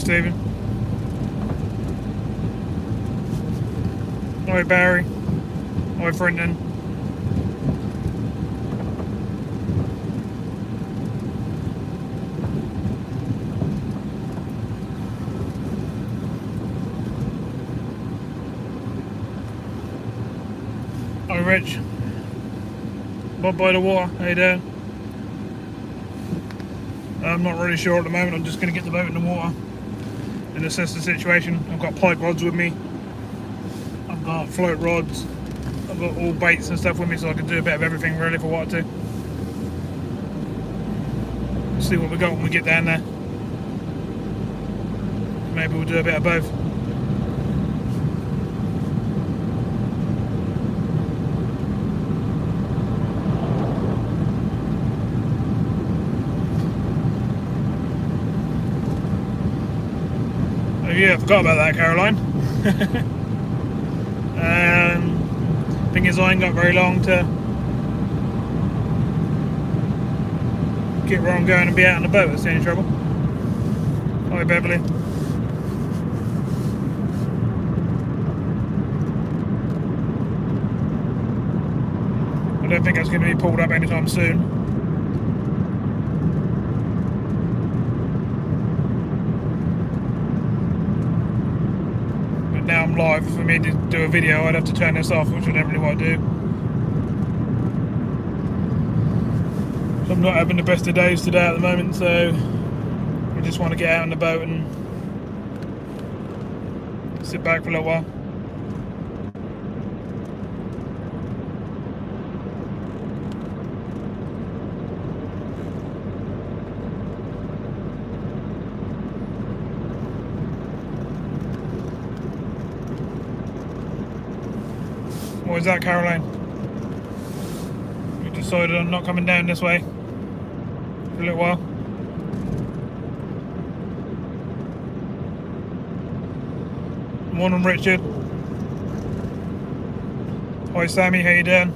Stephen. Hi, Barry. Hi, Brendan. Hi, Rich. Bob by the water. How you doing? I'm not really sure at the moment. I'm just going to get the boat in the water and assess the situation. I've got pike rods with me. I've got float rods. I've got all baits and stuff with me, so I can do a bit of everything really if I want to. See what we got when we get down there. Maybe we'll do a bit of both. Oh yeah, I forgot about that, Caroline. Thing is, I ain't got very long to get where I'm going and be out on the boat. That's the only trouble. Hi, Beverly. I don't think it's going to be pulled up anytime soon. But now I'm live. For me to do a video, I'd have to turn this off, which I don't really want to do. So I'm not having the best of days today at the moment, so I just want to get out on the boat and sit back for a little while. What is that, Caroline? We decided I'm not coming down this way for a little while. Morning, Richard. Hi, Sammy. How you doing?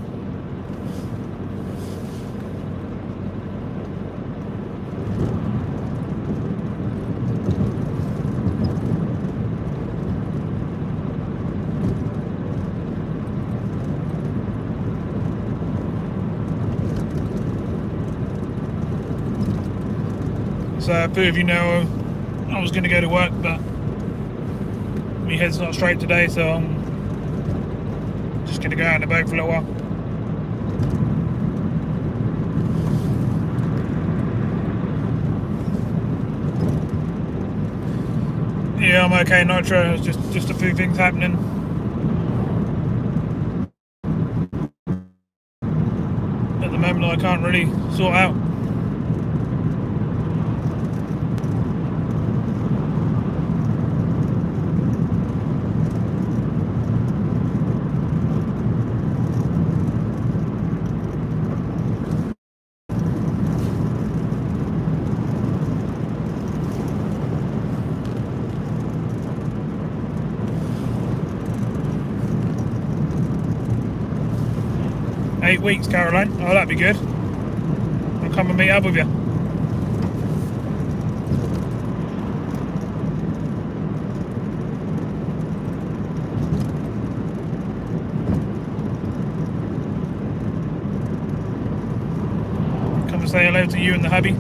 So a few of you know I was going to go to work, but my head's not straight today, so I'm just going to go out on the boat for a little while. Yeah, I'm okay, Nitro. It's just a few things happening. At the moment, I can't really sort out. Eight weeks, Caroline. Oh, that'd be good. I'll come and meet up with you. Come and say hello to you and the hubby.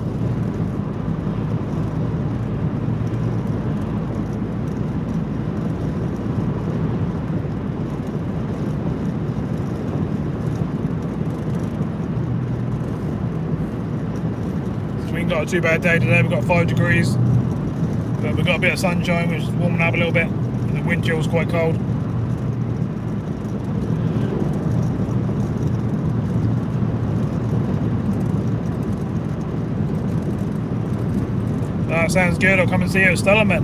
Got a too bad day today. We've got 5 degrees, but we've got a bit of sunshine, which is warming up a little bit, and the wind chill's quite cold. That sounds good. I'll come and see you at Stellar, man.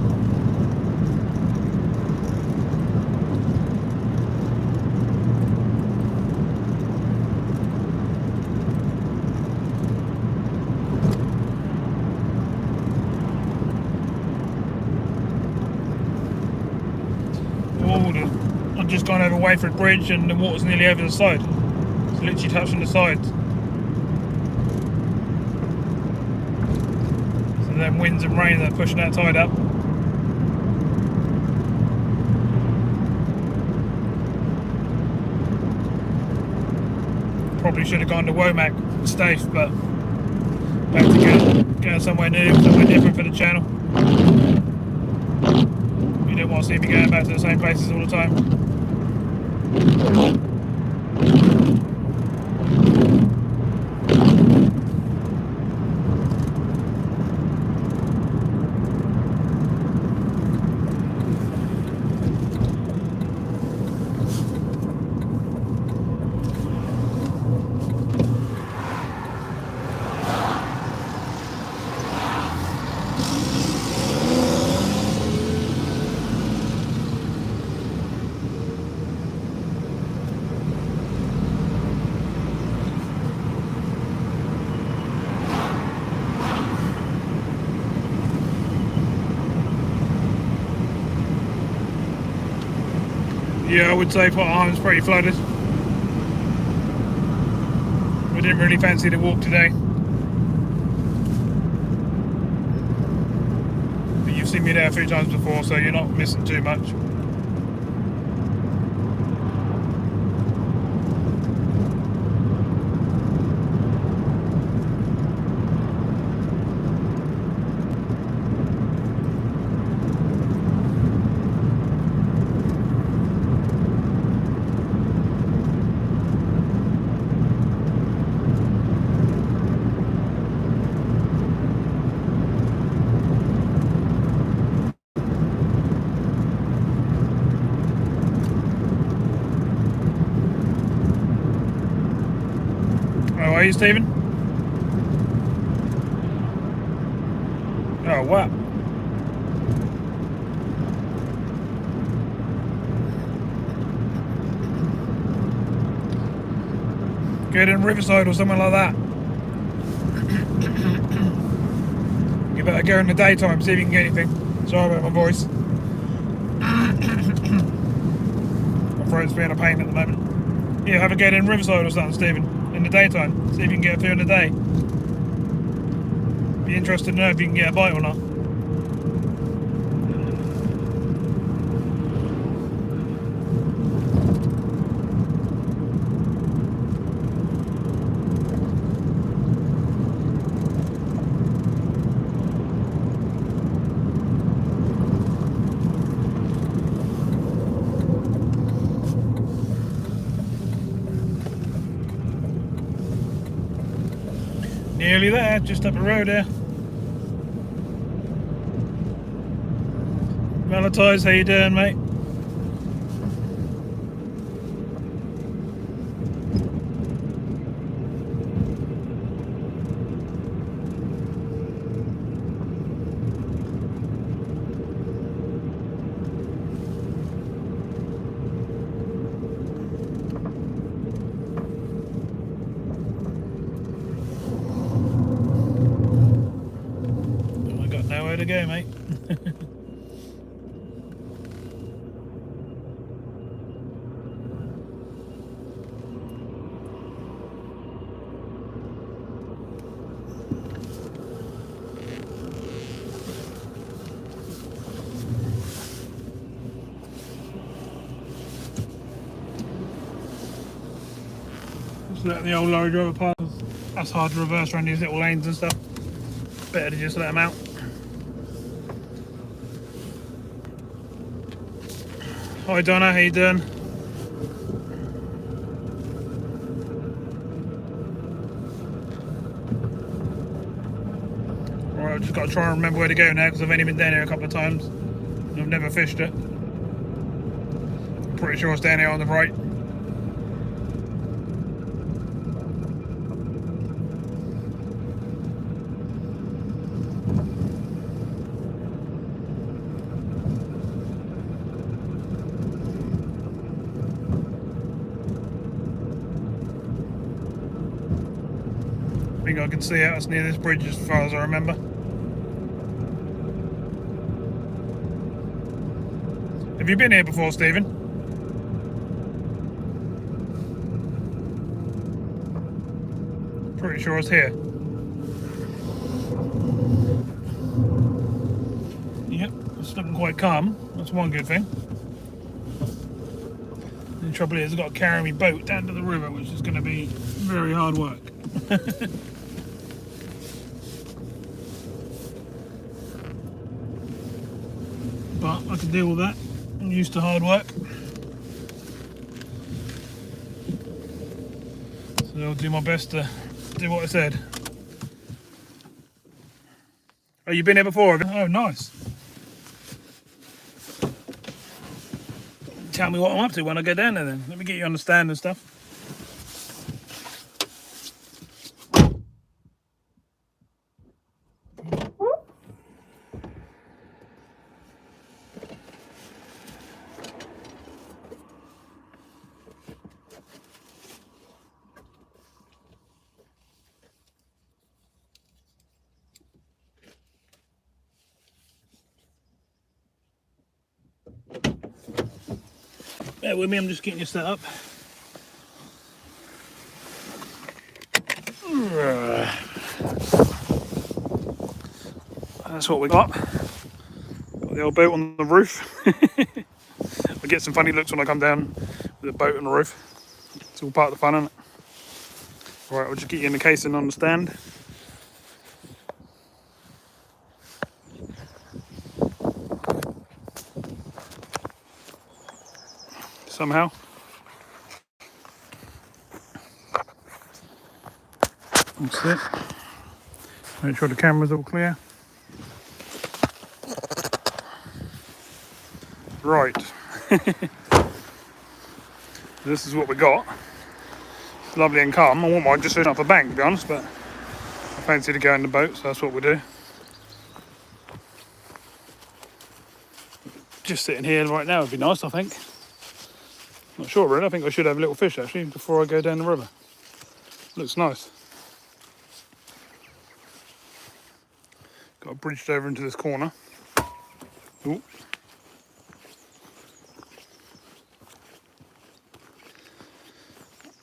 I've just gone over Wayford Bridge and the water's nearly over the side. It's literally touching the sides. So then winds and rain are pushing that tide up. Probably should have gone to Womack Stafe, but back to go somewhere new, somewhere different for the channel. You don't want to see me going back to the same places all the time. Yeah, I would say Pot Arm's pretty flooded. We didn't really fancy the walk today. But you've seen me there a few times before, so you're not missing too much. How are you, Stephen? Oh, what? Get in Riverside or something like that. You better go in the daytime, see if you can get anything. Sorry about my voice. My throat's being a pain at the moment. Yeah, have a get in Riverside or something, Stephen. In the daytime, see if you can get a few in the day. Be interested to know if you can get a bite or not. Nearly there, just up the road there. Malatize, how you doing, mate? Nowhere to go, mate. Just let the old lorry driver pass. That's hard to reverse around these little lanes and stuff. Better to just let them out. Hi Donna, how you doing? Alright, I've just got to try and remember where to go now because I've only been down here a couple of times and I've never fished it. I'm pretty sure it's down here on the right. I think I can see it. It's near this bridge as far as I remember. Have you been here before, Stephen? Pretty sure it's here. Yep, it's looking quite calm. That's one good thing. The trouble is I've got to carry my boat down to the river, which is going to be very hard work. But I can deal with that. I'm used to hard work. So I'll do my best to do what I said. Oh, you've been here before? Have you? Oh, nice. Tell me what I'm up to when I go down there then. Let me get you on the stand and stuff. Bear with me, I'm just getting you set up. That's what we got. Got the old boat on the roof. I get some funny looks when I come down with the boat on the roof. It's all part of the fun, isn't it? Right, I'll just get you in the casing on the stand. Somehow. That's it. Make sure the camera's all clear. Right. This is what we got. It's lovely and calm. I wouldn't mind just sitting up a bank, to be honest, but I fancy to go in the boat, so that's what we do. Just sitting here right now would be nice, I think. Not sure really, I think I should have a little fish actually before I go down the river. Looks nice. Got bridged over into this corner. Ooh.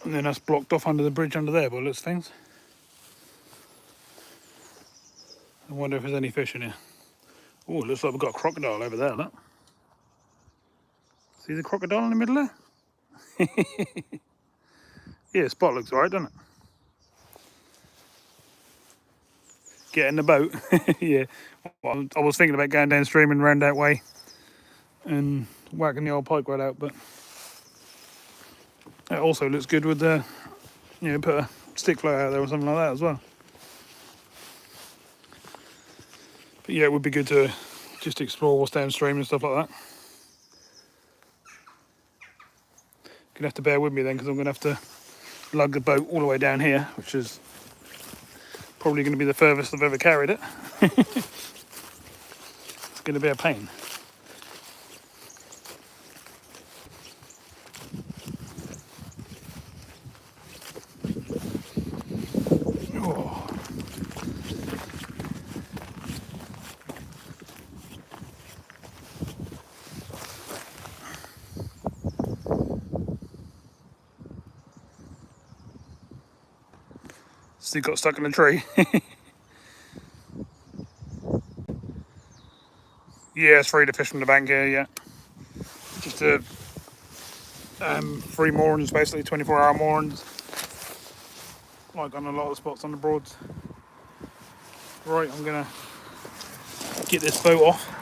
And then that's blocked off under the bridge under there by those things. I wonder if there's any fish in here. Oh, looks like we've got a crocodile over there, look. See the crocodile in the middle there? Yeah, the spot looks alright, doesn't it? Get in the boat. Yeah. Well, I was thinking about going downstream and round that way and whacking the old pike rod out, but it also looks good with the, you know, put a stick float out there or something like that as well. But yeah, it would be good to just explore what's downstream and stuff like that. Gonna have to bear with me then, because I'm gonna have to lug the boat all the way down here, which is probably going to be the furthest I've ever carried it. It's going to be a pain. Oh. Still got stuck in a tree. Yeah, it's free to fish from the bank here, yeah. Just a free moorings, basically 24-hour moorings. Like on a lot of spots on the Broads. Right, I'm gonna get this boat off.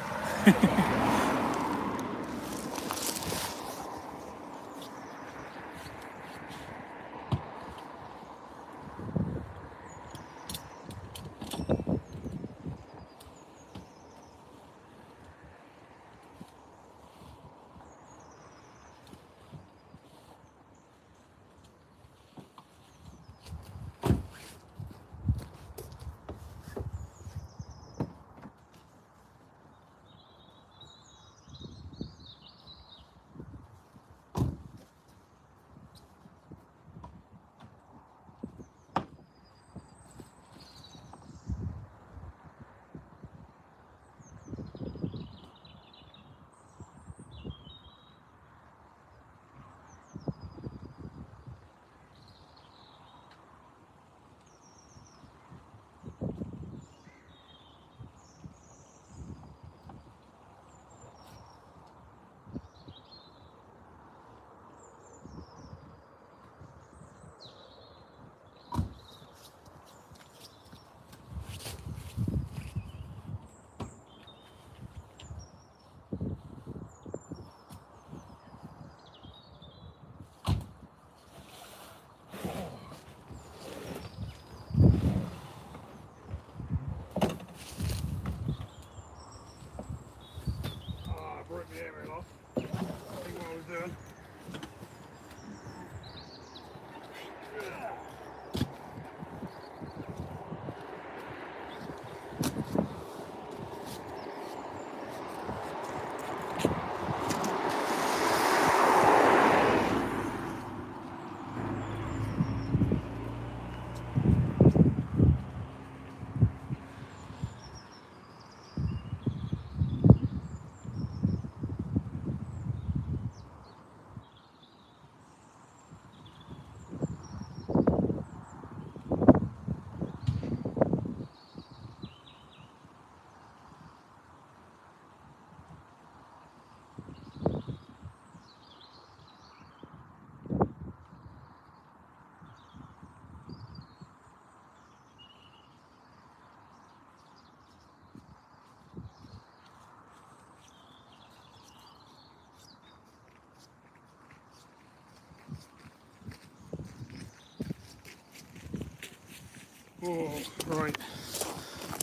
Oh, right.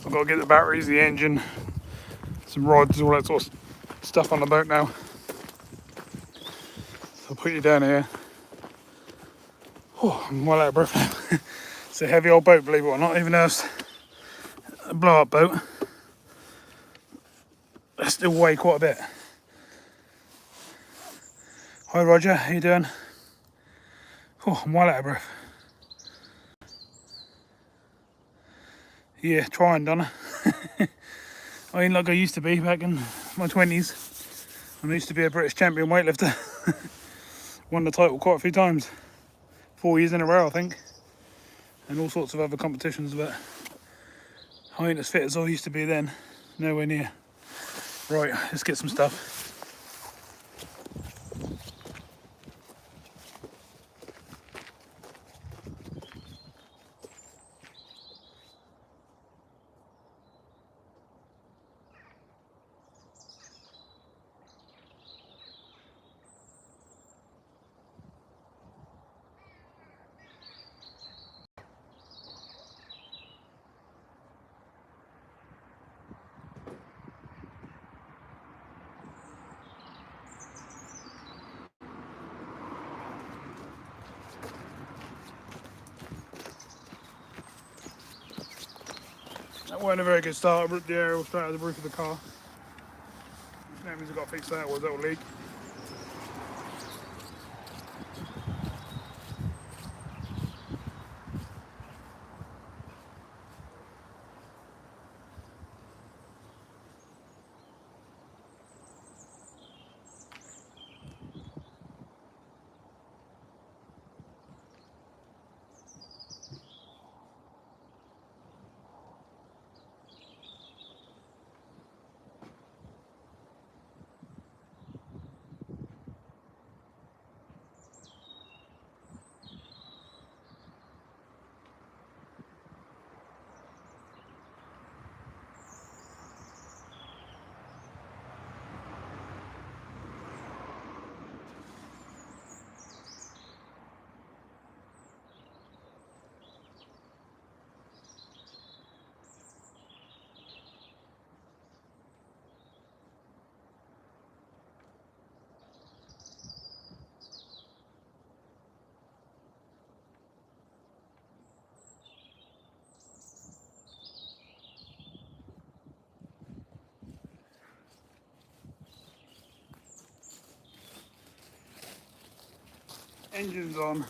I've got to get the batteries, the engine, some rods, all that sort of stuff on the boat now. So I'll put you down here. Oh, I'm well out of breath now. It's a heavy old boat, believe it or not, even though it's a blow-up boat. I still weigh quite a bit. Hi Roger, how you doing? Oh, I'm well out of breath. Yeah, trying, done. I ain't like I used to be back in my 20s. I used to be a British champion weightlifter. Won the title quite a few times. 4 years in a row, I think. And all sorts of other competitions, but I ain't as fit as I used to be then. Nowhere near. Right, let's get some stuff. That wasn't a very good start. I ripped the aerial straight out of the roof of the car. That means I've got to fix that, or that will leak. Engine's on.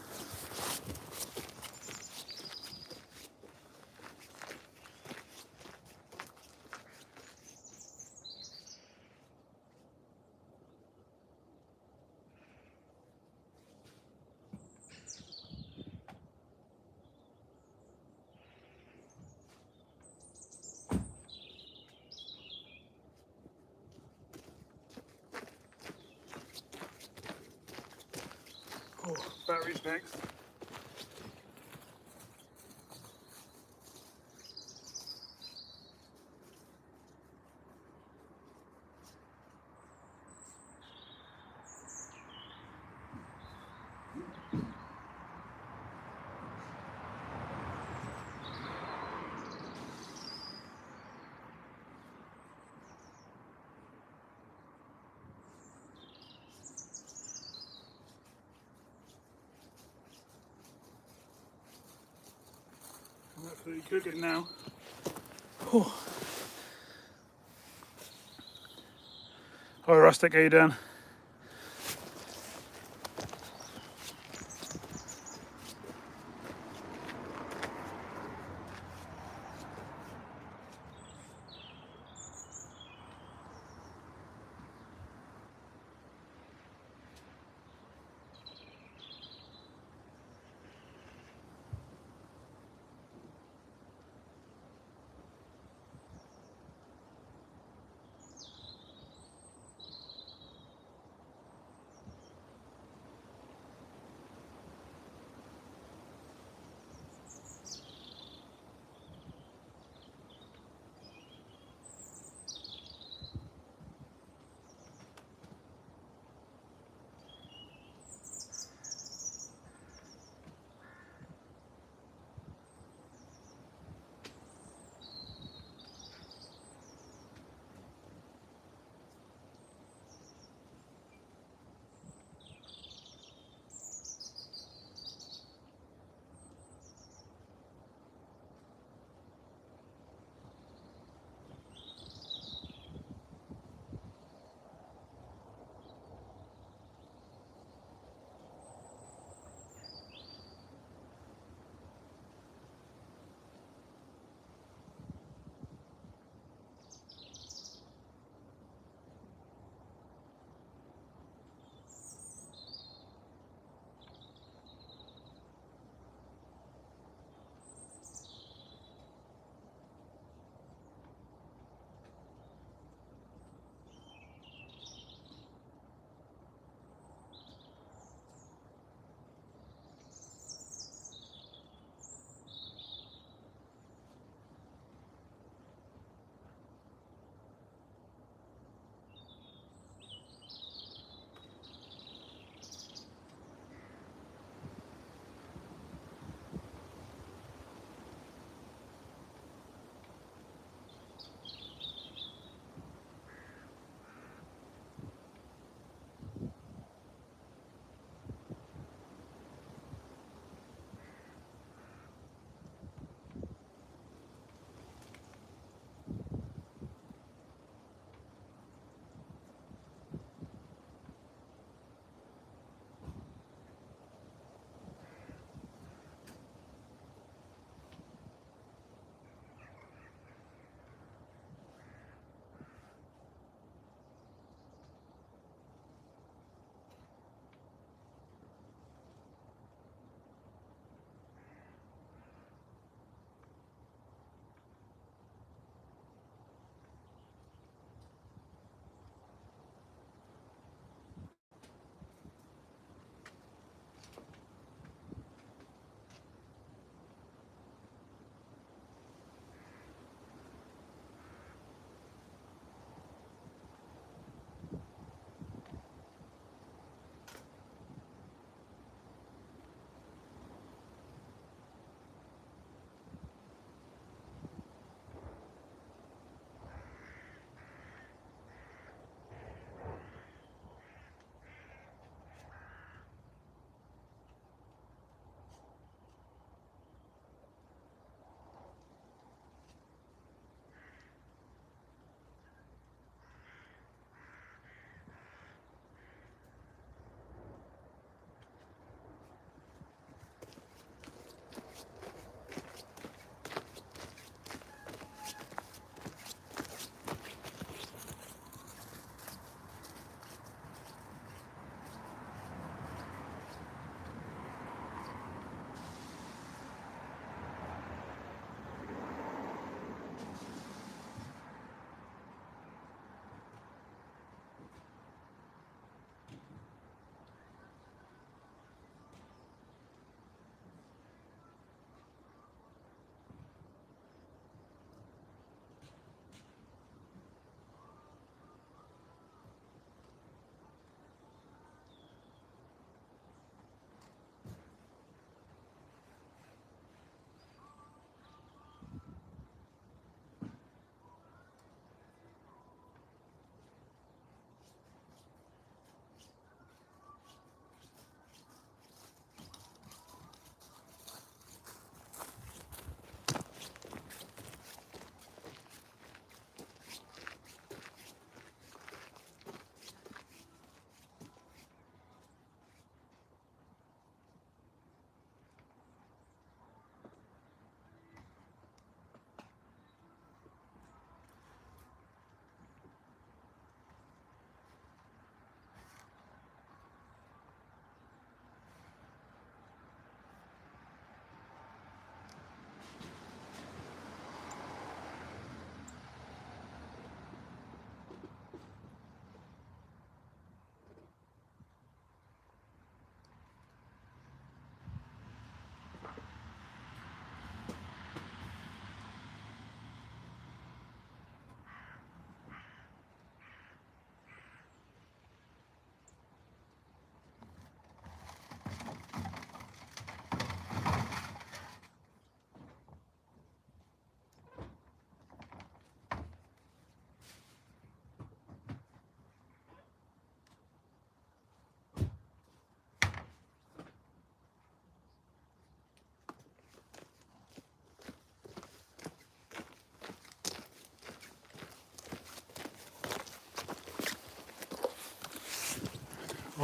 Oh, batteries next. I'm absolutely cooking now. Oh. Hi Rustic, how you doing?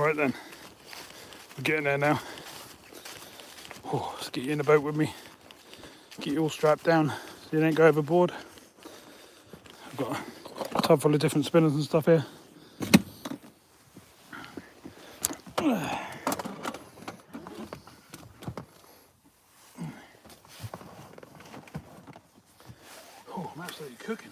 Right then, we're getting there now. Oh, let's get you in the boat with me. Get you all strapped down so you don't go overboard. I've got a tub full of different spinners and stuff here. Oh, I'm absolutely cooking.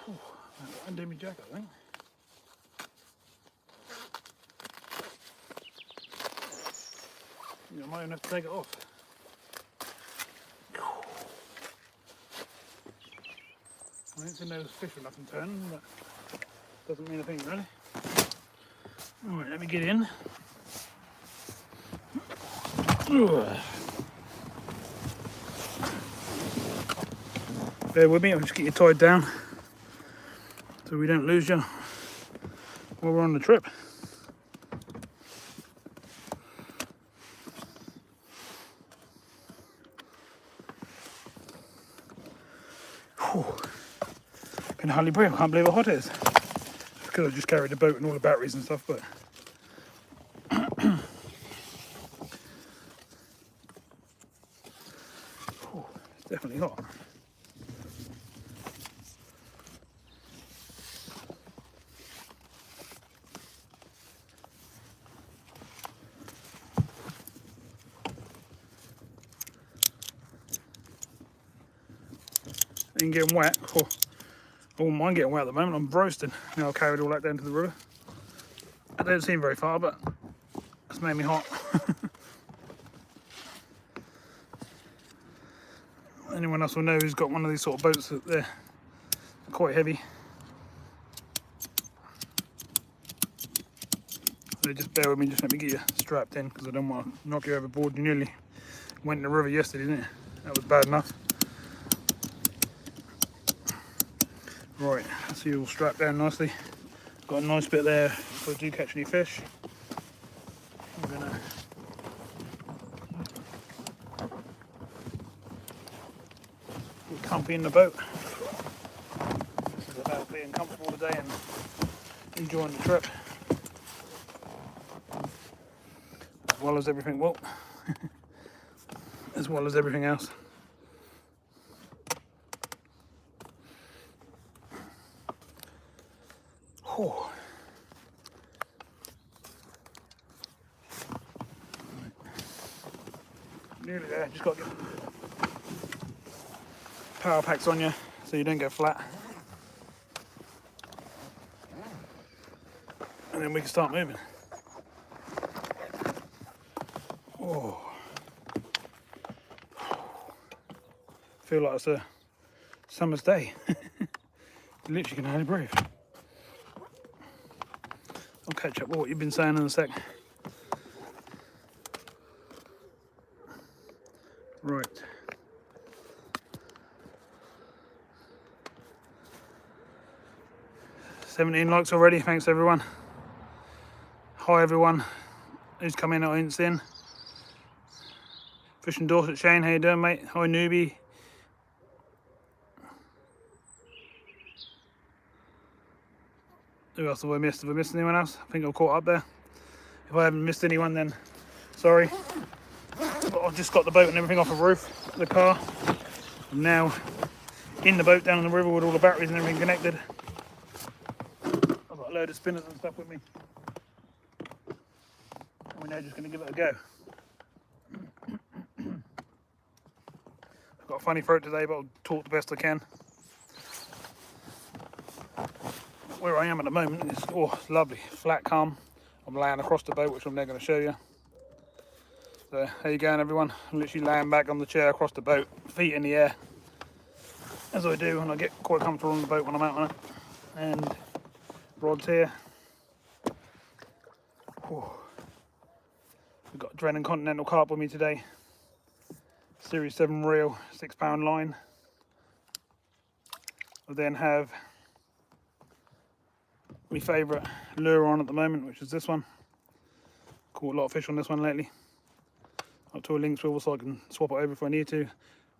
Oh, I've got to undo my jacket, I think. I might even have to take it off. I didn't think there was fish or nothing turning, but doesn't mean a thing really. Alright, let me get in. Bear with me, I'll just get you tied down so we don't lose you while we're on the trip. Whew. Can hardly breathe, I can't believe how hot it is. Because I just carried the boat and all the batteries and stuff, but it's definitely hot. And getting wet. Oh, I wouldn't mind getting wet at the moment. I'm roasting. Now I've carried all that down to the river. I don't seem very far, but it's made me hot. Anyone else will know who's got one of these sort of boats that they're quite heavy. So just bear with me, just let me get you strapped in because I don't want to knock you overboard. You nearly went in the river yesterday, didn't you? That was bad enough. Right, so you're all strapped down nicely. Got a nice bit there if I do catch any fish. I'm gonna get comfy in the boat. This is about being comfortable today and enjoying the trip. As well as everything, well, as well as everything else. Oh. Nearly there, just got to get power packs on you so you don't get flat. And then we can start moving. Oh. Feel like it's a summer's day. You literally can hardly breathe. I'll catch up with what you've been saying in a sec. Right. $17 likes already, thanks everyone. Hi everyone who's come in or ain't seen. Fishing Dorset, Shane, how you doing mate? Hi newbie. Who else have I missed? Have I missed anyone else? I think I've caught up there. If I haven't missed anyone then sorry. But I've just got the boat and everything off the roof of the car. I'm now in the boat down on the river with all the batteries and everything connected. I've got a load of spinners and stuff with me. And we're now just going to give it a go. I've got a funny throat today, but I'll talk the best I can. Where I am at the moment is it's lovely, flat calm. I'm laying across the boat, which I'm now going to show you. So how you going everyone? I'm literally laying back on the chair across the boat, feet in the air, as I do when I get quite comfortable on the boat when I'm out on it. And rods here. Whew. We've got Drennan Continental Carp with me today. Series 7 reel, 6-pound line. I then have my favourite lure on at the moment, which is this one. Caught a lot of fish on this one lately. Up to a link swivel so I can swap it over if I need to.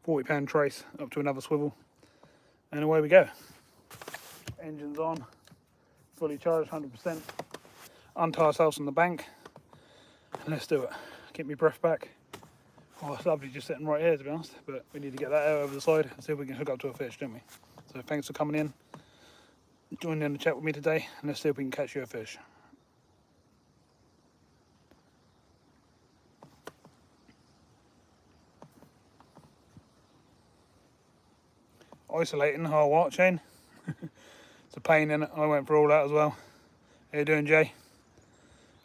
40-pound trace up to another swivel. And away we go. Engine's on, fully charged, 100%. Untie ourselves on the bank, and let's do it. Get my breath back. Oh, it's lovely just sitting right here, to be honest, but we need to get that out over the side and see if we can hook up to a fish, don't we? So thanks for coming in, joining in the chat with me today, and let's see if we can catch you a fish. Isolating the whole what, Shane? It's a pain, innit? I went through all that as well. How you doing, Jay?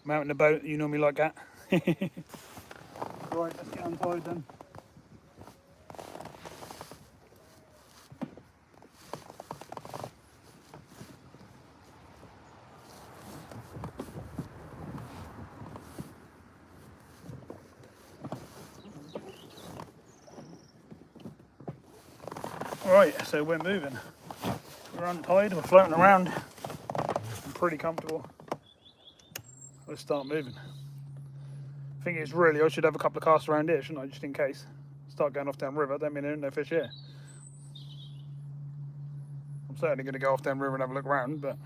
Mounting the boat, you normally like that. Right, let's get untied then. Right, so we're moving. We're untied, we're floating around. I'm pretty comfortable. Let's start moving. I think it's really, I should have a couple of casts around here, shouldn't I, just in case. Start going off down river, don't mean there ain't no fish here. I'm certainly going to go off down river and have a look around, but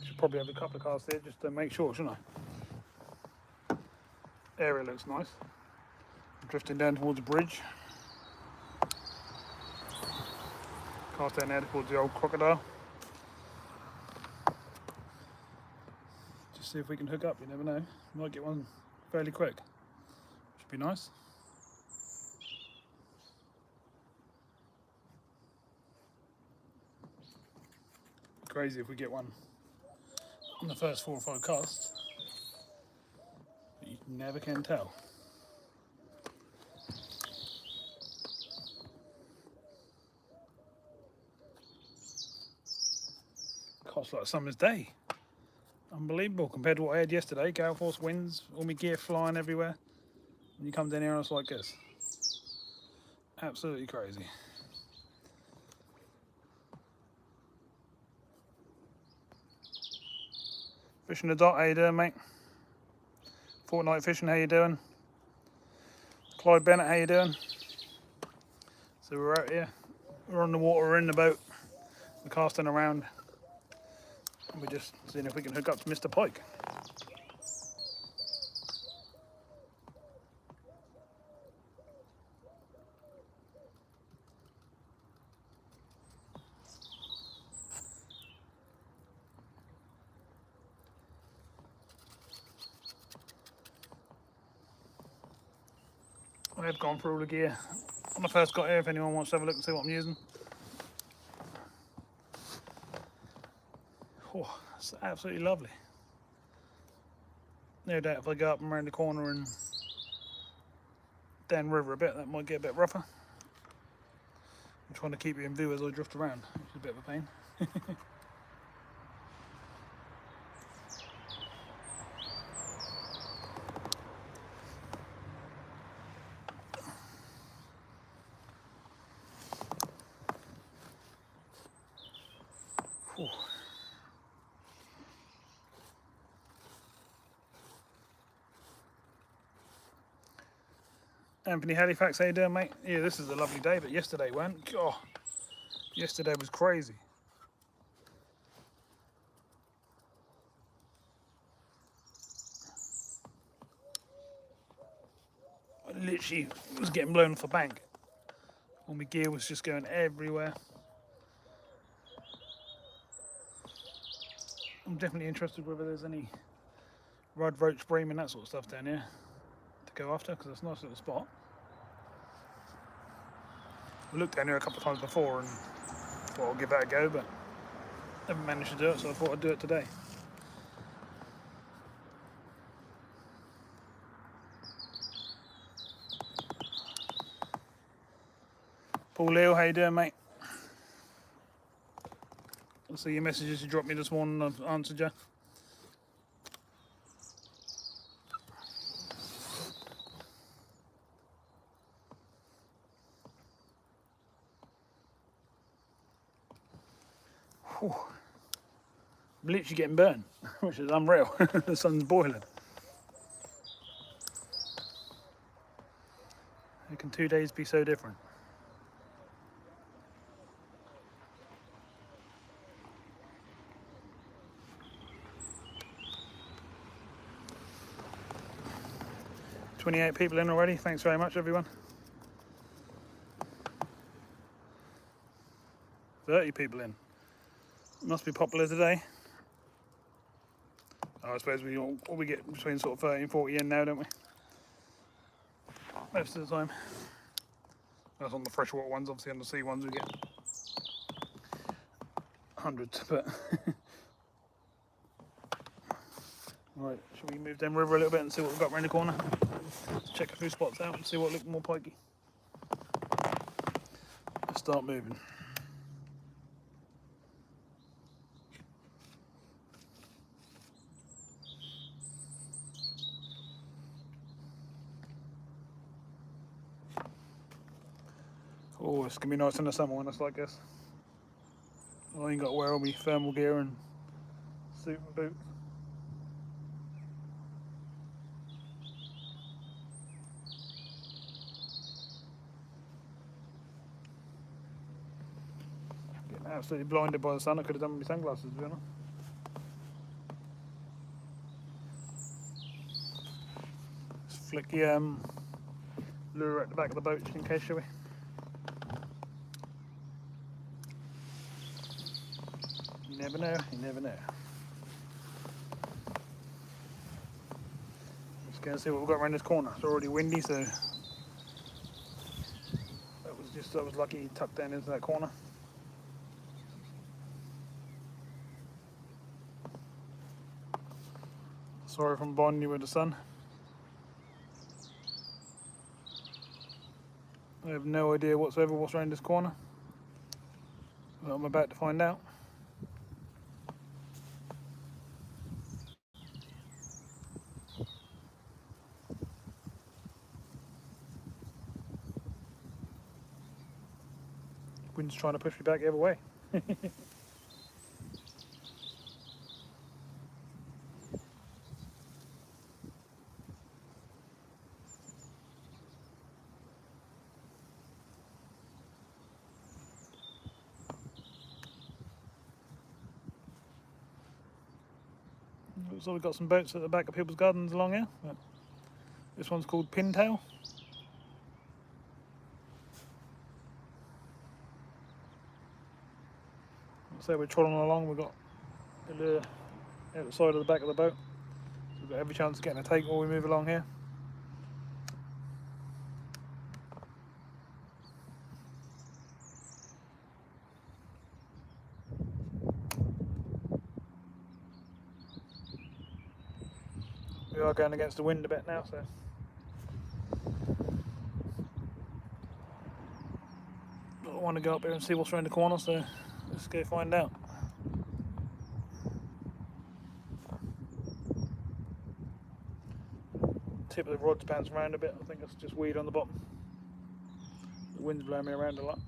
I should probably have a couple of casts here just to make sure, shouldn't I? Area looks nice. I'm drifting down towards the bridge. Cast down there towards the old crocodile. Just see if we can hook up, you never know. Might get one fairly quick. Should be nice. Crazy if we get one on the first 4 or 5 casts. But you never can tell. Costs like a summer's day. Unbelievable compared to what I had yesterday. Gale force winds, all my gear flying everywhere. And you come down here and it's like this. Absolutely crazy. Fishing the dot, how you doing, mate? Fortnight fishing, how you doing? Clyde Bennett, how you doing? So we're out here. We're on the water, we're in the boat. We're casting around. And we're just seeing if we can hook up to Mr. Pike. I have gone through all the gear when I first got here, if anyone wants to have a look and see what I'm using. Oh, it's absolutely lovely. No doubt if I go up and around the corner and down river a bit, that might get a bit rougher. I'm trying to keep you in view as I drift around, which is a bit of a pain. Anthony Halifax, how you doing, mate? Yeah, this is a lovely day, but yesterday went. God, yesterday was crazy. I literally was getting blown off the bank. All my gear was just going everywhere. I'm definitely interested whether there's any rudd, roach, bream and that sort of stuff down here to go after, because it's a nice little spot. We looked down here a couple of times before and thought I'll give that a go, but never managed to do it, so I thought I'd do it today. Paul Leo, how you doing, mate? I see your messages you dropped me this morning, I've answered you. Whew. I'm literally getting burned, which is unreal. The sun's boiling. How can 2 days be so different? 28 people in already. Thanks very much, everyone. 30 people in. Must be popular today. Oh, I suppose we get between sort of 30 and 40 in now, don't we? Most of the time. That's on the freshwater ones. Obviously on the sea ones we get hundreds, but right, should we move down river a little bit and see what we've got around the corner? Let's check a few spots out and see what look more pikey. Let's start moving. Oh, it's gonna be nice in the summer when it's like this. I ain't got to wear all my thermal gear and suit and boots. Getting absolutely blinded by the sun. I could have done with my sunglasses, to be honest. Let's flick the lure at the back of the boat just in case, shall we? You never know, you never know. Let's go and see what we've got around this corner. It's already windy, so I was lucky tucked down into that corner. Sorry if I'm blinding you with the sun. I have no idea whatsoever what's around this corner. But I'm about to find out. Wind's trying to push me back the other way. Looks like we've got some boats at the back of people's gardens along here. But this one's called Pintail. So we're trolling along, we've got the lure out the side of the back of the boat. So we've got every chance of getting a take while we move along here. We are going against the wind a bit now, so I want to go up here and see what's around the corner, so let's go find out. Tip of the rod's bouncing around a bit. I think it's just weed on the bottom. The wind's blowing me around a lot.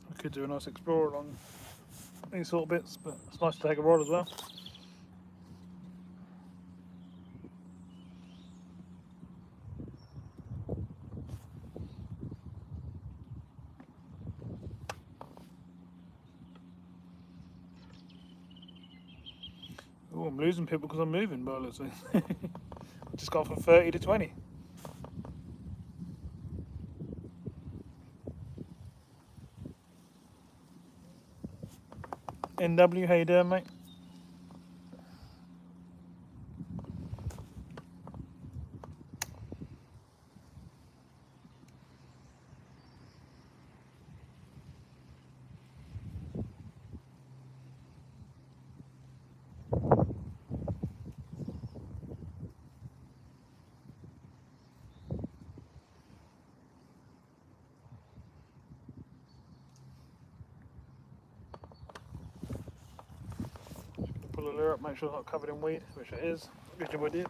I could do a nice explore along these sort of bits, but it's nice to take a rod as well. Oh, I'm losing people because I'm moving, but let's see. Just got from 30 to 20. NW, how you doing, mate? Pull the lure up, make sure it's not covered in weed, which it is. Good job I did.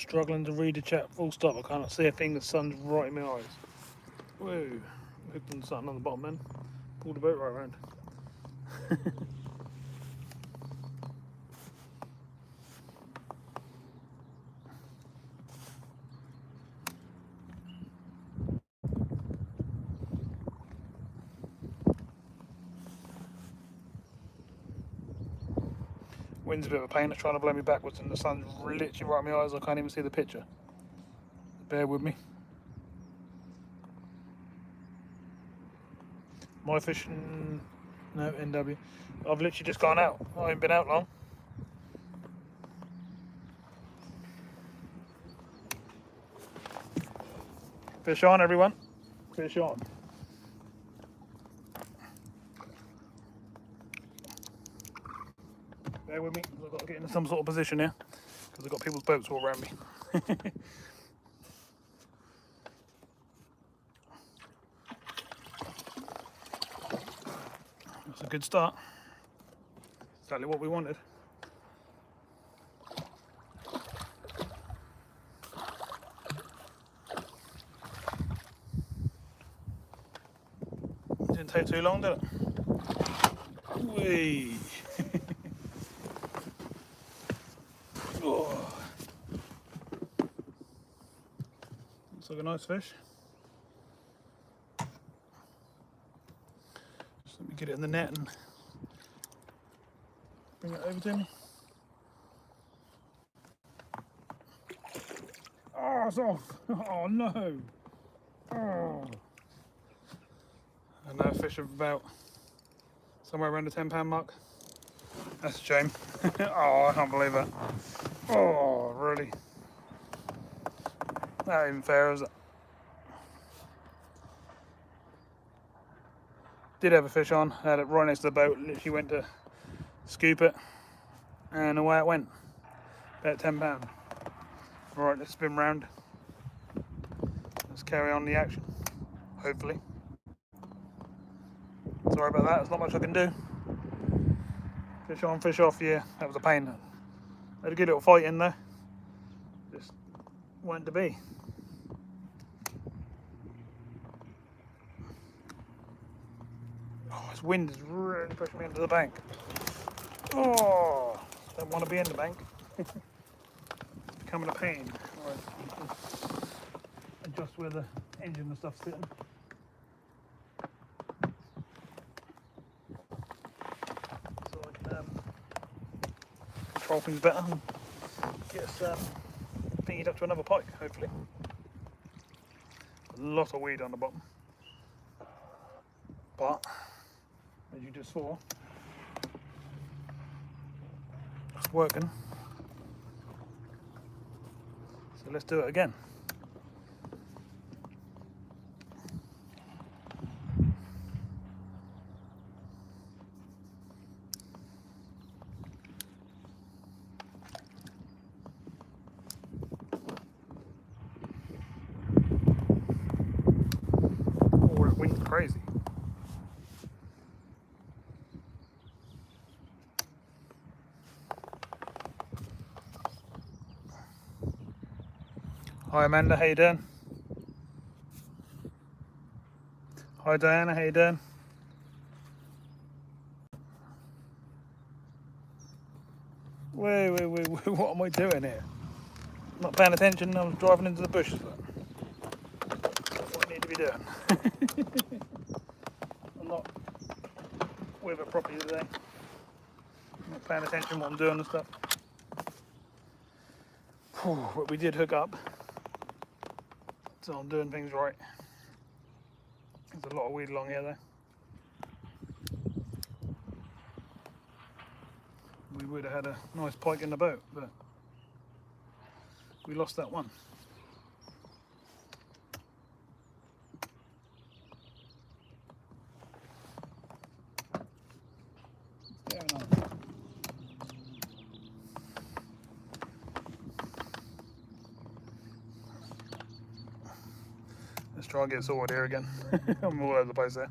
Struggling to read the chat full stop. I cannot see a thing, the sun's right in my eyes. Whoa, hooked on something on the bottom then. Pulled the boat right around. Wind's a bit of a pain, it's trying to blow me backwards and the sun's literally right in my eyes, I can't even see the picture. Bear with me. My fishing, no, NW. I've literally just gone out, I haven't been out long. Fish on everyone, fish on. Bear with me, I've got to get into some sort of position here because I've got people's boats all around me. That's a good start. Exactly what we wanted. Didn't take too long, did it? Whee! Oh. Looks like a nice fish. Just let me get it in the net and bring it over to me. Oh, it's off! Oh no! Oh. And now fish of about somewhere around the £10 mark. That's a shame. Oh, I can't believe that. Oh, really? That ain't even fair, is it? Did have a fish on, had it right next to the boat, literally went to scoop it, and away it went. About £10. Right, let's spin round. Let's carry on the action, hopefully. Sorry about that, there's not much I can do. Fish on, fish off, yeah, that was a pain. Had a good little fight in there. Just weren't to be. Oh, this wind is really pushing me into the bank. Oh, don't want to be in the bank. It's becoming a pain. Right, adjust where the engine and stuff's sitting. So I can control things better and get us thingied up to another pike, hopefully. A lot of weed on the bottom. But, as you just saw, it's working. So let's do it again. Oh, that wind's crazy. Hi Amanda, how you doing? Hi Diana, how you doing? Wait, what am I doing here? I'm not paying attention, I'm driving into the bushes. That's what I need to be doing. I'm not with it properly today. I'm not paying attention to what I'm doing and stuff. But we did hook up. So I'm doing things right. There's a lot of weed along here though. We would have had a nice pike in the boat, but we lost that one. What's going on? Let's try and get sorted here again. I'm all over the place there.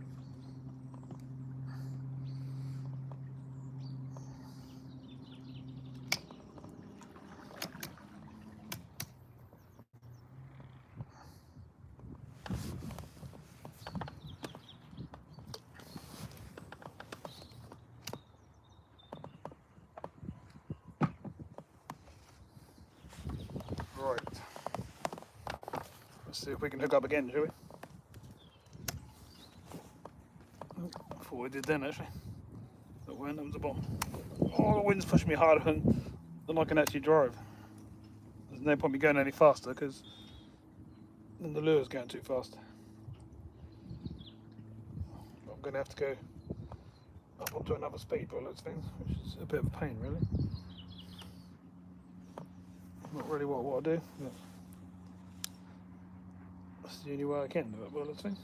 Right. Let's see if we can hook up again, shall we? I thought we did then actually. That went, that was the bottom. Oh, the wind's pushing me harder than I can actually drive. There's no point me going any faster because then the lure's going too fast. I'm going to have to go up onto another speed by those things, which is a bit of a pain really. Not really what I do, but that's the only way I can do it by those things.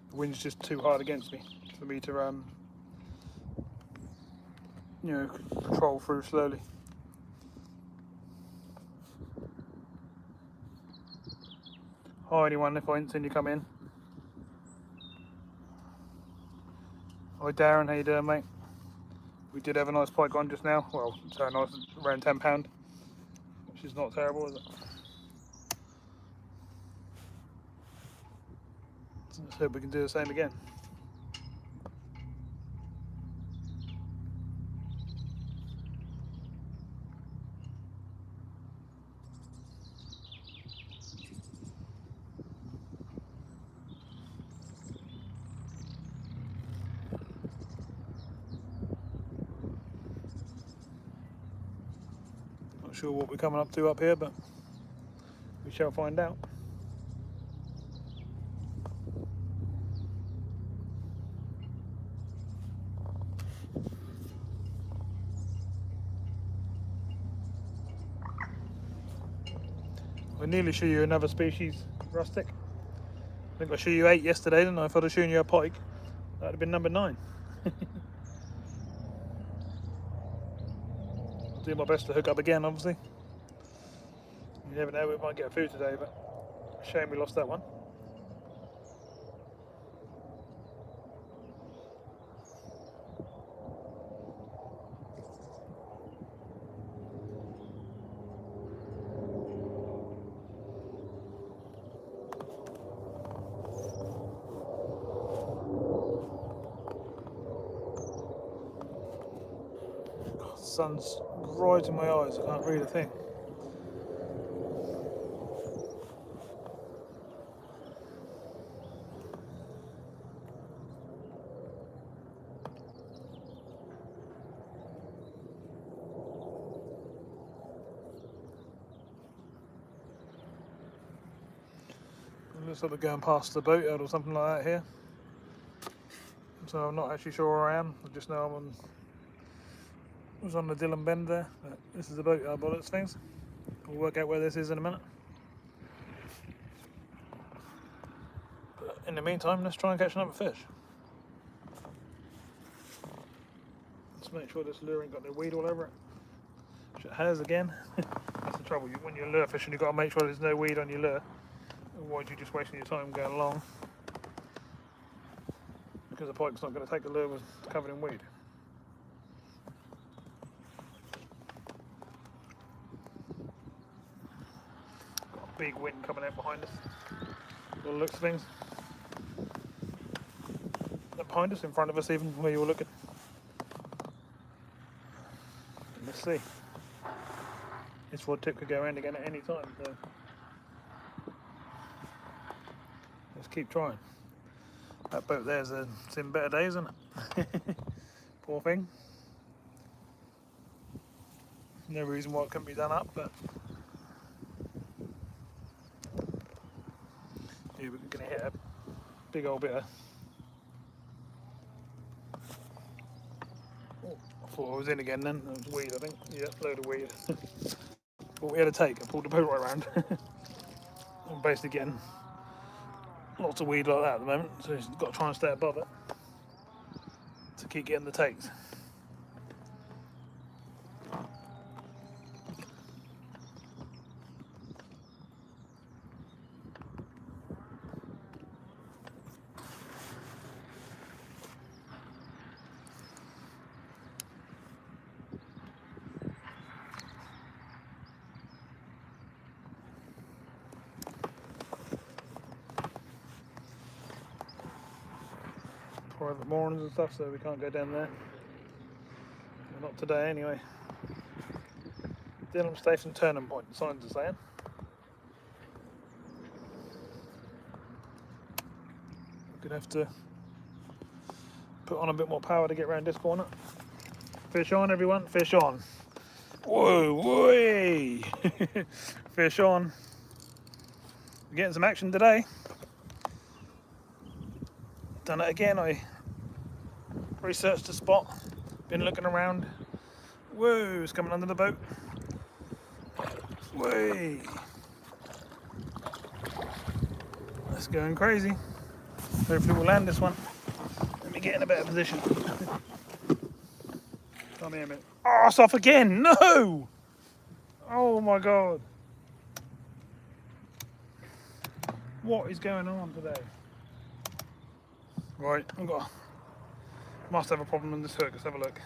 The wind's just too hard against me for me to you know, control through slowly. Hi anyone, if I ain't seen you come in. Hi Darren, how you doing mate? We did have a nice pike on just now. Well, so nice, around £10, which is not terrible, is it? So let's hope we can do the same again. Not sure what we're coming up to up here, but we shall find out. I nearly show you another species, rustic. I think I showed you 8 yesterday, didn't I? If I'd have shown you a pike, that would have been number 9. I'll do my best to hook up again, obviously. You never know, we might get a few today, but shame we lost that one. God, the sun's right in my eyes, I can't read a thing. It looks like we're going past the boatyard or something like that here. So I'm not actually sure where I am. I just know I was on the Dilham bend there. But this is the boatyard by those things. We'll work out where this is in a minute. But in the meantime, let's try and catch another fish. Let's make sure this lure ain't got no weed all over it. Which it has again. That's the trouble. When you're lure fishing, you've got to make sure there's no weed on your lure. Otherwise you're just wasting your time going along. Because the pike's not going to take the lure was covered in weed. Got a big wind coming out behind us. All looks of things. Behind us, in front of us, even where you were looking. Let's see. This rod tip could go around again at any time. So let's keep trying. That boat there's in better days, isn't it? Poor thing. No reason why it couldn't be done up, but yeah, we're going to hit a big old bit of. Oh, I thought I was in again then. That was weed, I think. Yeah, load of weed. But we had to take. I pulled the boat right around. I'm basically getting lots of weed like that at the moment, so you've got to try and stay above it to keep getting the takes. Private moorings and stuff, so we can't go down there. Not today anyway. Dilham Station turning point, the signs are saying. Gonna have to put on a bit more power to get around this corner. Fish on, everyone, fish on. Whoa, whoo! Fish on. We're getting some action today. Done it again. I researched the spot, been looking around. Whoa, it's coming under the boat. Whee! That's going crazy. Hopefully we'll land this one. Let me get in a better position. Come here a minute. Oh, it's off again! No! Oh my god. What is going on today? Right, must have a problem with this hook. Let's have a look.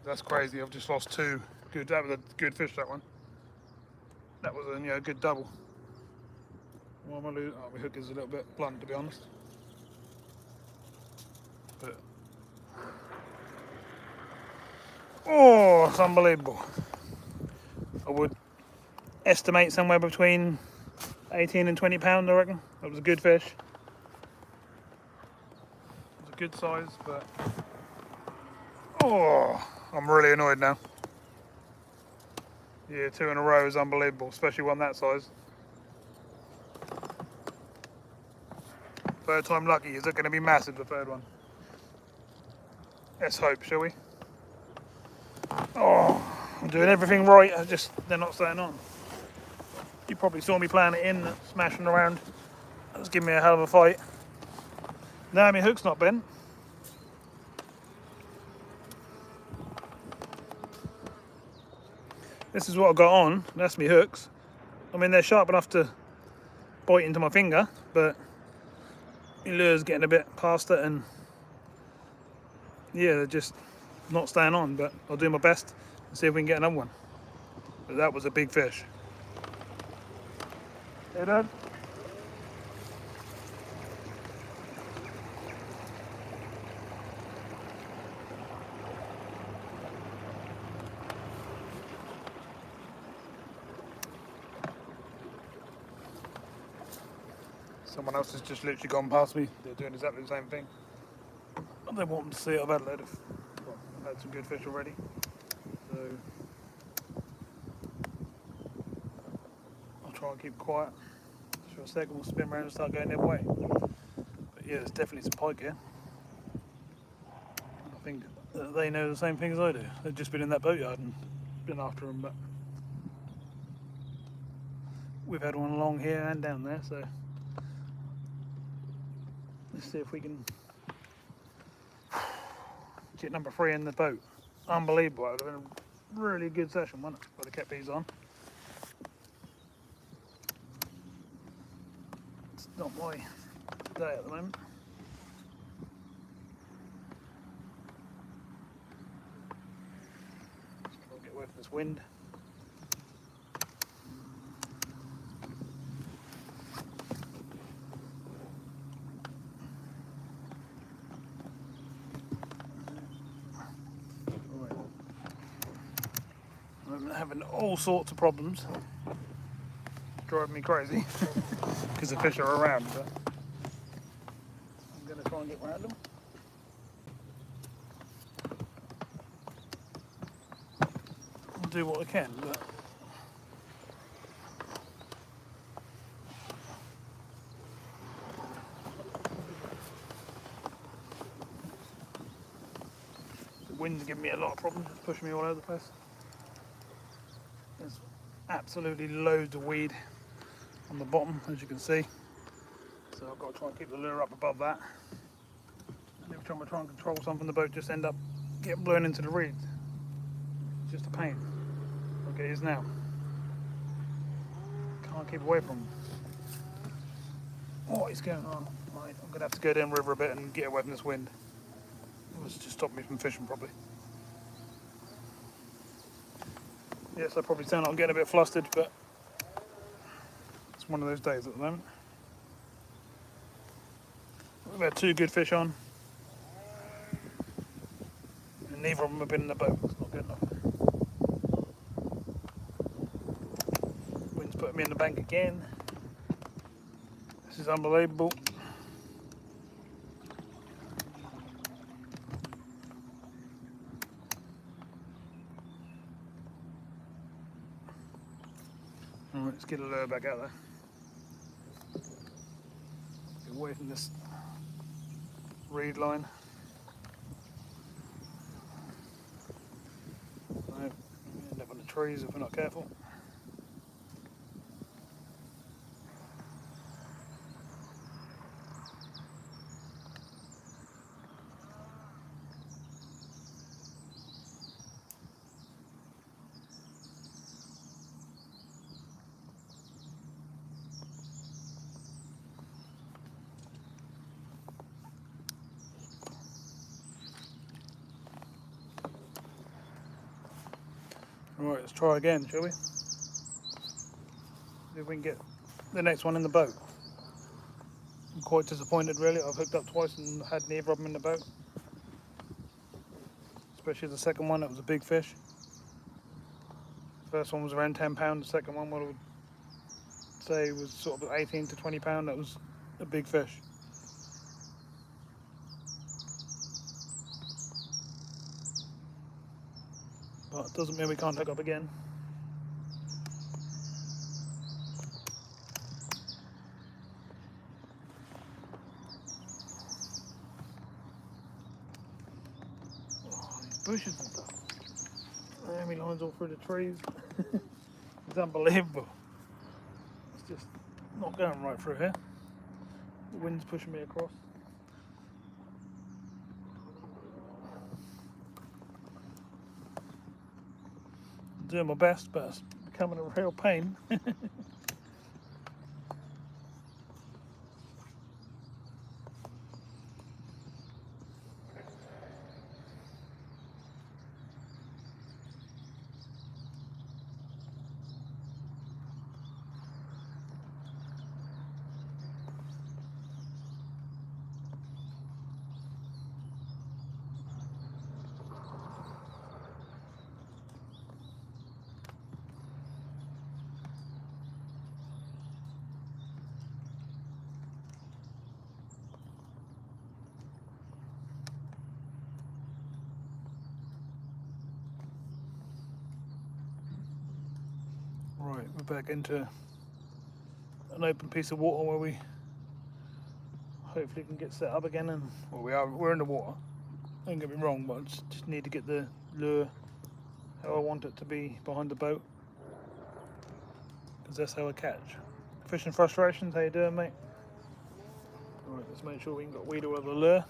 That's crazy. I've just lost two. Good. That was a good fish. That one. That was a good double. Why am I losing? Oh, my hook is a little bit blunt, to be honest. But oh, it's unbelievable. I would estimate somewhere between 18 and 20 pounds, I reckon. That was a good fish. It was a good size, but oh, I'm really annoyed now. Yeah, 2 in a row is unbelievable, especially one that size. Third time lucky. Is it going to be massive, the third one? Let's hope, shall we? Oh, I'm doing everything right. They're not staying on. You probably saw me playing it in, smashing around. That was giving me a hell of a fight. Now my hook's not bent. This is what I got on. That's my hooks. I mean, they're sharp enough to bite into my finger, but my lure's getting a bit past it, and yeah, they're just not staying on. But I'll do my best and see if we can get another one. But that was a big fish. Hey, Dad. Someone else has just literally gone past me. They're doing exactly the same thing. I don't want them to see it. I've had some good fish already. So I'll try and keep quiet. For a second we'll spin around and start going the other way. But yeah, there's definitely some pike here. I think that they know the same thing as I do. They've just been in that boatyard and been after them, but we've had one along here and down there, so let's see if we can get number 3 in the boat. Unbelievable. It would have been a really good session, wouldn't it? If I'd have kept these on. It's not my day at the moment. Let's try and get away from this wind. I'm having all sorts of problems. It's driving me crazy because the fish are around, but I'm going to try and get around them. I'll do what I can, but the wind's giving me a lot of problems. It's pushing me all over the place. There's absolutely loads of weed on the bottom, as you can see. So I've got to try and keep the lure up above that. And every time I try and control something, the boat just end up getting blown into the reeds. It's just a pain. Okay, it is now. Can't keep away from them. What is going on? Right, I'm going to have to go down river a bit and get away from this wind. It's just stopped me from fishing probably. Yes, I probably sound like I'm getting a bit flustered, but it's one of those days at the moment. We've had 2 good fish on, and and neither of them have been in the boat. It's not good enough. Wind's putting me in the bank again. This is unbelievable. Alright, let's get a lure back out there. Get away from this reed line. No, end up on the trees if we're not careful. Alright, let's try again, shall we? See if we can get the next one in the boat. I'm quite disappointed really. I've hooked up twice and had neither of them in the boat. Especially the second one, it was a big fish. First one was around 10 pounds, the second one, what I would say was sort of 18 to 20 pound. That was a big fish. But it doesn't mean we can't hook up again. Oh, these bushes and stuff. There, my line's all through the trees. It's unbelievable. It's just not going right through here. The wind's pushing me across. I'm doing my best, but it's becoming a real pain. Right, we're back into an open piece of water where we hopefully can get set up again, and well, we're in the water, don't get me wrong, but I just need to get the lure how I want it to be behind the boat, because that's how I catch. Fishing Frustrations, how you doing, mate? Alright, let's make sure we ain't got weed all over the lure.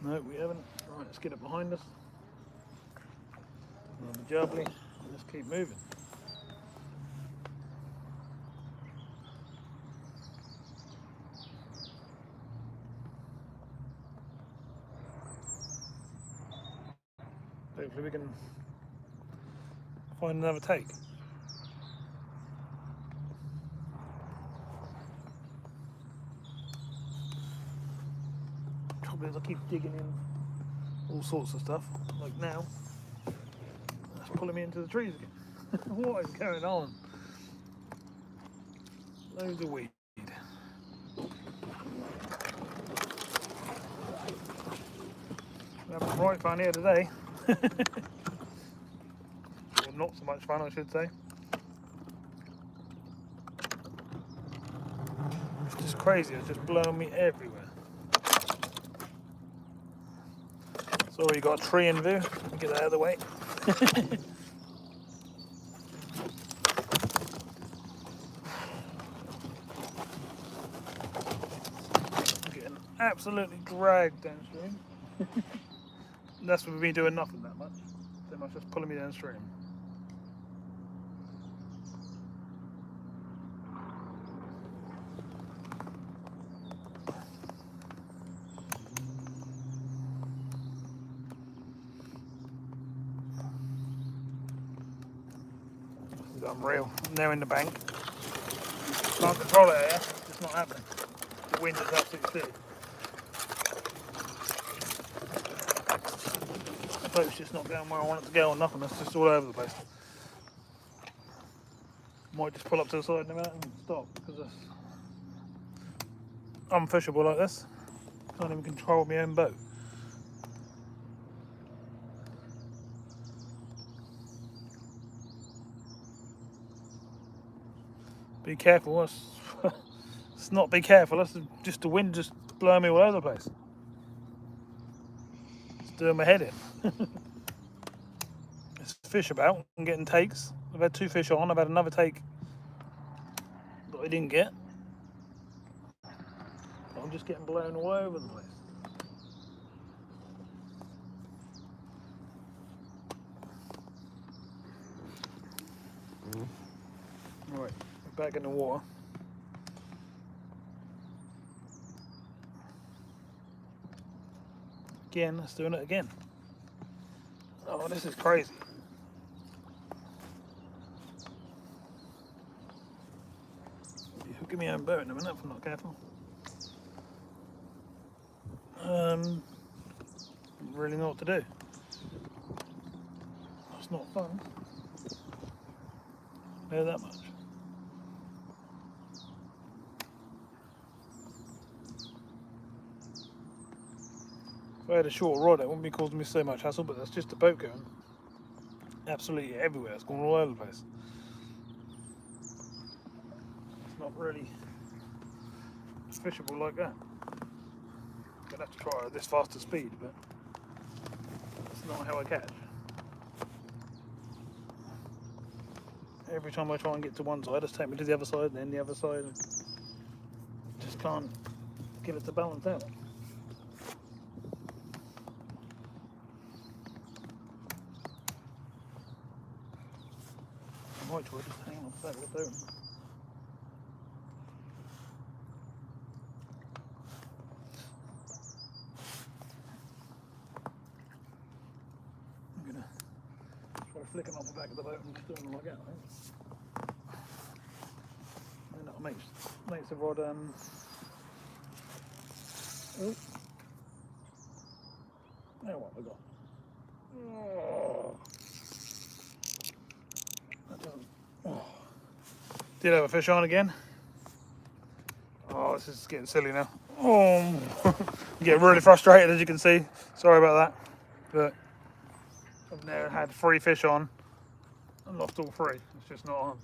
No, we haven't. Right, let's get it behind us. Another jubbly. Let's keep moving. Hopefully we can find another take. Trouble is I keep digging in all sorts of stuff, like now. That's pulling me into the trees again. What is going on? Loads of weed. We're having right fun here today. Well, not so much fun, I should say. It's just crazy, it's just blowing me everywhere. So you got a tree in view, let me get that out of the way. I'm getting absolutely dragged downstream. That's with me doing nothing that much. They must just pulling me downstream. This is unreal. I'm now in the bank. Can't control it here. It's not happening. The wind is absolutely steady. boat's just not going where I want it to go or nothing. It's just all over the place. Might just pull up to the side in a minute and stop because it's unfishable like this. Can't even control my own boat. Be careful. It's not be careful. That's just the wind just blowing me all over the place. It's doing my head in. There's fish about. I'm getting takes. I've had 2 fish on. I've had another take that I didn't get. I'm just getting blown all over the place. Right, back in the water. Again, it's doing it again. Oh, this is crazy. Be hooking my own boat in a minute if I'm not careful. Really know what to do. It's not fun. Know that much. If I had a short rod, it wouldn't be causing me so much hassle, but that's just the boat going absolutely everywhere. It's going all over the place. It's not really fishable like that. I'm gonna have to try at this faster speed, but that's not how I catch. Every time I try and get to one side, it's take me to the other side, and then the other side. And just can't get it to balance out. I might try just hanging off the back of the boat. I'm gonna try flicking off the back of the boat and just doing it like that, I think. And that'll makes the rod oh. Now what have I got? Oh. That doesn't. Oh. Did have a fish on again. Oh, this is getting silly now. Oh, I'm getting really frustrated, as you can see. Sorry about that, but I've now had 3 fish on and lost all 3. It's just not on.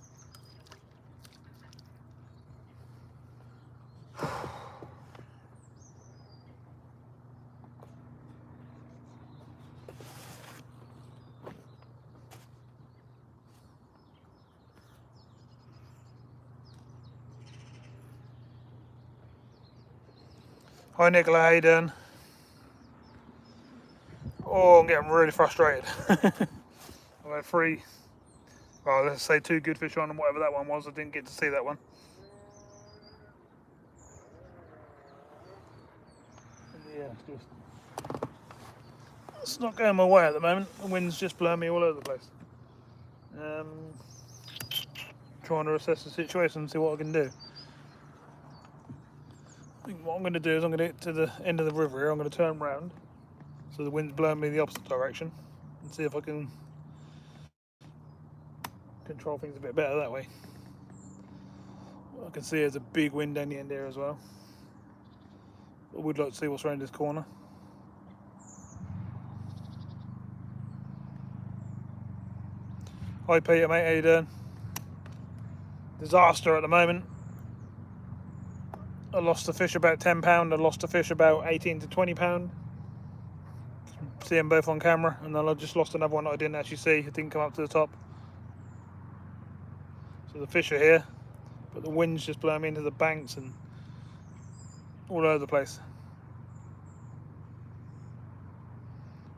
Hi Nicola, how you doing? Oh, I'm getting really frustrated. I've had 3, well, let's say 2 good fish on and whatever that one was. I didn't get to see that one. Yeah, it's not going my way at the moment. The wind's just blowing me all over the place. Trying to assess the situation and see what I can do. I think what I'm going to do is I'm going to get to the end of the river here. I'm going to turn around so the wind's blowing me the opposite direction and see if I can control things a bit better that way. What I can see there's a big wind down the end there as well. I would like to see what's around this corner. Hi Peter, mate, how you doing? Disaster at the moment. I lost the fish about £10. I lost the fish about £18 to £20. See them both on camera, and then I just lost another one that I didn't actually see. It didn't come up to the top. So the fish are here, but the wind's just blowing me into the banks and all over the place.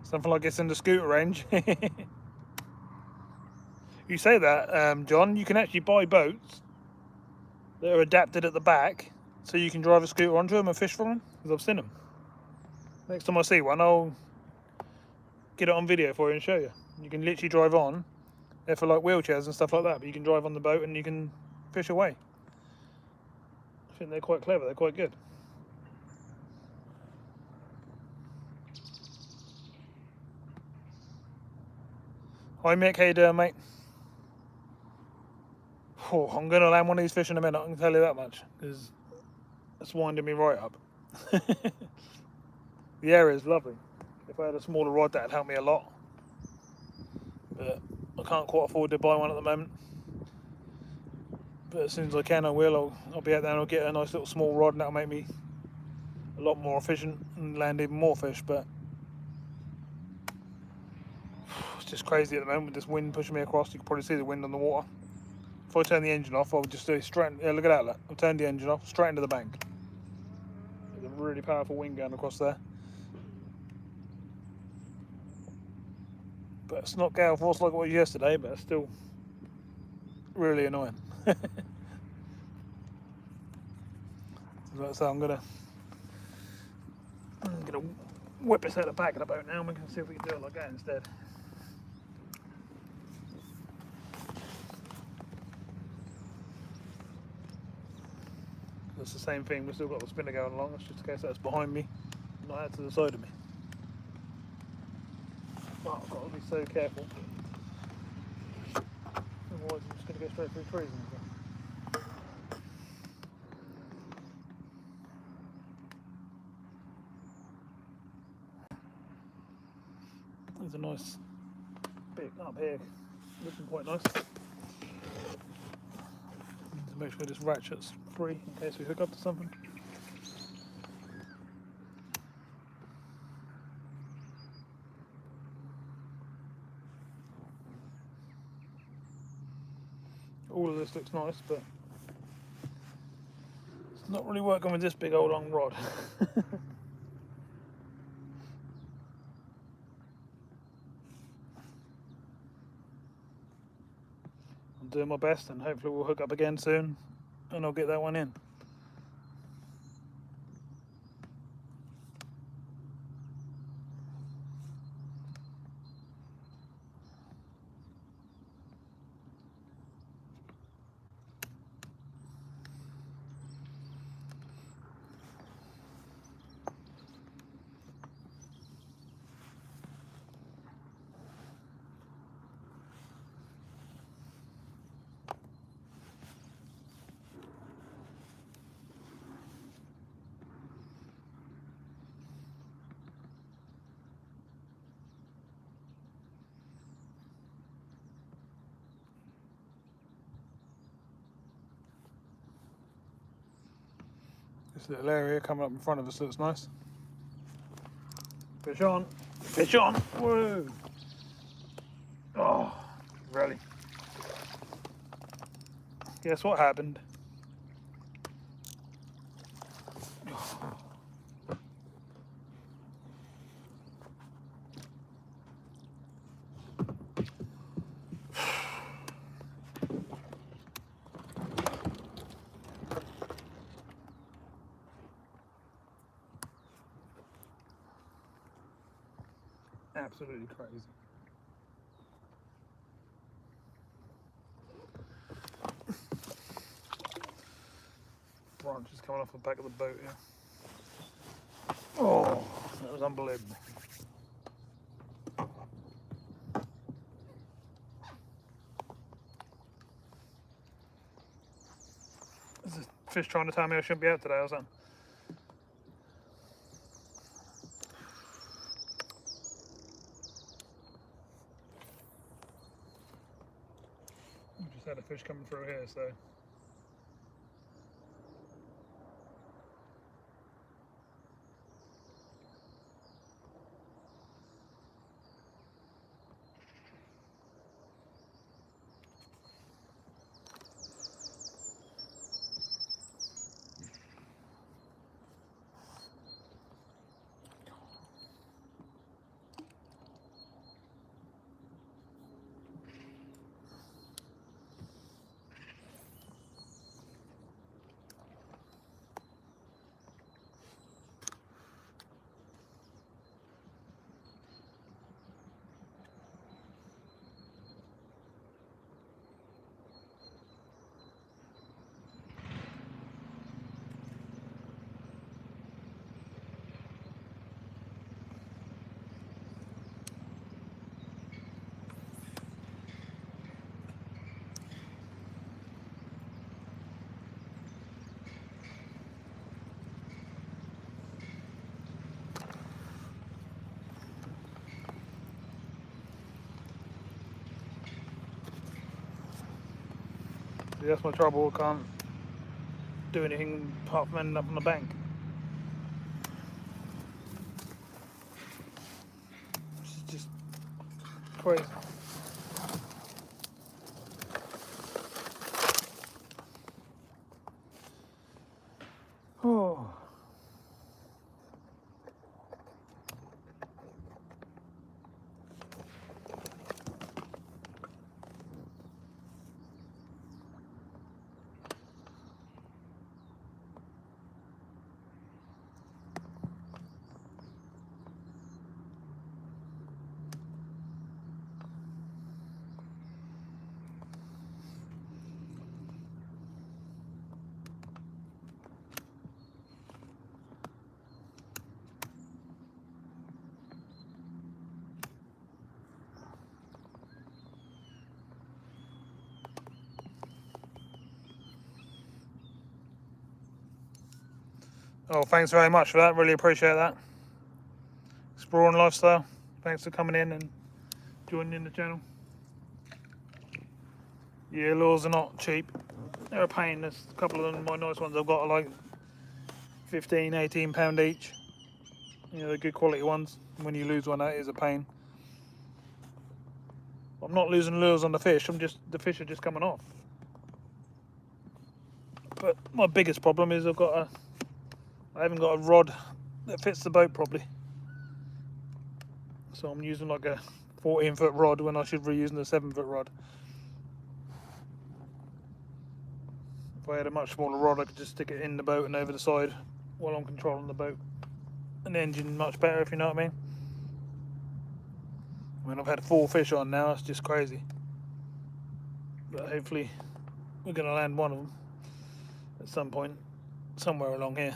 Something like it's in the scooter range. You say that, John, you can actually buy boats that are adapted at the back so you can drive a scooter onto them and fish from them, because I've seen them. Next time I see one, I'll get it on video for you and show you. You can literally drive on. They're for like wheelchairs and stuff like that, but you can drive on the boat and you can fish away. I think they're quite clever, they're quite good. Hi Mick, how you doing, mate? Oh, I'm going to land one of these fish in a minute, I can tell you that much, because it's winding me right up. The area is lovely. If I had a smaller rod, that'd help me a lot. But I can't quite afford to buy one at the moment. But as soon as I can, I will. I'll be out there and I'll get a nice little small rod, and that'll make me a lot more efficient and land even more fish. But it's just crazy at the moment with this wind pushing me across. You can probably see the wind on the water. If I turn the engine off, I would just do it straight. Yeah, look at that. Look. I'll turn the engine off, straight into the bank. There's a really powerful wind going across there. But it's not gale force like it was yesterday, but it's still really annoying. So I'm gonna whip this out of the back of the boat now, and we can see if we can do it like that instead. It's the same thing, we've still got the spinner going along, it's just in case that's behind me, not out to the side of me. But I've got to be so careful, otherwise I'm just going to go straight through trees and stuff. There's a nice bit up here, looking quite nice. Need to make sure this ratchet's free in case we hook up to something. All of this looks nice, but it's not really working with this big old long rod. I'm doing my best, and hopefully we'll hook up again soon and I'll get that one in. This little area coming up in front of us looks nice. Fish on! Fish on! Whoa! Oh, really? Guess what happened? Absolutely crazy. Branch is coming off the back of the boat here. Oh, that was unbelievable. Is this fish trying to tell me I shouldn't be out today or something? We just had a fish coming through here, so. See, that's my trouble. I can't do anything apart from ending up on the bank. It's just crazy. Oh. Oh, thanks very much for that. Really appreciate that. Exploring lifestyle. Thanks for coming in and joining the channel. Yeah, lures are not cheap. They're a pain. There's a couple of them, my nice ones I've got are like 15, 18 pound each. You know, they're good quality ones. When you lose one, that is a pain. I'm not losing lures on the fish. The fish are just coming off. But my biggest problem is I haven't got a rod that fits the boat properly. So I'm using like a 14-foot rod when I should be using a 7-foot rod. If I had a much smaller rod, I could just stick it in the boat and over the side while I'm controlling the boat. And the engine much better, if you know what I mean. I mean, I've had 4 fish on now, it's just crazy. But hopefully we're going to land one of them at some point, somewhere along here.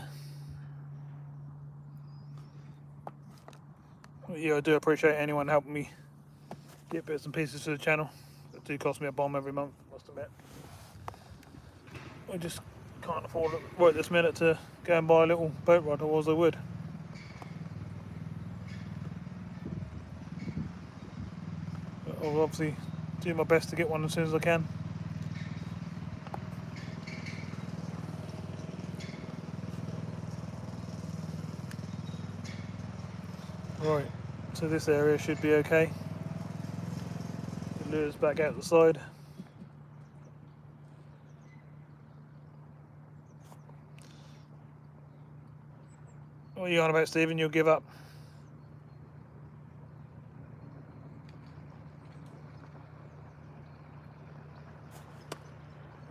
But yeah, I do appreciate anyone helping me get bits and pieces to the channel. It do cost me a bomb every month, must admit. I just can't afford it right this minute to go and buy a little boat rod, otherwise I would. But I'll obviously do my best to get one as soon as I can. Right, so this area should be okay. The lure's back out the side. What are you on about, Stephen? You'll give up?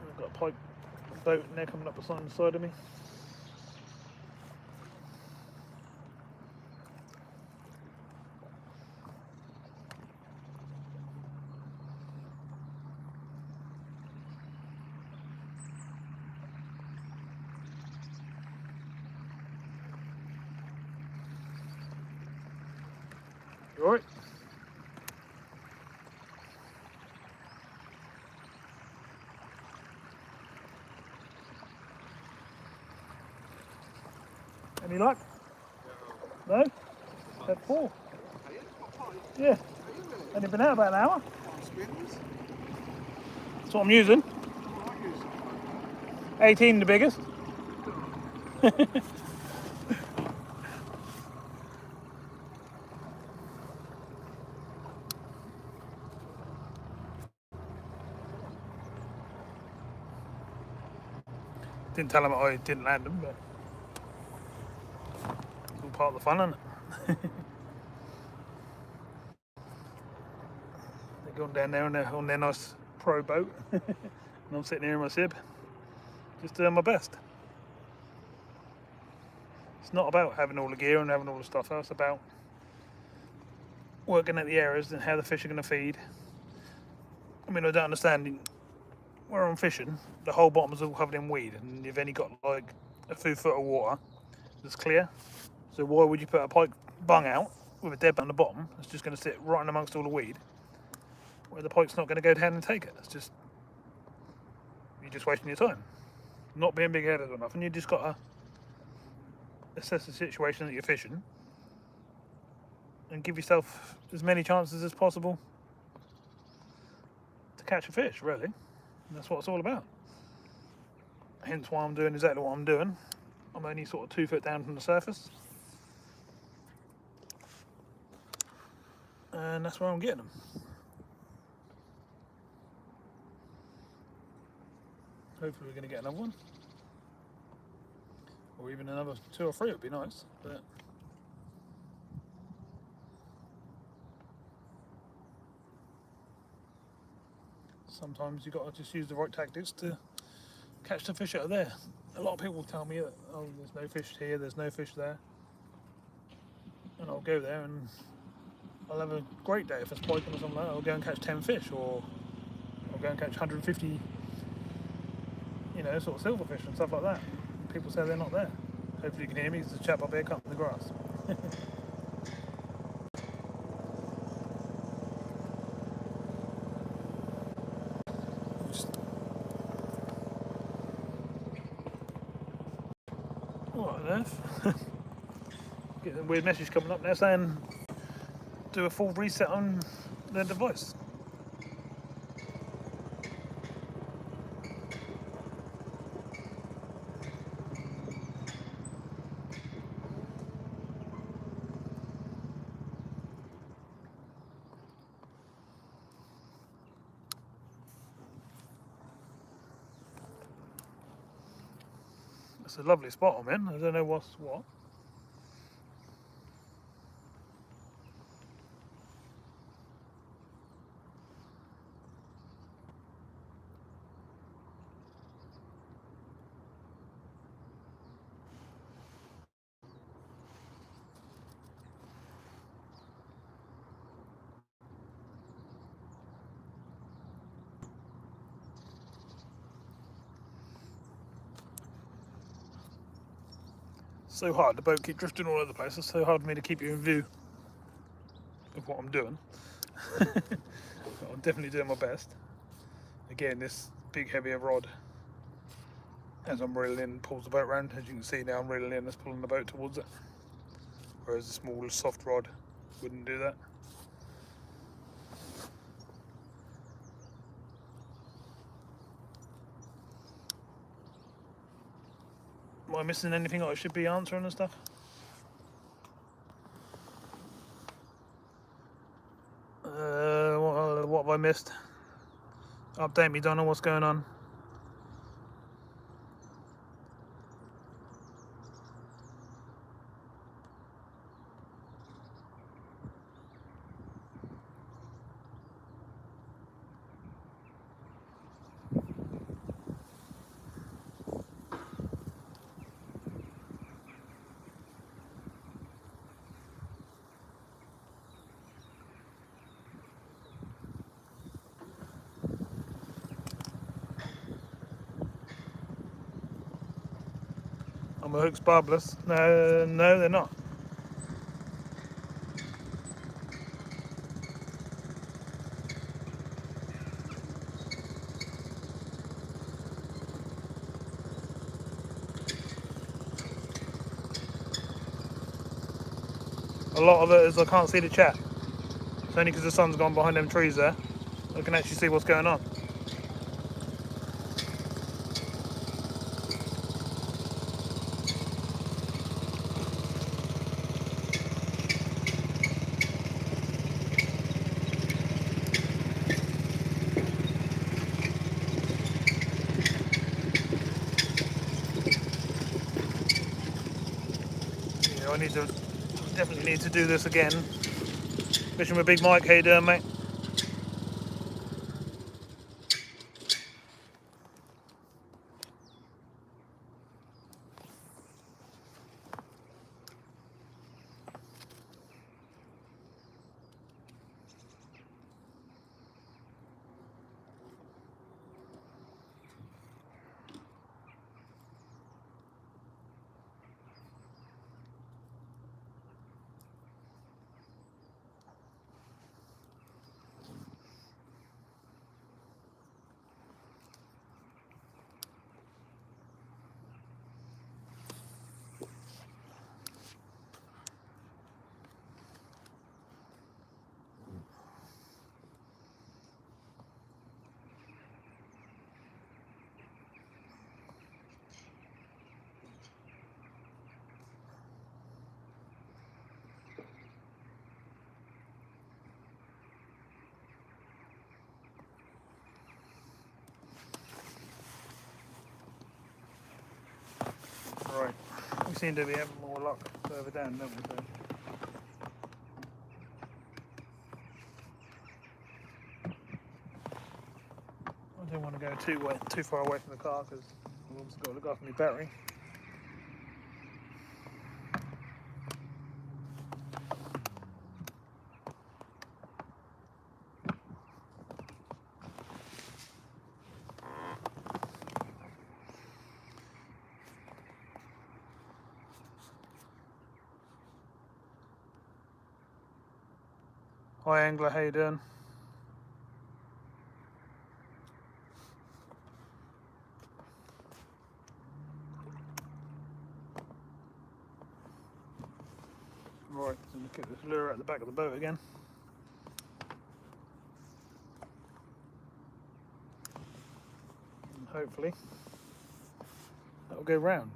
I've got a pike boat in there coming up beside the side of me. You alright? Any luck? No? Had 4. Yeah. Only been out about an hour. That's what I'm using. 18 the biggest. Didn't tell them I didn't land them, but it's all part of the fun, isn't it? They're going down there on their nice pro boat, and I'm sitting here in my sib, just doing my best. It's not about having all the gear and having all the stuff else, it's about working at the areas and how the fish are going to feed. I mean, I don't understand, where I'm fishing, the whole bottom is all covered in weed, and you've only got like a few foot of water that's clear. So why would you put a pike bung out with a dead bait on the bottom that's just going to sit right in amongst all the weed, where the pike's not going to go down and take it? It's just, you're just wasting your time. Not being big-headed enough, and you just got to assess the situation that you're fishing and give yourself as many chances as possible to catch a fish, really. And that's what it's all about. hence why I'm doing exactly what I'm doing. I'm only sort of 2 foot down from the surface, and that's where I'm getting them. Hopefully we're going to get another one, or even another 2 or 3 would be nice, but sometimes you've got to just use the right tactics to catch the fish out of there. A lot of people tell me that, oh, there's no fish here, there's no fish there, and I'll go there and I'll have a great day. If it's piking or something like that, I'll go and catch 10 fish, or I'll go and catch 150, you know, sort of silverfish and stuff like that. People say they're not there. Hopefully you can hear me, there's a chap up here cutting the grass. What on earth? Getting a weird message coming up now saying do a full reset on the device. It's a lovely spot I'm in. I don't know what's what. So hard, the boat keeps drifting all over the place. It's so hard for me to keep you in view of what I'm doing. I'm definitely doing my best. Again, this big heavier rod, as I'm reeling in, pulls the boat around. As you can see now, I'm reeling in, that's pulling the boat towards it. Whereas the small soft rod wouldn't do that. Am I missing anything I should be answering and stuff? What have I missed? Update me, Donna, what's going on? My hook's barbless. No, they're not. A lot of it is I can't see the chat. It's only because the sun's gone behind them trees there. I can actually see what's going on. Yeah, definitely need to do this again. Fishing with Big Mike. How you doing, mate? seem to be having more luck further down, don't we? So. I don't want to go too far away from the car because I've also got to look after my battery. Hi Angler, how you doing? Right, so look at this lure at the back of the boat again. And hopefully that'll go round.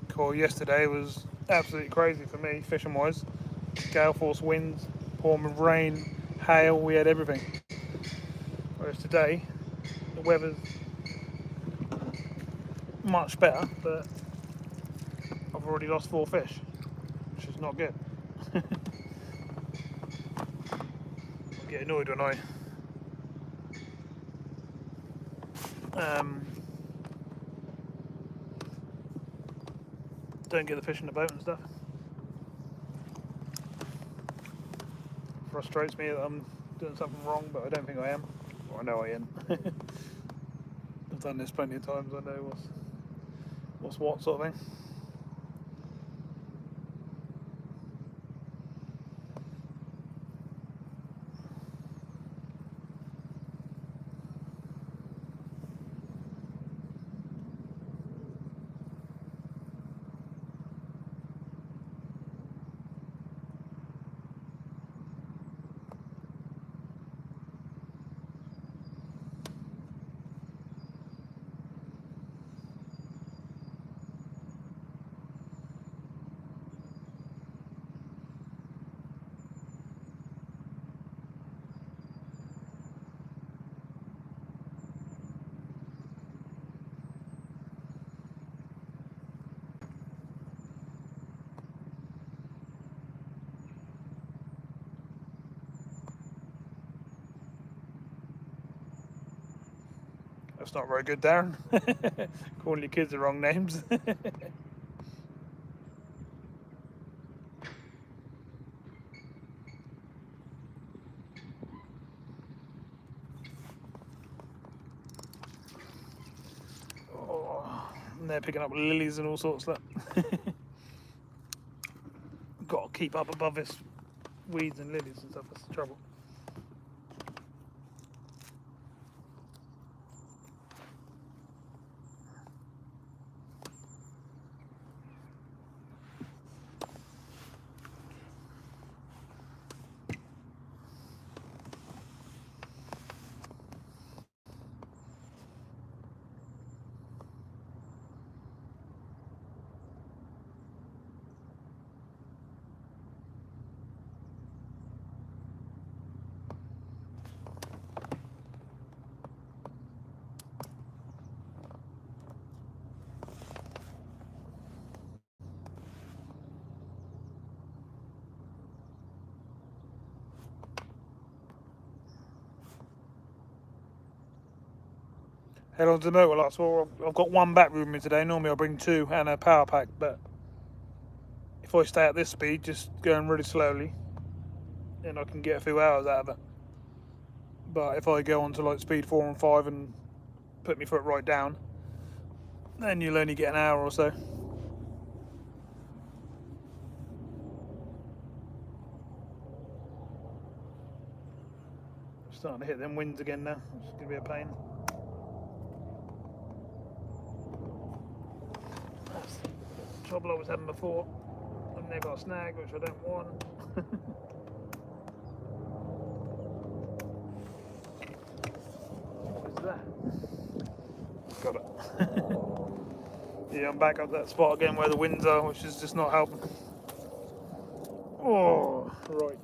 Cool, yesterday was absolutely crazy for me, fishing wise. Gale force winds, pouring with rain, hail, we had everything. Whereas today, the weather's much better, but I've already lost 4 fish, which is not good. I get annoyed when I don't get the fish in the boat and stuff. Frustrates me that I'm doing something wrong, but I don't think I am. Well, I know I am. I've done this plenty of times, I know what's what sort of thing. That's not very good, Darren. Calling your kids the wrong names. Oh, and they're picking up lilies and all sorts of that. Got to keep up above this weeds and lilies and stuff, that's the trouble. Head on to the motor lights. Well, I've got 1 battery with me today. Normally I bring 2 and a power pack, but if I stay at this speed, just going really slowly, then I can get a few hours out of it. But if I go on to like speed 4 and 5 and put my foot right down, then you'll only get an hour or so. Starting to hit them winds again now. It's going to be a pain. trouble I was having before. And they got a snag, which I don't want. What is that? Got it. Yeah, I'm back up that spot again where the winds are, which is just not helping. Oh, right.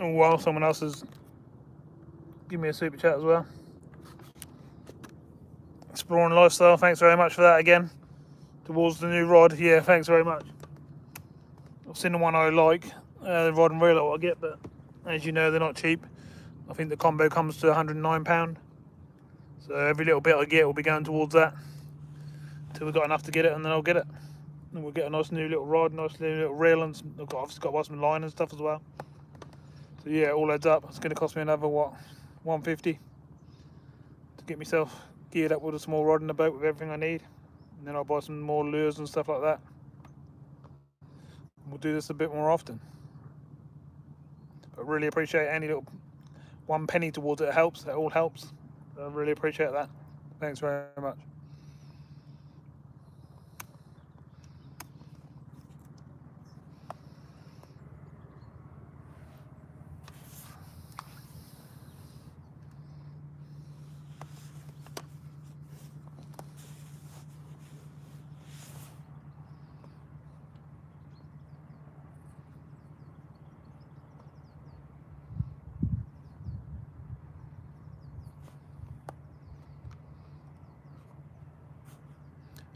Oh, well, someone else has given me a super chat as well. Exploring Lifestyle, thanks very much for that again. Towards the new rod, yeah, thanks very much. I've seen the one I like, the rod and reel I want to get, but as you know, they're not cheap. I think the combo comes to £109. So every little bit I get will be going towards that until we've got enough to get it, and then I'll get it. And we'll get a nice new little rod, nice new little reel, and I've obviously got some line and stuff as well. So yeah, it all adds up. It's going to cost me another, what, £150 to get myself geared up with a small rod and a boat with everything I need. And then I'll buy some more lures and stuff like that. We'll do this a bit more often. But really appreciate any little 1 penny towards it helps. That all helps. I really appreciate that. Thanks very much.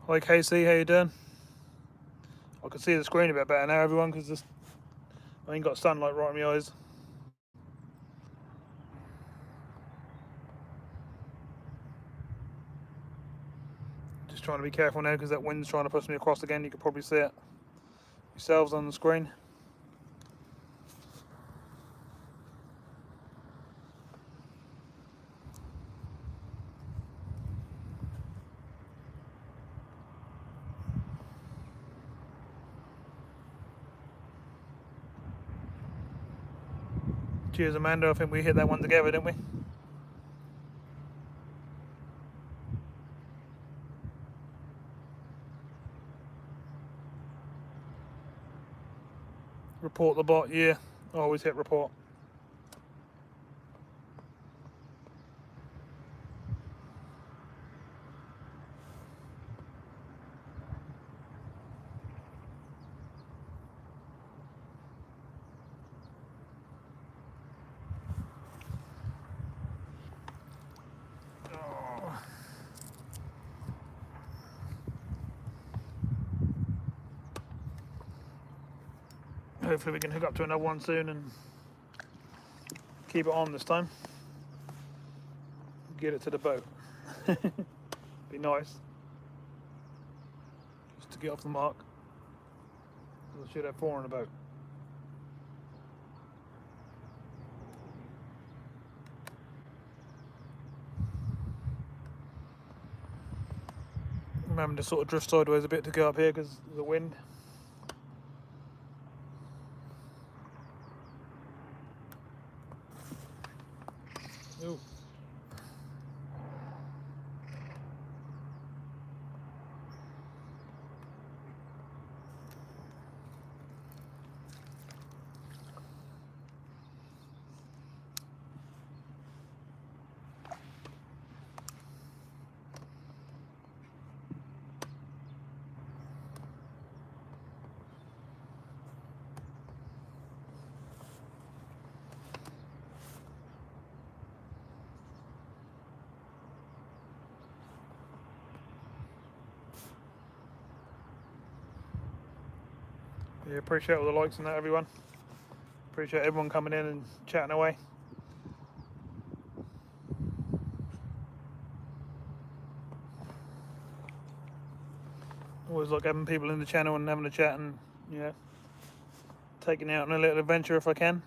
Hi KC, how you doing? I can see the screen a bit better now, everyone, because I ain't got sunlight right in my eyes. Just trying to be careful now because that wind's trying to push me across again. You can probably see it yourselves on the screen. Cheers, Amanda. I think we hit that one together, didn't we? Report the bot, yeah. I always hit report. Hopefully we can hook up to another one soon and keep it on this time. Get it to the boat. Be nice. Just to get off the mark. I should have 4 in the boat. I'm having to sort of drift sideways a bit to go up here because of the wind. Ooh. Yeah, appreciate all the likes and that, everyone. Appreciate everyone coming in and chatting away. Always like having people in the channel and having a chat and, you know, taking out on a little adventure if I can.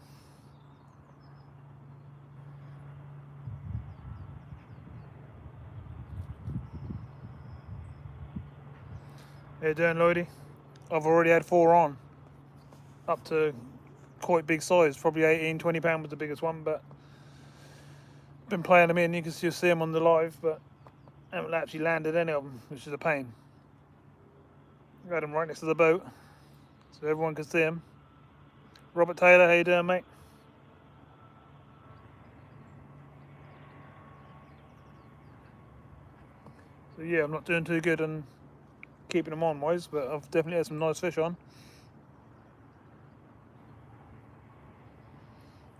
How you doing, Lloydie? I've already had 4 on, up to quite big size, probably 18, 20 pound was the biggest one, but been playing them in, you can still see them on the live, but haven't actually landed any of them, which is a pain. I had them right next to the boat, so everyone can see them. Robert Taylor, how you doing, mate? So yeah, I'm not doing too good on keeping them on wise, but I've definitely had some nice fish on.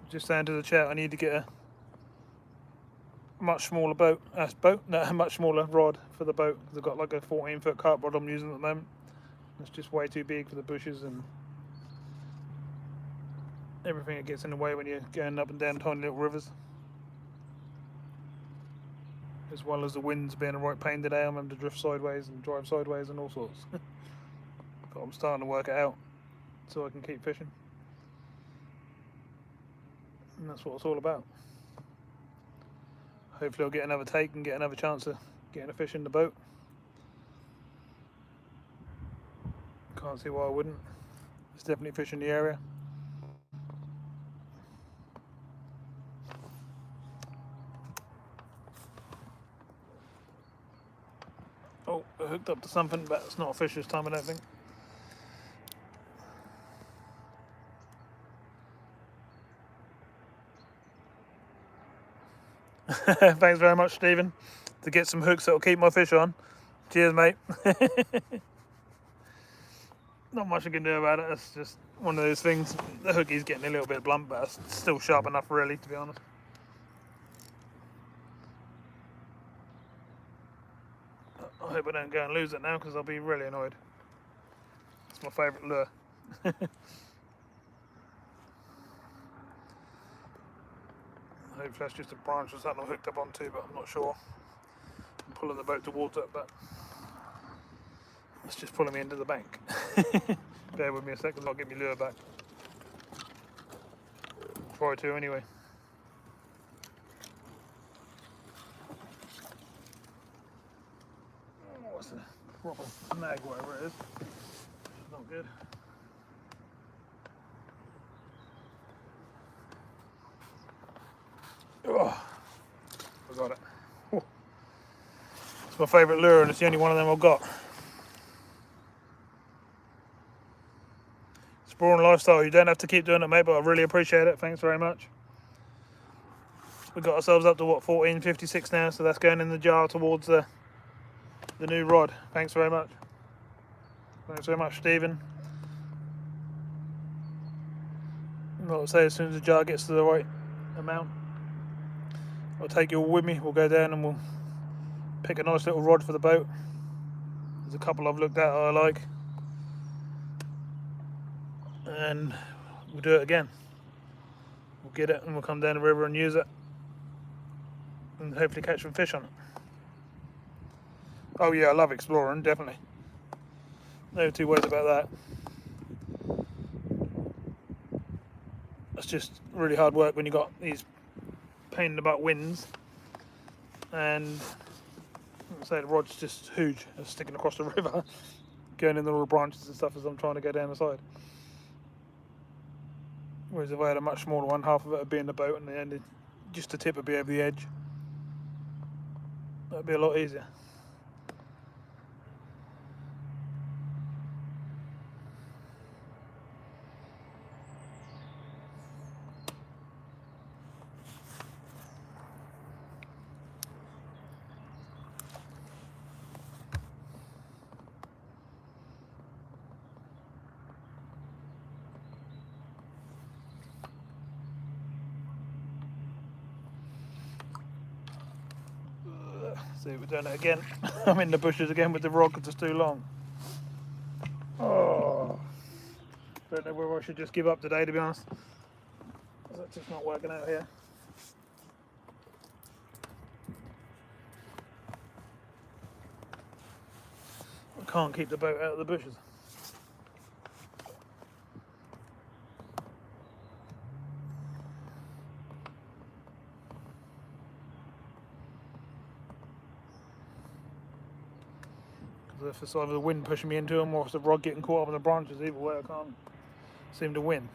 Just saying to the chat, I need to get a much smaller boat. No, a much smaller rod for the boat, because I've got like a 14-foot carp rod I'm using at the moment. It's just way too big for the bushes and everything that gets in the way when you're going up and down tiny little rivers. As well as the winds being a right pain today, I'm having to drift sideways and drive sideways and all sorts. But I'm starting to work it out so I can keep fishing. And that's what it's all about. Hopefully I'll get another take and get another chance of getting a fish in the boat. Can't see why I wouldn't. There's definitely fish in the area. Oh, I hooked up to something, but it's not a fish this time, I don't think. Thanks very much, Stephen, to get some hooks that'll keep my fish on. Cheers, mate. Not much I can do about it. It's just one of those things. The hook is getting a little bit blunt, but it's still sharp enough, really, to be honest. I hope I don't go and lose it now, because I'll be really annoyed. It's my favourite lure. Hopefully that's just a branch or something I'm hooked up onto, but I'm not sure. I'm pulling the boat towards it, but it's just pulling me into the bank. Bear with me a second, I'll get my lure back. Try to anyway. Oh, what's the proper snag, whatever it is. Not good. Oh, I got it. Oh. It's my favourite lure, and it's the only one of them I've got. Exploring lifestyle, you don't have to keep doing it, mate, but I really appreciate it. Thanks very much. We got ourselves up to what, 14.56 now, so that's going in the jar towards the new rod. Thanks very much. Thanks very much, Stephen. Like I say, as soon as the jar gets to the right amount, I'll take you all with me. We'll go down and we'll pick a nice little rod for the boat. There's a couple I've looked at I like, and we'll do it again. We'll get it and we'll come down the river and use it, and hopefully catch some fish on it. Oh yeah, I love exploring, definitely. No two ways about that. It's just really hard work when you got these pain in the butt winds, and like I say, the rod's just huge. It's sticking across the river, going in the little branches and stuff as I'm trying to go down the side. Whereas if I had a much smaller one, half of it would be in the boat and the end, just the tip would be over the edge. That'd be a lot easier. See, we're doing it again. I'm in the bushes again with the rod because it's too long. Oh, don't know whether I should just give up today, to be honest. That's just not working out here. I can't keep the boat out of the bushes. Because if it's either the wind pushing me into them or if it's the rod getting caught up in the branches, either way I can't seem to win.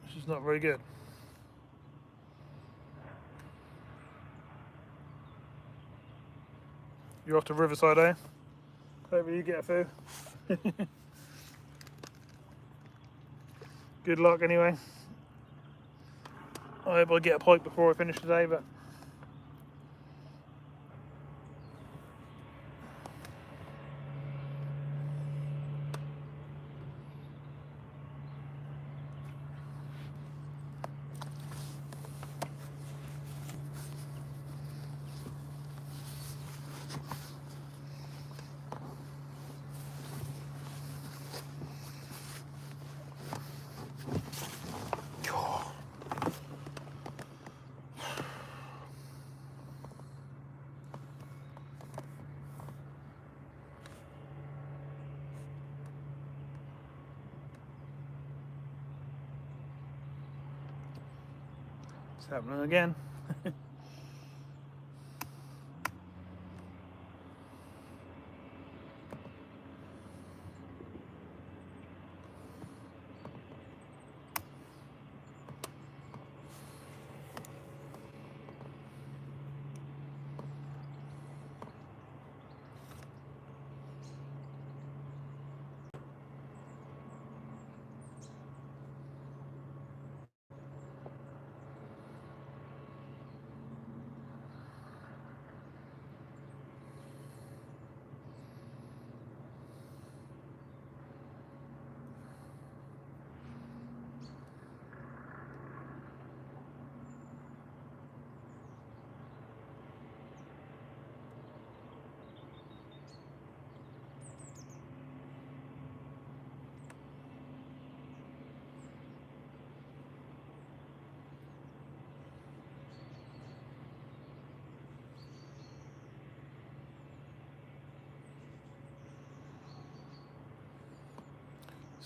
Which is not very good. You're off to Riverside, eh? Hopefully you get a few. Good luck anyway. I hope I get a pike before I finish today, but it's happening again.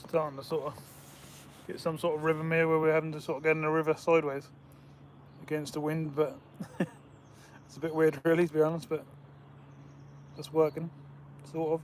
Starting to sort of get some sort of rhythm here where we're having to sort of get in the river sideways against the wind, but it's a bit weird really, to be honest, but it's working, sort of.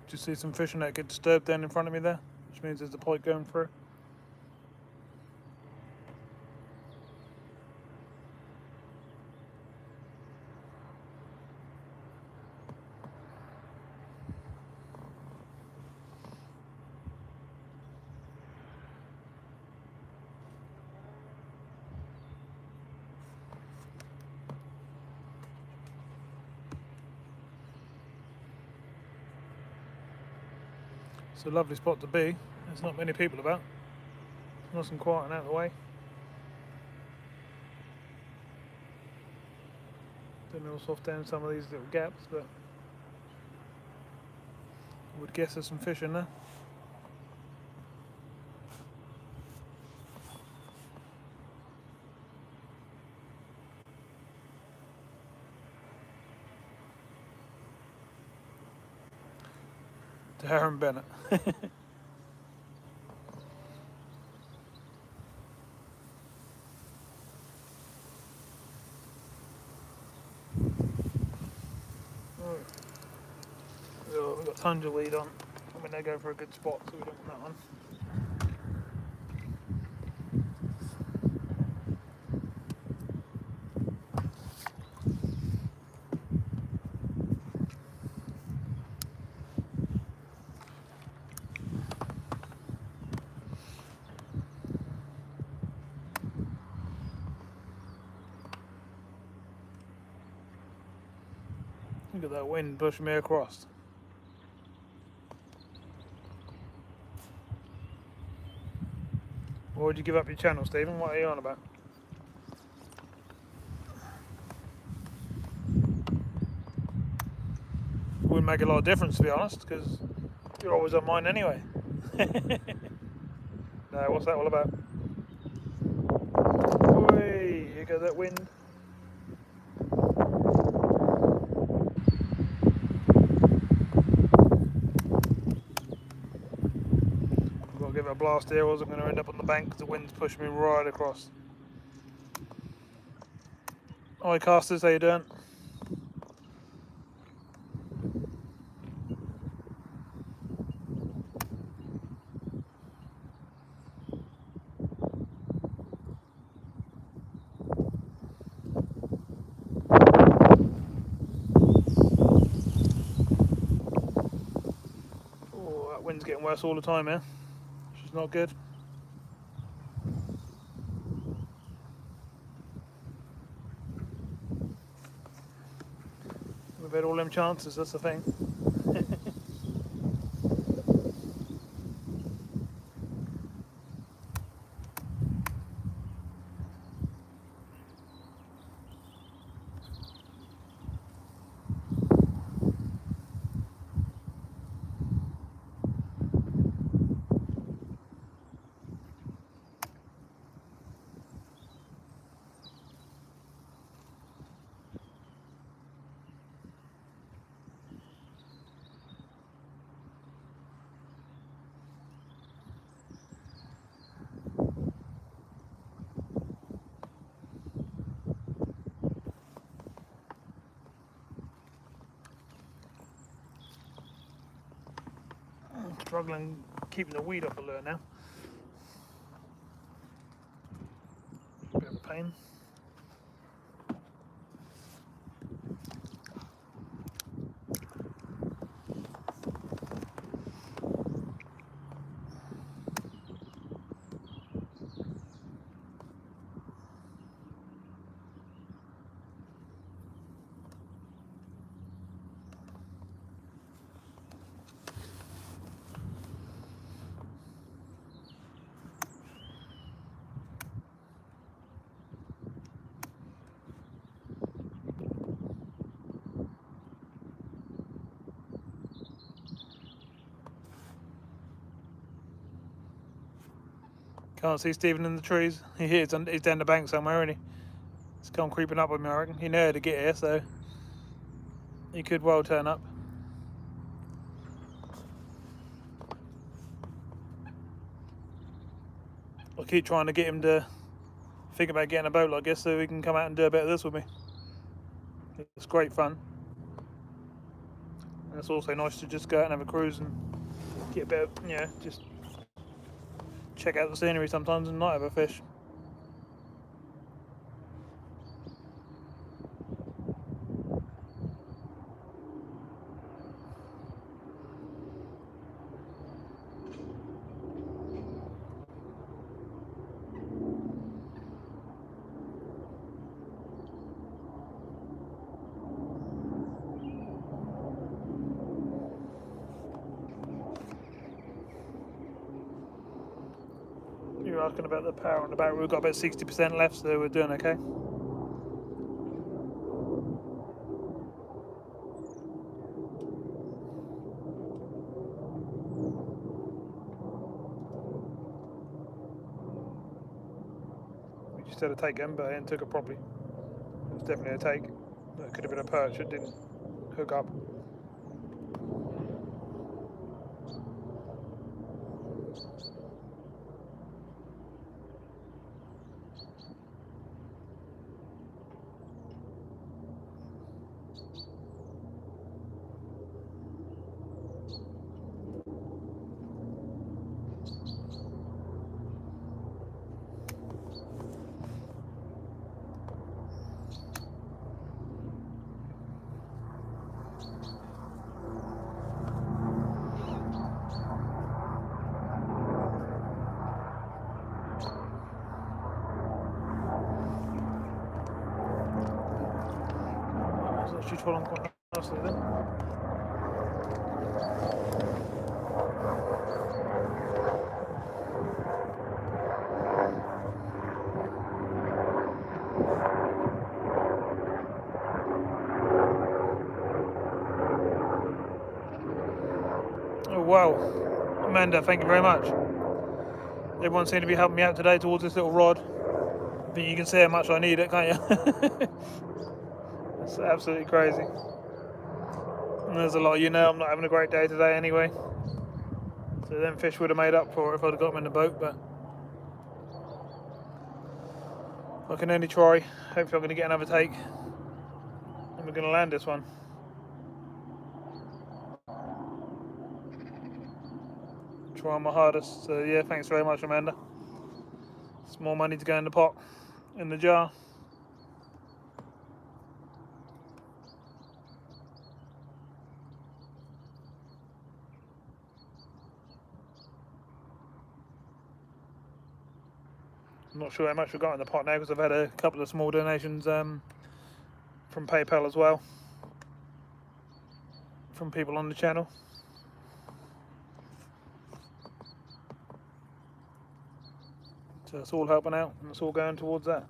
Do you see some fishing that get disturbed down in front of me there? Which means there's a pike going through. It's a lovely spot to be. There's not many people about. Nice and quiet and out of the way. Don't know what's off down some of these little gaps, but I would guess there's some fish in there. Darren Bennett. We've got tons of lead on. I mean, they go for a good spot, so we don't want that one. Look at that wind pushing me across. Why would you give up your channel, Stephen? What are you on about? Wouldn't make a lot of difference, to be honest, because you're always on mine anyway. No, what's that all about? Oi, here goes that wind. I've got to give it a blast here, or else I'm going to end up on the bank because the wind's pushing me right across. Hi casters, how you doing? Oh, that wind's getting worse all the time here, which is not good. We've had all them chances, that's the thing. Struggling keeping the weed off the lure now. Bit of a pain. Can't see Stephen in the trees. He's down the bank somewhere, isn't he? He's come creeping up with me, I reckon. He knew how to get here, so he could well turn up. I'll keep trying to get him to think about getting a boat like this so he can come out and do a bit of this with me. It's great fun. And it's also nice to just go out and have a cruise and get a bit of, you know, just check out the scenery sometimes and not have a fish. You're asking about the power on the battery. We've got about 60% left, so we're doing okay. We just had a take in, but I didn't took it properly. It was definitely a take. That could have been a perch. It didn't hook up. It's actually trolling quite nicely then. Oh wow, Amanda, thank you very much. Everyone seemed to be helping me out today towards this little rod. I think you can see how much I need it, can't you? It's absolutely crazy. And there's a lot of I'm not having a great day today anyway. So them fish would have made up for it if I'd have got them in the boat, but I can only try. Hopefully I'm going to get another take and we're going to land this one. Trying my hardest. So yeah, thanks very much, Amanda. It's more money to go in the pot, in the jar. I'm not sure how much we've got in the pot now because I've had a couple of small donations from PayPal as well, from people on the channel. So it's all helping out and it's all going towards that.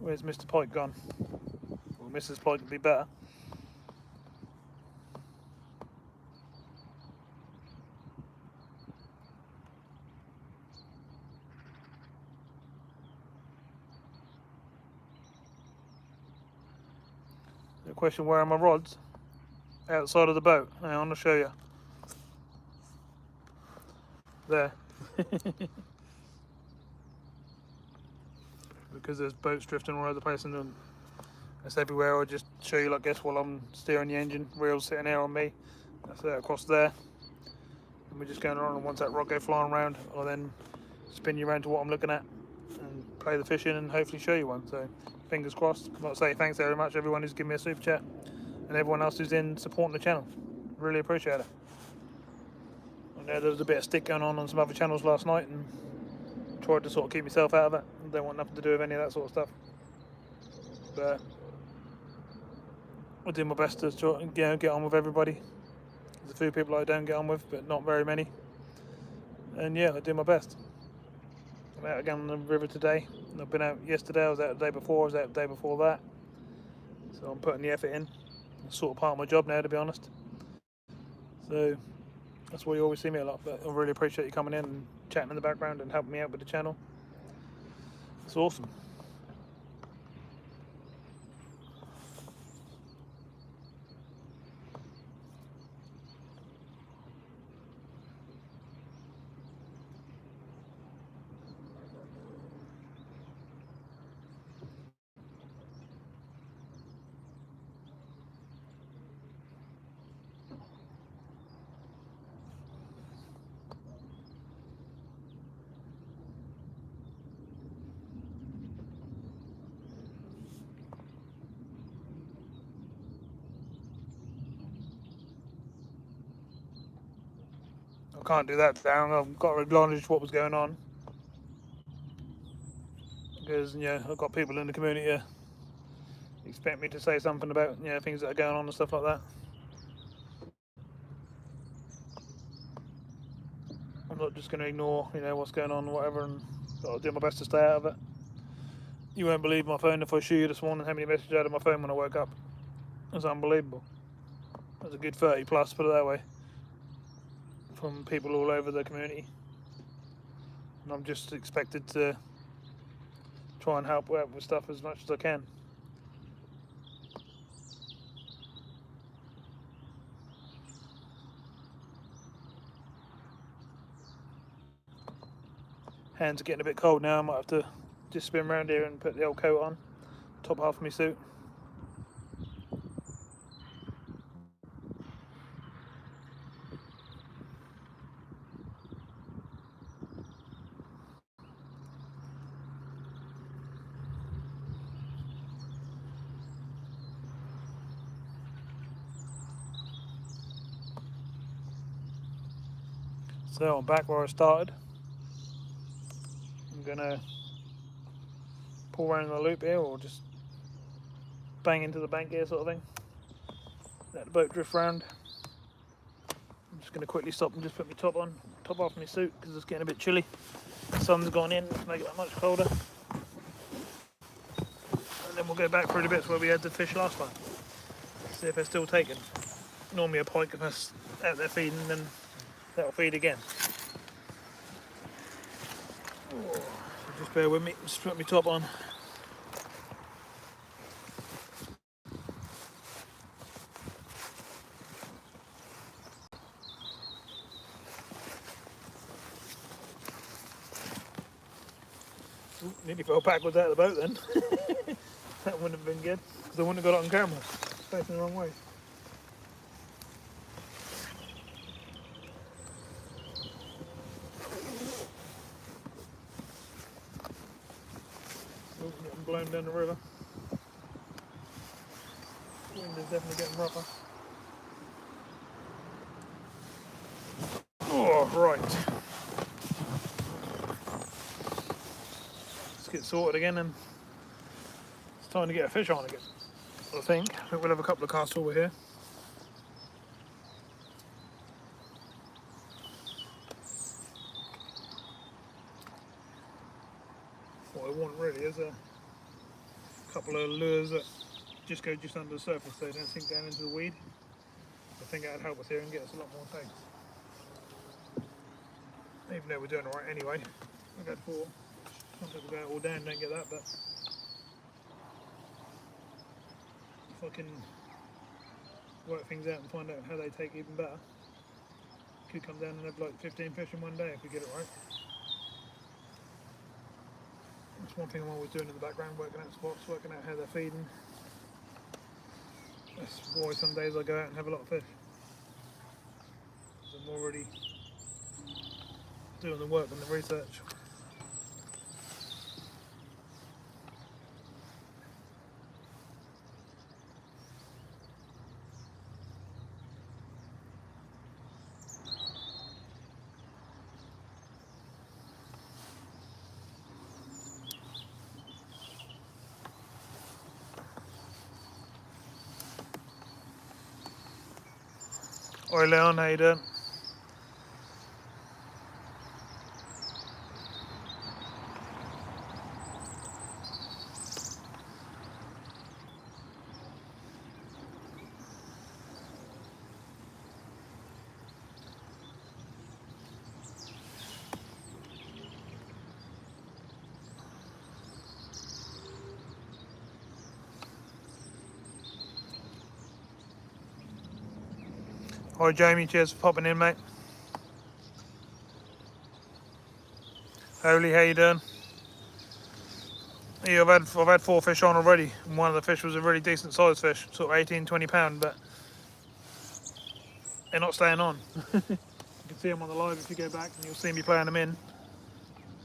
Where's Mr. Pike gone? Well, Mrs. Pike would be better. The question, where are my rods? Outside of the boat. Hang on, I'll show you. There. Because there's boats drifting all over the place and it's everywhere. I'll just show you, like, guess while I'm steering the engine. Reel's sitting there on me. That's it across there. And we're just going around, and once that rod goes flying around, I'll then spin you around to what I'm looking at and play the fish in and hopefully show you one. So fingers crossed. I'd like to say thanks very much everyone who's given me a super chat and everyone else who's in supporting the channel. Really appreciate it. I know there was a bit of stick going on some other channels last night and tried to sort of keep myself out of it. I don't want nothing to do with any of that sort of stuff. But I do my best to try, get on with everybody. There's a few people I don't get on with, but not very many. And yeah, I do my best. I'm out again on the river today. I've been out yesterday, I was out the day before, I was out the day before that. So I'm putting the effort in. It's sort of part of my job now, to be honest. So that's why you always see me a lot, but I really appreciate you coming in and chatting in the background and helping me out with the channel. It's awesome. I can't do that down. I've got to acknowledge what was going on because I've got people in the community who expect me to say something about things that are going on and stuff like that. I'm not just going to ignore what's going on or whatever, and I'll do my best to stay out of it. You won't believe my phone if I show you this morning how many messages I had on my phone when I woke up. It's unbelievable. There's a good 30 plus, put it that way, from people all over the community. And I'm just expected to try and help out with stuff as much as I can. Hands are getting a bit cold now. I might have to just spin around here and put the old coat on, top half of my suit. So I'm back where I started. I'm gonna pull around the loop here, or just bang into the bank here, sort of thing. Let the boat drift round. I'm just gonna quickly stop and just put my top on, top off my suit because it's getting a bit chilly. The sun's gone in to make it that much colder. And then we'll go back through the bits where we had the fish last time. See if they're still taken. Normally a pike, if that's out there feeding, then that'll feed again. Oh, so just bear with me, just put my top on. Ooh, nearly fell backwards out of the boat then. That wouldn't have been good, because I wouldn't have got it on camera. Facing the wrong way. Oh, getting blown down the river. Wind is definitely getting rougher. Oh, right. Let's get sorted again, and it's time to get a fish on again. I think we'll have a couple of casts over here. What I want really is a couple of lures that just go just under the surface, so they don't sink down into the weed. I think that'd help us here and get us a lot more takes. Even though we're doing alright anyway. I got 4. Some people go all down, don't get that, but if I can work things out and find out how they take even better, could come down and have like 15 fish in one day if we get it right. That's one thing I'm always doing in the background, working out spots, working out how they're feeding. That's why some days I go out and have a lot of fish. I'm already doing the work and the research. Oi Leon, how you doing? Hi Jamie, cheers for popping in, mate. Holy, how you doing? Yeah, I've had 4 fish on already, and one of the fish was a really decent sized fish, sort of 18-20 pound, but they're not staying on. You can see them on the live if you go back, and you'll see me playing them in.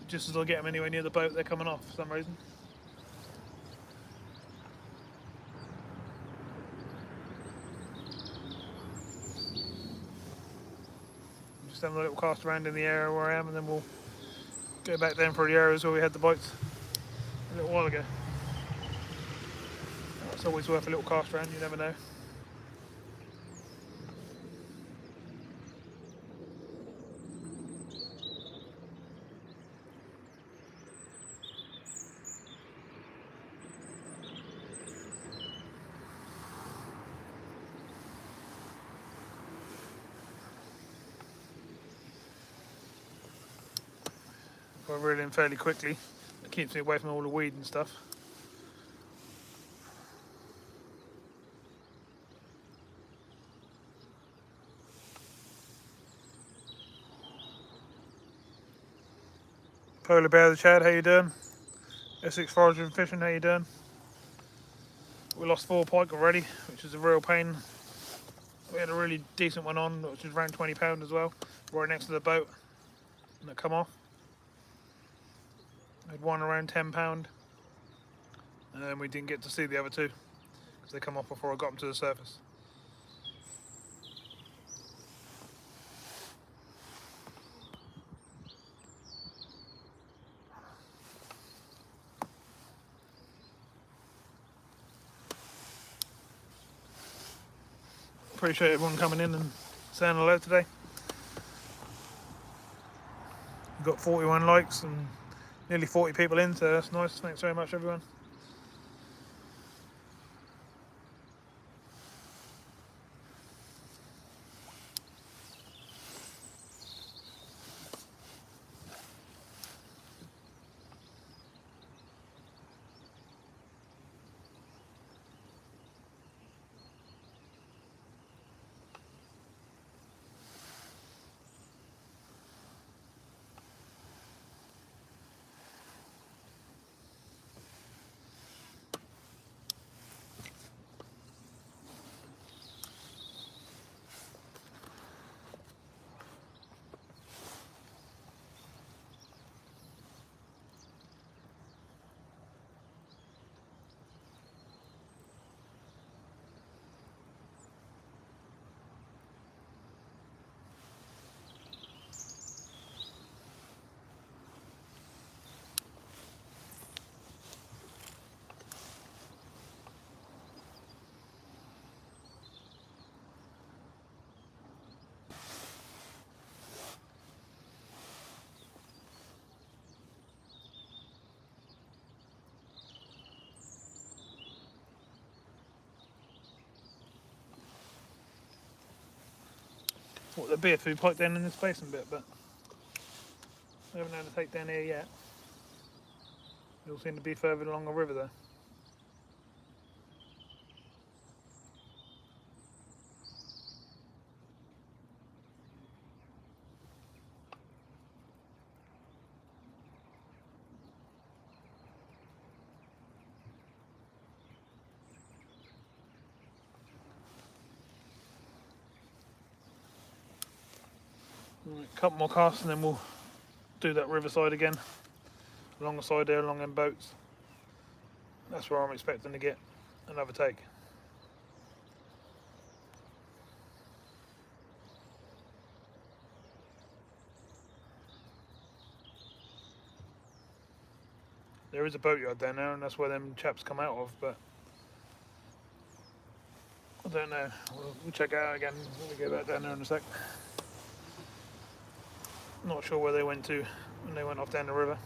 Just as I get them anywhere near the boat, they're coming off for some reason. I'm just having a little cast around in the area where I am, and then we'll go back down for the areas where we had the bites a little while ago. It's always worth a little cast around, you never know. If I reel in fairly quickly, it keeps me away from all the weed and stuff. Polar Bear the Chad, how you doing? Essex Foraging and Fishing, how you doing? We lost 4 pike already, which is a real pain. We had a really decent one on, which was around 20 pound as well, right next to the boat, and it come off. I had one around 10 pound, and then we didn't get to see the other 2, because they come off before I got them to the surface. Appreciate everyone coming in and saying hello today. We've got 41 likes and nearly 40 people in, so that's nice. Thanks very much, everyone. What, there'd be a food pipe down in this basin bit, but we haven't had to take down here yet. They all seem to be further along the river though. Right, a couple more casts and then we'll do that riverside again. Along the side there, along them boats. That's where I'm expecting to get another take. There is a boatyard down there and that's where them chaps come out of, but I don't know. We'll check it out again when we get back down there in a sec. Not sure where they went to when they went off down the river.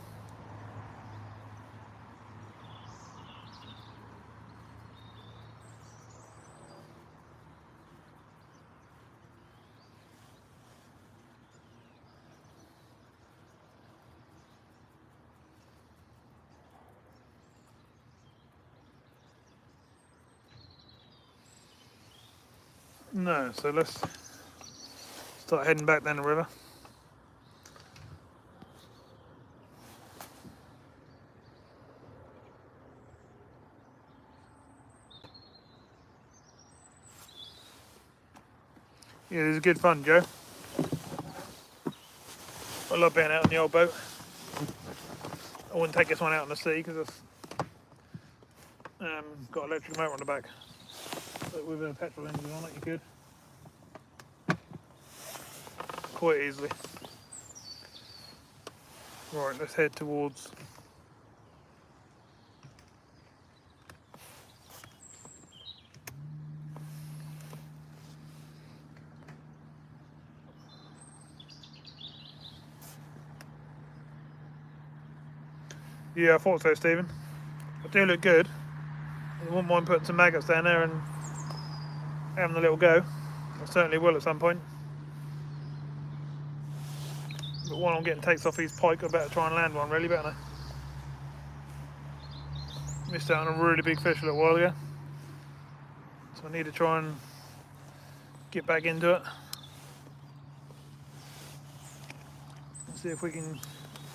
No, so let's start heading back down the river. Yeah, this is good fun, Joe. I love being out on the old boat. I wouldn't take this one out on the sea because it's got an electric motor on the back. But with a petrol engine on it, you could. Quite easily. Right, let's head towards Yeah, I thought so, Stephen. I do look good. I wouldn't mind putting some maggots down there and having a little go. I certainly will at some point. But while I'm getting takes off these pike, I better try and land one, really, better I? Missed out on a really big fish a little while ago. So I need to try and get back into it. And see if we can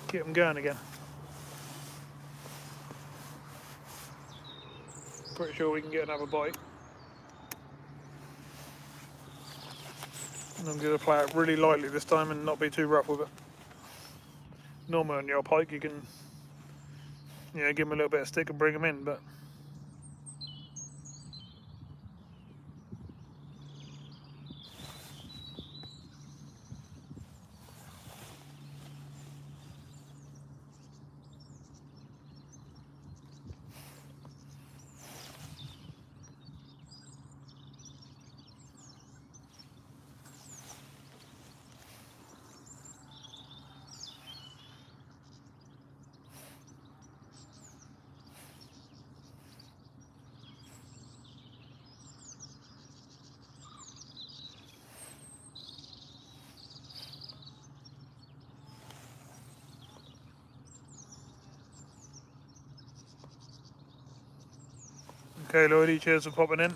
get them going again. Pretty sure we can get another bite. And I'm going to play it really lightly this time and not be too rough with it. Normally on your pike you can, give them a little bit of stick and bring them in, but Okay, Lloydie, cheers for popping in.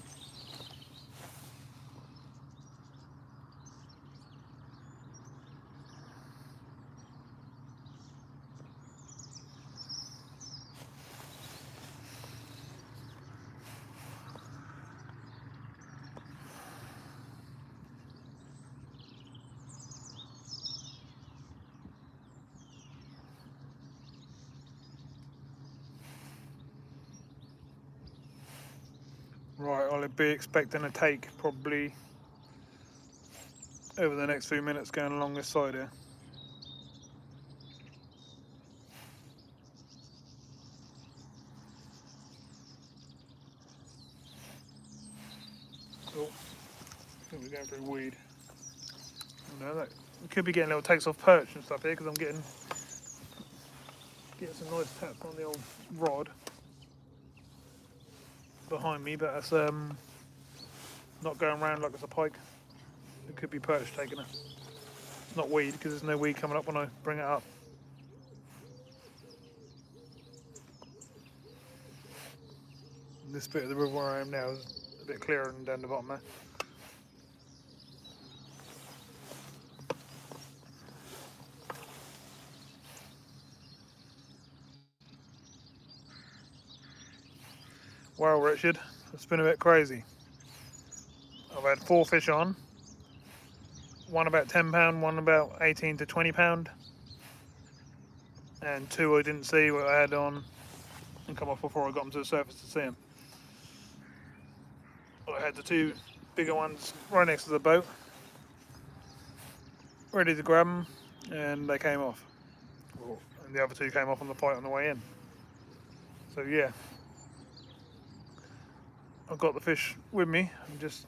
Right, I'll be expecting a take probably over the next few minutes going along this side here. Oh, I think we're going through weed. No, that we could be getting little takes off perch and stuff here because I'm getting some nice taps on the old rod behind me, but that's not going round like it's a pike. It could be perch taking it. It's not weed because there's no weed coming up when I bring it up. And this bit of the river where I am now is a bit clearer than down the bottom there. Well, Richard, it's been a bit crazy. I've had 4 fish on, one about £10, one about 18 to £20, and 2 I didn't see what I had on and come off before I got them to the surface to see them. I had the 2 bigger ones right next to the boat, ready to grab them, and they came off. And the other 2 came off on the pike on the way in. So yeah, I've got the fish with me, I'm just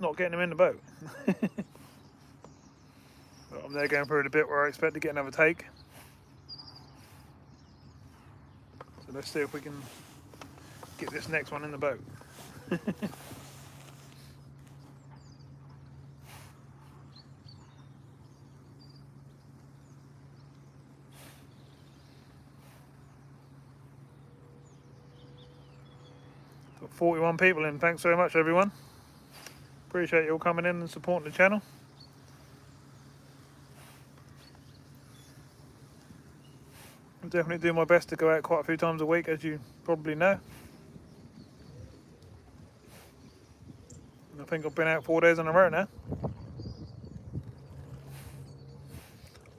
not getting them in the boat. But I'm there going through the bit where I expect to get another take. So let's see if we can get this next one in the boat. Got 41 people in, thanks very much everyone. Appreciate you all coming in and supporting the channel. I'll definitely do my best to go out quite a few times a week, as you probably know. And I think I've been out 4 days in a row now.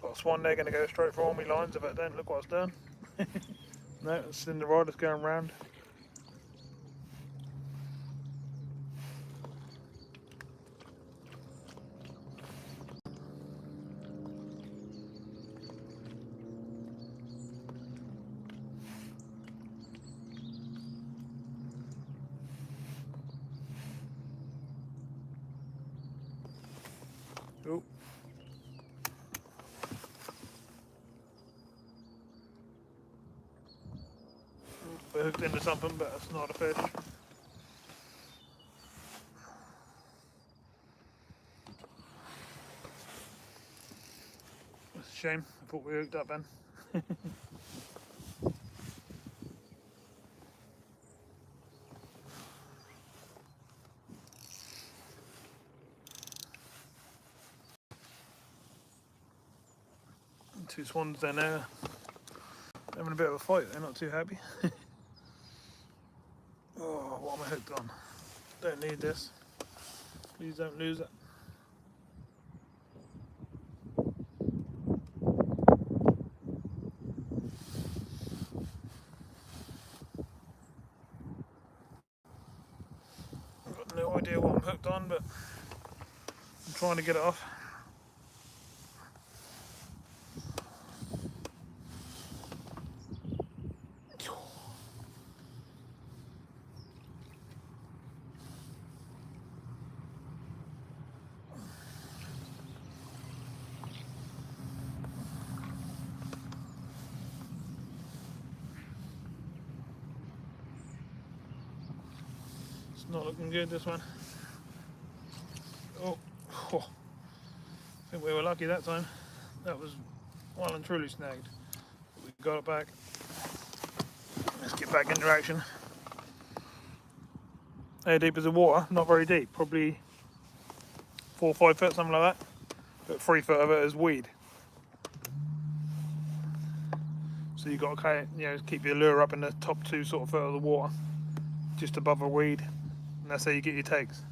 Got a swan there going to go straight for all my lines if I don't look what it's done. No, it's in the rod, it's going round. Oh. We're hooked into something, but it's not a fish. It's a shame, I thought we were hooked up then. Two swans down there having a bit of a fight, they're not too happy. Oh, what am I hooked on? Don't need this. Please don't lose it. I've got no idea what I'm hooked on, but I'm trying to get it off. It's not looking good, this one. Oh, I think we were lucky that time. That was well and truly snagged. We got it back. Let's get back into action. How deep is the water? Not very deep, probably 4 or 5 foot, something like that. But 3 foot of it is weed. So you've got to keep your lure up in the top 2 sort of foot of the water, just above a weed, and that's how you get your takes.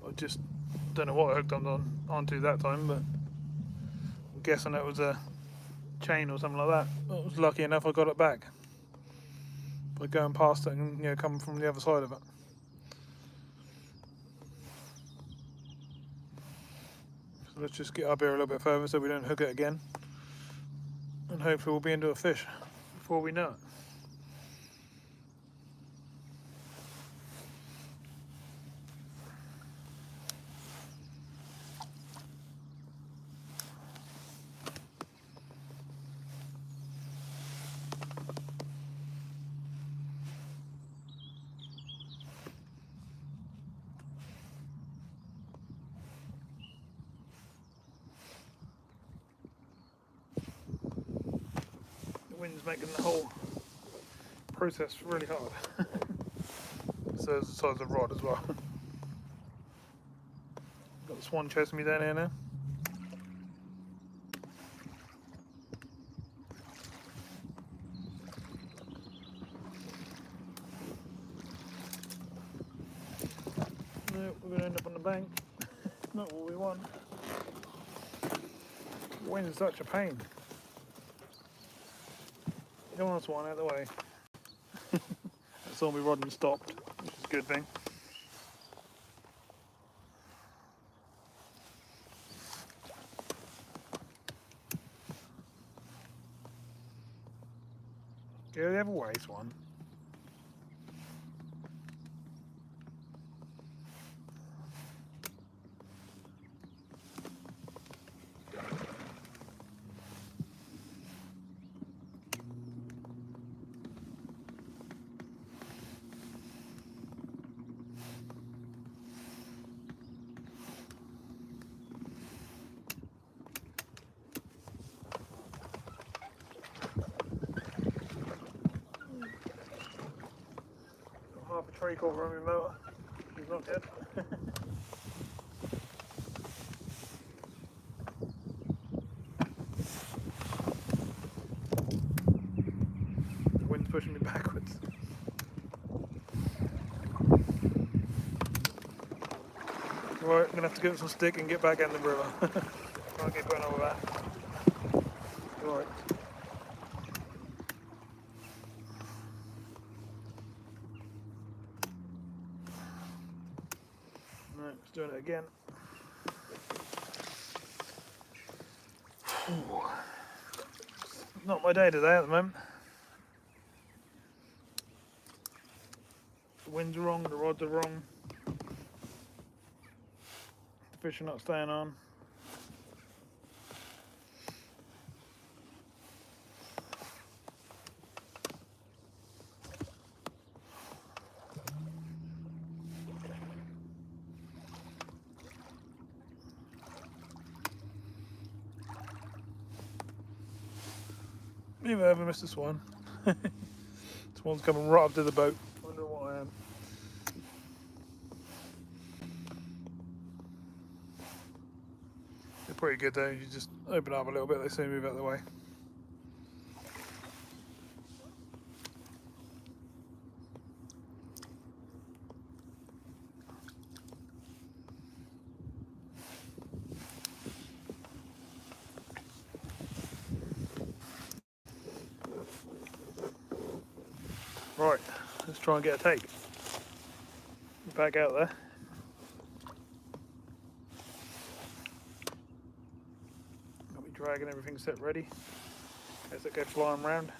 I just don't know what I hooked onto that time, but I'm guessing it was a chain or something like that. I was lucky enough I got it back by going past it and coming from the other side of it. So let's just get up here a little bit further so we don't hook it again, and hopefully we'll be into a fish before we know it. The wind's making the whole process really hard. So is the size of the rod as well. Got the swan chasing me down here now. No, we're going to end up on the bank. Not what we want. The wind's such a pain. Come on, swan, out of the way. That saw me rod and stopped, which is a good thing. Go the other way, swan. Half a tree quarter on my motor. He's not dead. The wind's pushing me backwards. Right, I'm gonna have to get some stick and get back in the river. Can't keep going over that. Right. Right, let's do it again. Not my day today at the moment. The wind's wrong, the rods are wrong. The fish are not staying on. Maybe I ever missed a swan. Swan's coming right up to the boat. I wonder what I am. They're pretty good though. You just open up a little bit, they soon move out of the way. Right, let's try and get a take. Back out there. Got me dragging everything set ready as it goes flying round.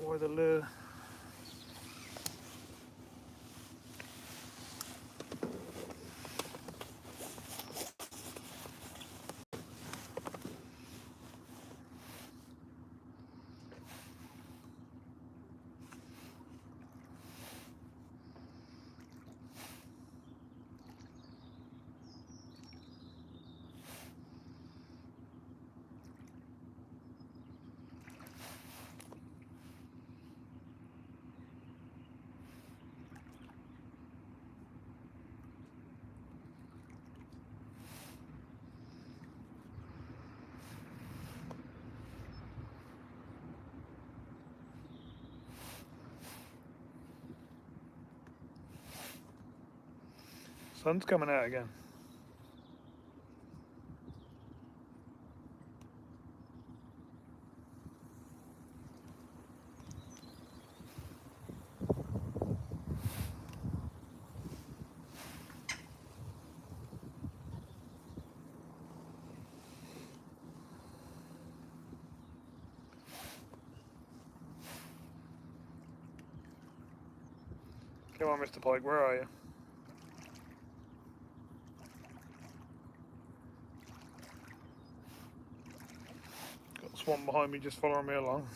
Why the lure? Sun's coming out again. Come on, Mr. Pike, where are you? Got a swan behind me just following me along.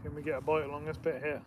Can we get a bite along this bit here?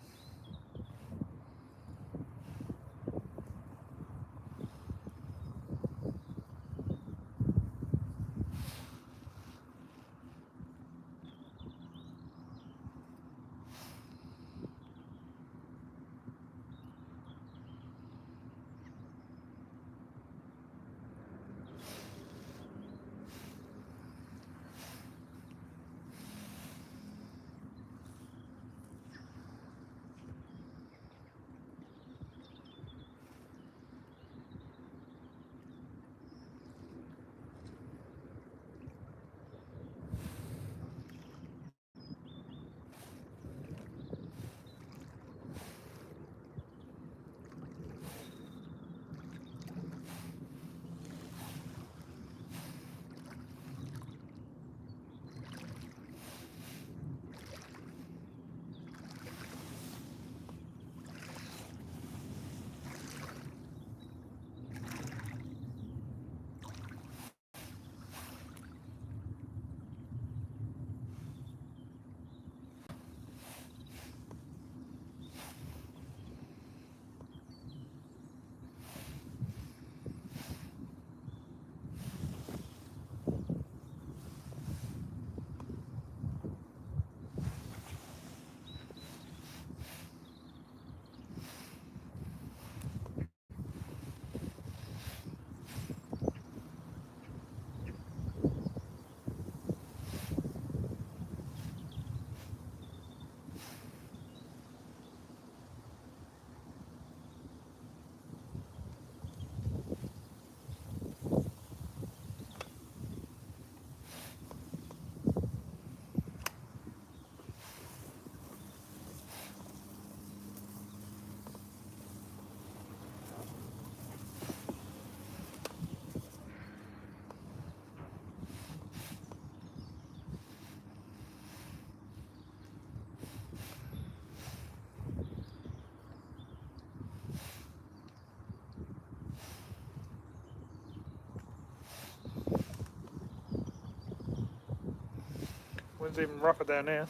Wind's even rougher down here.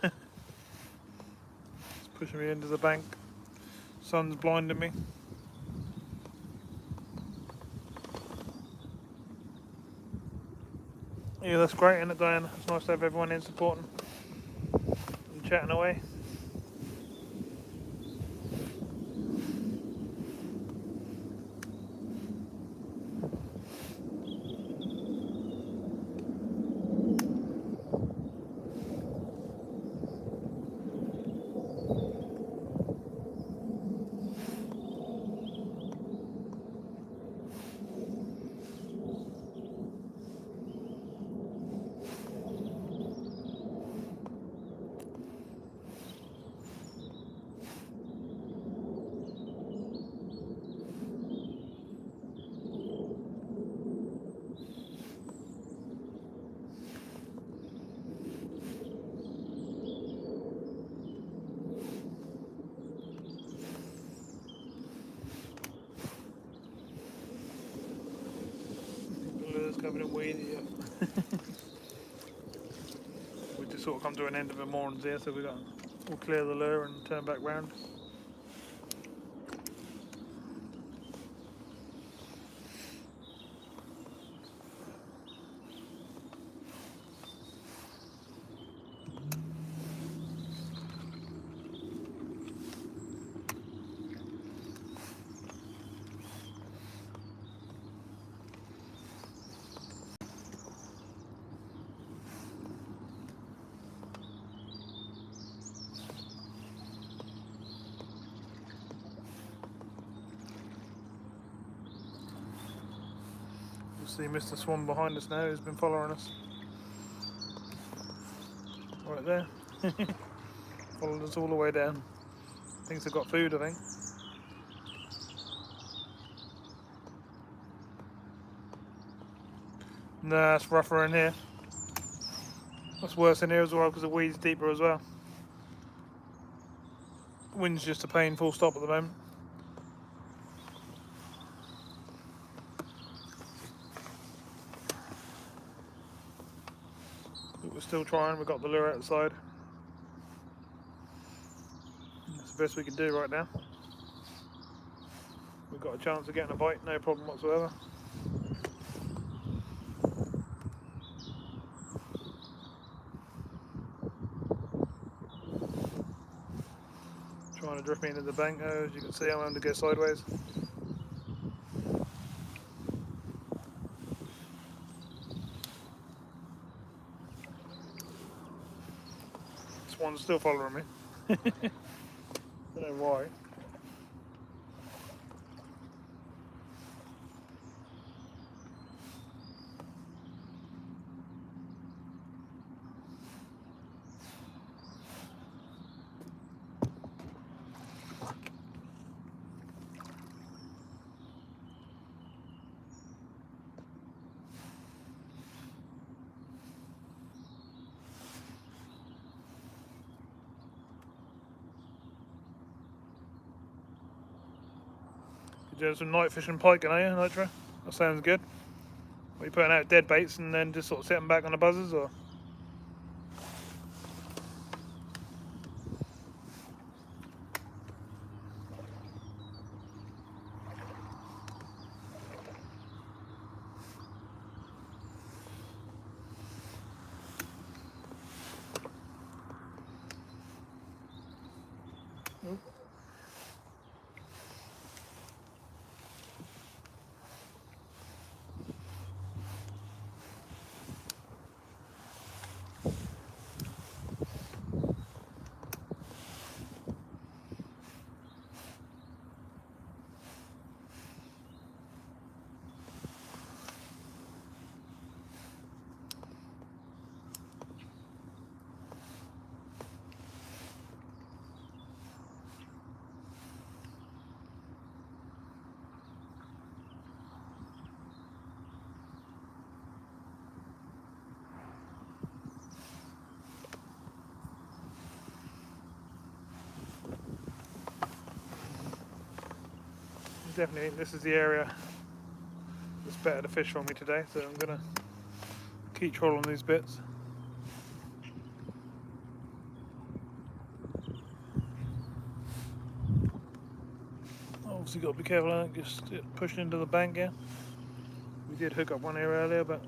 It's pushing me into the bank. Sun's blinding me. Yeah, that's great, isn't it, Diana? It's nice to have everyone in supporting and chatting away. covered in weed. Yeah. We just sort of come to an end of the moorings here, so we'll clear the lure and turn back round. See Mr. Swan behind us now, who's been following us. Right there. Followed us all the way down. Thinks they've got food, I think. Nah, it's rougher in here. That's worse in here as well because the weed's deeper as well. Wind's just a pain, full stop at the moment. But we're still trying, we've got the lure outside. That's the best we can do right now. We've got a chance of getting a bite, no problem whatsoever. Trying to drift me into the bank now, as you can see I'm having to go sideways. Swan's still following me. Don't know why. You're doing some night fishing pike, are you, Nitro? That sounds good. Are you putting out dead baits and then just sort of setting back on the buzzers, or? Nope. Definitely think this is the area that's better to fish for me today, so I'm gonna keep trolling these bits. Obviously got to be careful, I don't just get pushed into the bank here. We did hook up one here earlier, but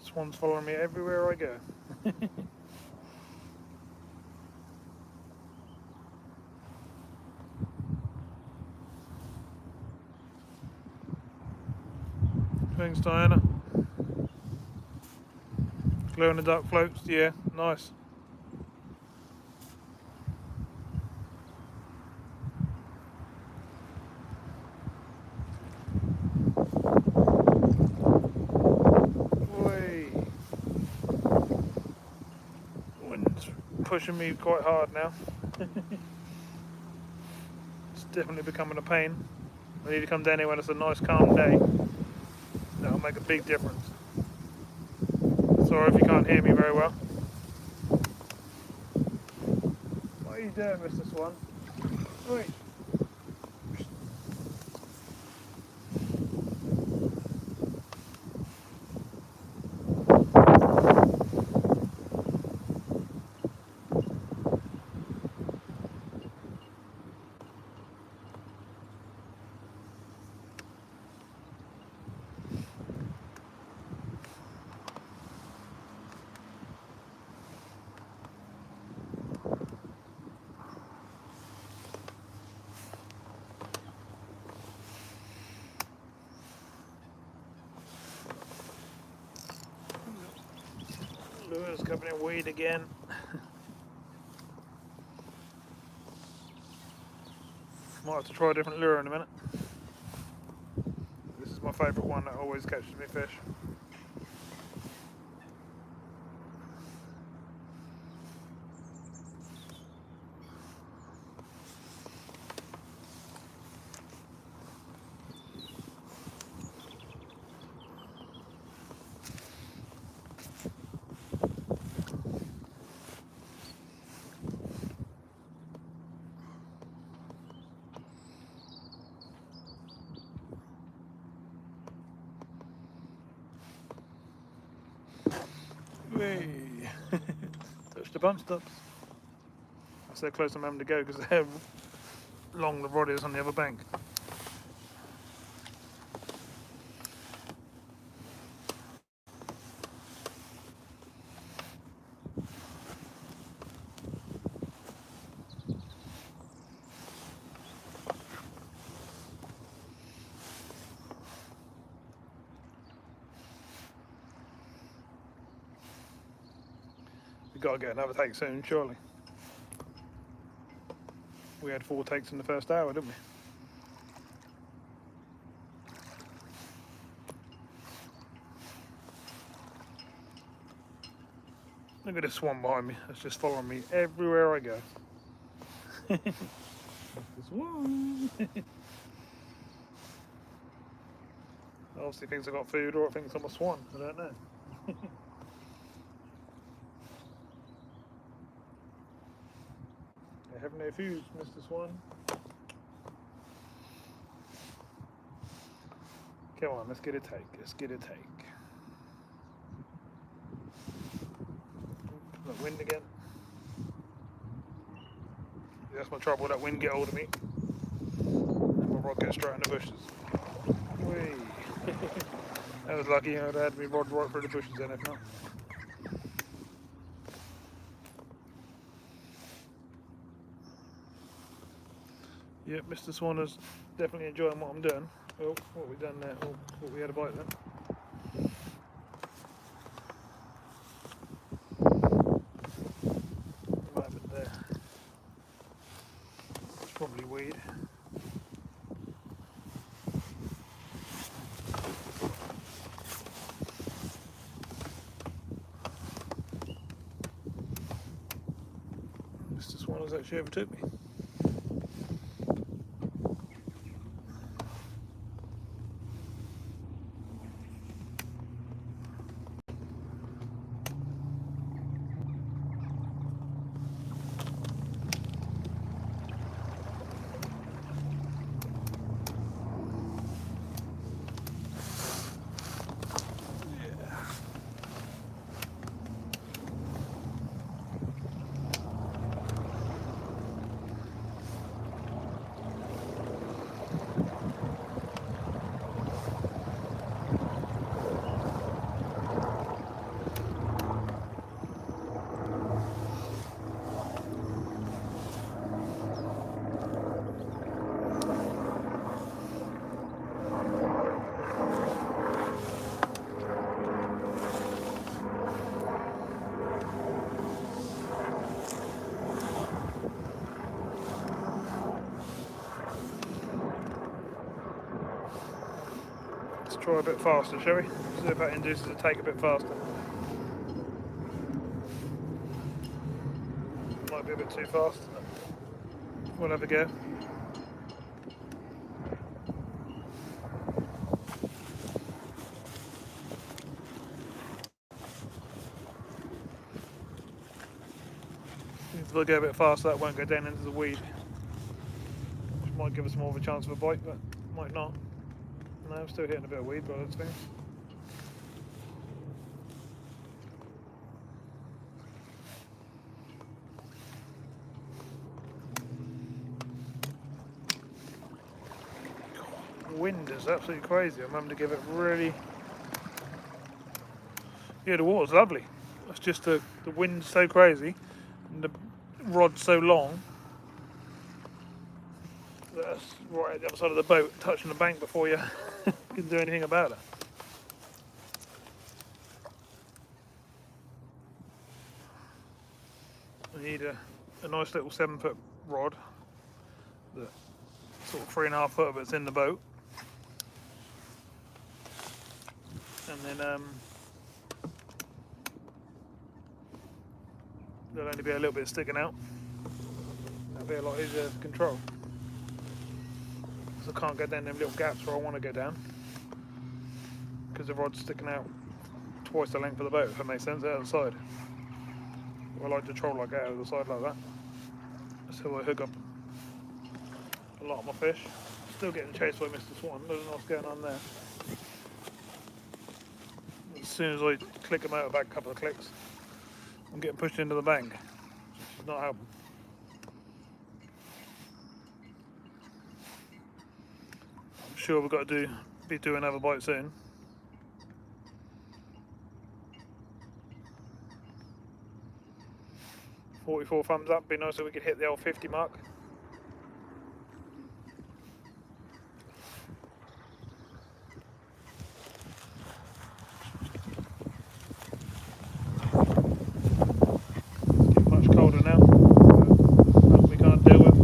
Swan's following me everywhere I go. Thanks, Diana. Glow in the dark floats, yeah, nice. Way. Wind's pushing me quite hard now. It's definitely becoming a pain. I need to come down here when it's a nice calm day. That'll make a big difference. Sorry if you can't hear me very well. What are you doing, Mr. Swan? Wait. Lure's covered in weed again. Might have to try a different lure in a minute. This is my favourite one that always catches me fish. Touch the bump stops. That's how close I'm having to go because how long the rod is on the other bank. We've got to get another take soon, surely. We had 4 takes in the first hour, didn't we? Look at this swan behind me. It's just following me everywhere I go. The swan. Obviously thinks I've got food or it thinks I'm a swan. I don't know. I have no fuse, Mr. Swan. Come on, let's get a take. Let's get a take. That wind again. That's my trouble, that wind get hold of me. And my rod gets straight in the bushes. Whee. That was lucky, I'd had me rod right through the bushes then if not. Yep, Mr. Swan is definitely enjoying what I'm doing. Oh, what have we done there? Oh, thought we had a bite then. What happened there? It's probably weed. Mr. Swan has actually overtook me. try a bit faster, shall we? See if that induces a take a bit faster. Might be a bit too fast. We'll have a go. If we go a bit faster, that won't go down into the weed. Which might give us more of a chance of a bite, but might not. No, I'm still hitting a bit of weed by those things. The wind is absolutely crazy. I'm having to give it really... Yeah, the water's lovely. It's just the wind's so crazy and the rod's so long that it's right at the other side of the boat, touching the bank before you can do anything about it. You need a nice little 7-foot rod, that sort of 3.5 foot of it's in the boat, and then there'll only be a little bit sticking out. That'll be a lot easier to control. So I can't go down them little gaps where I want to go down, because the rod's sticking out twice the length of the boat, if that makes sense, out of the side. I like to troll like out of the side like that. That's how I hook up a lot of my fish. Still getting chased by Mr. Swan, I don't know what's going on there. As soon as I click him out back a couple of clicks, I'm getting pushed into the bank, which is not helping. I'm sure we've got to be doing another bite soon. $44 thumbs up, be nice if we could hit the old 50 mark. It's getting much colder now, we can't deal with.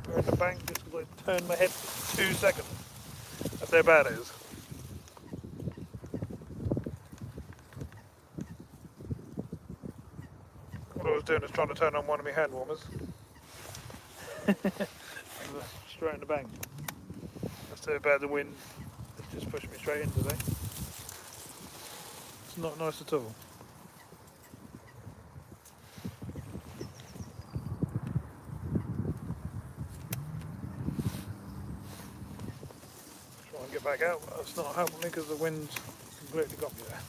We're in the bank just because I turned my head for 2 seconds. That's how bad it is. What I was doing is trying to turn on one of my hand warmers. Straight in the bank. That's how bad the wind has just pushed me straight in today. It's not nice at all. Try and get back out, but that's not helping me because the wind's completely got me there.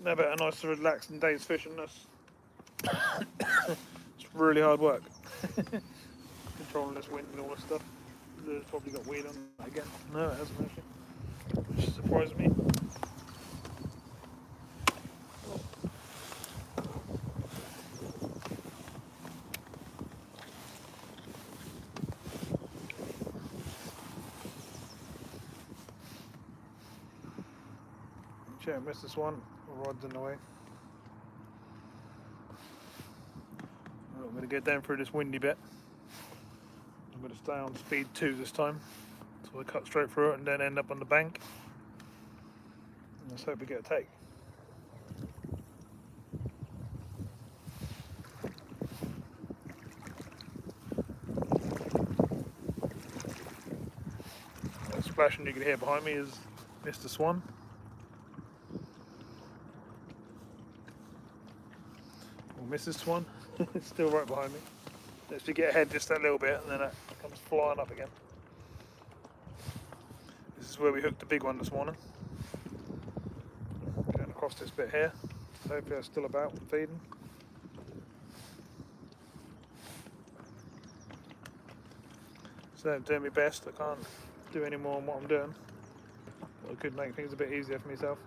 Never a nice relaxing day's fishing. It's really hard work. Controlling this wind and all this stuff. It's probably got weed on it again. No, it hasn't actually. Which surprised me. Yeah, I missed this one. The rod's in the way. I'm going to get down through this windy bit. I'm going to stay on speed 2 this time. So I cut straight through it and then end up on the bank. And let's hope we get a take. That splashing you can hear behind me is Mr. Swan. Mrs. Swan, it's still right behind me. Let's get ahead just a little bit and then it comes flying up again. This is where we hooked the big one this morning. Going across this bit here. Hopefully they're still about and feeding. So I'm doing my best. I can't do any more than what I'm doing. But I could make things a bit easier for myself.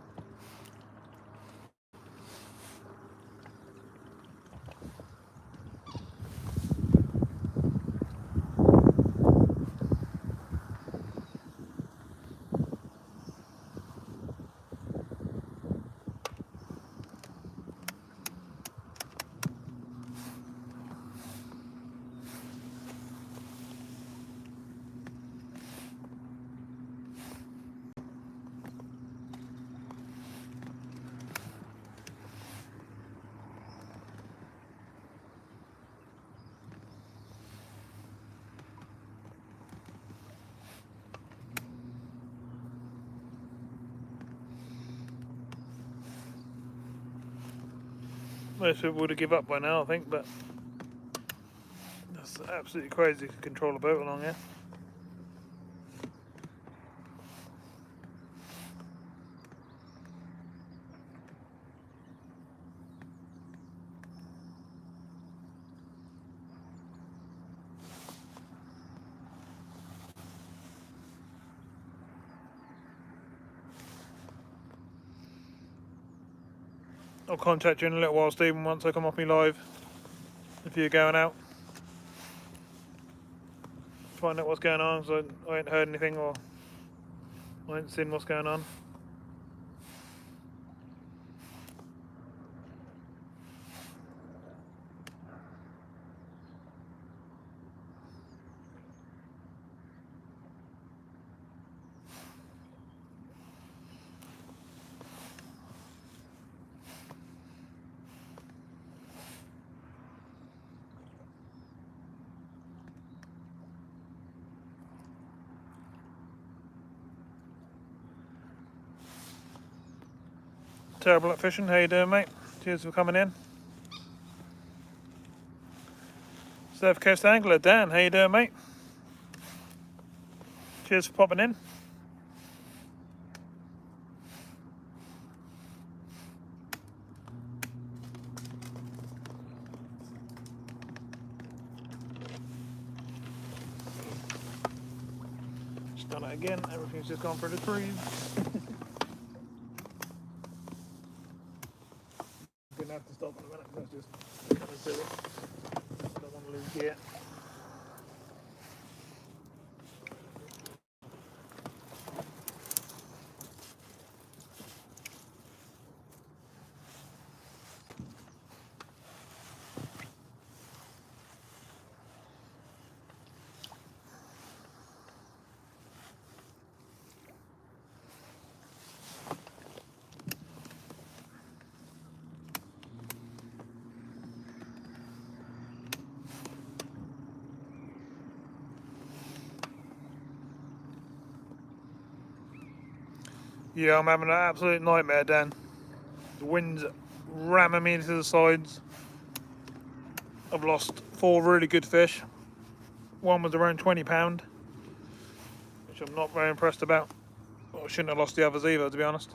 Most people would have given up by now, I think, but that's absolutely crazy to control a boat along here. I'll contact you in a little while, Stephen, once I come off me live, if you're going out. Find out what's going on, so I ain't heard anything or I ain't seen what's going on. Terrible at fishing, how you doing, mate? Cheers for coming in. Surf Coast Angler, Dan, how you doing, mate? Cheers for popping in. Just done it again, everything's just gone through the trees. Gonna have to stop in a minute, that's just kind of silly. Don't want to lose gear. Yeah, I'm having an absolute nightmare, Dan. The wind's ramming me into the sides. I've lost 4 really good fish. One was around £20, which I'm not very impressed about. Well, I shouldn't have lost the others either, to be honest.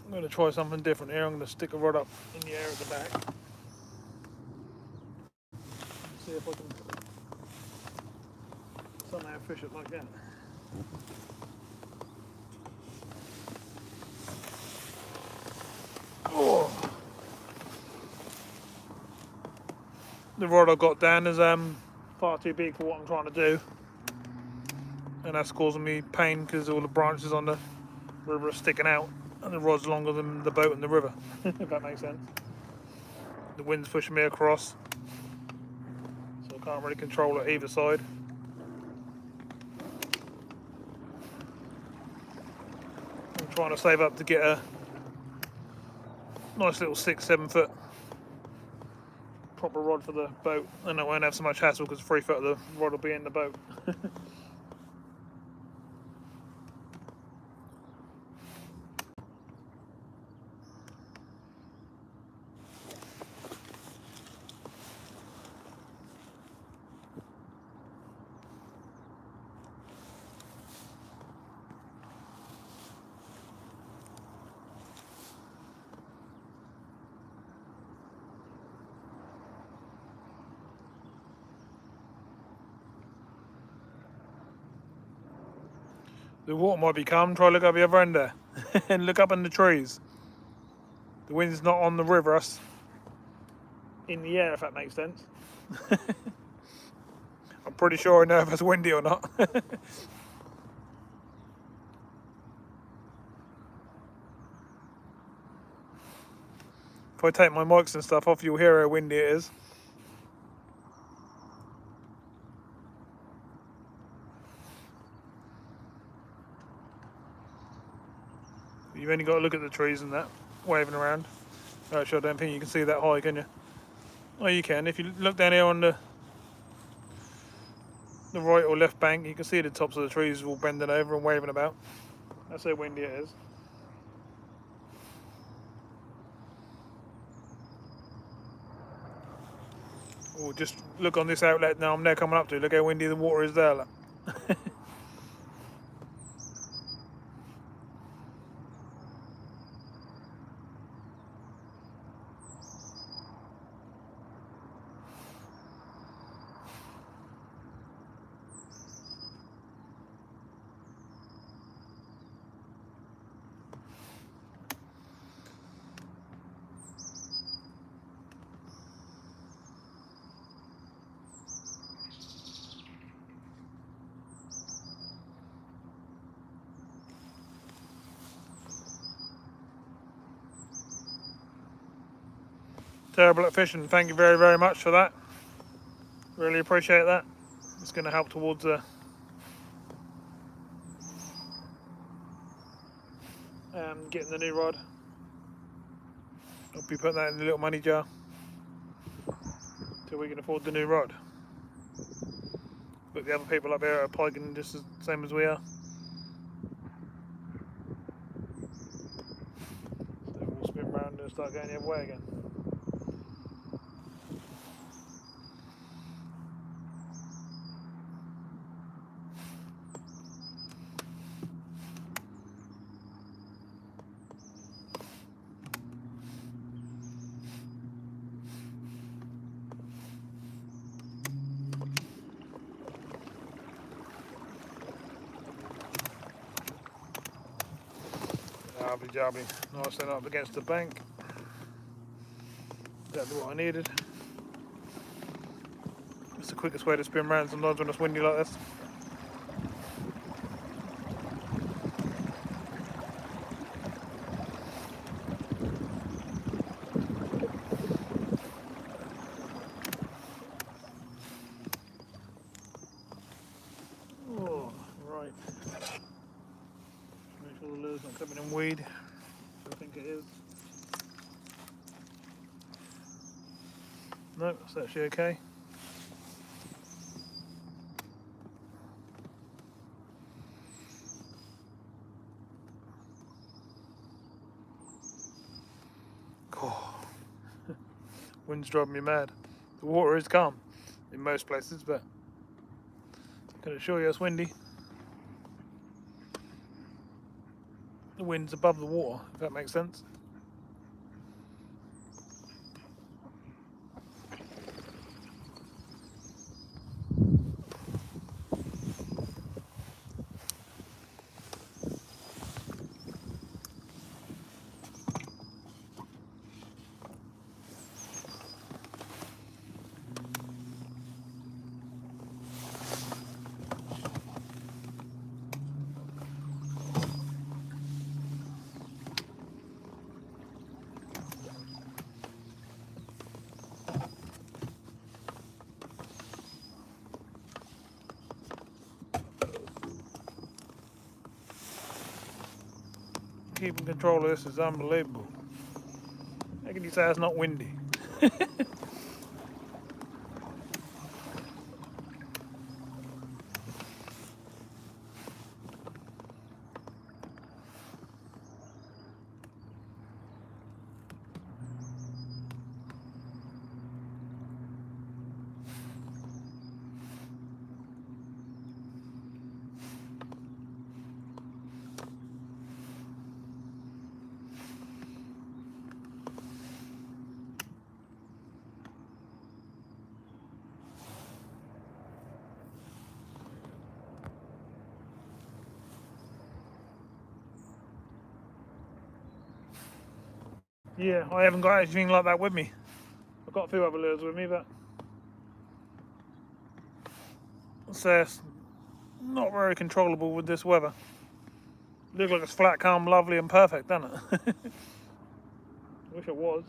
I'm going to try something different here. I'm going to stick a rod up in the air at the back. See if I can somehow fish it like that. Oh. The rod I've got down is far too big for what I'm trying to do. And that's causing me pain because all the branches on the river are sticking out. And the rod's longer than the boat and the river, if that makes sense. The wind's pushing me across, so I can't really control it either side. I'm trying to save up to get a nice little 6-7 foot proper rod for the boat, and I won't have so much hassle because 3 foot of the rod will be in the boat. The water might be calm. Try look up the other end there and look up in the trees. The wind's not on the river, us in the air, if that makes sense. I'm pretty sure I know if it's windy or not. If I take my mics and stuff off, you'll hear how windy it is. You you've only got to look at the trees and that waving around. Actually, I don't think you can see that high, can you? Oh, you can. If you look down here on the right or left bank, you can see the tops of the trees all bending over and waving about. That's how windy it is. Oh, just look on this outlet now I'm now coming up to. Look how windy the water is there. Look. Terrible at fishing. Thank you very, very much for that. Really appreciate that. It's going to help towards getting the new rod. I'll be putting that in the little money jar till we can afford the new rod. But the other people up here are piking just the same as we are. So we'll spin round and start going the other way again. Lovely jubbly, nice and up against the bank. Exactly what I needed. It's the quickest way to spin round sometimes when it's windy like this. Oh, right. Make sure the lure's not coming in weed. I think it is. No, it's actually okay. Oh. Wind's driving me mad. The water is calm in most places, but I can assure you it's windy. The wind's above the water, if that makes sense. Keeping control of this is unbelievable. How can you say it's not windy? Yeah, I haven't got anything like that with me. I've got a few other lures with me, but it's not very controllable with this weather. Looks like it's flat, calm, lovely and perfect, doesn't it? Wish it was.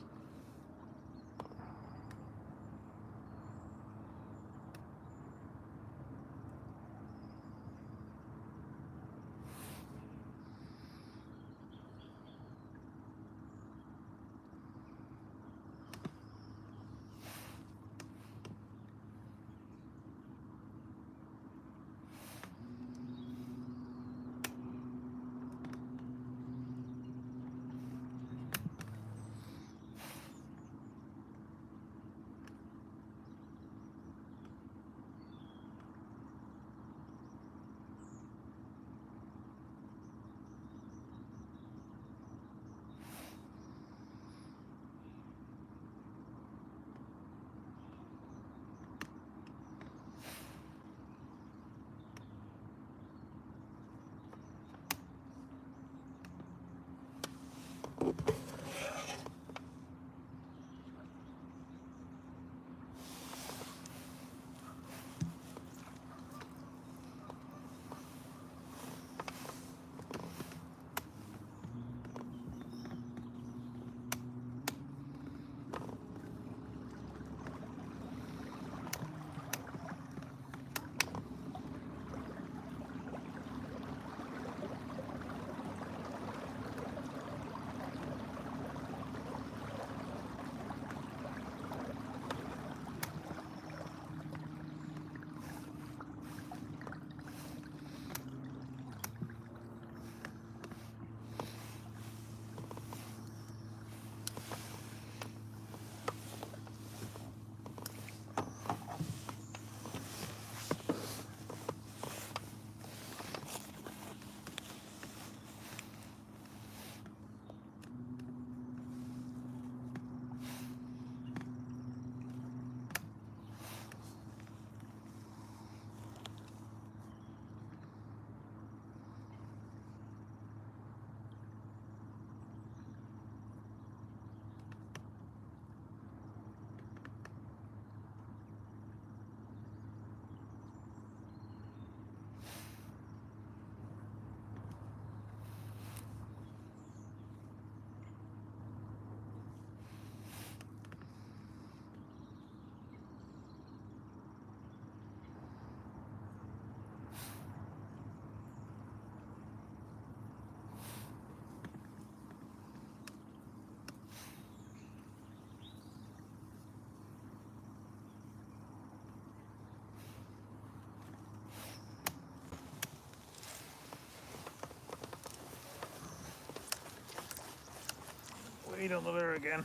Eat on the lure again.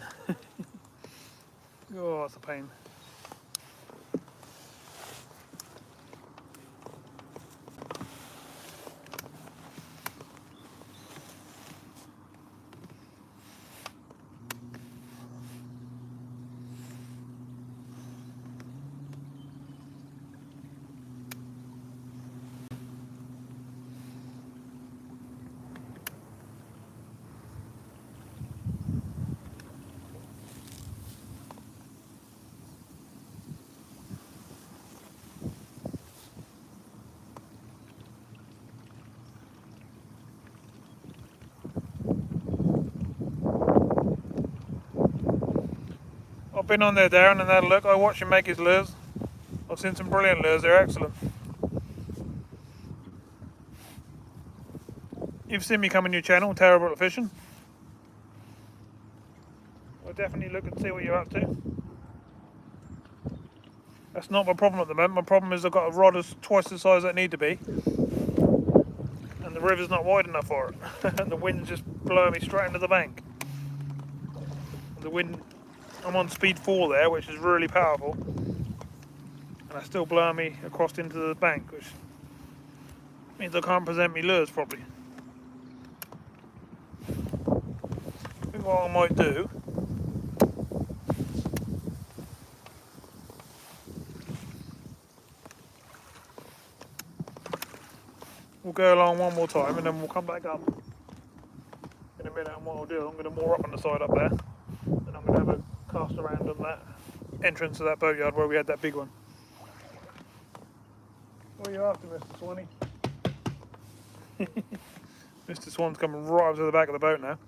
Oh, that's a pain. I've been on there, Darren, and had a look. I watched him make his lures. I've seen some brilliant lures. They're excellent. You've seen me come on your channel, Terrible at Fishing. I'll definitely look and see what you're up to. That's not my problem at the moment. My problem is I've got a rod that's twice the size I need to be, and the river's not wide enough for it. And the wind's just blowing me straight into the bank. The wind, I'm on speed 4 there, which is really powerful, and it's still blowing me across into the bank, which means I can't present me lures properly. I think what I might do, we'll go along one more time and then we'll come back up in a minute, and what I'll do, I'm going to moor up on the side up there, and I'm going to have a cast around on that entrance to that boatyard where we had that big one. What are you after, Mr. Swanee? Mr. Swan's coming right up to the back of the boat now.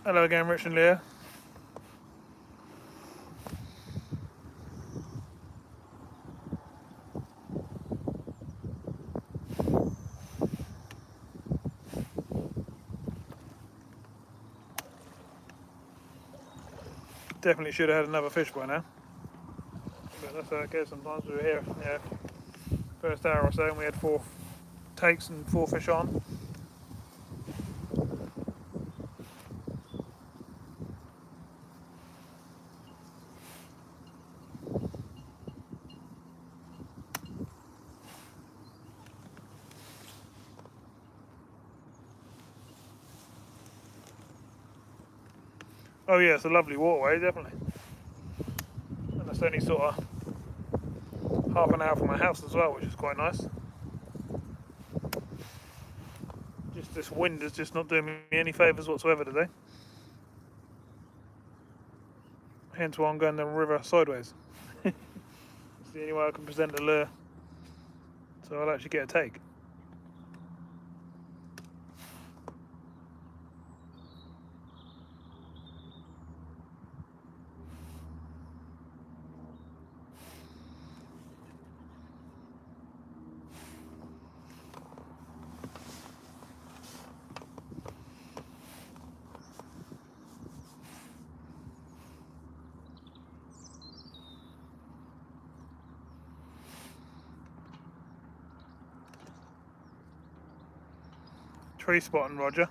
Hello again, Rich and Leah. Definitely should have had another fish by now. But that's how it goes sometimes. We were here, yeah, first hour or so, and we had 4 takes and 4 fish on. Oh yeah, it's a lovely waterway, definitely. And it's only sort of half an hour from my house as well, which is quite nice. Just this wind is just not doing me any favours whatsoever today. Hence why I'm going down the river sideways. It's the only way I can present the lure, so I'll actually get a take. Tree spotting, Roger.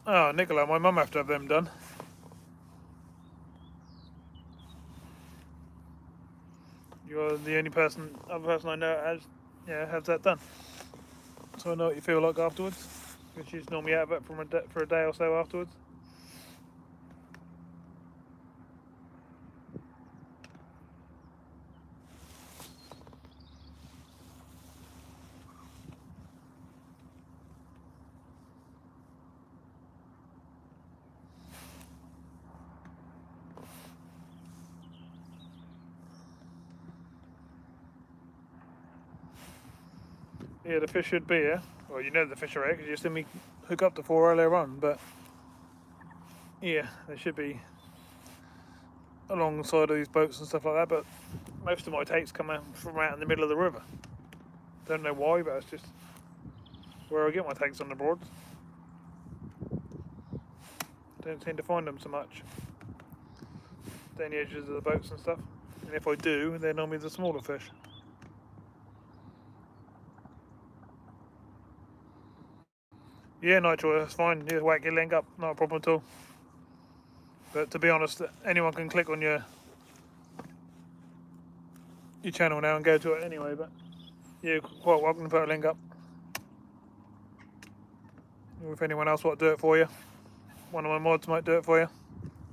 Oh, Nicola, my mum have to have them done. You're the only other person I know has that done. So I know what you feel like afterwards, which is normally out of it for a day or so afterwards. Yeah, the fish should be here. Well, you know the fish are here because you seen me hook up the 4 earlier on, but yeah, they should be alongside of these boats and stuff like that, but most of my takes come out from out in the middle of the river. Don't know why, but it's just where I get my takes on the broads. Don't seem to find them so much down the edges of the boats and stuff, and if I do, they're normally the smaller fish. Yeah, Nitro, that's fine. Yeah, whack your link up, not a problem at all. But to be honest, anyone can click on your channel now and go to it anyway, but you're quite welcome to put a link up. Or if anyone else wants to do it for you, one of my mods might do it for you.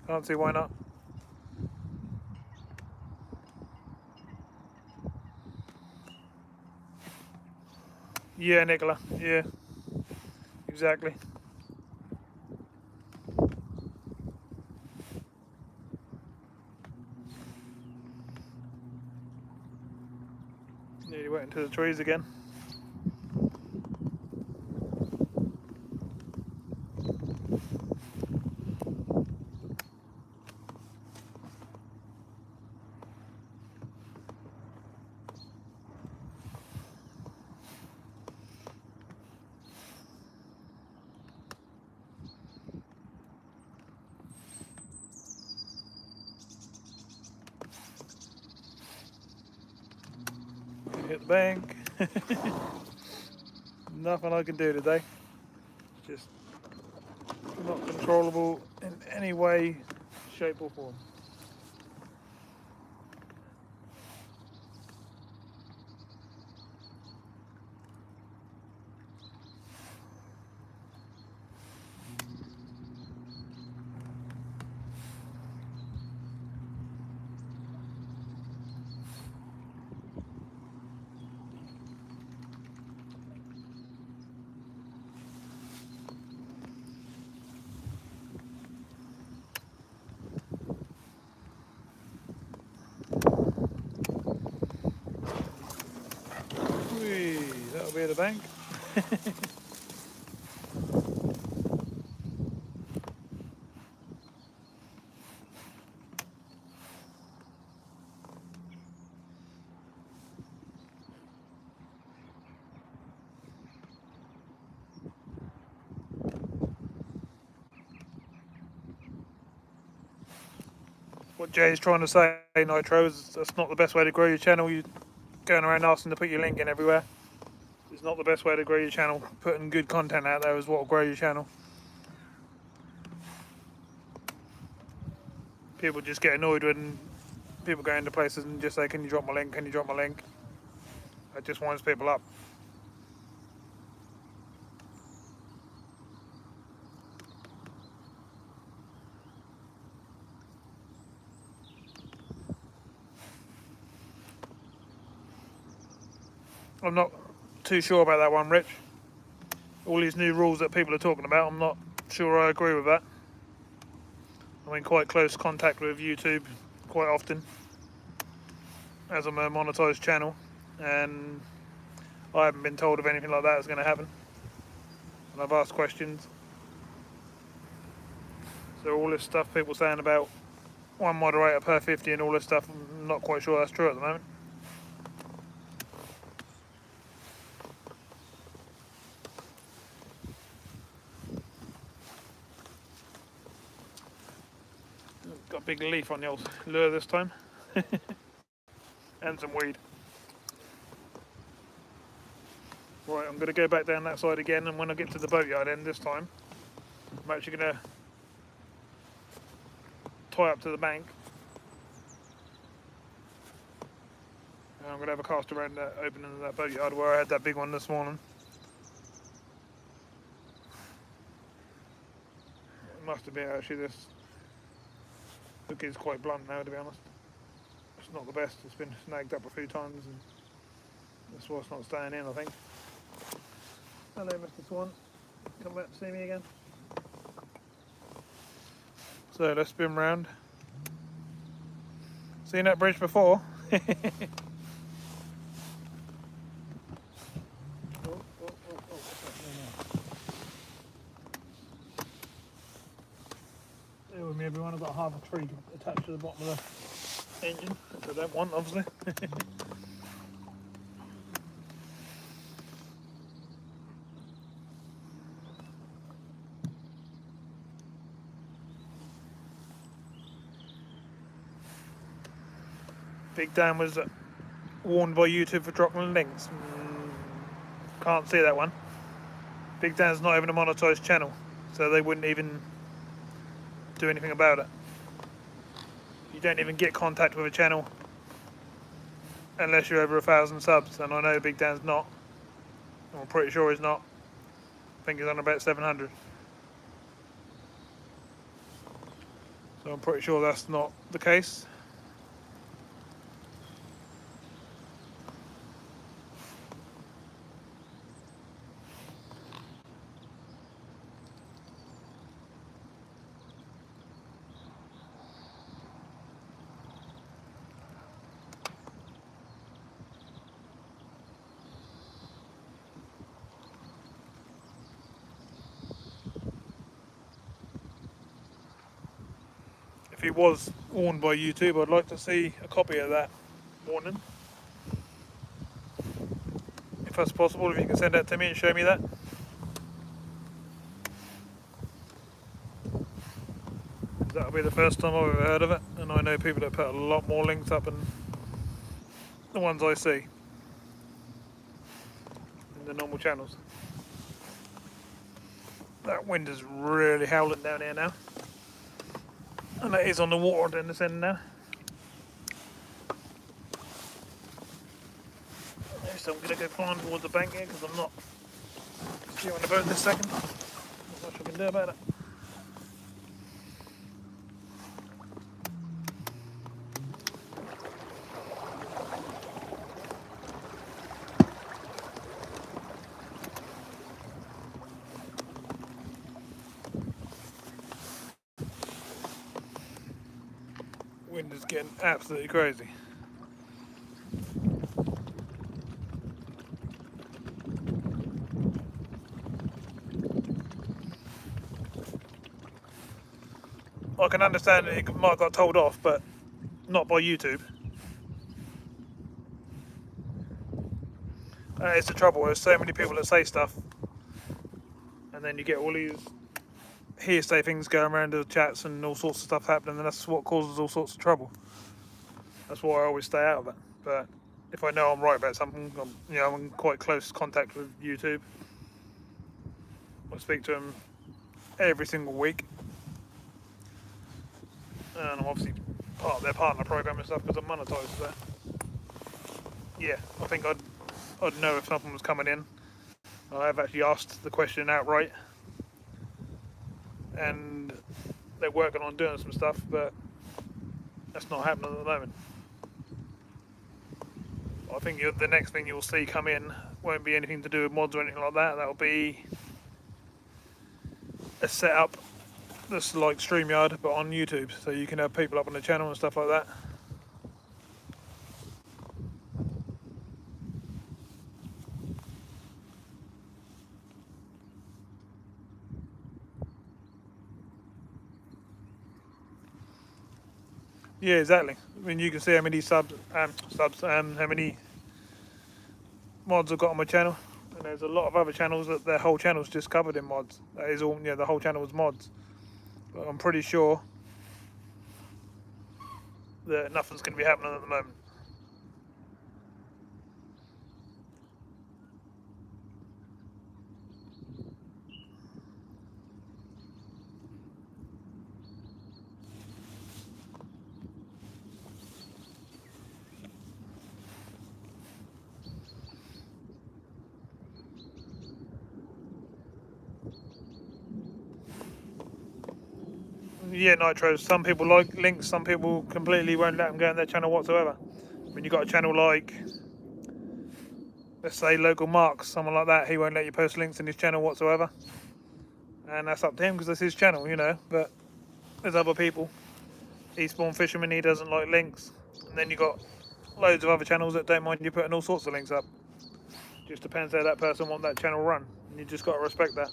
Can't see why not. Yeah, Nicola, yeah, exactly. Nearly went into the trees again. Hit the bank. Nothing I can do today. Just not controllable in any way, shape or form. Whee, that'll be the bank. What Jay's trying to say, Nitro, is that's not the best way to grow your channel. You going around asking to put your link in everywhere. It's not the best way to grow your channel. Putting good content out there is what will grow your channel. People just get annoyed when people go into places and just say, can you drop my link, can you drop my link? It just winds people up. I'm not too sure about that one, Rich. All these new rules that people are talking about, I'm not sure I agree with that. I'm in quite close contact with YouTube quite often, as I'm a monetised channel, and I haven't been told if anything like that is going to happen. And I've asked questions. So all this stuff people saying about one moderator per 50 and all this stuff, I'm not quite sure that's true at the moment. Got a big leaf on the old lure this time. And some weed. Right, I'm going to go back down that side again, and when I get to the boatyard end this time, I'm actually going to tie up to the bank. And I'm going to have a cast around that opening of that boatyard where I had that big one this morning. It must have been actually this hook is quite blunt now, to be honest. It's not the best, it's been snagged up a few times and that's why it's not staying in, I think. Hello Mr. Swan, come back to see me again. So let's spin round. Seen that bridge before? Oh, everyone. I've got half a tree attached to the bottom of the engine, which I don't want, obviously. Big Dan was warned by YouTube for dropping links. Can't see that one. Big Dan's not even a monetized channel, so they wouldn't even do anything about it. You don't even get contact with a channel unless you're over 1,000 subs, and I know Big Dan's not. I'm pretty sure he's not. I think he's on about 700. So I'm pretty sure that's not the case. If he was warned by YouTube, I'd like to see a copy of that warning. If that's possible, if you can send that to me and show me that. That'll be the first time I've ever heard of it, and I know people that put a lot more links up than the ones I see in the normal channels. That wind is really howling down here now, and it is on the water in this end now. So I'm going to go flying towards the bank here because I'm not steering the boat this second. Not much I can do about it. Wind is getting absolutely crazy. I can understand that it might have got told off, but not by YouTube. It's the trouble. There's so many people that say stuff, and then you get all these hearsay things going around the chats and all sorts of stuff happening, and that's what causes all sorts of trouble. That's why I always stay out of it. But if I know I'm right about something, I'm in quite close contact with YouTube. I speak to them every single week, and I'm obviously part of their partner program and stuff because I'm monetized. So yeah, I think I'd know if something was coming in. I have actually asked the question outright, and they're working on doing some stuff, but that's not happening at the moment. I think the next thing you'll see come in won't be anything to do with mods or anything like that. That'll be a setup that's like StreamYard but on YouTube, so you can have people up on the channel and stuff like that. Yeah, exactly. I mean, you can see how many how many mods I've got on my channel, and there's a lot of other channels that their whole channel's just covered in mods. That is all, the whole channel is mods. But I'm pretty sure that nothing's going to be happening at the moment. Yeah, Nitro, some people like links, some people completely won't let them go on their channel whatsoever. When you've got a channel like, let's say, Local Marks, someone like that, he won't let you post links in his channel whatsoever. And that's up to him because that's his channel, but there's other people. Eastbourne Fisherman, he doesn't like links. And then you've got loads of other channels that don't mind you putting all sorts of links up. Just depends how that person wants that channel run. And you just got to respect that.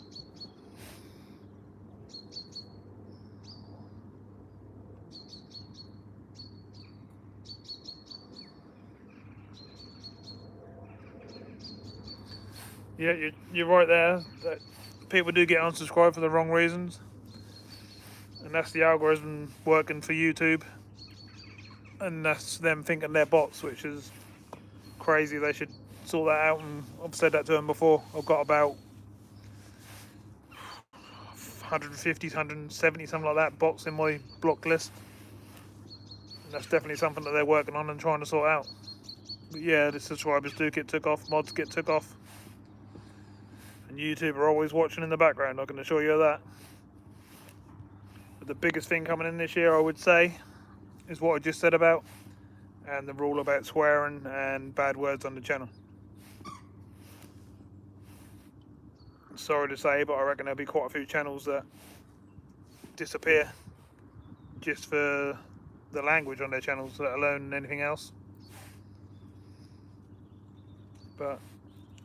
Yeah, you're right there. That people do get unsubscribed for the wrong reasons, and that's the algorithm working for YouTube, and that's them thinking they're bots, which is crazy. They should sort that out, and I've said that to them before. I've got about 150, 170, something like that, bots in my block list. And that's definitely something that they're working on and trying to sort out. But yeah, the subscribers do get took off, mods get took off. And YouTube are always watching in the background, I can assure you of that. But the biggest thing coming in this year, I would say, is what I just said about, and the rule about swearing and bad words on the channel. Sorry to say, but I reckon there'll be quite a few channels that disappear just for the language on their channels, let alone anything else. But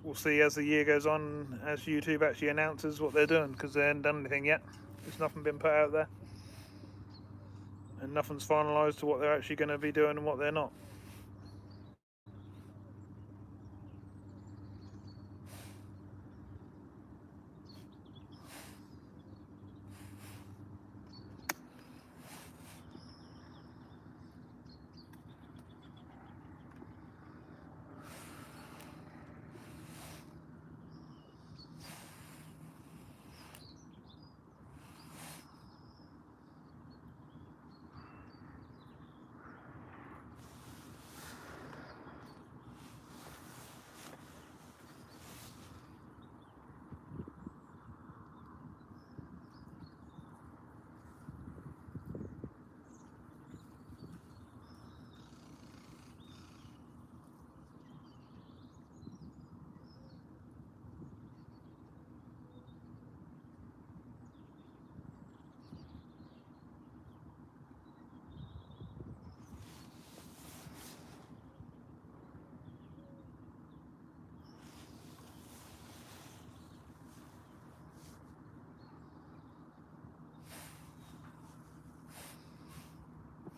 we'll see as the year goes on, as YouTube actually announces what they're doing, because they haven't done anything yet. There's nothing been put out there, and nothing's finalised to what they're actually going to be doing and what they're not.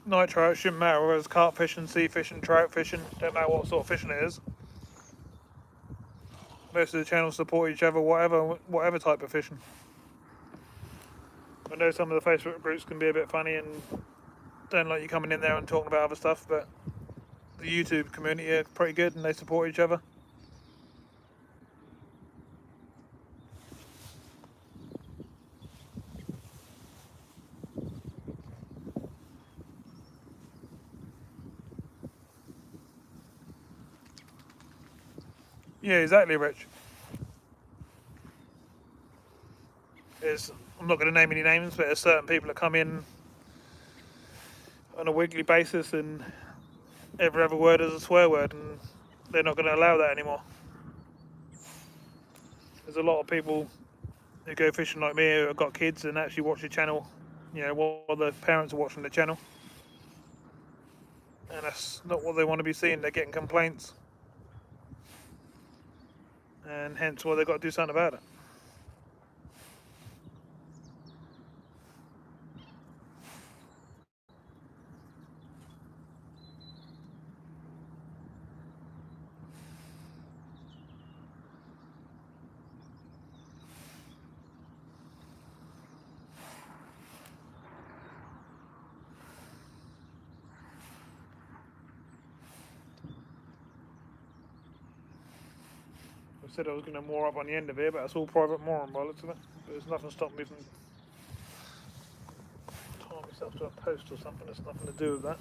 Night trout shouldn't matter whether it's carp fishing, sea fishing, trout fishing, don't matter what sort of fishing it is. Most of the channels support each other, whatever type of fishing. I know some of the Facebook groups can be a bit funny and don't like you coming in there and talking about other stuff, but the YouTube community are pretty good and they support each other. Yeah, exactly, Rich. I'm not going to name any names, but there's certain people that come in on a weekly basis and every other word is a swear word, and they're not going to allow that anymore. There's a lot of people who go fishing like me who have got kids and actually watch the channel, while the parents are watching the channel. And that's not what they want to be seeing. They're getting complaints. And hence why they've got to do something about it. I said I was going to moor up on the end of here, but it's all private mooring by the looks of it. But there's nothing stopping me from tying myself to a post or something. There's nothing to do with that.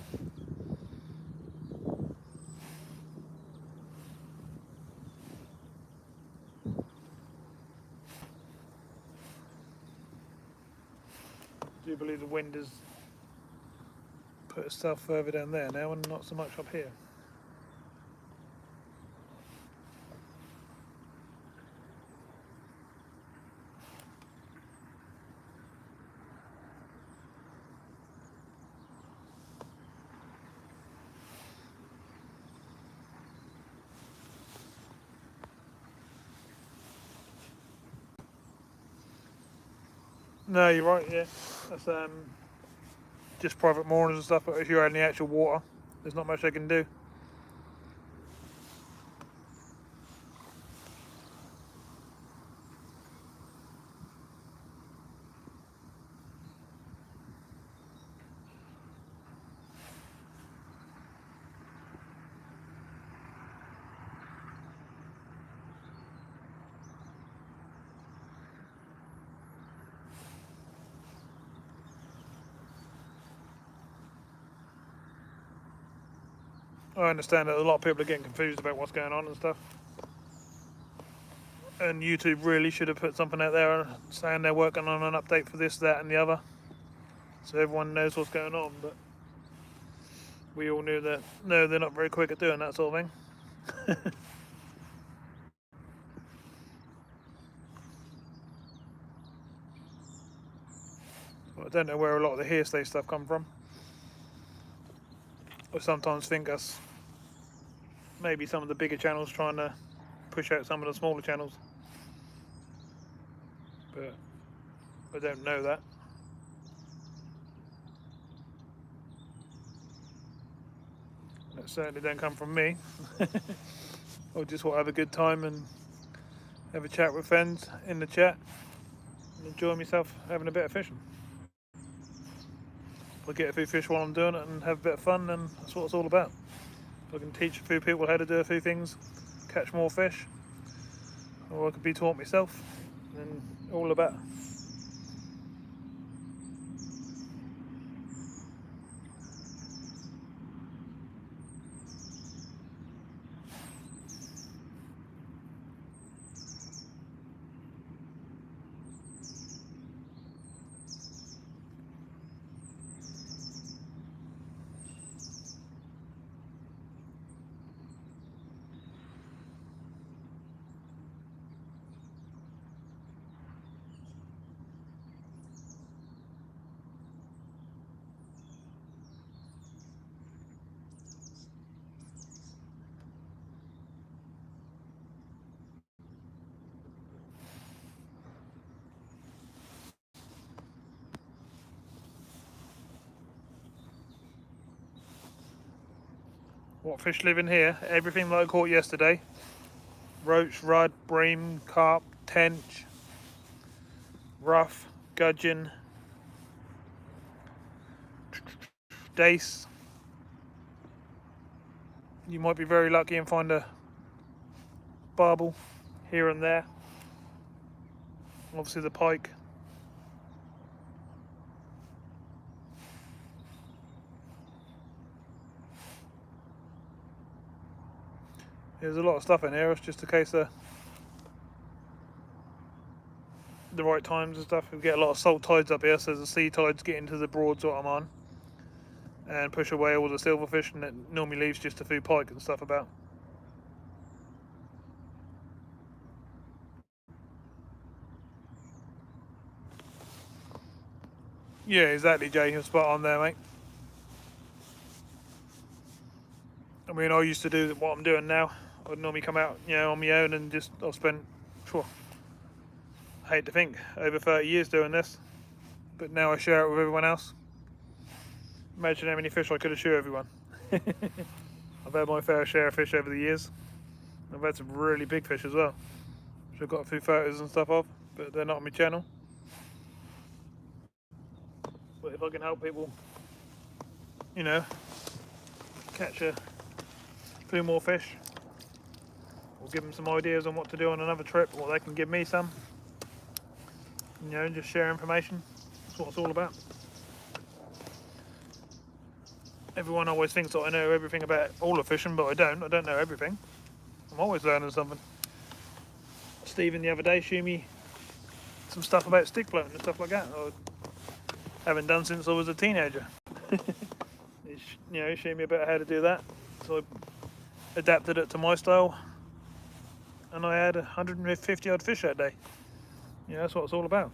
I do believe the wind has put itself further down there now and not so much up here. No, you're right, yeah. That's just private moorings and stuff, but if you're in the actual water, there's not much they can do. I understand that a lot of people are getting confused about what's going on and stuff. And YouTube really should have put something out there saying they're working on an update for this, that and the other, so everyone knows what's going on. But we all knew that, no, they're not very quick at doing that sort of thing. Well, I don't know where a lot of the hearsay stuff come from. I sometimes think that's maybe some of the bigger channels trying to push out some of the smaller channels, but I don't know that. That certainly don't come from me. I just want to have a good time and have a chat with friends in the chat and enjoy myself having a bit of fishing. If I get a few fish while I'm doing it and have a bit of fun, then that's what it's all about. If I can teach a few people how to do a few things, catch more fish, or I could be taught myself, then all the better. What fish live in here? Everything that I caught yesterday: roach, rudd, bream, carp, tench, rough, gudgeon, dace. You might be very lucky and find a barbel here and there. Obviously the pike. There's a lot of stuff in here. It's just a case of the right times and stuff. We get a lot of salt tides up here, so the sea tides get into the broads what I'm on and push away all the silverfish, and it normally leaves just a few pike and stuff about. Yeah, exactly, Jay. You're spot on there, mate. I mean, I used to do what I'm doing now. I'd normally come out, on my own, and just I've spent, I hate to think, over 30 years doing this. But now I share it with everyone else. Imagine how many fish I could have shown everyone. I've had my fair share of fish over the years. I've had some really big fish as well, which I've got a few photos and stuff of, but they're not on my channel. But if I can help people, catch a few more fish, or give them some ideas on what to do on another trip, or they can give me some, just share information. That's what it's all about. Everyone always thinks that I know everything about all of fishing, but I don't. I don't know everything. I'm always learning something. Stephen the other day showed me some stuff about stick floating and stuff like that. I haven't done since I was a teenager. He showed me about how to do that, so I adapted it to my style, and I had 150 odd fish that day. That's what it's all about.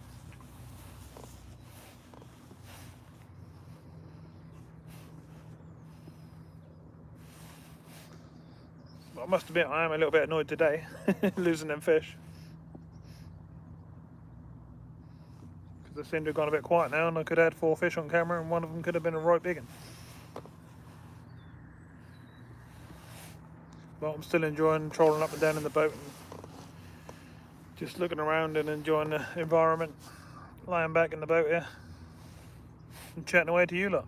But I must admit, I am a little bit annoyed today, losing them fish. Because they seem to have gone a bit quiet now, and I could have had 4 fish on camera, and one of them could have been a right big one. But I'm still enjoying trolling up and down in the boat and just looking around and enjoying the environment, lying back in the boat here and chatting away to you lot.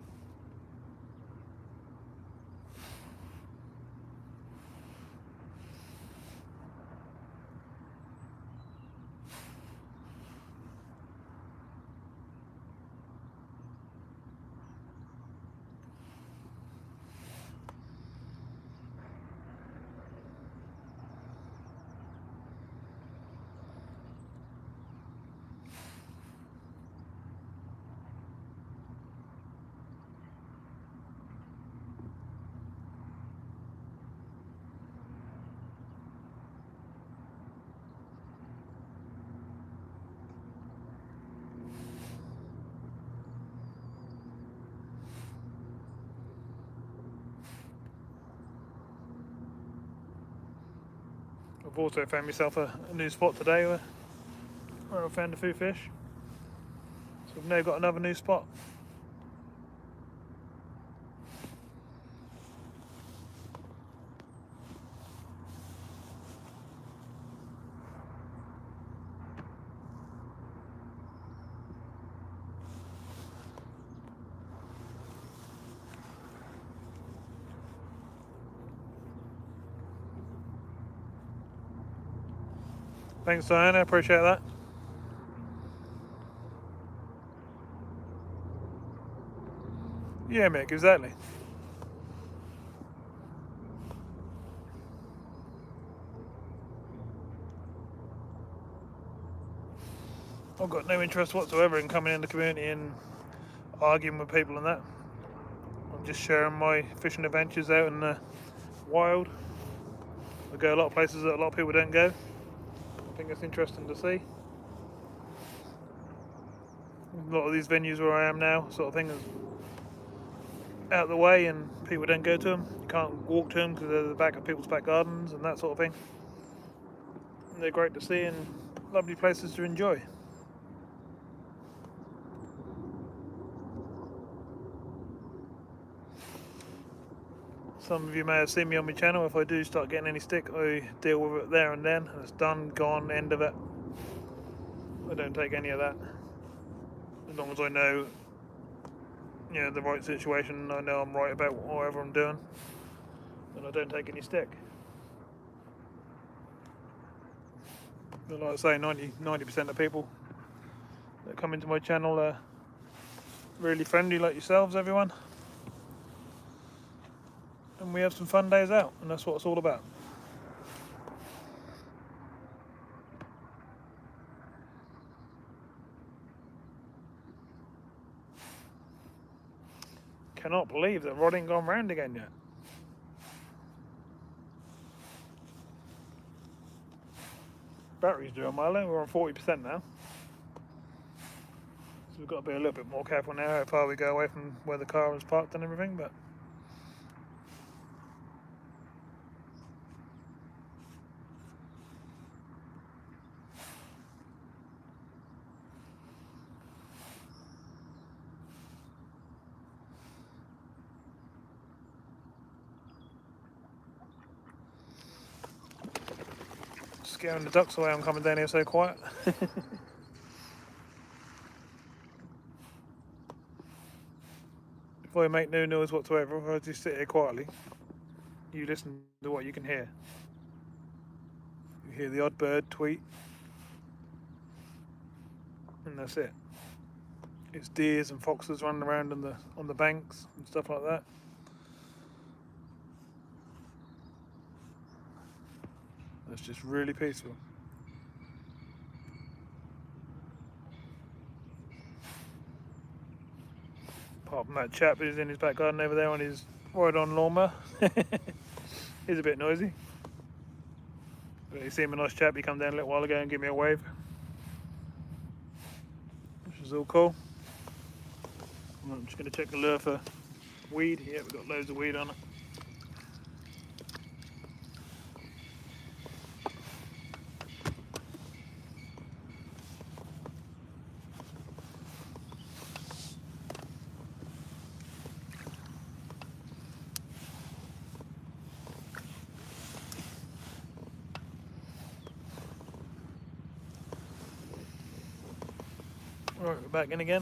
I've also found myself a new spot today where I found a few fish. So we've now got another new spot. Thanks, Diana, I appreciate that. Yeah, Mick, exactly. I've got no interest whatsoever in coming in the community and arguing with people and that. I'm just sharing my fishing adventures out in the wild. I go a lot of places that a lot of people don't go. I think it's interesting to see. A lot of these venues where I am now, sort of thing, is out of the way and people don't go to them. You can't walk to them because they're the back of people's back gardens and that sort of thing. And they're great to see and lovely places to enjoy. Some of you may have seen me on my channel. If I do start getting any stick, I deal with it there and then. It's done, gone, end of it. I don't take any of that. As long as I know, the right situation, I know I'm right about whatever I'm doing, then I don't take any stick. But like I say, 90% of people that come into my channel are really friendly like yourselves, everyone. And we have some fun days out, and that's what it's all about. Cannot believe that rod ain't gone round again yet. Battery's doing well, we're on 40% now. So we've got to be a little bit more careful now how far we go away from where the car is parked and everything, but scaring the ducks away. I'm coming down here so quiet. If I make no noise whatsoever, if I just sit here quietly, you listen to what you can hear. You hear the odd bird tweet, and that's it. It's deers and foxes running around on the banks and stuff like that. It's just really peaceful. Apart from that chap who's in his back garden over there on his ride-on lawnmower. He's a bit noisy. But you see him, a nice chap. He come down a little while ago and give me a wave, which is all cool. I'm just going to check the lure for weed. Yeah, we've got loads of weed on it. Right, we're back in again.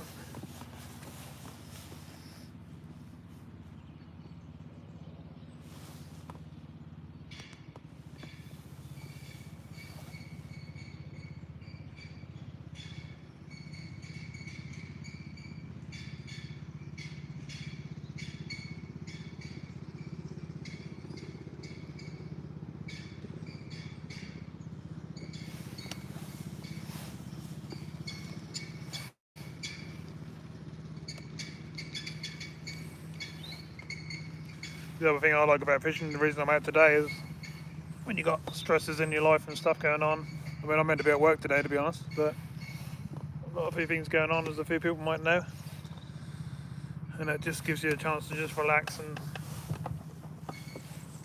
The other thing I like about fishing, the reason I'm out today, is when you got stresses in your life and stuff going on. I mean, I'm meant to be at work today, to be honest, but I've got a few things going on, as a few people might know, and it just gives you a chance to just relax and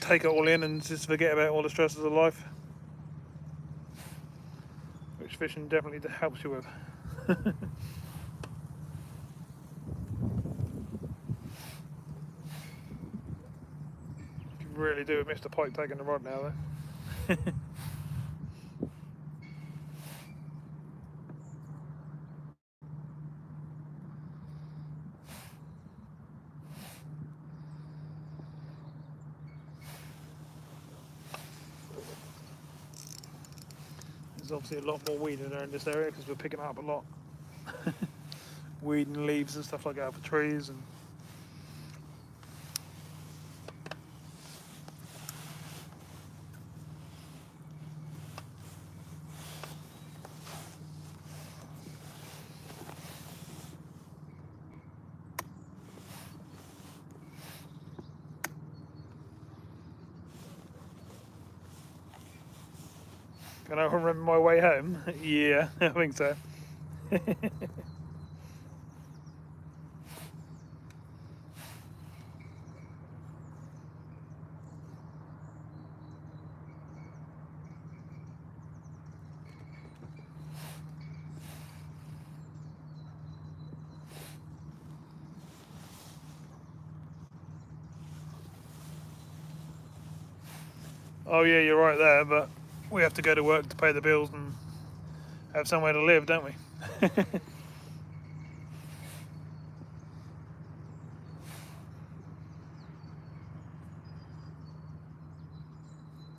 take it all in and just forget about all the stresses of life. which fishing definitely helps you with. You really do miss the pike taking the rod now though. There's obviously a lot more weed in there in this area because we're picking up a lot. Weed and leaves and stuff like that for trees. And can I remember my way home? Yeah, I think so. Oh yeah, you're right there, but we have to go to work to pay the bills and have somewhere to live, don't we? I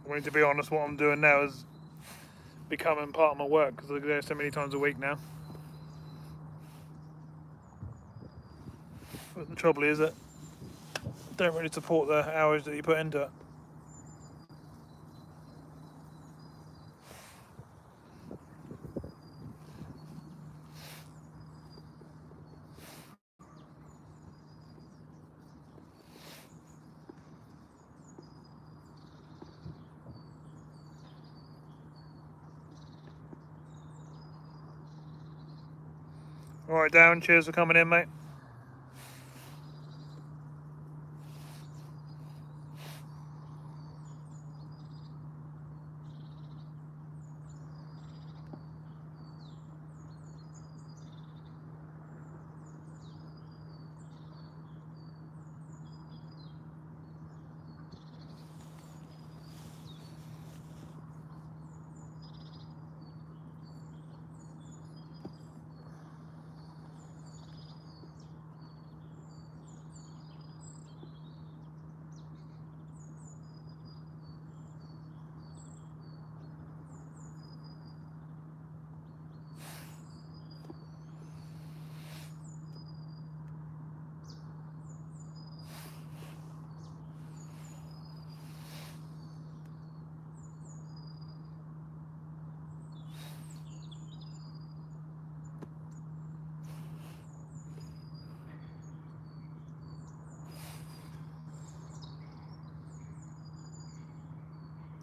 mean, to be honest, what I'm doing now is becoming part of my work because I go there so many times a week now. But the trouble is that don't really support the hours that you put into it. Alright, Darren, cheers for coming in, mate.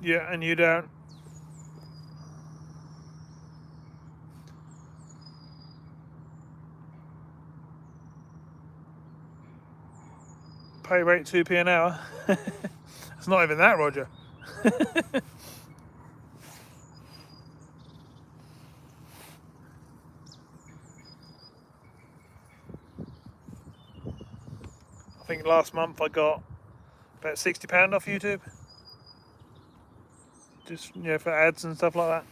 Yeah, and you don't. Pay rate 2p an hour. It's not even that, Roger. I think last month I got about £60 off YouTube. Just, you know, for ads and stuff like that.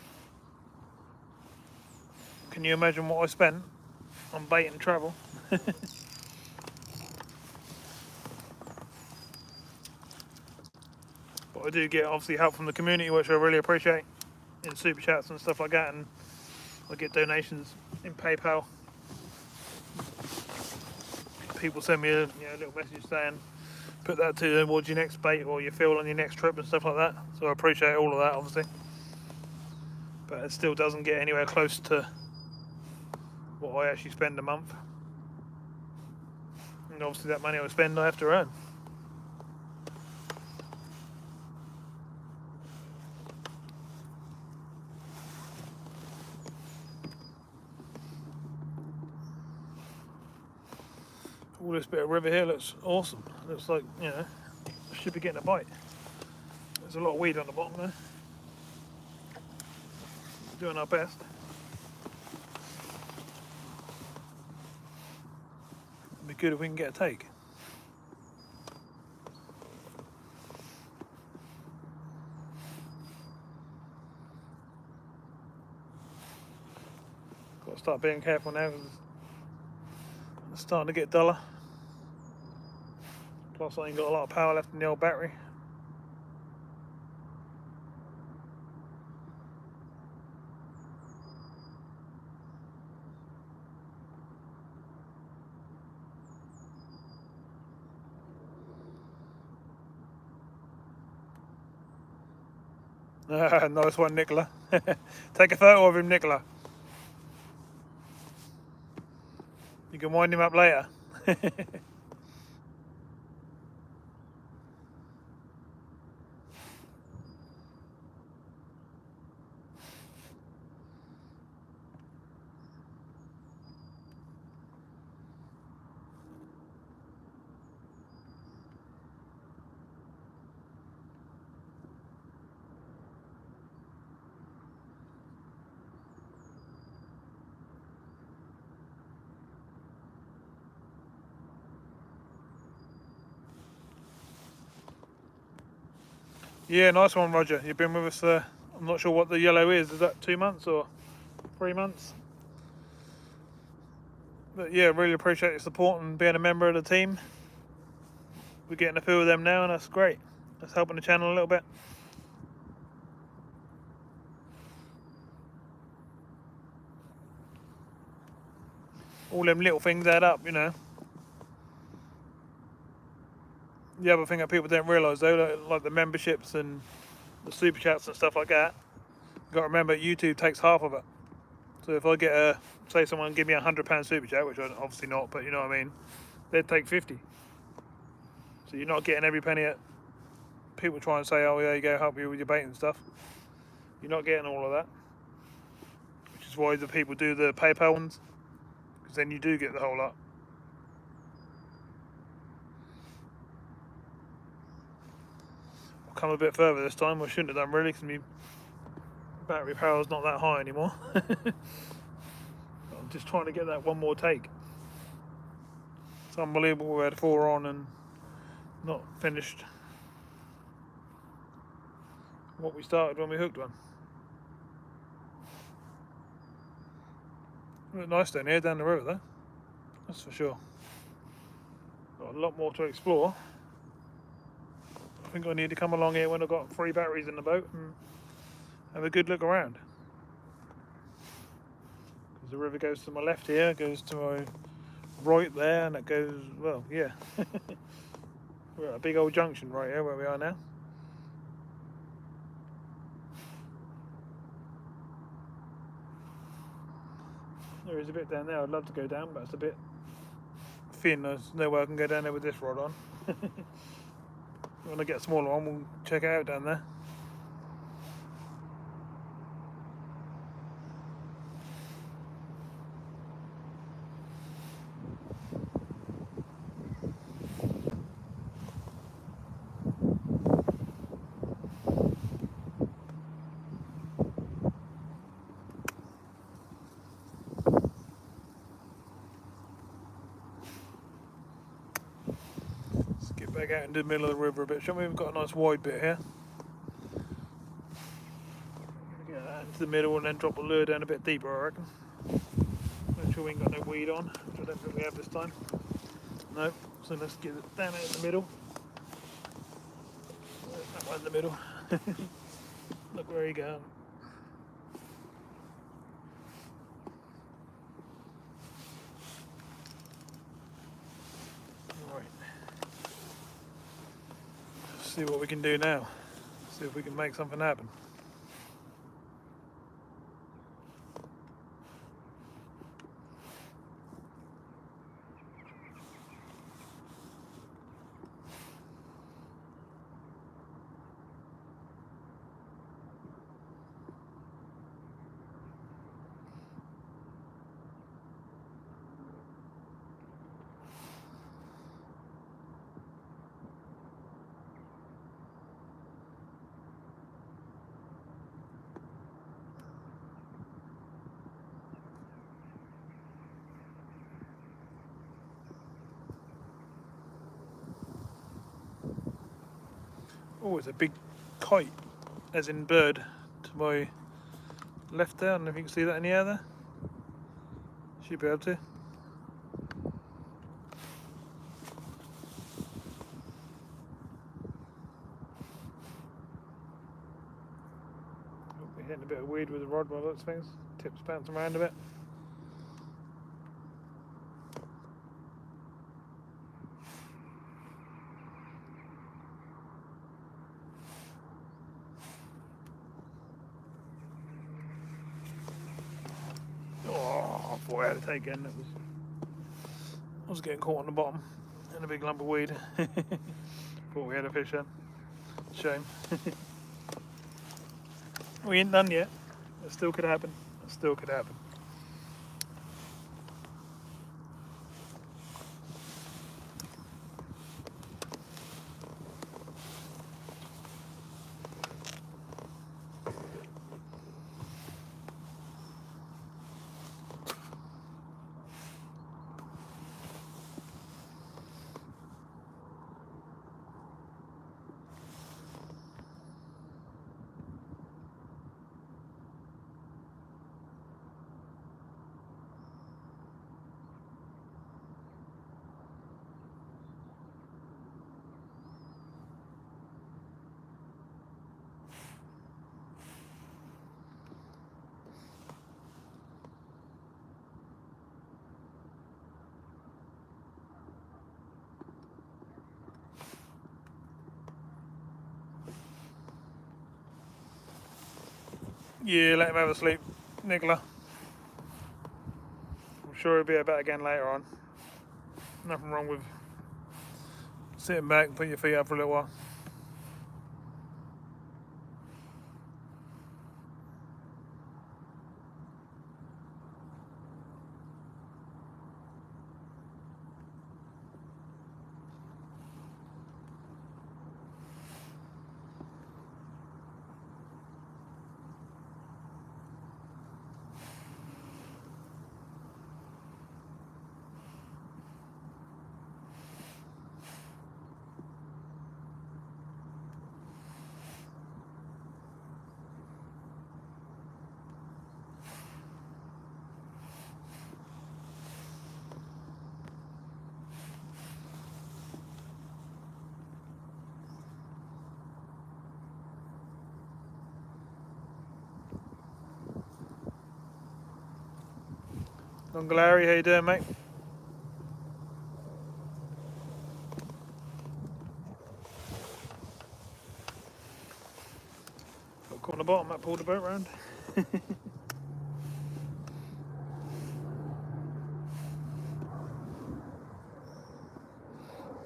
Can you imagine what I spent on bait and travel? But I do get obviously help from the community, which I really appreciate, in super chats and stuff like that, and I get donations in PayPal. People send me a little message saying put that towards your next bait or your fill on your next trip and stuff like that. So I appreciate all of that, obviously, but it still doesn't get anywhere close to what I actually spend a month. And obviously that money I spend I have to earn. All this bit of river here looks awesome. Looks like, you know, I should be getting a bite. There's a lot of weed on the bottom there. Doing our best. be good if we can get a take. Got to start being careful now because it's starting to get duller. Plus I ain't got a lot of power left in the old battery. Nice one, Nicola. Take a photo of him, Nicola. You can wind him up later. Yeah, nice one, Roger. You've been with us, I'm not sure what the yellow is. Is that 2 months or 3 months? But yeah, really appreciate your support and being a member of the team. We're getting a feel of them now, and that's great. That's helping the channel a little bit. All them little things add up, you know. The other thing that people don't realise though, like the memberships and the super chats and stuff like that, you've got to remember YouTube takes half of it. So if I get say someone give me £100 super chat, which I'm obviously not, but you know what I mean, they'd take 50. So you're not getting every penny. People try and say, oh yeah, you go help you with your bait and stuff. You're not getting all of that, which is why the people do the PayPal ones, because then you do get the whole lot. I'll come a bit further this time. I shouldn't have done really, because my battery power is not that high anymore. I'm just trying to get that one more take. It's unbelievable we had 4 on and not finished what we started when we hooked one. It looked nice down here, down the river though, that's for sure. Got a lot more to explore. I think I need to come along here when I've got 3 batteries in the boat and have a good look around. Because the river goes to my left here, goes to my right there, and it goes, well, yeah. We're at a big old junction right here where we are now. There is a bit down there I'd love to go down, but it's a bit thin. There's no way I can go down there with this rod on. When I get a smaller one, we'll check it out down there. Let's get back out into the middle of the river a bit, shall we? We've got a nice wide bit here. Get that into the middle and then drop the lure down a bit deeper, I reckon. Make sure we ain't got no weed on, which I don't think we have this time. No, so let's get it down out in the middle. That one in the middle. Look where he goes. Alright. See what we can do now. See if we can make something happen. Oh, it's a big kite, as in bird, to my left there. I don't know if you can see that in the air there. Should be able to. We're hitting a bit of weed with the rod by those things. Tips bouncing around a bit. Oh, I thought I had to take in. I was getting caught on the bottom in a big lump of weed. Thought we had a fish then. Shame. We ain't done yet. It still could happen. It still could happen. Yeah, let him have a sleep, Nicola. I'm sure he'll be about again later on. Nothing wrong with sitting back and put your feet up for a little while. Uncle Larry, how you doing, mate? Got caught on the bottom, that pulled the boat round.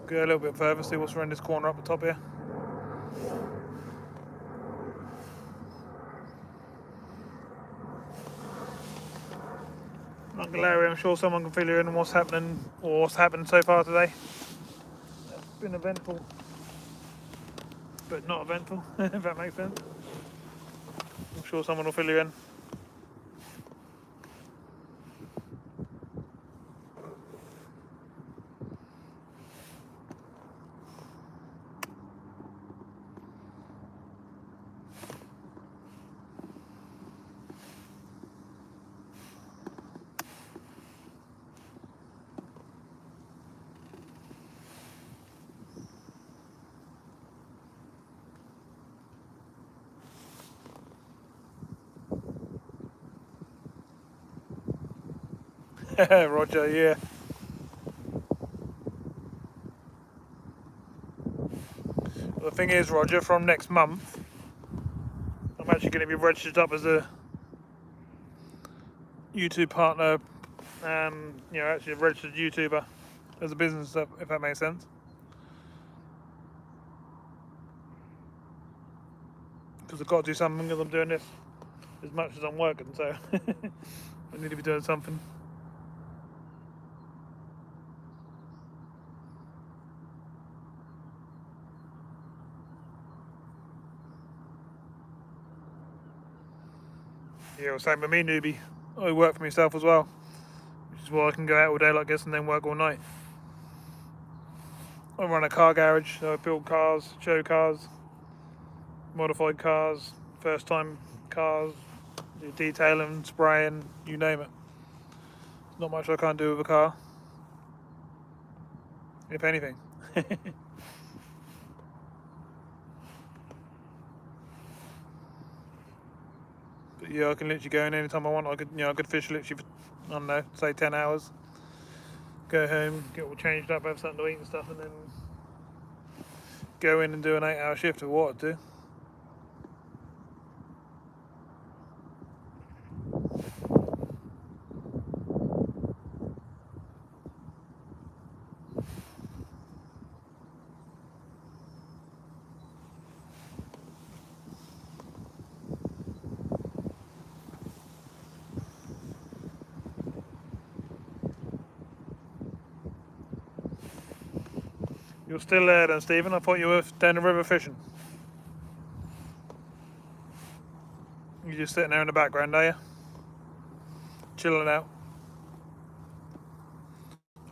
Go a little bit further, see what's around this corner up the top here. Uncle Larry, I'm sure someone can fill you in on what's happening or what's happened so far today. It's been eventful, but not eventful, if that makes sense. I'm sure someone will fill you in. Roger, yeah. Well, the thing is, Roger, from next month, I'm actually going to be registered up as a YouTube partner, and actually a registered YouTuber as a business, if that makes sense. Because I've got to do something because I'm doing this as much as I'm working, so I need to be doing something. Yeah, well, same with me, newbie. I work for myself as well, which is why I can go out all day like this and then work all night. I run a car garage, so I build cars, show cars, modified cars, first time cars, do detailing, spraying, you name it. Not much I can't do with a car, if anything. But yeah, I can literally go in anytime I want. I could fish literally for, I don't know, say 10 hours. Go home, get all changed up, have something to eat and stuff, and then go in and do an 8-hour shift of what I do. You're still there then, Stephen? I thought you were down the river fishing. You're just sitting there in the background, are you? Chilling out.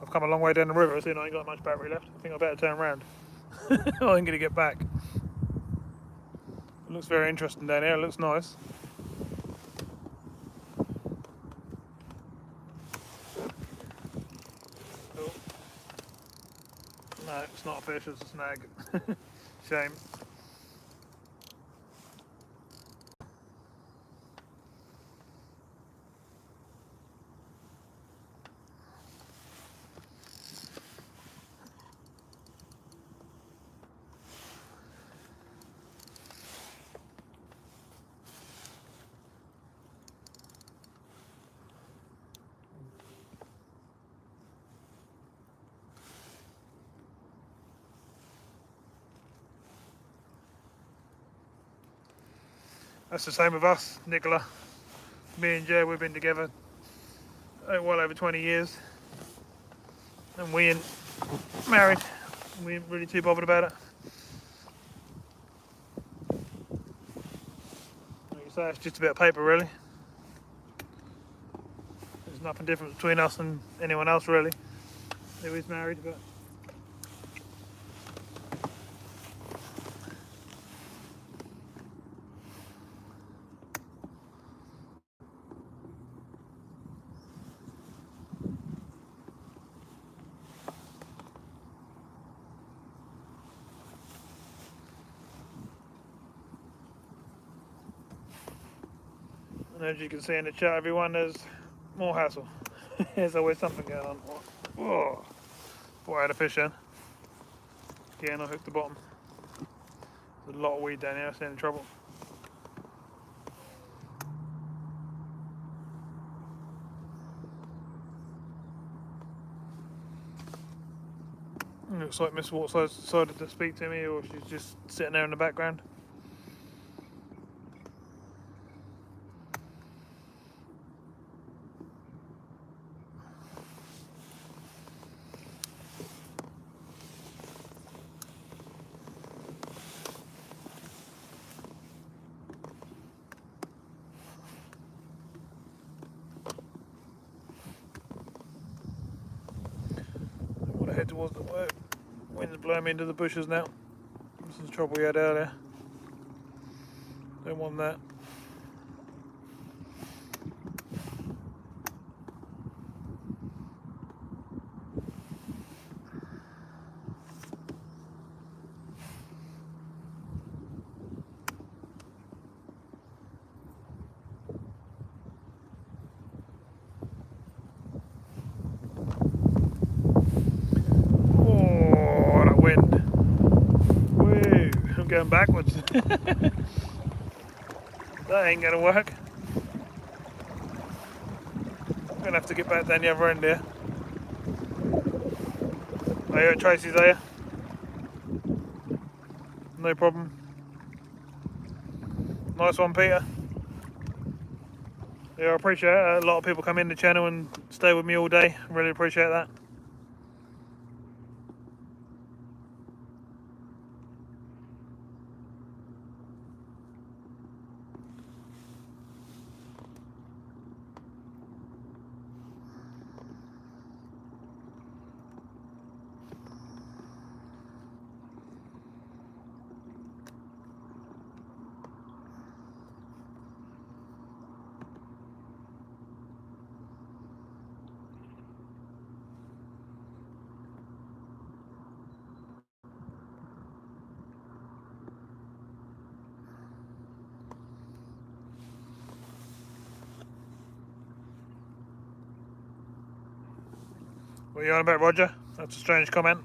I've come a long way down the river, so I ain't got much battery left. I think I better turn around. I'm gonna get back. It looks very interesting down here, it looks nice. Oh. No, it's not a fish, it's a snag. Shame. That's the same with us, Nicola. Me and Joe, we've been together well over 20 years. And we ain't married. We ain't really too bothered about it. Like you say, it's just a bit of paper, really. There's nothing different between us and anyone else, really, who is married. But and as you can see in the chat, everyone, there's more hassle. There's always something going on. Oh, thought I had a fish in. Again, I hooked the bottom. There's a lot of weed down here, I'm in trouble. Looks like Miss Watts decided to speak to me, or she's just sitting there in the background. I want to head towards the work. Wind's blowing me into the bushes now. This is the trouble we had earlier. Don't want that. Oh, that wind. Woo, I'm going backwards. That ain't gonna work. I'm gonna have to get back down the other end here. Are you at Tracy's, are you? No problem. Nice one, Peter. Yeah, I appreciate it. A lot of people come in the channel and stay with me all day. Really appreciate that. What are you on about, Roger? That's a strange comment.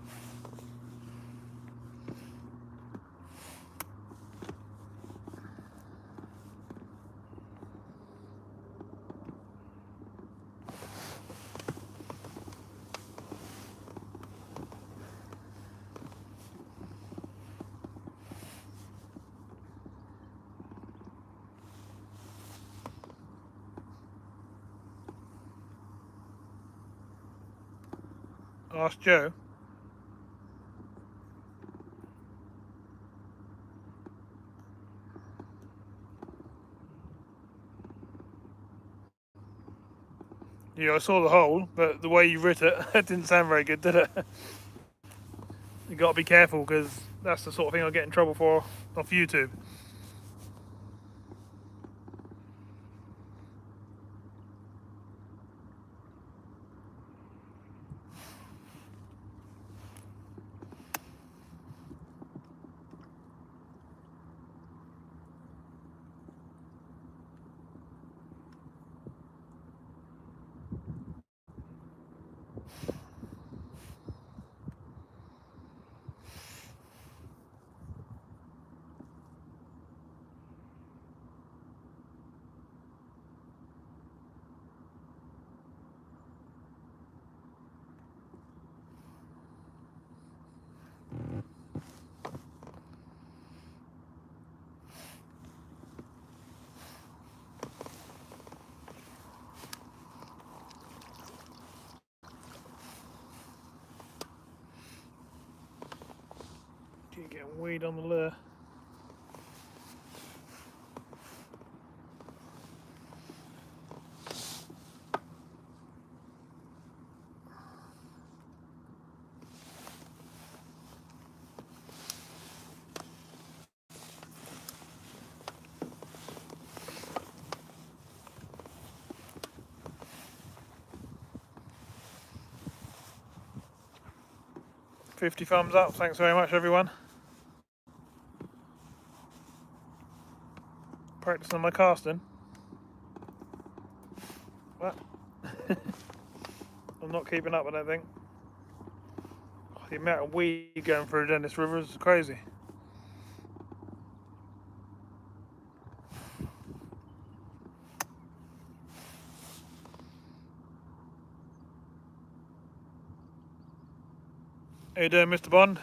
Ask Joe. Yeah, I saw the hole, but the way you writ it, it didn't sound very good, did it? You got to be careful, because that's the sort of thing I'll get in trouble for off YouTube. Keep getting weed on the lure. $50 thumbs up, thanks very much everyone. Practicing my casting. What? I'm not keeping up, I don't think. The amount of weed going through Dennis River is crazy. How you doing, Mr. Bond?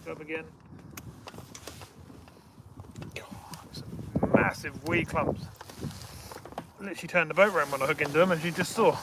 Up again. God, massive weed clumps. Literally turned the boat around when I hook into them, as you just saw.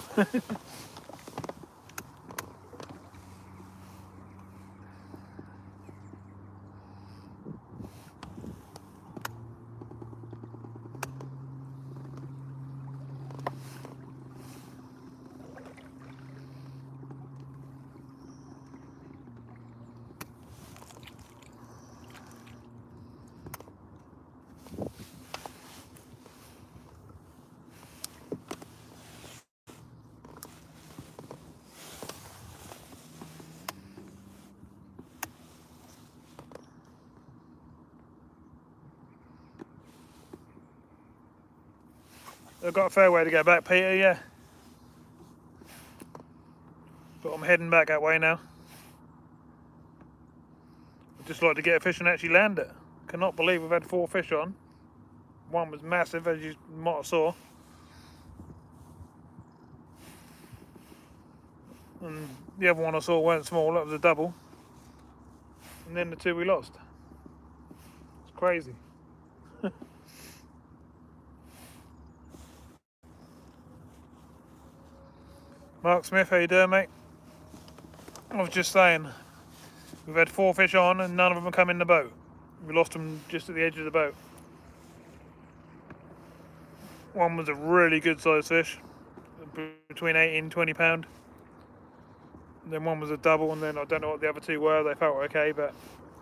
I've got a fair way to go back, Peter, yeah. But I'm heading back that way now. I'd just like to get a fish and actually land it. Cannot believe we've had 4 fish on. One was massive, as you might have saw. And the other one I saw weren't small, that was a double. And then the 2 we lost. It's crazy. Mark Smith, how you doing, mate? I was just saying, we've had 4 fish on and none of them have come in the boat. We lost them just at the edge of the boat. One was a really good sized fish, between 18 and 20 pound. And then one was a double, and then I don't know what the other two were. They felt okay, but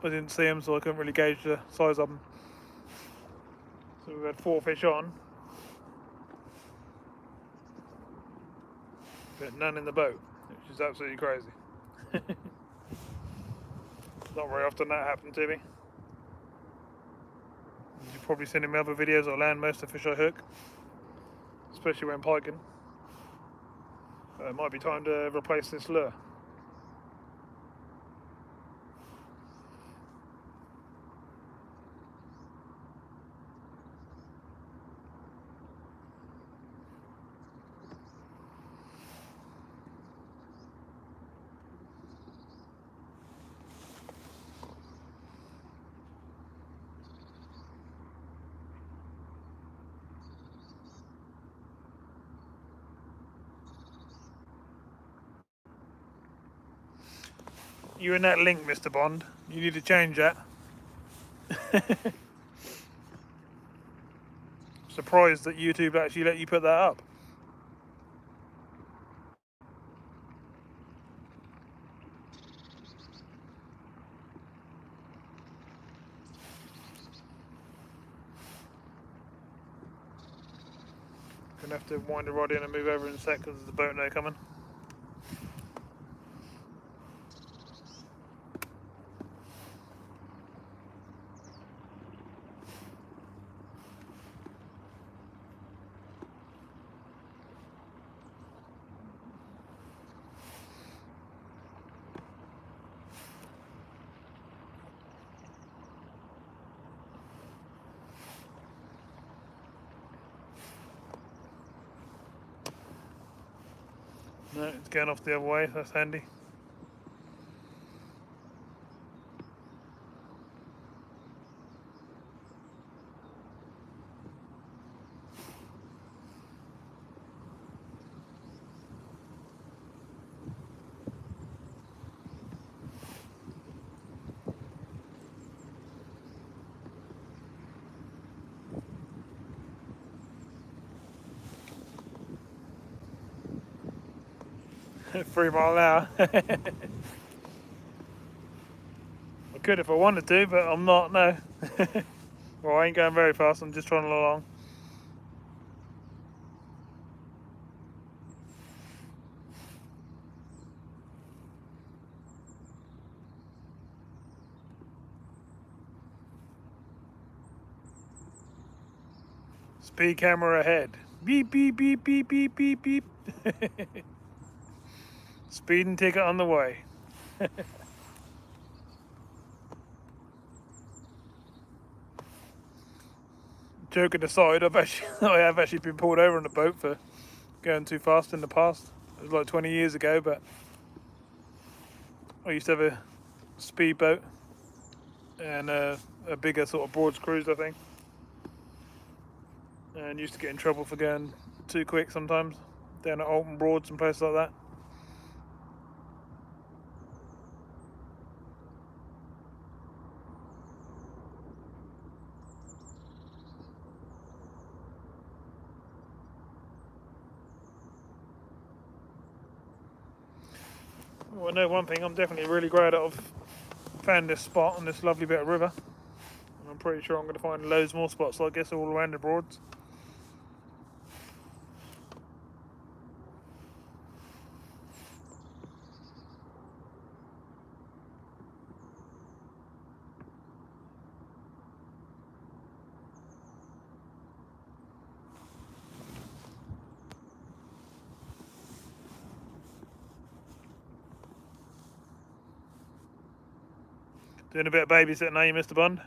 I didn't see them, so I couldn't really gauge the size of them. So we've had 4 fish on, but none in the boat, which is absolutely crazy. Not very often that happened to me. You've probably seen in my other videos, I land most of the fish I hook, especially when piking. It might be time to replace this lure. You're in that link, Mr. Bond. You need to change that. Surprised that YouTube actually let you put that up. Gonna have to wind the rod in and move over in a sec because there's a boat now coming. No, it's going off the other way, that's handy. Three mile an hour. I could if I wanted to, but I'm not, no. Well, I ain't going very fast, I'm just trotting along. Speed camera ahead. Beep, beep, beep, beep, beep, beep, beep. Speeding ticket on the way. Joking aside, I have actually been pulled over on a boat for going too fast in the past. It was like 20 years ago, but I used to have a speedboat and a bigger sort of broad cruise, I think. And used to get in trouble for going too quick sometimes, down at Alton Broads and places like that. Well, I know one thing, I'm definitely really glad that I've found this spot on this lovely bit of river. And I'm pretty sure I'm going to find loads more spots like this all around the Broads. Doing a bit of babysitting, are you, Mr. Bond?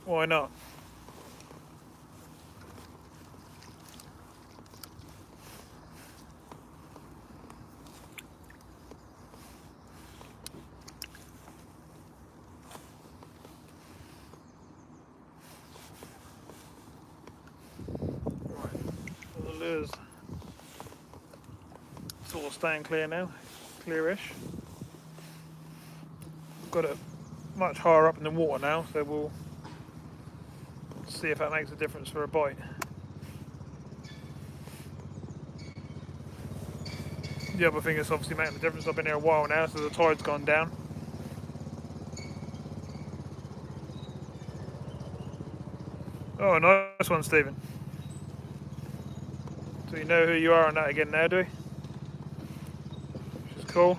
Why not? Right, well, the lure's sort of staying clear now, clearish. Got it much higher up in the water now, so we'll see if that makes a difference for a bite. The other thing that's obviously making the difference, I've been here a while now, so the tide's gone down. Oh, nice one, Stephen. So you know who you are on that again now, do you? Which is cool.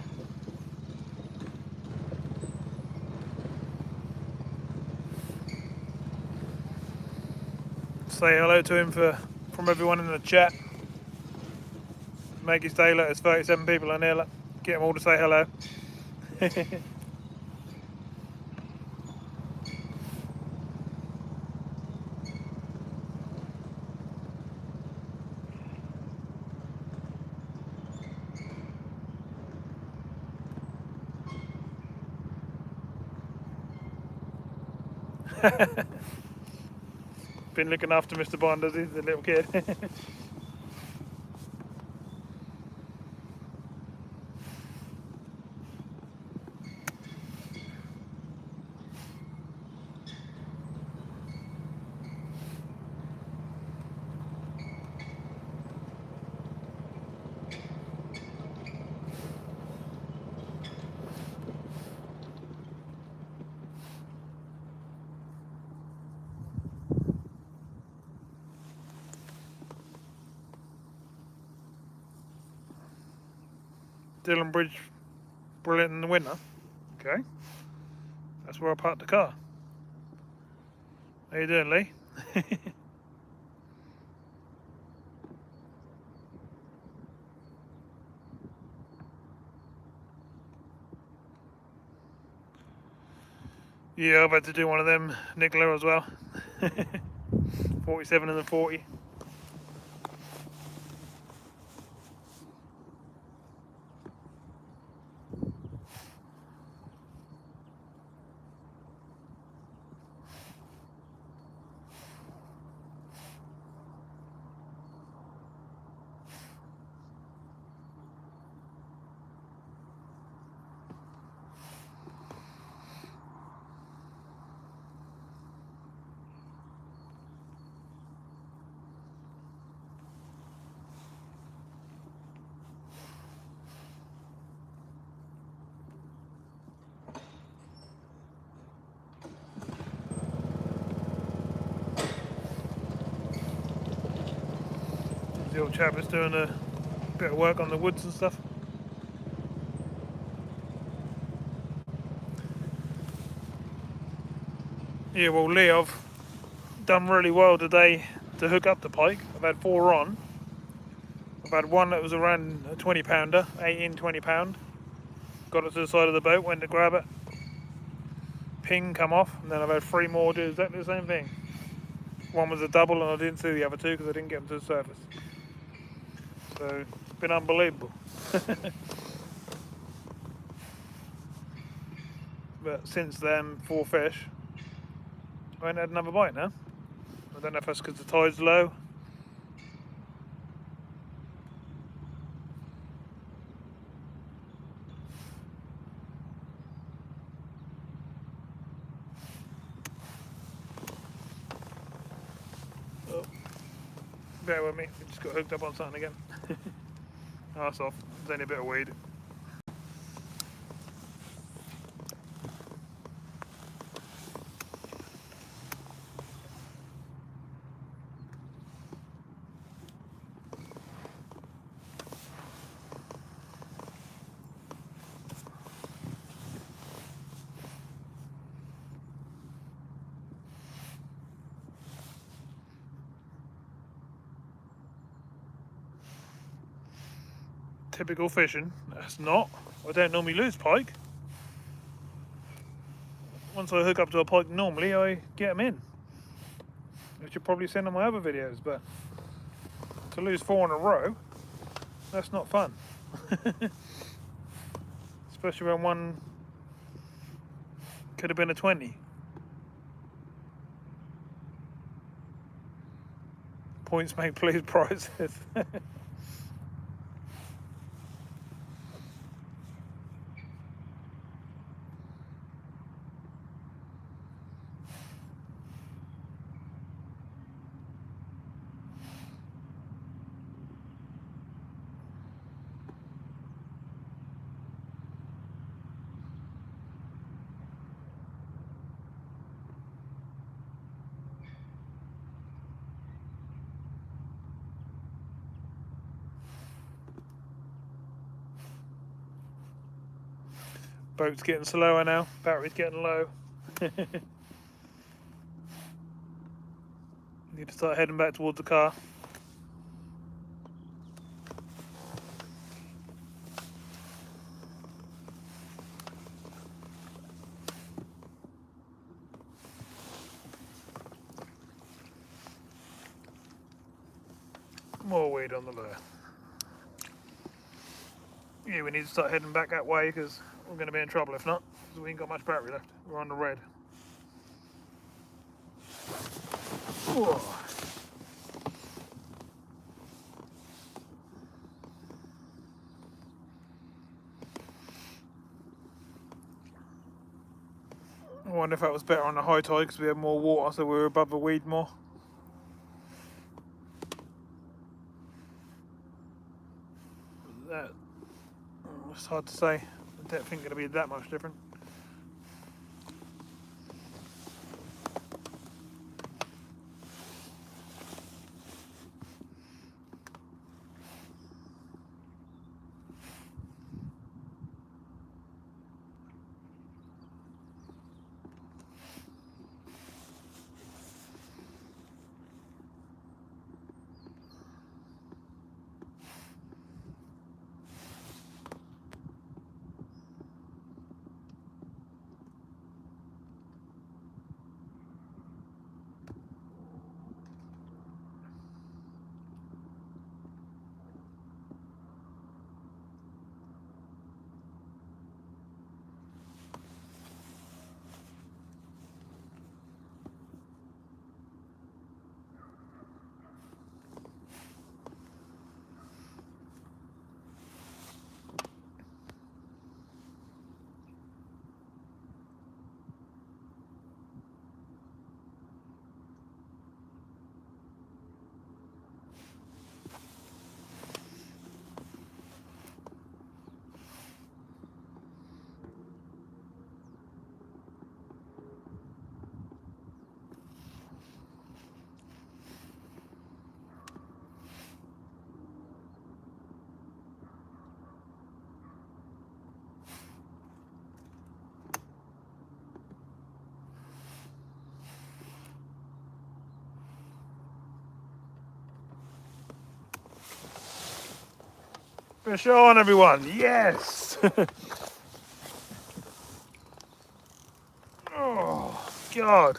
Say hello to him from everyone in the chat. Make his day. Look, there's 37 people in here. Look. Get them all to say hello. Been looking after Mr. Bond, has he? The little kid. Dilham Bridge, brilliant in the winter. Okay. That's where I parked the car. How you doing, Lee? Yeah, I've had to do one of them, Nicola, as well. 47 and the 40. The old chap is doing a bit of work on the woods and stuff. Yeah, well, Lee, I've done really well today to hook up the pike. I've had 4 on. I've had one that was around a 20 pounder, 18, 20 pound. Got it to the side of the boat, went to grab it. Ping, come off, and then I've had 3 more do exactly the same thing. One was a double and I didn't see the other 2 because I didn't get them to the surface. So, it's been unbelievable. But since then, 4 fish. I ain't had another bite now. I don't know if that's because the tide's low. Oh, bear with me, we just got hooked up on something again. Oh, that's off. There's only a bit of weed. Typical fishing. That's not. I don't normally lose pike. Once I hook up to a pike, normally I get them in, which you've probably seen on my other videos. But to lose 4 in a row, that's not fun. Especially when one could have been a 20. Points make please prizes. Boat's getting slower now, battery's getting low. Need to start heading back towards the car. More weed on the lure. Yeah, we need to start heading back that way because we're going to be in trouble if not, because we ain't got much battery left. We're on the red. Whoa. I wonder if that was better on the high tide because we had more water, so we were above the weed more. That, it's hard to say. The depth ain't going to be that much different. Fish on, everyone! Yes! Oh, God!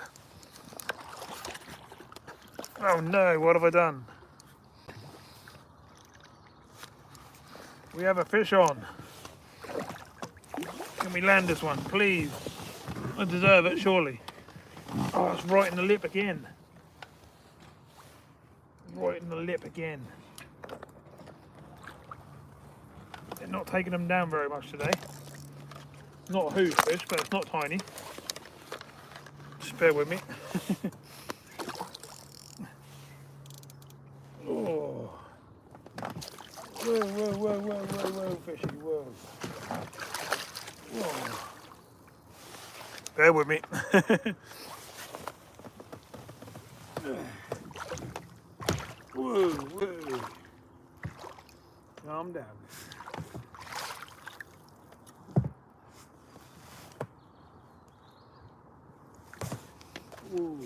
Oh no, what have I done? We have a fish on. Can we land this one, please? I deserve it, surely. Oh, it's right in the lip again. Right in the lip again. They're not taking them down very much today. Not a huge fish, but it's not tiny. Just bear with me. Oh. Whoa, whoa, whoa, whoa, whoa, whoa, fishy, whoa. Whoa. Bear with me. Whoa, whoa. Calm down. Whoa.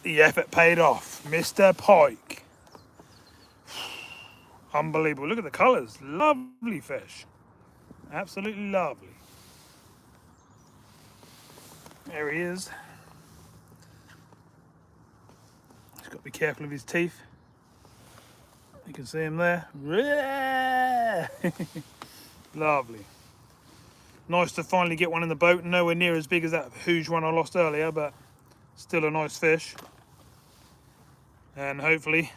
The effort paid off, Mr. Pike. Unbelievable. Look at the colours. Lovely fish. Absolutely lovely. There he is. Just got to be careful of his teeth. You can see him there. Lovely. Nice to finally get one in the boat. Nowhere near as big as that huge one I lost earlier, but still a nice fish. And hopefully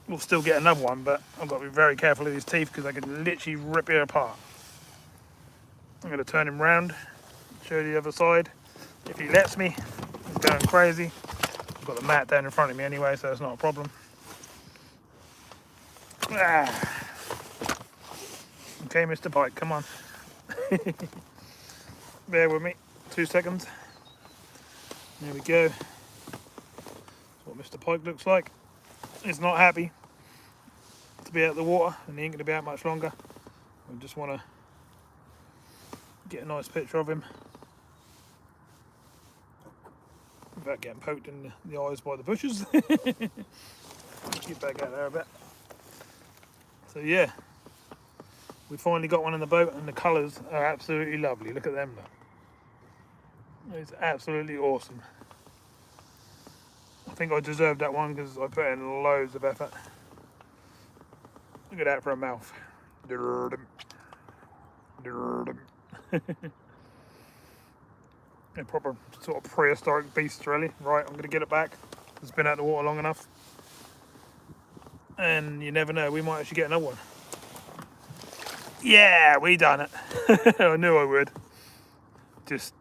we'll still get another one, but I've got to be very careful of these teeth because they can literally rip you apart. I'm going to turn him round, show you the other side. If he lets me, he's going crazy. I've got the mat down in front of me anyway, so it's not a problem. Ah. Okay, Mr. Pike, come on. Bear with me, 2 seconds. There we go. That's what Mr. Pike looks like. He's not happy to be out of the water, and he ain't going to be out much longer. I just want to get a nice picture of him without getting poked in the eyes by the bushes. Get back out there a bit. So yeah, we finally got one in the boat, and the colours are absolutely lovely. Look at them. It's absolutely awesome. I think I deserved that one because I put in loads of effort. Look at that for a mouth. A proper sort of prehistoric beast, really. Right, I'm going to get it back. It's been out of the water long enough. And you never know, we might actually get another one. Yeah, we done it. I knew I would. Just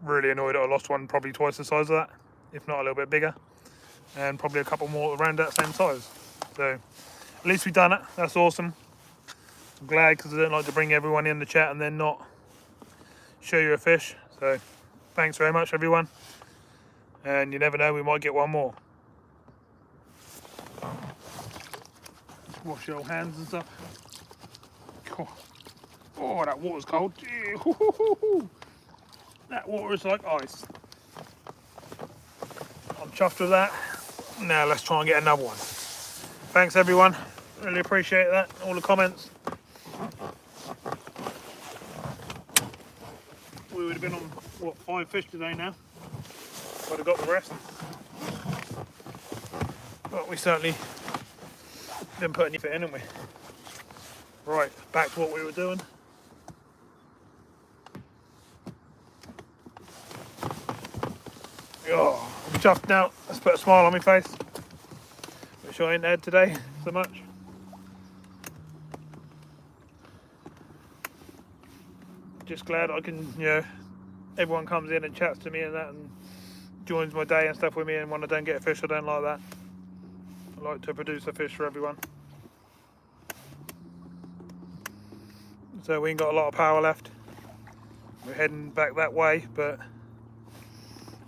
really annoyed that I lost one probably twice the size of that, if not a little bit bigger. And probably a couple more around that same size. So at least we done it. That's awesome. I'm glad, because I don't like to bring everyone in the chat and then not show you a fish. So thanks very much, everyone. And you never know, we might get one more. Wash your old hands and stuff. Oh, that water's cold. That water is like ice. I'm chuffed with that. Now let's try and get another one. Thanks, everyone. Really appreciate that. All the comments. We would have been on, what, 5 fish today now. Would have got the rest. But we certainly didn't put anything in, didn't we? Right, back to what we were doing. Oh, I'm chuffed now. Let's put a smile on my face, which I ain't had today so much. Just glad I can, you know, everyone comes in and chats to me and that and joins my day and stuff with me, and when I don't get a fish, I don't like that. I like to produce a fish for everyone. So we ain't got a lot of power left. We're heading back that way, but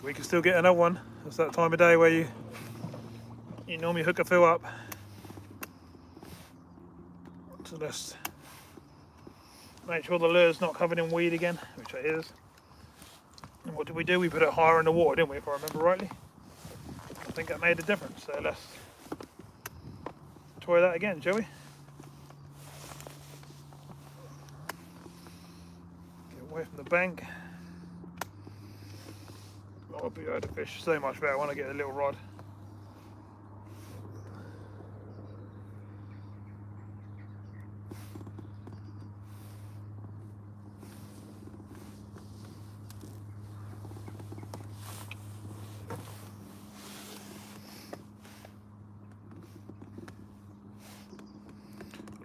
we can still get another one. It's that time of day where you normally hook a fill up. So let's make sure the lure's not covered in weed again, which it is. And what did we do? We put it higher in the water, didn't we, if I remember rightly? I think that made a difference. So let's try that again, shall we? Get away from the bank. I'll be able to fish so much better when I get a little rod.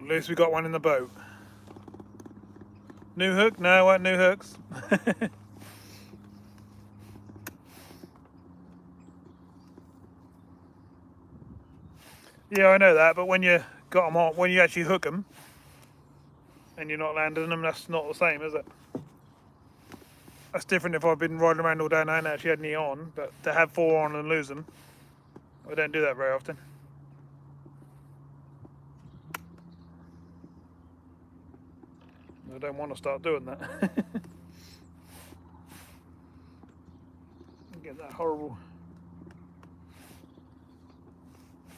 At least we got one in the boat. New hook? No, what new hooks? Yeah, I know that, but when you got them on, when you actually hook them and you're not landing them, that's not the same, is it? That's different if I've been riding around all day and I haven't actually had any on, but to have 4 on and lose them, I don't do that very often. I don't want to start doing that. Get that horrible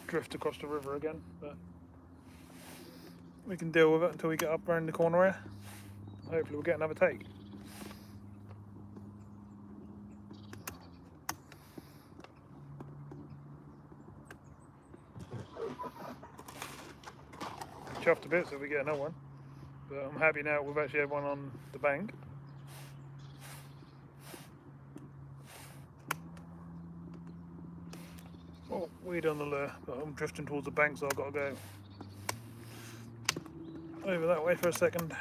drift across the river again, but we can deal with it until we get up around the corner here. Hopefully we'll get another take. Chuffed a bit so we get another one, but I'm happy now we've actually had one on the bank. Oh, weed on the lure, but I'm drifting towards the bank, so I've got to go over that way for a second.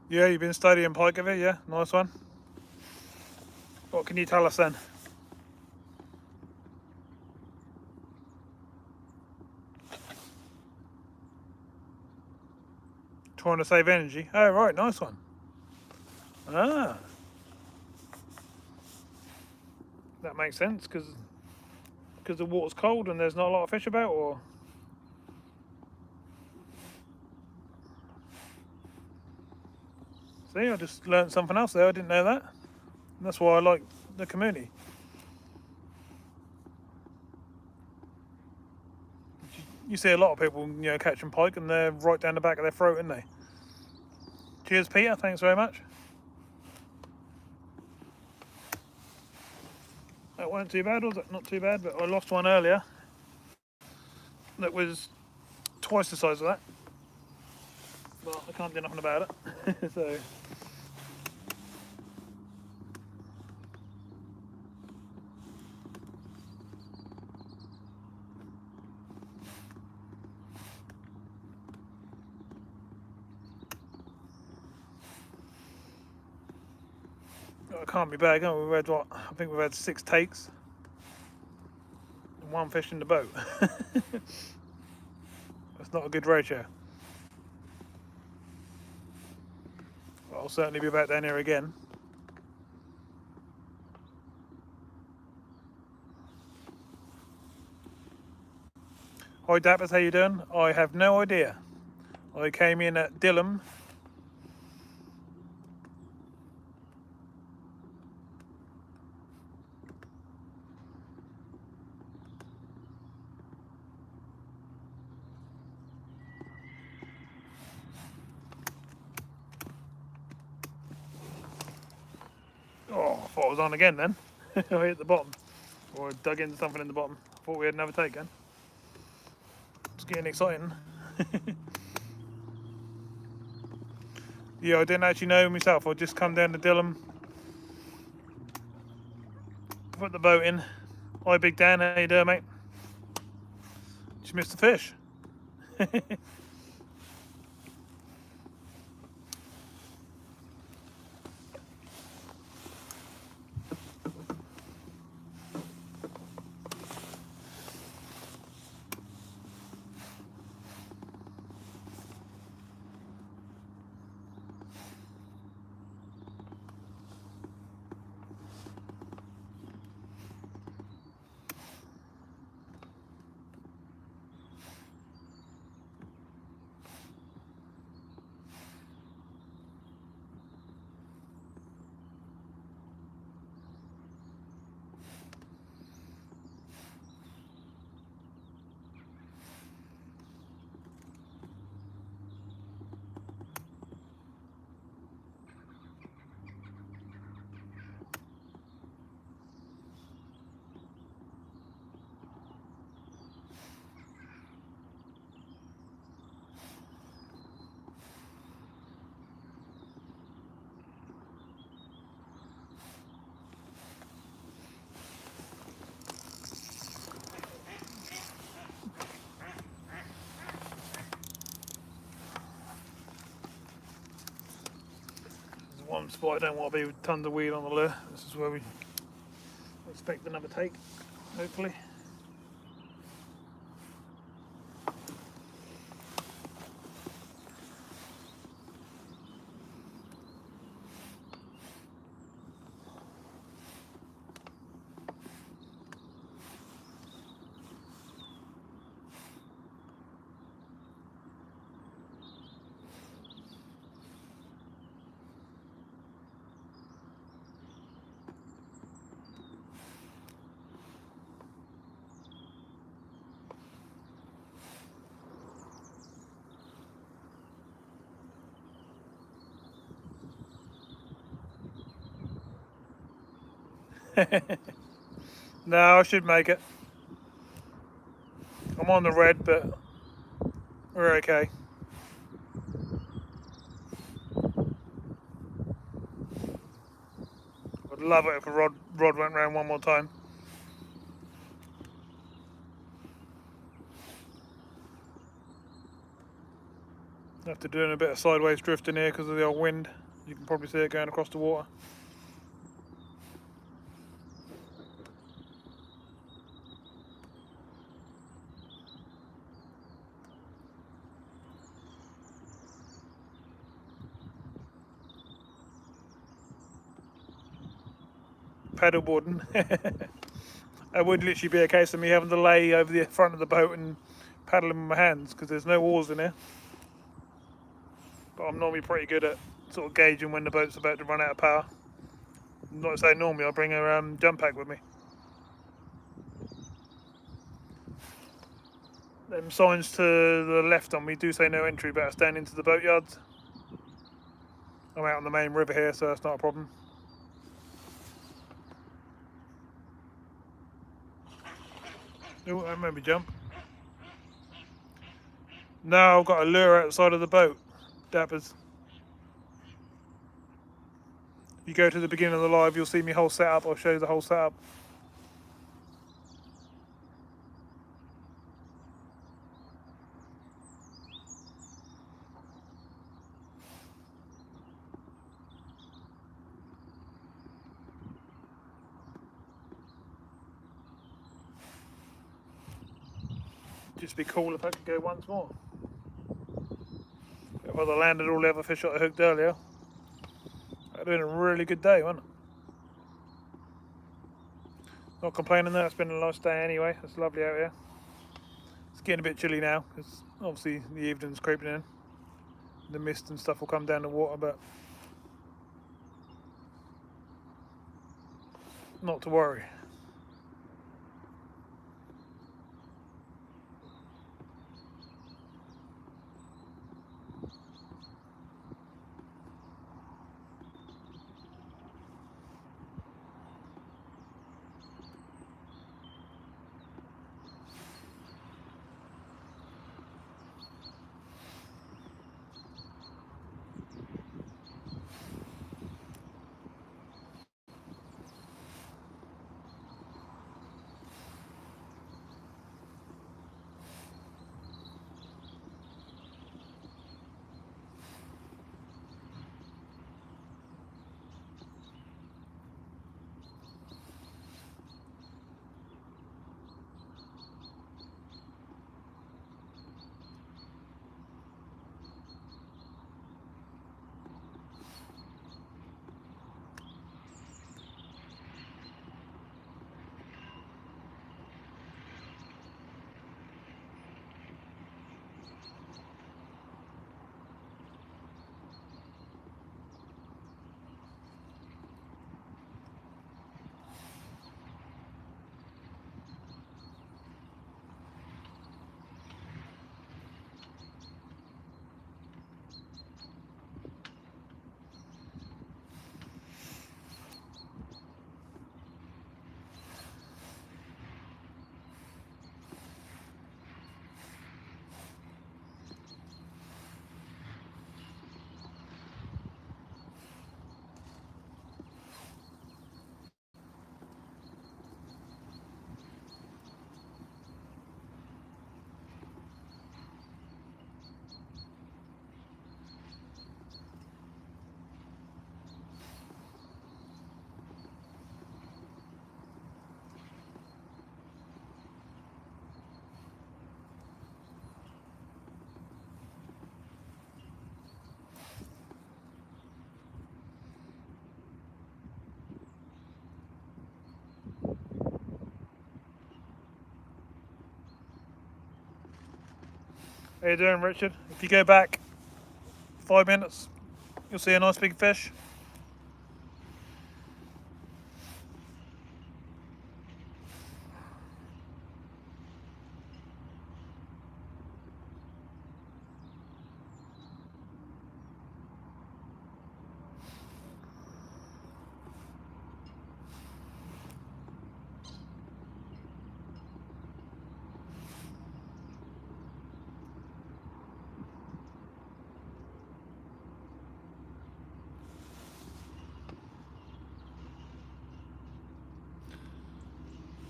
Yeah, you've been studying pike, have you? Yeah, nice one. What can you tell us then? Trying to save energy. Oh, right, nice one. Ah, that makes sense because the water's cold and there's not a lot of fish about, or? See, I just learned something else there. I didn't know that. And that's why I like the community. You see a lot of people, catching pike, and they're right down the back of their throat, aren't they? Cheers, Peter. Thanks very much. That weren't too bad, was it? Not too bad, but I lost one earlier that was twice the size of that. Well, I can't do nothing about it. So. It can't be bad. We've had what? I think we've had 6 takes and 1 fish in the boat. That's not a good ratio. But I'll certainly be back down here again. Hi Dappers, how you doing? I have no idea. I came in at Dilham. Oh, I thought I was on again then. I hit the bottom. Or I dug into something in the bottom. I thought we had another take then. It's getting exciting. Yeah, I didn't actually know myself. I just come down to Dilham, put the boat in. Hi Big Dan, how you doing, mate? Just missed the fish. One spot I don't want to be with tons of weed on the lure. This is where we expect another take, hopefully. No, I should make it. I'm on the red, but we're okay. I'd love it if a rod went round one more time. After doing a bit of sideways drifting here because of the old wind, you can probably see it going across the water. Paddleboarding. It would literally be a case of me having to lay over the front of the boat and paddling with my hands because there's no oars in here. But I'm normally pretty good at sort of gauging when the boat's about to run out of power. Not to say normally I bring a jump pack with me. Them signs to the left on me do say no entry, better stand into the boatyards. I'm out on the main river here, so that's not a problem. Oh, that made me jump. No, I've got a lure outside of the boat. Dappers. If you go to the beginning of the live, you'll see me whole setup. I'll show you the whole setup. Just be cool if I could go once more. If I'd have landed all the other fish I hooked earlier, that'd have been a really good day, wouldn't it? Not complaining though, it's been a nice day anyway. It's lovely out here. It's getting a bit chilly now because obviously the evening's creeping in. The mist and stuff will come down the water, but not to worry. How you doing, Richard? If you go back 5 minutes, you'll see a nice big fish.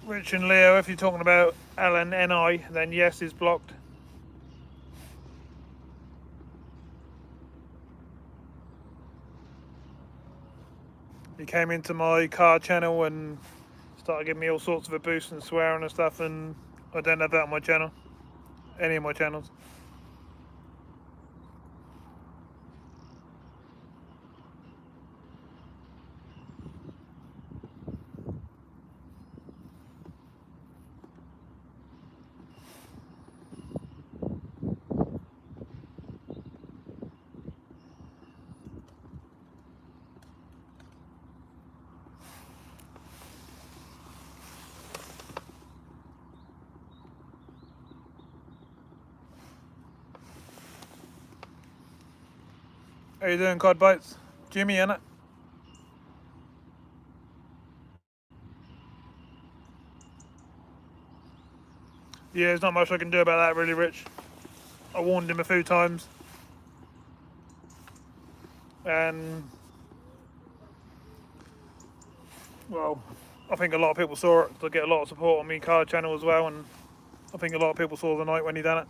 Rich and Leo, if you're talking about Alan NI, then yes, is blocked. He came into my car channel and started giving me all sorts of abuse and swearing and stuff, and I don't have that on my channel, any of my channels. How you doing, Cod Boats? Jimmy, innit? Yeah, there's not much I can do about that, really, Rich. I warned him a few times, and well, I think a lot of people saw it. I get a lot of support on my car channel as well, and I think a lot of people saw the night when he done it.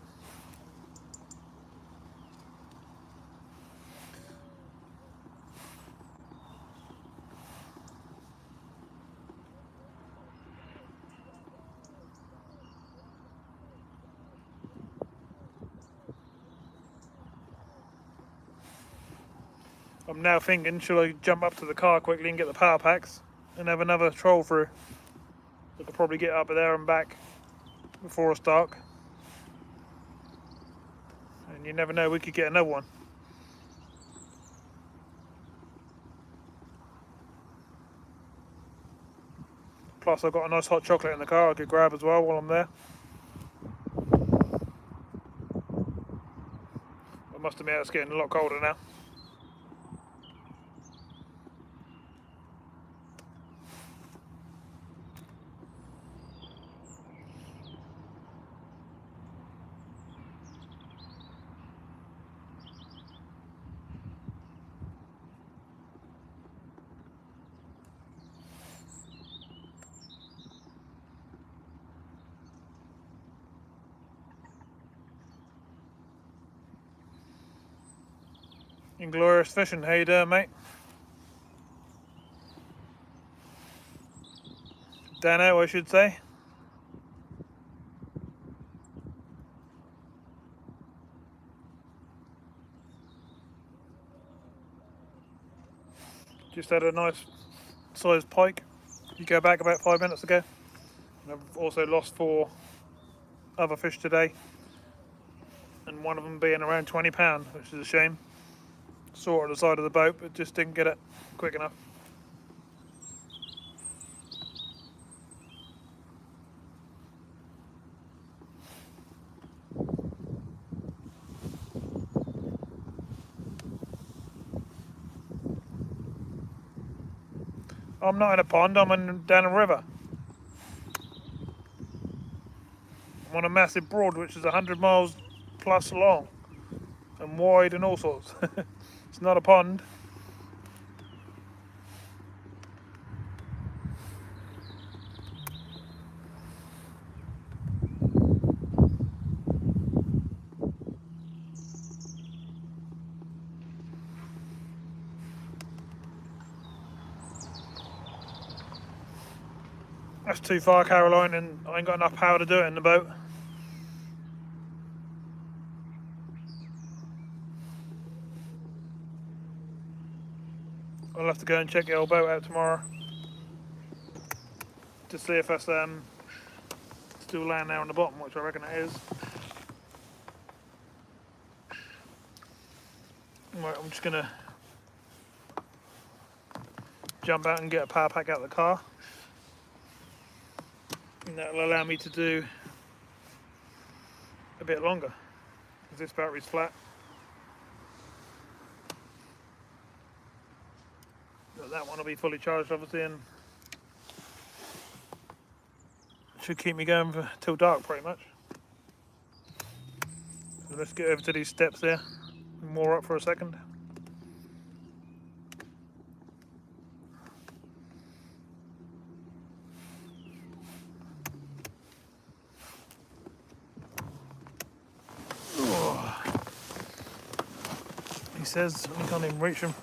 I'm now thinking, should I jump up to the car quickly and get the power packs and have another troll through? I could probably get up there and back before it's dark. And you never know, we could get another one. Plus I've got a nice hot chocolate in the car I could grab as well while I'm there. I must admit it's getting a lot colder now. Inglorious fishing, how you doing, mate? Dano, I should say. Just had a nice sized pike. You go back about 5 minutes ago. And I've also lost 4 other fish today, and one of them being around 20 pounds, which is a shame. Saw it on the side of the boat, but just didn't get it quick enough. I'm not in a pond, I'm down a river. I'm on a massive broad which is 100 miles plus long and wide and all sorts. It's not a pond. That's too far, Caroline, and I ain't got enough power to do it in the boat. I'll have to go and check the old boat out tomorrow to see if that's still laying there on the bottom, which I reckon it is. Right, I'm just gonna jump out and get a power pack out of the car, and that'll allow me to do a bit longer because this battery's flat. But that one will be fully charged, obviously, and should keep me going till dark pretty much. So let's get over to these steps there and moor up for a second. says. I can't even reach them.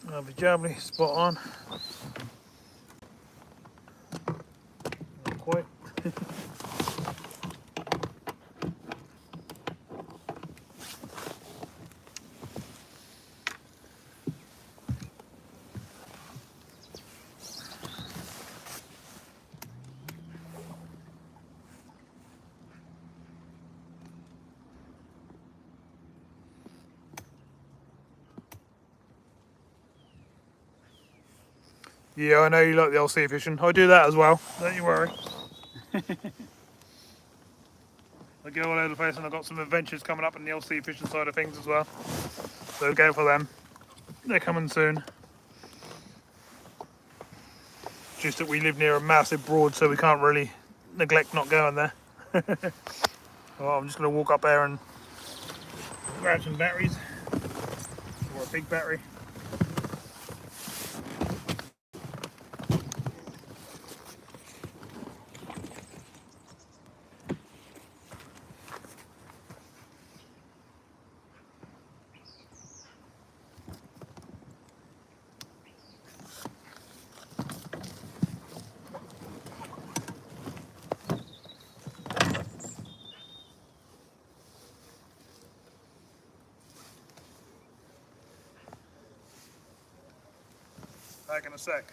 That'll be jubbly, spot on. Not quite. Yeah, I know you like the old sea fishing. I do that as well, don't you worry. I go all over the place and I've got some adventures coming up in the old sea fishing side of things as well. So go for them. They're coming soon. Just that we live near a massive broad, so we can't really neglect not going there. Well, I'm just going to walk up there and grab some batteries, or a big battery. Back in a sec.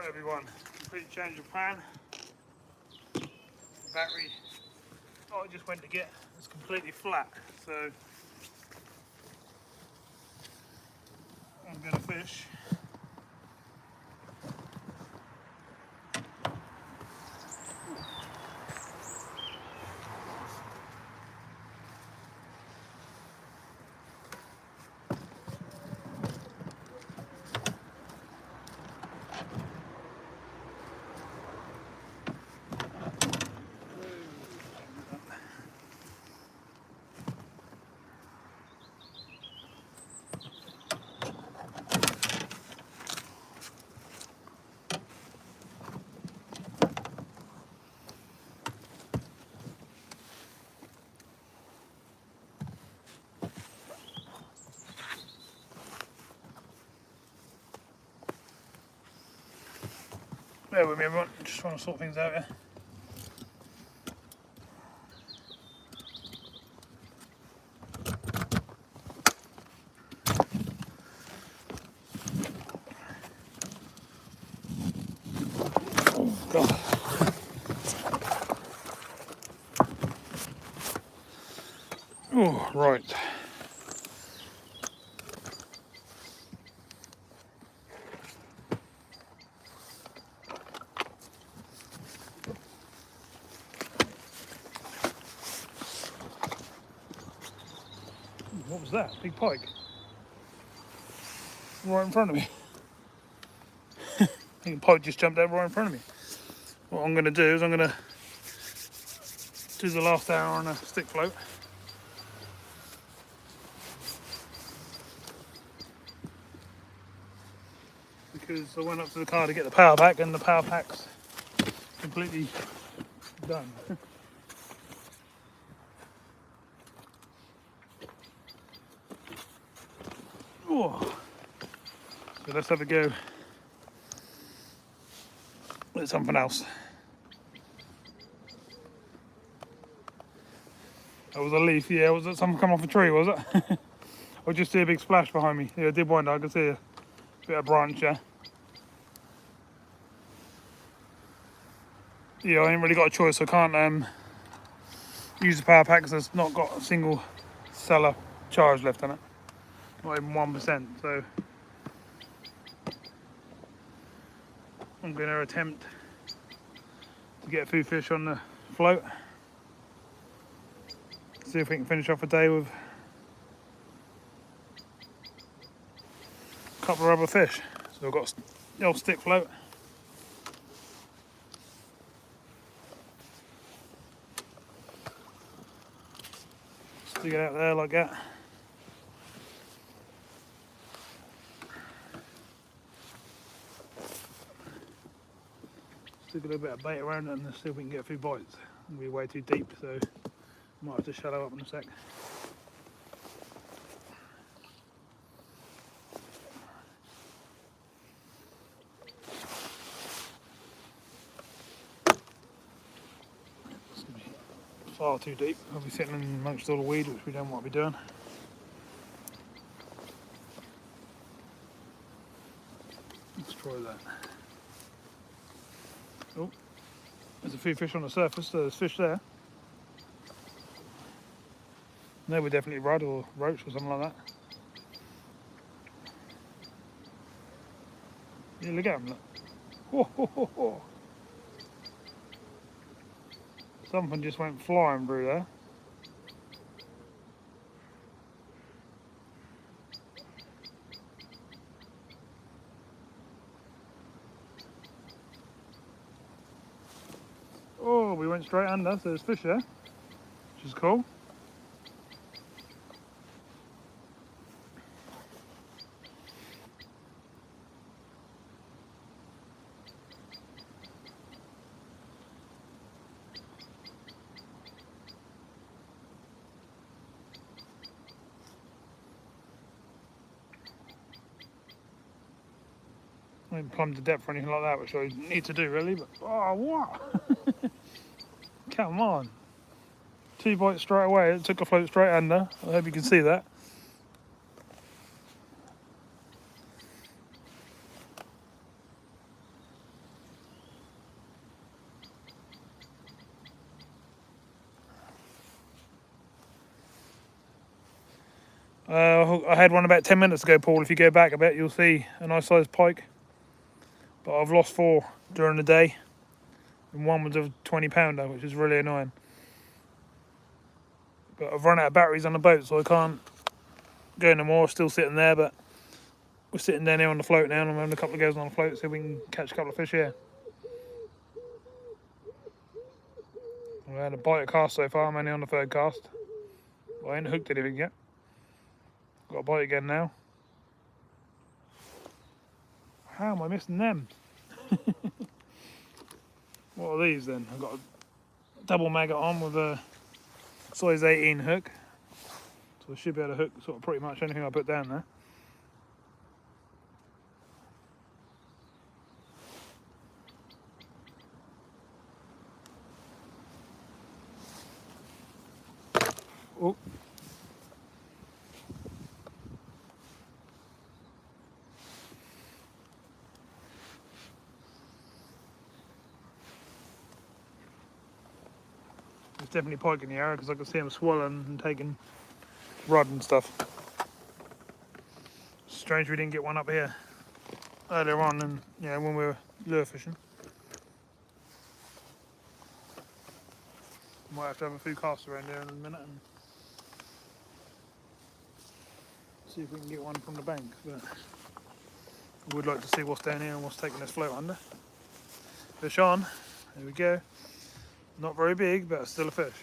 Right everyone, complete change of plan. Battery, I just went to get, it's completely flat, so I'm going to fish. Bear with me everyone, just trying to sort things out here. Oh God. Oh, right. What was that? Big pike? Right in front of me. I think the pike just jumped out right in front of me. What I'm going to do is I'm going to do the last hour on a stick float. Because I went up to the car to get the power pack and the power pack's completely done. Oh. So let's have a go with something else. That was a leaf, yeah. Was it something come off a tree, was it? I just see a big splash behind me. Yeah, I did wind up, I could see a bit of branch there. Yeah, I ain't really got a choice. I can't use the power pack because it's not got a single cellar charge left in it. Not even 1%, so I'm going to attempt to get a few fish on the float. See if we can finish off a day with a couple of other fish. So I've got the old stick float. Stick it out there like that. Stick a little bit of bait around it and see if we can get a few bites. It'll be way too deep, so might have to shallow up in a sec. It's gonna be far too deep. I'll be sitting in amongst all the weed, which we don't want to be doing. Let's try that. Oh, there's a few fish on the surface, so there's fish there. They were definitely rudd or roach or something like that. Yeah, look at them, look. Whoa, whoa, whoa, whoa. Something just went flying through there. Oh, we went straight under, so there's fish there, which is cool. I haven't plumbed to depth or anything like that, which I need to do really, but oh, what? Come on. 2 bites straight away, it took a float straight under. I hope you can see that. I had one about 10 minutes ago, Paul. If you go back a bit, you'll see a nice sized pike. But I've lost 4 during the day, and one was a 20-pounder, which is really annoying. But I've run out of batteries on the boat, so I can't go no more. Still sitting there, but we're sitting down here on the float now, and I'm having a couple of goes on the float so we can catch a couple of fish here. I've had a bite of cast so far. I'm only on the 3rd cast. I ain't hooked anything yet. Got a bite again now. How am I missing them? What are these then? I've got a double maggot on with a size 18 hook. So I should be able to hook sort of pretty much anything I put down there. Oh. There's definitely pike in the area because I can see them swallowing and taking rod and stuff. Strange we didn't get one up here earlier on, and when we were lure fishing. Might have to have a few casts around there in a minute and see if we can get one from the bank. But I would like to see what's down here and what's taking this float under. Fish on. There we go. Not very big, but still a fish.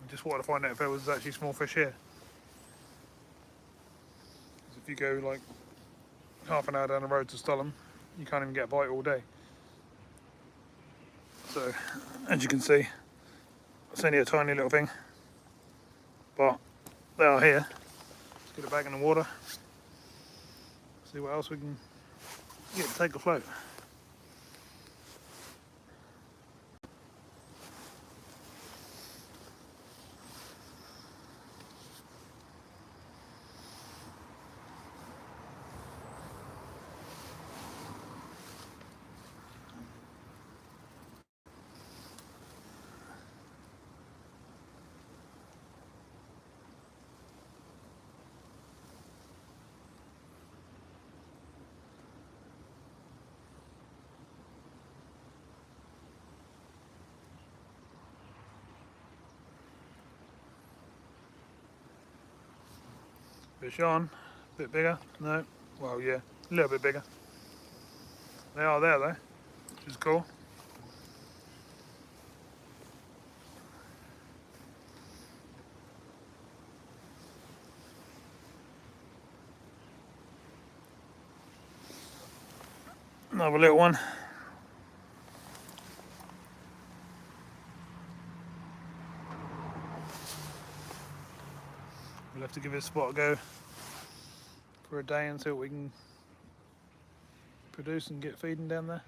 I just wanted to find out if there was actually small fish here. Because if you go like half an hour down the road to Dilham, you can't even get a bite all day. So, as you can see, it's only a tiny little thing, but they are here. Let's get it back in the water, see what else we can get to take a float. Fish on, a bit bigger, no, well yeah, a little bit bigger. They are there though, which is cool. Another little one. We'll have to give this spot a go for a day and see what we can produce and get feeding down there.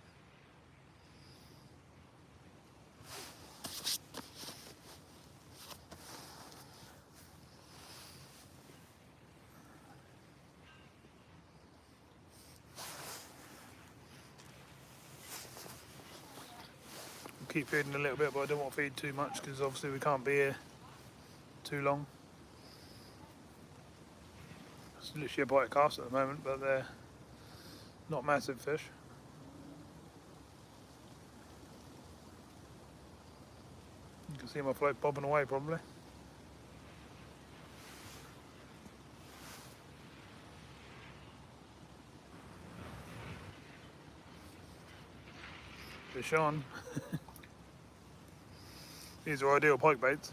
We'll keep feeding a little bit, but I don't want to feed too much because obviously we can't be here too long. It's literally a bite of cast at the moment, but they're not massive fish. You can see my float bobbing away probably. Fish on. These are ideal pike baits.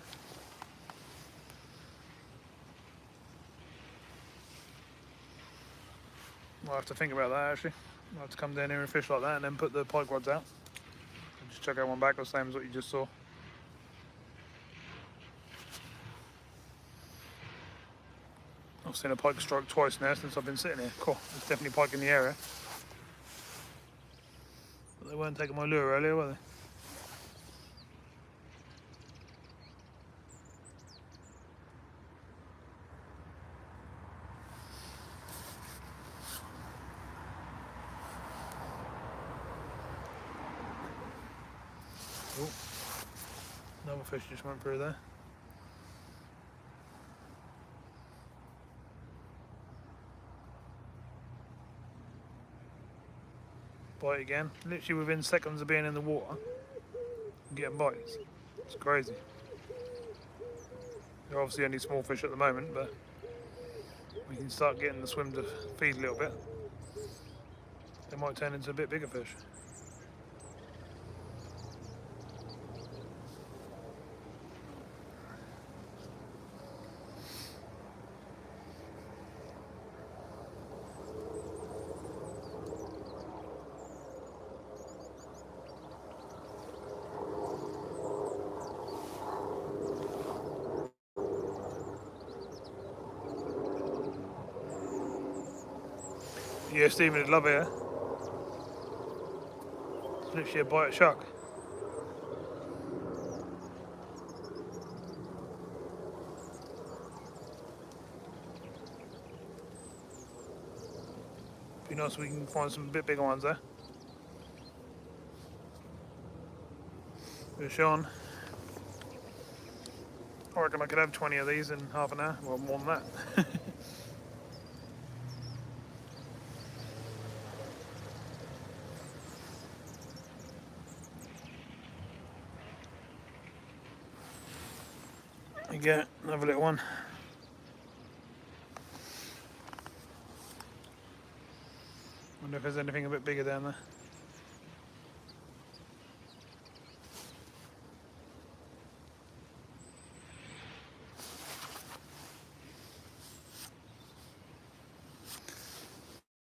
I'll have to think about that actually. I'll have to come down here and fish like that and then put the pike rods out. And just chuck out one back the same as what you just saw. I've seen a pike strike twice now since I've been sitting here. Cool, there's definitely pike in the area. But they weren't taking my lure earlier, were they? Oh, another fish just went through there. Bite again. Literally within seconds of being in the water, I'm getting bites. It's crazy. They're obviously only small fish at the moment, but we can start getting the swim to feed a little bit. They might turn into a bit bigger fish. Yeah, Stephen would love it here. It's literally a bite of shark. Be nice if we can find some bit bigger ones there. Fish on. I reckon I could have 20 of these in half an hour. Well, more than that. There you go, another little one. Wonder if there's anything a bit bigger down there.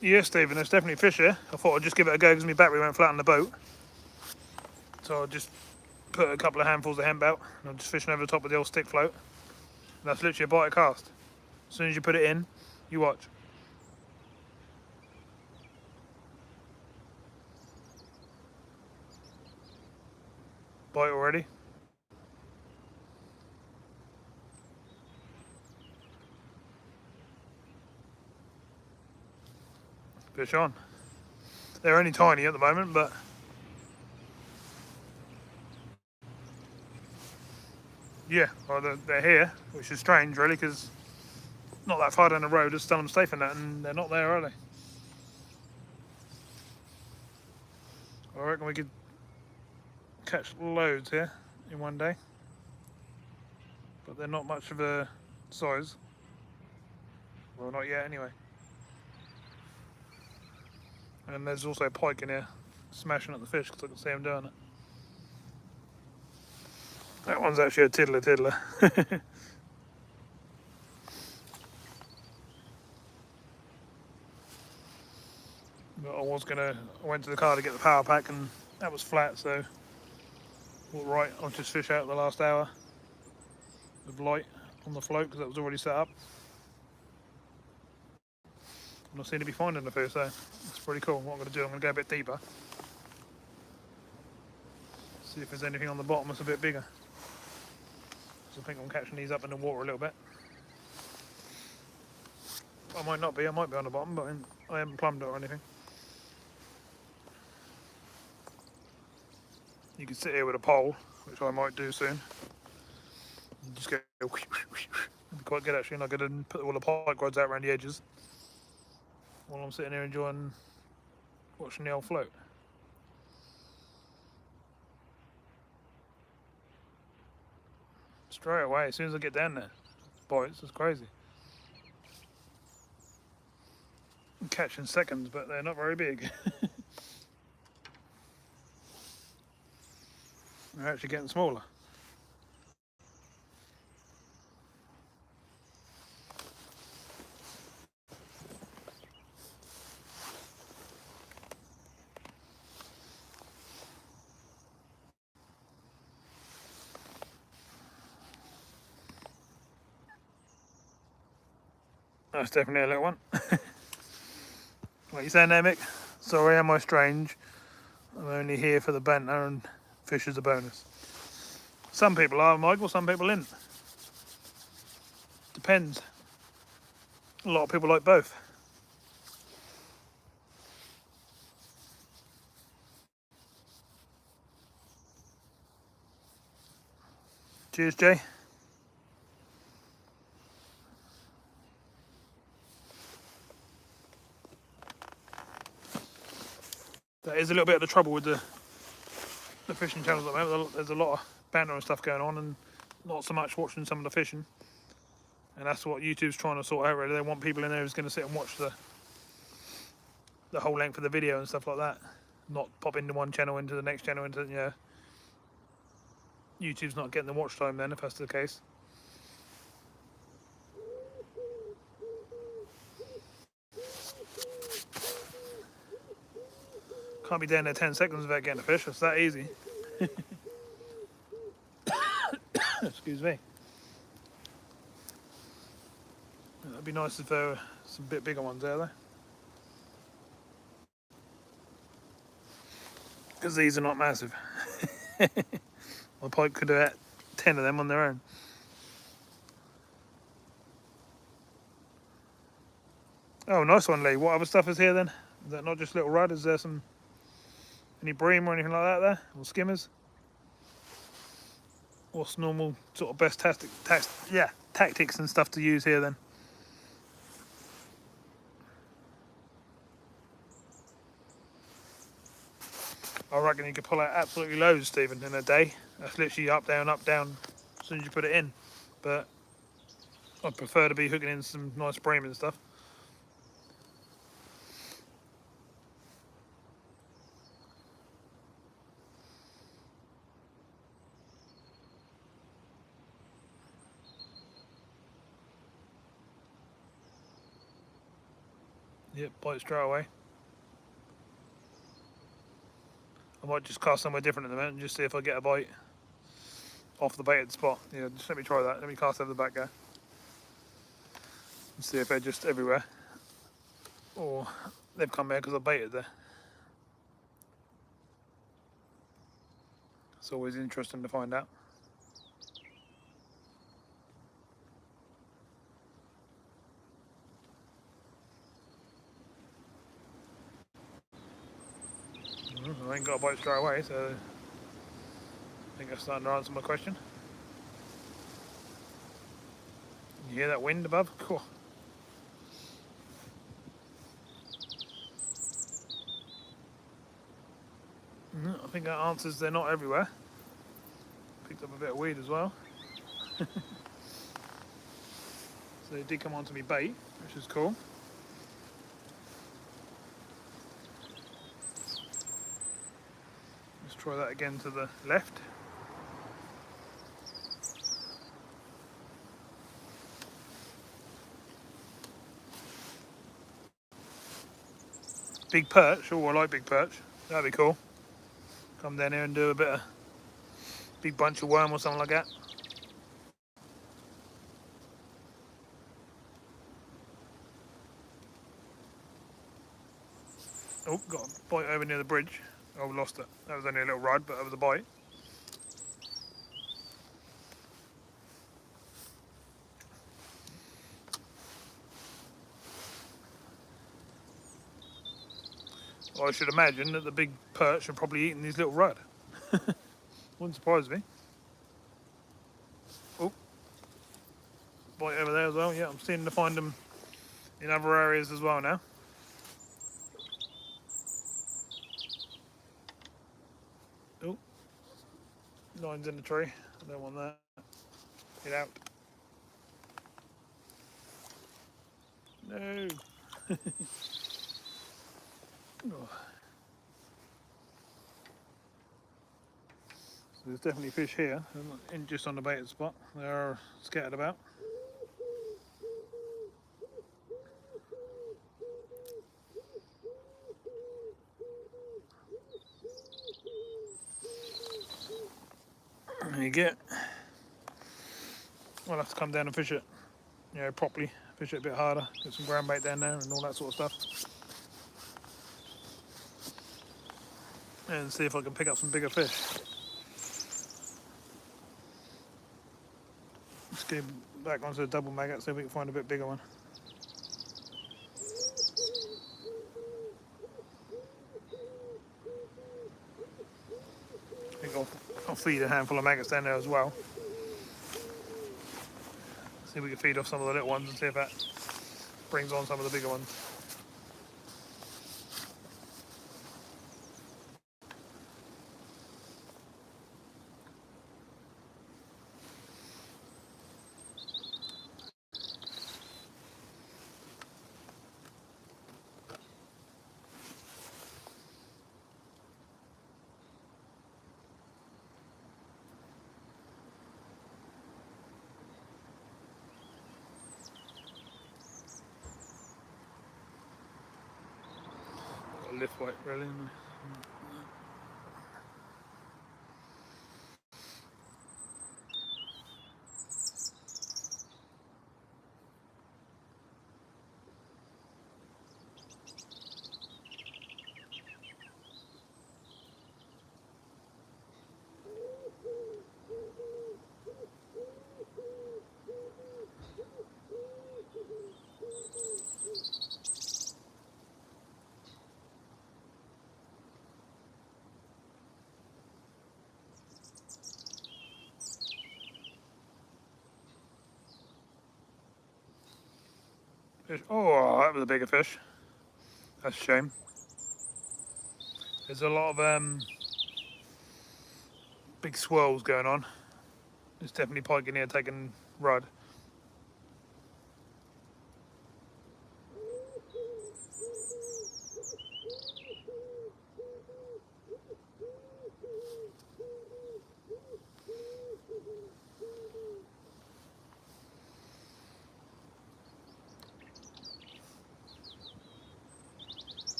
Yeah, Stephen, there's definitely fish here. I thought I'd just give it a go because my battery went flat on the boat. So I just put a couple of handfuls of hemp out and I'm just fishing over the top of the old stick float. And that's literally a bite of cast. As soon as you put it in, you watch. Bite already. Fish on. They're only tiny at the moment, but yeah, well, they're here, which is strange really, because not that far down the road is Dilham Norfolk and that, and they're not there, are they? I reckon we could catch loads here in one day, but they're not much of a size. Well, not yet anyway. And there's also a pike in here smashing at the fish because I can see him doing it. That one's actually a tiddler. But I went to the car to get the power pack and that was flat, so all right, I'll just fish out the last hour with light on the float because that was already set up. And I seem to be finding the fish, so it's pretty cool. What I'm going to do, I'm going to go a bit deeper. See if there's anything on the bottom that's a bit bigger. So I think I'm catching these up in the water a little bit. I might not be, I might be on the bottom, but I haven't plumbed it or anything. You can sit here with a pole, which I might do soon. And just go it'd be quite good actually, and I could put all the pike rods out around the edges while I'm sitting here enjoying watching the old float. Straight away, as soon as I get down there, bites, it's crazy. I'm catching seconds, but they're not very big. They're actually getting smaller. That's definitely a little one. What are you saying there, Mick? Sorry, am I strange? I'm only here for the banter and fish is a bonus. Some people are, Michael, some people isn't. Depends. A lot of people like both. Cheers, Jay. That is is a little bit of the trouble with the fishing channels at the moment. There's a lot of banter and stuff going on, and not so much watching some of the fishing. And that's what YouTube's trying to sort out, really. They want people in there who's going to sit and watch the whole length of the video and stuff like that. Not pop into one channel, into the next channel, into, you know. YouTube's not getting the watch time then, if that's the case. Can't be down there 10 seconds without getting a fish. It's that easy. Excuse me. That'd be nice if there were some bit bigger ones there, though. Because these are not massive. My pike could have had 10 of them on their own. Oh, nice one, Lee. What other stuff is here then? Is that not just little rudd? Is there any bream or anything like that there? Or skimmers? What's normal sort of best tactics and stuff to use here then? I reckon you could pull out absolutely loads, Stephen, in a day. That's literally up, down, as soon as you put it in. But I'd prefer to be hooking in some nice bream and stuff. Yep, bite straight away. I might just cast somewhere different in a minute and just see if I get a bite off the baited spot. Yeah, just let me try that. Let me cast over the back there and see if they're just everywhere, or they've come there because I baited there. It's always interesting to find out. I ain't got a bite straight away, so I think that's starting to answer my question. You hear that wind above? Cool. I think that answers they're not everywhere. Picked up a bit of weed as well. So they did come onto me bait, which is cool. Let's try that again to the left. Big perch. Oh, I like big perch. That'd be cool. Come down here and do a bit of big bunch of worm or something like that. Oh, got a bite over near the bridge. Oh, lost it. That was only a little rod, but that was a bite. Well, I should imagine that the big perch are probably eating these little rudd. Wouldn't surprise me. Oh, bite over there as well. Yeah, I'm starting to find them in other areas as well now. Oh, line's in the tree. I don't want that. Get out. No. Oh. So there's definitely fish here, and just on the baited spot. They are scattered about. There you go. I'll have to come down and fish it, you know, properly. Fish it a bit harder. Get some ground bait down there and all that sort of stuff. And see if I can pick up some bigger fish. Let's go back onto the double maggot, see if we can find a bit bigger one. I think I'll feed a handful of maggots down there as well. See if we can feed off some of the little ones and see if that brings on some of the bigger ones. lift weight really. Fish. Oh, that was a bigger fish. That's a shame. There's a lot of big swirls going on. There's definitely pike in here taking rud.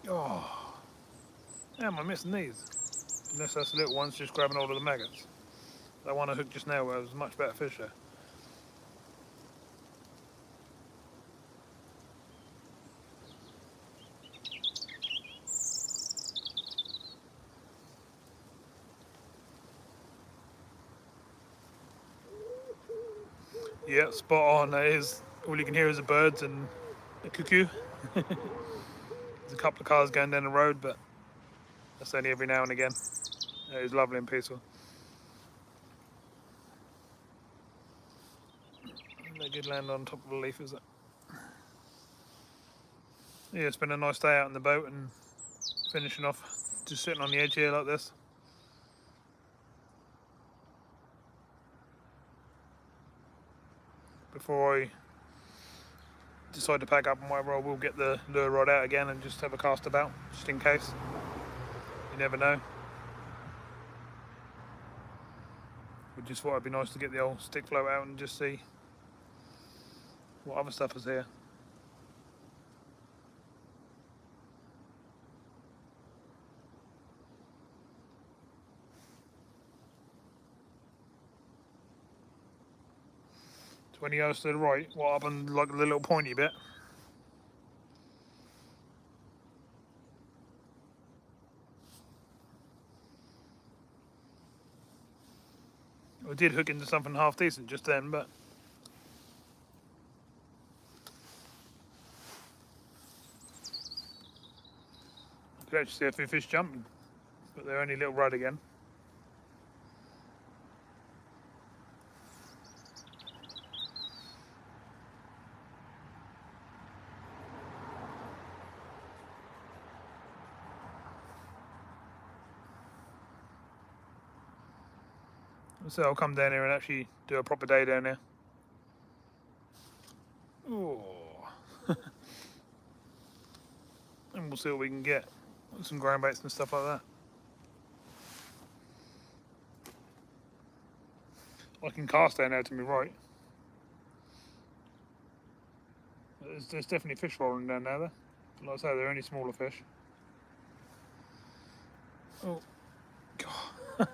Oh, how am I missing these? Unless that's the little ones just grabbing all of the maggots. That one I hooked just now was a much better fish there. Yeah, spot on. That is. All you can hear is the birds and the cuckoo. There's a couple of cars going down the road, but that's only every now and again. It is lovely and peaceful. They did land on top of the leaf, is it? Yeah, it's been a nice day out in the boat and finishing off, just sitting on the edge here like this. Before I decide to pack up and whatever, I will get the lure rod out again and just have a cast about, just in case. You never know. We just thought it'd be nice to get the old stick float out and just see what other stuff is here. So when he goes to the right, what happened, like the little pointy bit? I did hook into something half decent just then, but I could actually see a few fish jumping, but they're only little rudd again. So I'll come down here and actually do a proper day down here. Oh. And we'll see what we can get. Some ground baits and stuff like that. I can cast down there to my right. There's definitely fish rolling down there though. Like I say, they're only smaller fish. Oh, God.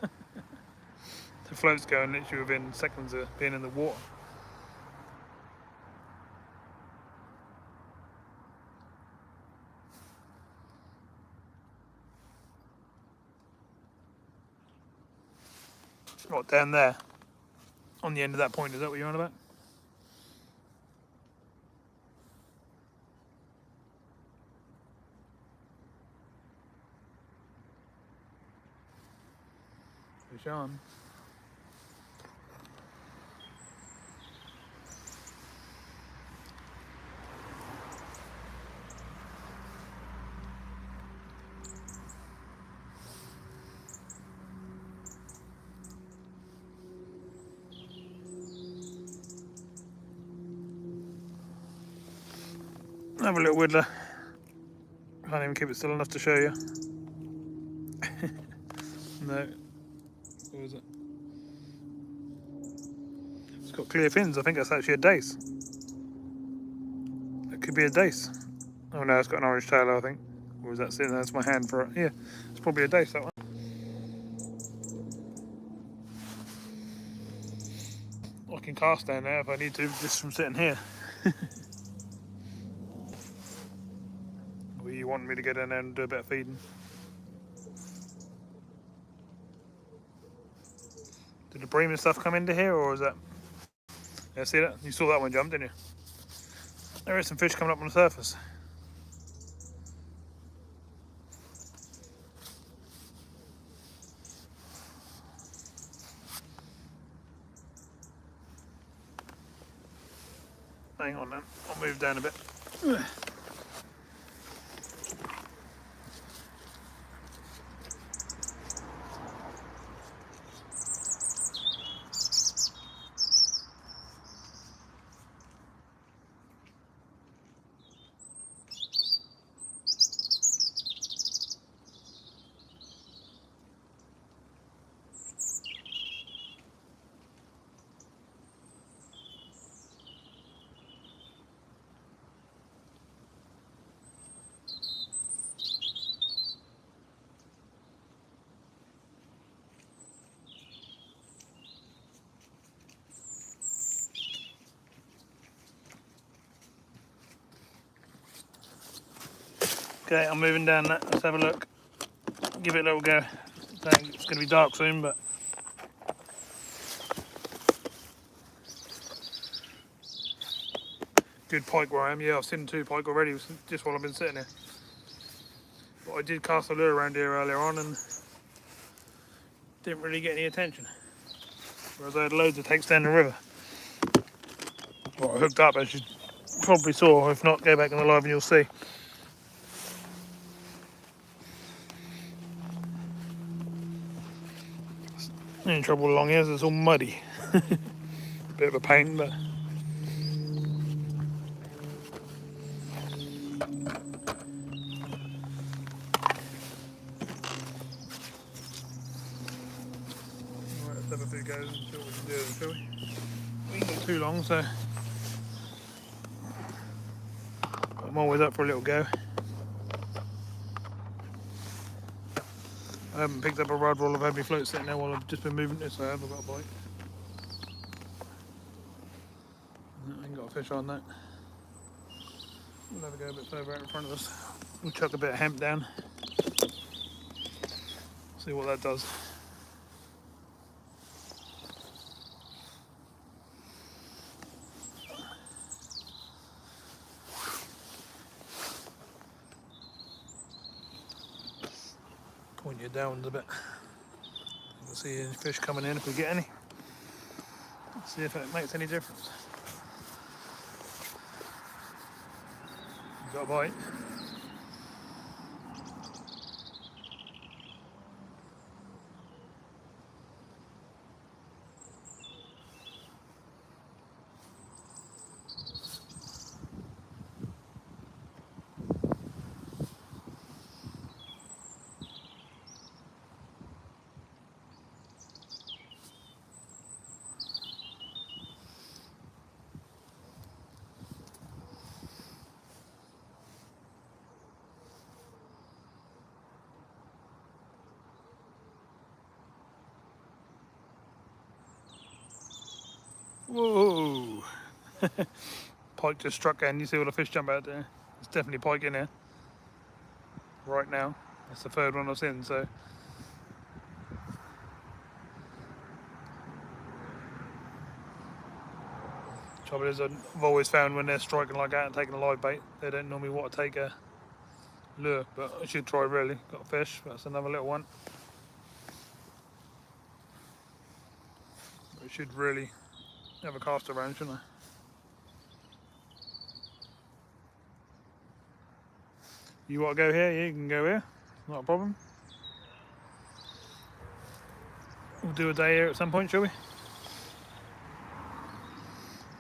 The float's going literally within seconds of being in the water. What, down there? On the end of that point, is that what you're on about? Fish on. Have a little whittler. Can't even keep it still enough to show you. No. What was it? got clear fins. I think that's actually a dace. It could be a dace. Oh no, it's got an orange tail, I think. Or is that sitting? That's my hand for it. Yeah, it's probably a dace, that one. I can cast down there if I need to, just from sitting here. Or you want me to get in there and do a bit of feeding? Did the bream and stuff come into here, or is that... Yeah, see that? You saw that one jump, didn't you? There is some fish coming up on the surface. Hang on then, I'll move down a bit. Okay, I'm moving down that. Let's have a look. Give it a little go. It's going to be dark soon, but good pike where I am. Yeah, I've seen 2 pike already just while I've been sitting here. But I did cast a lure around here earlier on and didn't really get any attention. Whereas I had loads of takes down the river. Well, I hooked up, as you probably saw. If not, go back in the live and you'll see. In trouble along here, so it's all muddy. Bit of a pain, but right, let's have a few goes and see what we can do, shall we? We ain't got too long, so I'm always up for a little go. I haven't picked up a rod while I've had my float sitting there while I've just been moving this. I have got a bite. I ain't got a fish on that. We'll have a go a bit further out in front of us. We'll chuck a bit of hemp down. See what that does. Point you down a bit. We'll see any fish coming in if we get any. Let's see if it makes any difference. Got a bite. Whoa! Pike just struck in. You see all the fish jump out there? There's definitely pike in here. Right now. That's the 3rd one I've seen, so. Trouble is, I've always found when they're striking like that and taking a live bait, they don't normally want to take a lure, but I should try really. Got a fish, that's another little one. I should really have a cast around, shouldn't I? You want to go here? Yeah, you can go here. Not a problem. We'll do a day here at some point, shall we?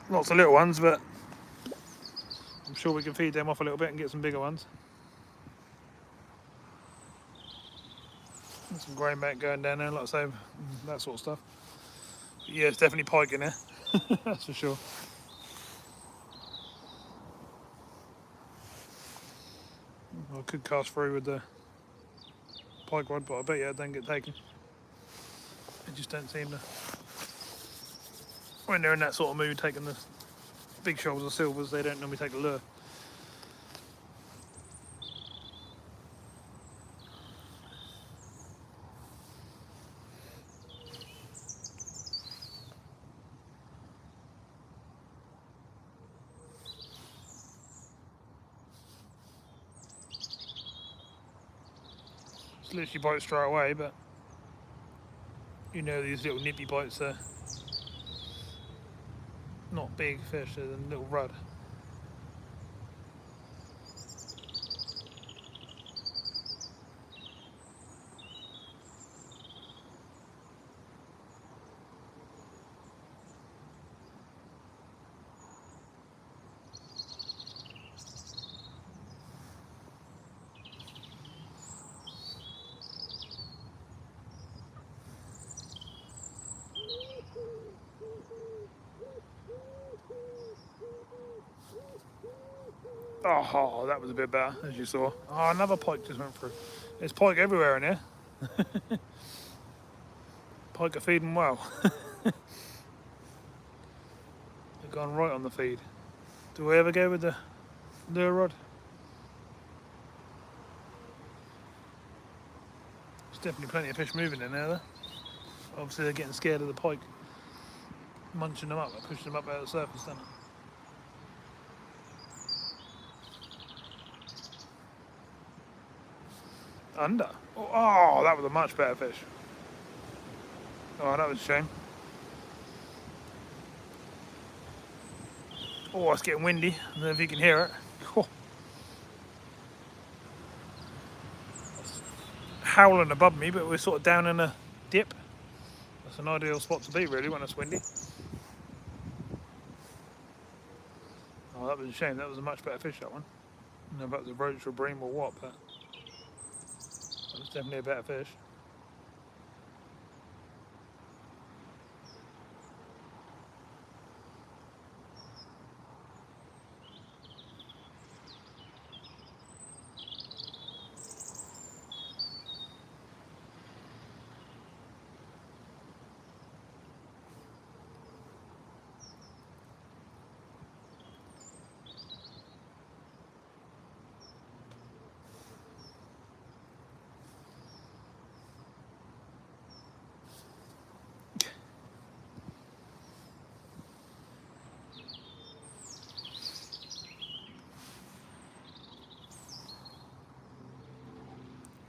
Lots of little ones, but I'm sure we can feed them off a little bit and get some bigger ones. And some grain back going down there, like I say, that sort of stuff. But yeah, it's definitely pike in there. That's for sure. I could cast through with the pike rod, but I bet you it don't get taken. They just don't seem to. When they're in that sort of mood, taking the big shoals of silvers, they don't normally take the lure. It's literally bites straight away, but you know these little nippy bites are not big fish, they're a little rudd. Oh, that was a bit better, as you saw. Oh, another pike just went through. There's pike everywhere in here. Pike are feeding well. They've gone right on the feed. Do we ever go with the lure rod? There's definitely plenty of fish moving in there, though. Obviously, they're getting scared of the pike munching them up, pushing them up out of the surface, don't it? Under. Oh, that was a much better fish. Oh, that was a shame. Oh, it's getting windy. I don't know if you can hear it. Oh. Howling above me, but we're sort of down in a dip. That's an ideal spot to be, really, when it's windy. Oh, that was a shame. That was a much better fish, that one. I don't know if that was a roach or a bream or what, but it was definitely a better fish.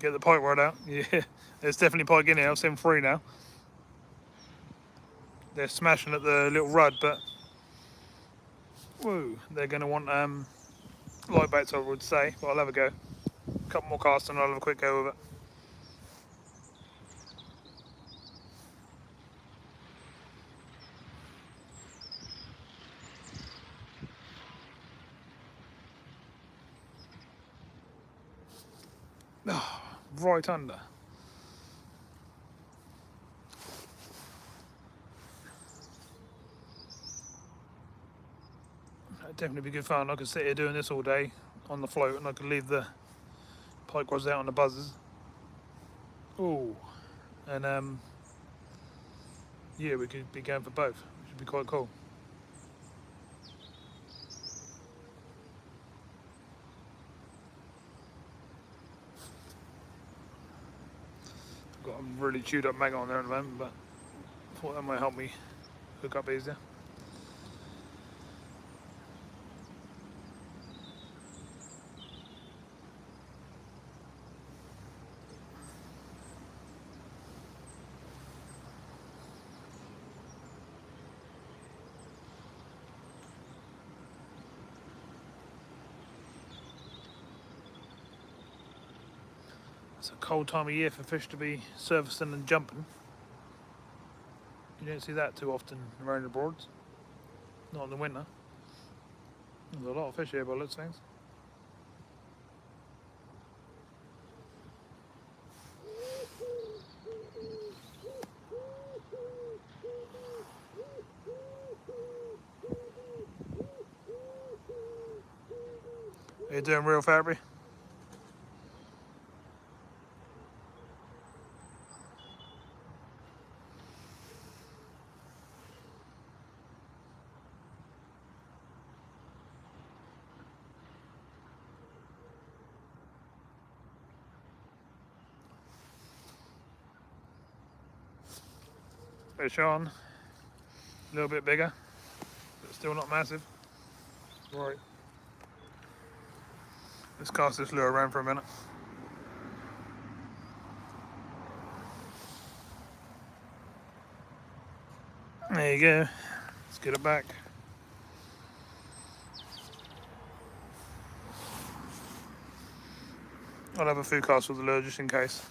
Get the pike rod out. Yeah, there's definitely pike in here. I've seen 3 now. They're smashing at the little rudd, but whoa, they're going to want light baits, I would say. But I'll have a go. A couple more casts and I'll have a quick go with it. Oh, right under. That'd definitely be good fun. I could sit here doing this all day on the float, and I could leave the pike rods out on the buzzers. Oh, and yeah, we could be going for both, which would be quite cool. I've got a really chewed up maggot on there at the moment, but I thought that might help me hook up easier. It's a cold time of year for fish to be surfacing and jumping. You don't see that too often around the Broads. Not in the winter. There's a lot of fish here by the looks of things. You're doing real Fabry? Fish on, a little bit bigger, but still not massive. Right, let's cast this lure around for a minute. There you go, let's get it back. I'll have a few casts with the lure just in case.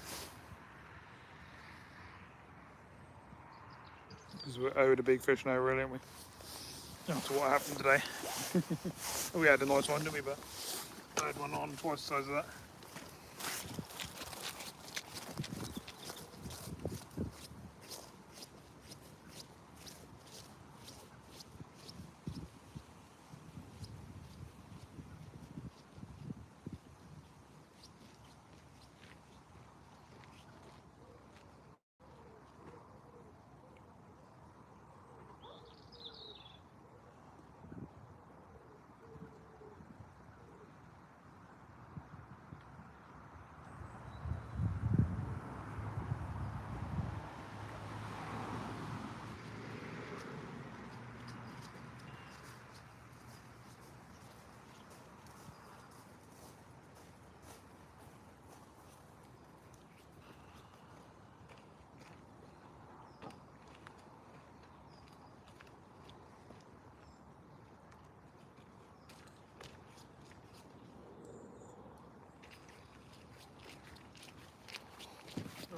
Because we're owed a big fish now, really, aren't we? After what happened today. We had a nice one, didn't we? But I had one on twice the size of that.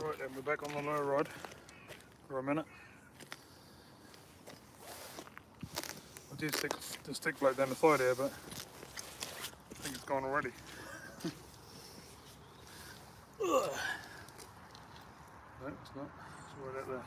Alright then, we're back on the lure rod for a minute. I did stick the stick float down the side here, but I think it's gone already. No, it's not. It's right out there.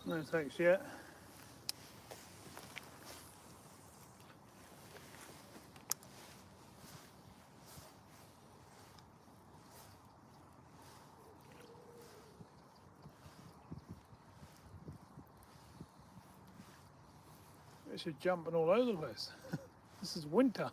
No thanks yet. Fish are jumping all over the place. This is winter.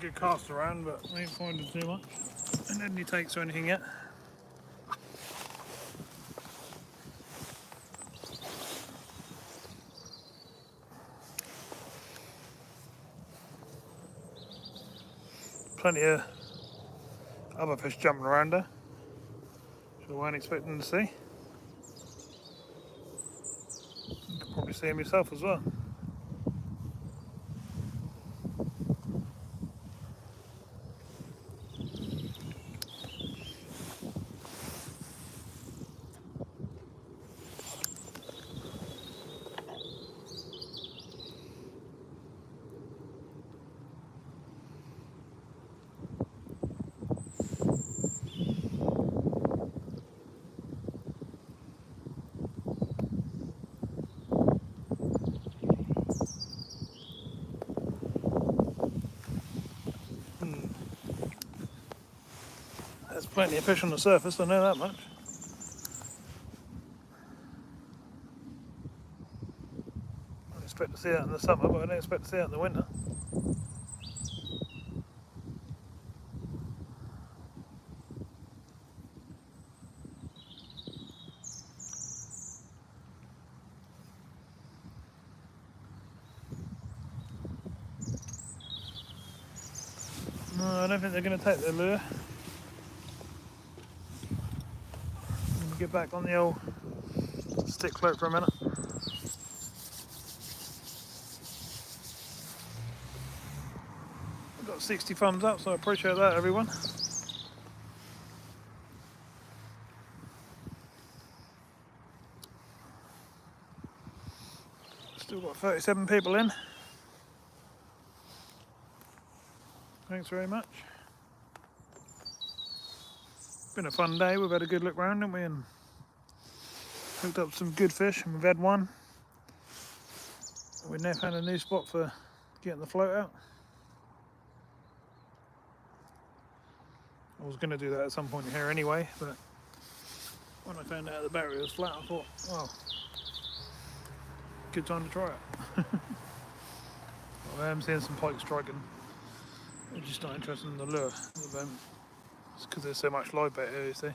good cast around, but I ain't finding too much. And any takes or anything yet. Plenty of other fish jumping around there, which I weren't expecting to see. You can probably see them yourself as well. There's plenty of fish on the surface, I know that much. I expect to see that in the summer, but I don't expect to see that in the winter. No, I don't think they're going to take their lure. Get back on the old stick float for a minute. I've got 60 thumbs up, so I appreciate that, everyone. Still got 37 people in. Thanks very much. Been a fun day. We've had a good look round, haven't we? And hooked up some good fish, and we've had one. We've now found a new spot for getting the float out. I was going to do that at some point here anyway, but when I found out the battery was flat, I thought, well, good time to try it. I am seeing some pike striking. I'm just not interested in the lure at the moment. It's because there's so much live bait here, you see.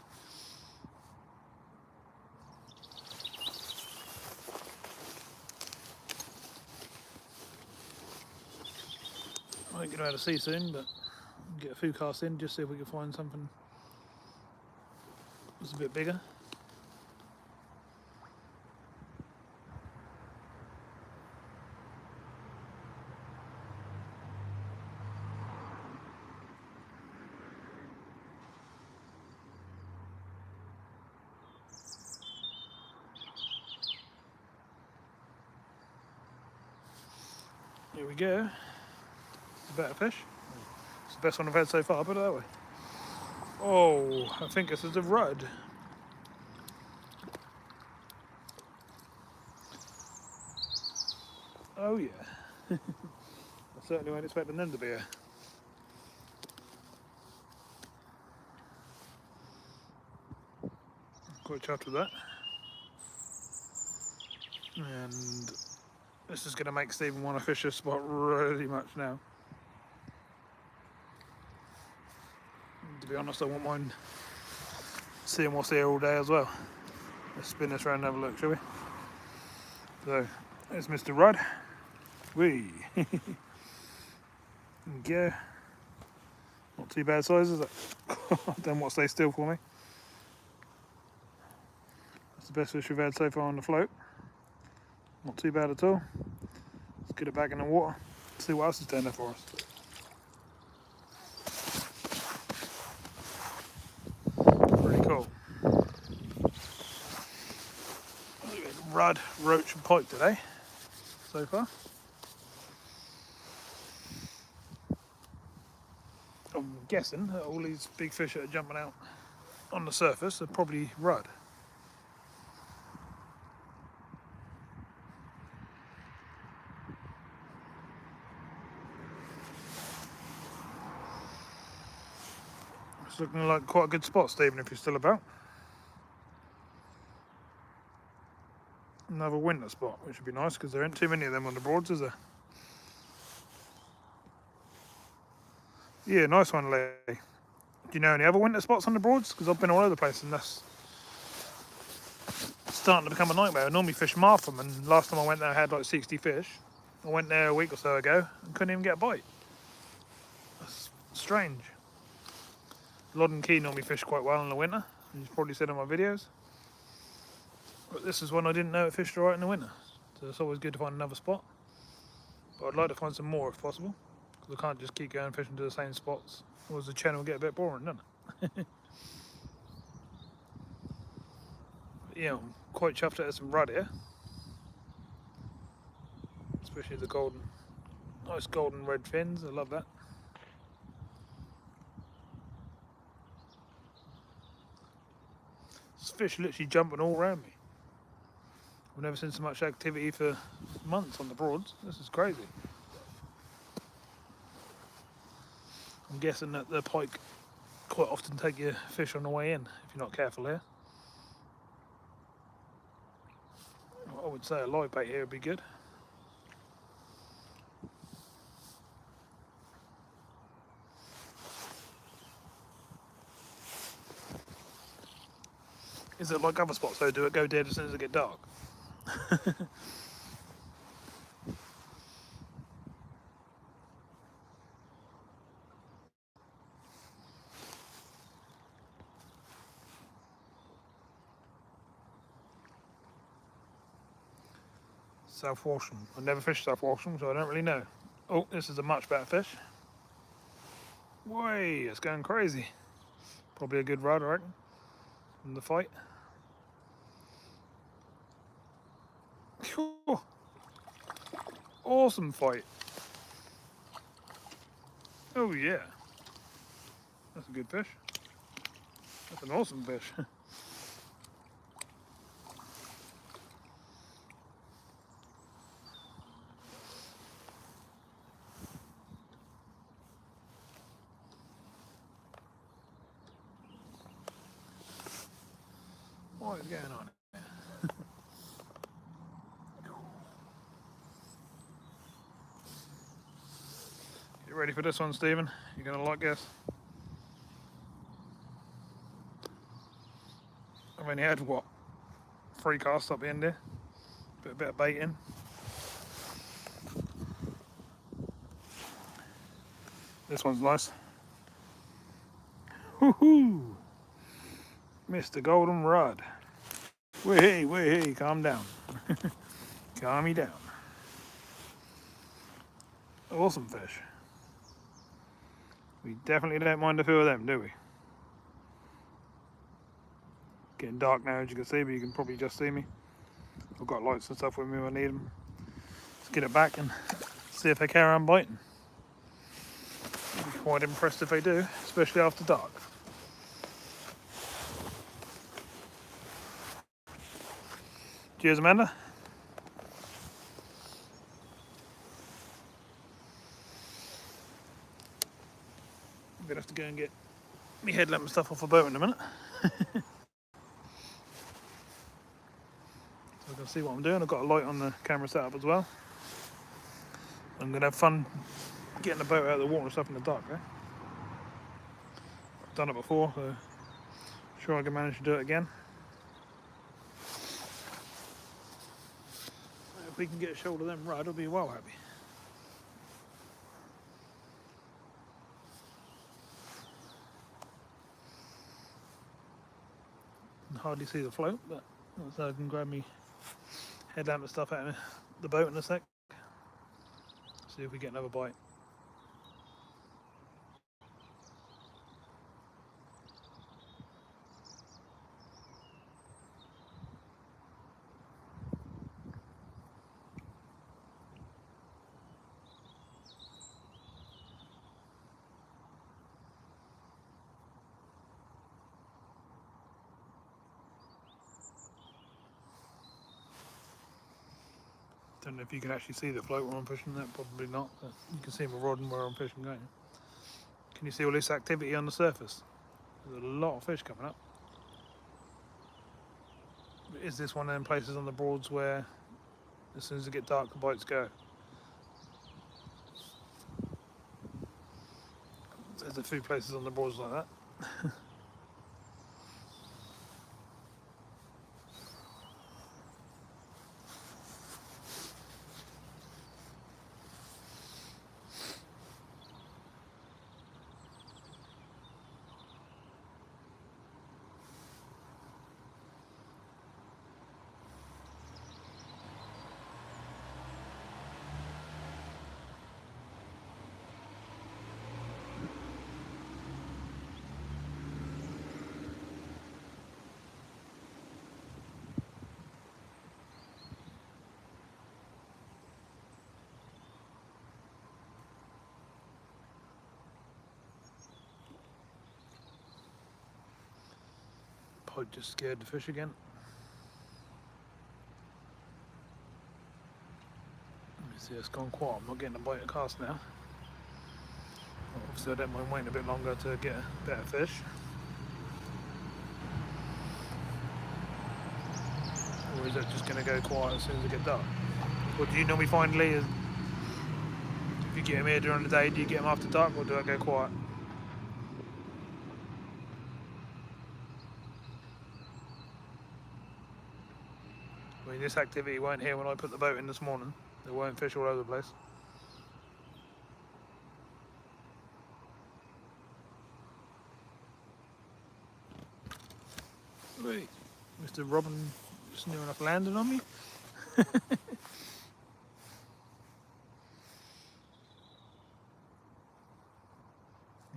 I ain't going to be able to see soon, but get a few casts in, just see if we can find something that's a bit bigger. Here we go. It's a better fish. It's the best one I've had so far, put it that way. Oh, I think this is a rudd. Oh yeah. I certainly weren't expecting them to be here. Quite chuffed with that. And this is going to make Stephen want to fish this spot really much now. And to be honest, I won't mind seeing what's here all day as well. Let's spin this around and have a look, shall we? So, there's Mr. Rudd. Whee! Go. Not too bad size, is it? Don't want to stay still for me. That's the best fish we've had so far on the float. Not too bad at all. Let's get it back in the water. See what else is down there for us. Pretty cool. Rudd, roach and pike today so far. I'm guessing that all these big fish that are jumping out on the surface are probably rudd. It's looking like quite a good spot, Stephen, if you're still about. Another winter spot, which would be nice because there aren't too many of them on the Broads, is there? Yeah, nice one, Lee. Do you know any other winter spots on the Broads? Because I've been all over the place and that's starting to become a nightmare. I normally fish Martham, and last time I went there I had like 60 fish. I went there a week or so ago and couldn't even get a bite. That's strange. Lod and Key normally fish quite well in the winter, and you've probably seen in my videos. But this is one I didn't know it fished right in the winter. So it's always good to find another spot. But I'd like to find some more if possible, because I can't just keep going fishing to the same spots. Otherwise the channel will get a bit boring, doesn't it? Yeah, I'm quite chuffed at some rudd here. Especially the golden, nice golden red fins, I love that. This fish literally jumping all around me. I've never seen so much activity for months on the Broads. This is crazy. I'm guessing that the pike quite often take your fish on the way in if you're not careful here. I would say a live bait here would be good. Is it like other spots though? Do it go dead as soon as it get dark? South Walsham. I've never fished South Walsham, so I don't really know. Oh, this is a much better fish. Way, it's going crazy. Probably a good rod, I reckon, from the fight. Whew. Awesome fight. Oh yeah. That's a good fish. That's an awesome fish. What is going on? Get ready for this one, Stephen. You're gonna like this. I've only had what? 3 casts up the end there. Put a bit of bait in. This one's nice. Woohoo! Mr. Golden Rod. Hey, calm down. Calm me down. Awesome fish. We definitely don't mind a few of them, do we? Getting dark now, as you can see, but you can probably just see me. I've got lights and stuff with me when I need them. Let's get it back and see if they carry on biting. I'll be quite impressed if they do, especially after dark. Cheers, Amanda. I'm gonna have to go and get my headlamp and stuff off the boat in a minute. So I can see what I'm doing. I've got a light on the camera set up as well. I'm gonna have fun getting the boat out of the water and stuff in the dark, eh? I've done it before, so sure I can manage to do it again. If we can get a shoulder of them right, I'll be well happy. I can hardly see the float, but so I can grab me headlamp and stuff out of the boat in a sec. See if we get another bite. Don't know if you can actually see the float where I'm fishing that, probably not, but you can see my rod and where I'm fishing going. Can you see all this activity on the surface? There's a lot of fish coming up. But is this one of them places on the Broads where as soon as it gets dark the bites go? There's a few places on the boards like that. Pike just scared the fish again. Let me see, it's gone quiet. I'm not getting a bite of cast now. Obviously I don't mind waiting a bit longer to get a better fish. Or is it just going to go quiet as soon as it gets dark? What do you normally find, Lee? If you get them here during the day, do you get them after dark or do I go quiet? I mean, this activity weren't here when I put the boat in this morning. There weren't fish all over the place. Wait, Mr. Robin just near enough landing on me.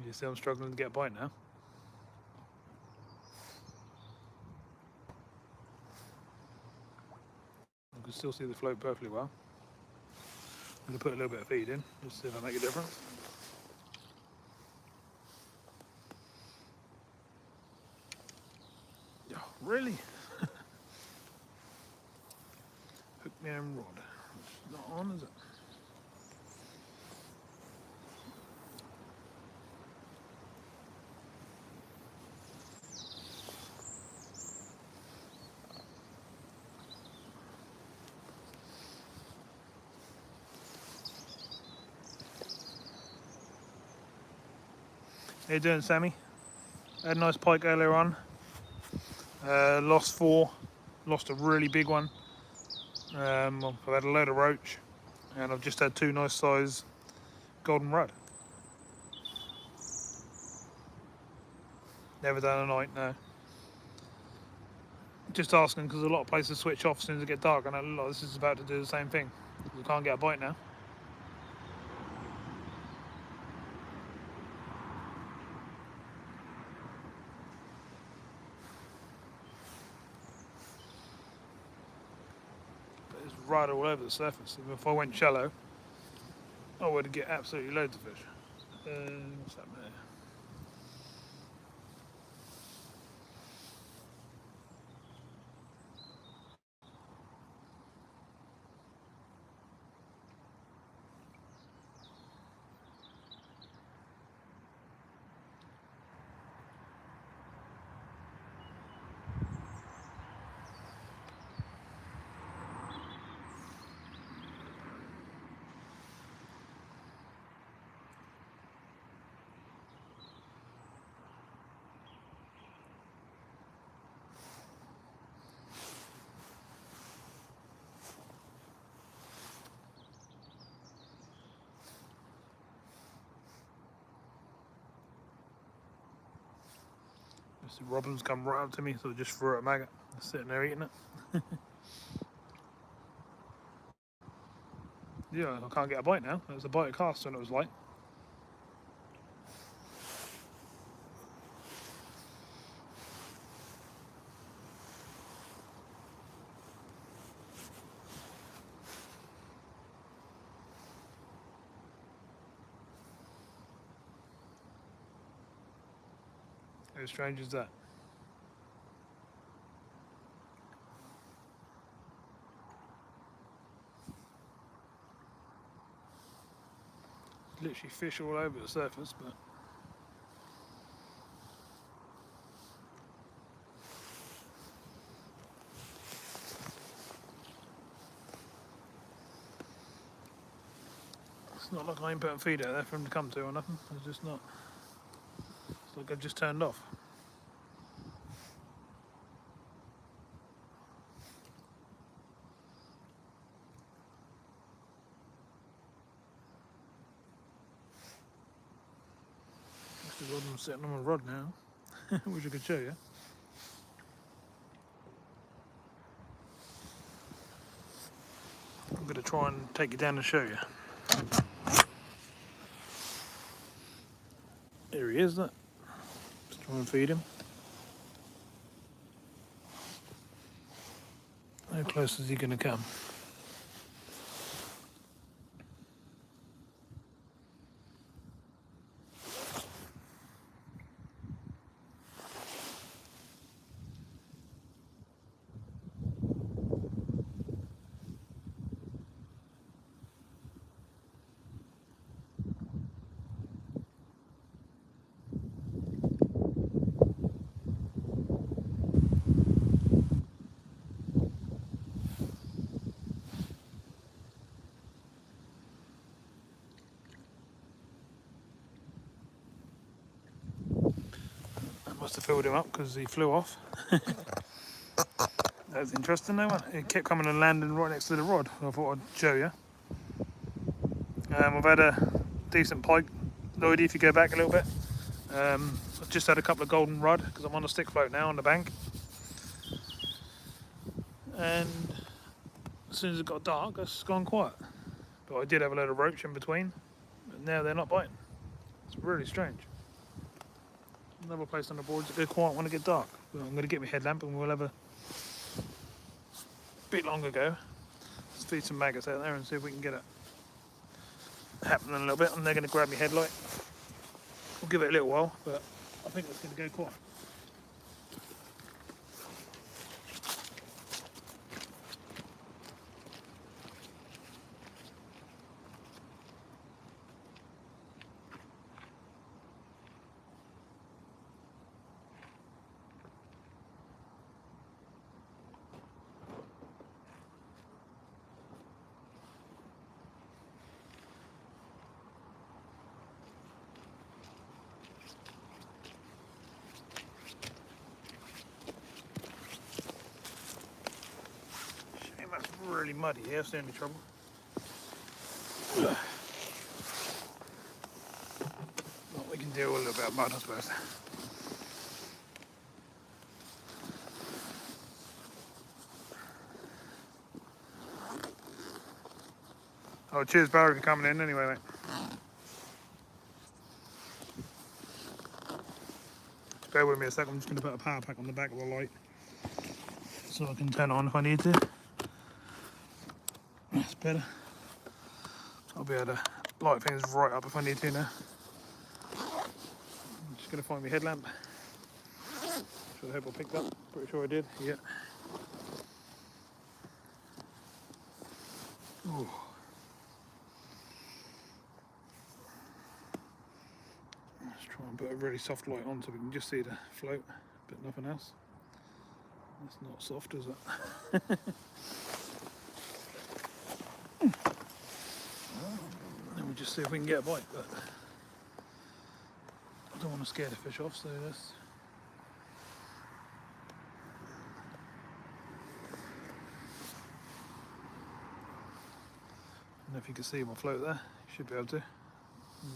You see I'm struggling to get a bite now. I can still see the float perfectly well. I'm going to put a little bit of feed in, just to see if I make a difference. Oh, really? Hook me and rod. It's not on, is it? How you doing, Sammy? I had a nice pike earlier on. Lost 4. Lost a really big one. I've had a load of roach. And I've just had 2 nice size golden rudd. Never done a night, no. Just asking because a lot of places switch off as soon as it gets dark, and a lot of this is about to do the same thing. We can't get a bite now. But it's right all over the surface. If I went shallow, I would get absolutely loads of fish. What's that there? Mr. Robin's come right up to me, so I just threw it a maggot. I'm sitting there eating it. Yeah, I can't get a bite now. It was a bite of cast when it was light. How strange is that? Literally fish all over the surface, but it's not like I ain't putting feed out there for them to come to or nothing. It's just not. like I've just turned off. I'm sitting on a rod now, which I could show you. I'm going to try and take you down and show you. There he is, look. Just try and feed him. How close is he going to come? Must have filled him up because he flew off. That was interesting though, wasn't it? It kept coming and landing right next to the rod. I thought I'd show you. We've had a decent pike, Lloydie, if you go back a little bit. I've just had a couple of golden rudd because I'm on a stick float now on the bank. And as soon as it got dark, it's gone quiet. But I did have a load of roach in between, but now they're not biting. It's really strange. Another place on the boards that go quiet when it gets dark. But I'm going to get my headlamp and we'll have a bit longer go. Let's feed some maggots out there and see if we can get it happening a little bit. And they're going to grab my headlight. We'll give it a little while, but I think it's going to go quiet. That's really muddy here, that's the only trouble. Well, we can deal with a little bit of mud, I suppose. Oh, cheers, Barry, for coming in anyway, mate. Just bear with me a second, I'm just going to put a power pack on the back of the light so I can turn it on if I need to. That's better. I'll be able to light things right up if I need to now. I'm just going to find my headlamp. Sure, I hope I picked up. Pretty sure I did. Yeah. Ooh. Let's try and put a really soft light on so we can just see the float, but nothing else. That's not soft, is it? Then we'll just see if we can get a bite, but I don't want to scare the fish off, so let's. I don't know if you can see my float there, you should be able to, in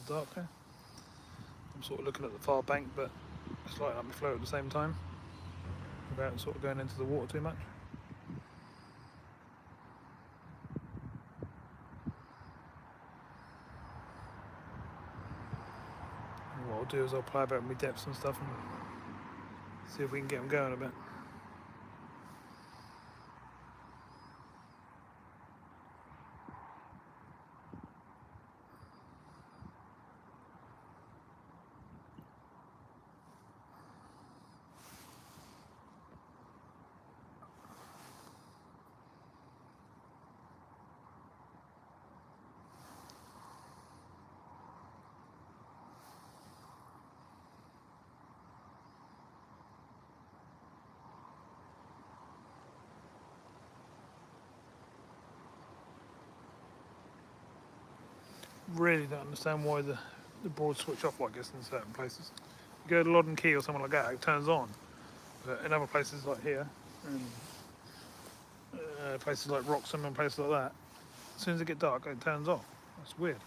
the dark there. I'm sort of looking at the far bank, but it's lighting up my float at the same time, without sort of going into the water too much. And what I'll do is I'll play about my depths and stuff and see if we can get them going a bit. Really don't understand why the boards switch off like this in certain places. You go to Lodd and Key or something like that, it turns on. But in other places like here, and places like Wroxham and places like that, as soon as it gets dark, it turns off. That's weird.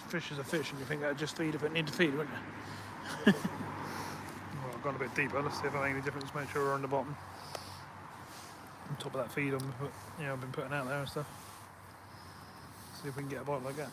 Fish is a fish, and you think that'd just feed if it needed to feed, wouldn't you? Well, I've gone a bit deeper. Let's see if I make any difference. Make sure we're on the bottom, on top of that feed I've been putting out there and stuff. See if we can get a bite like that.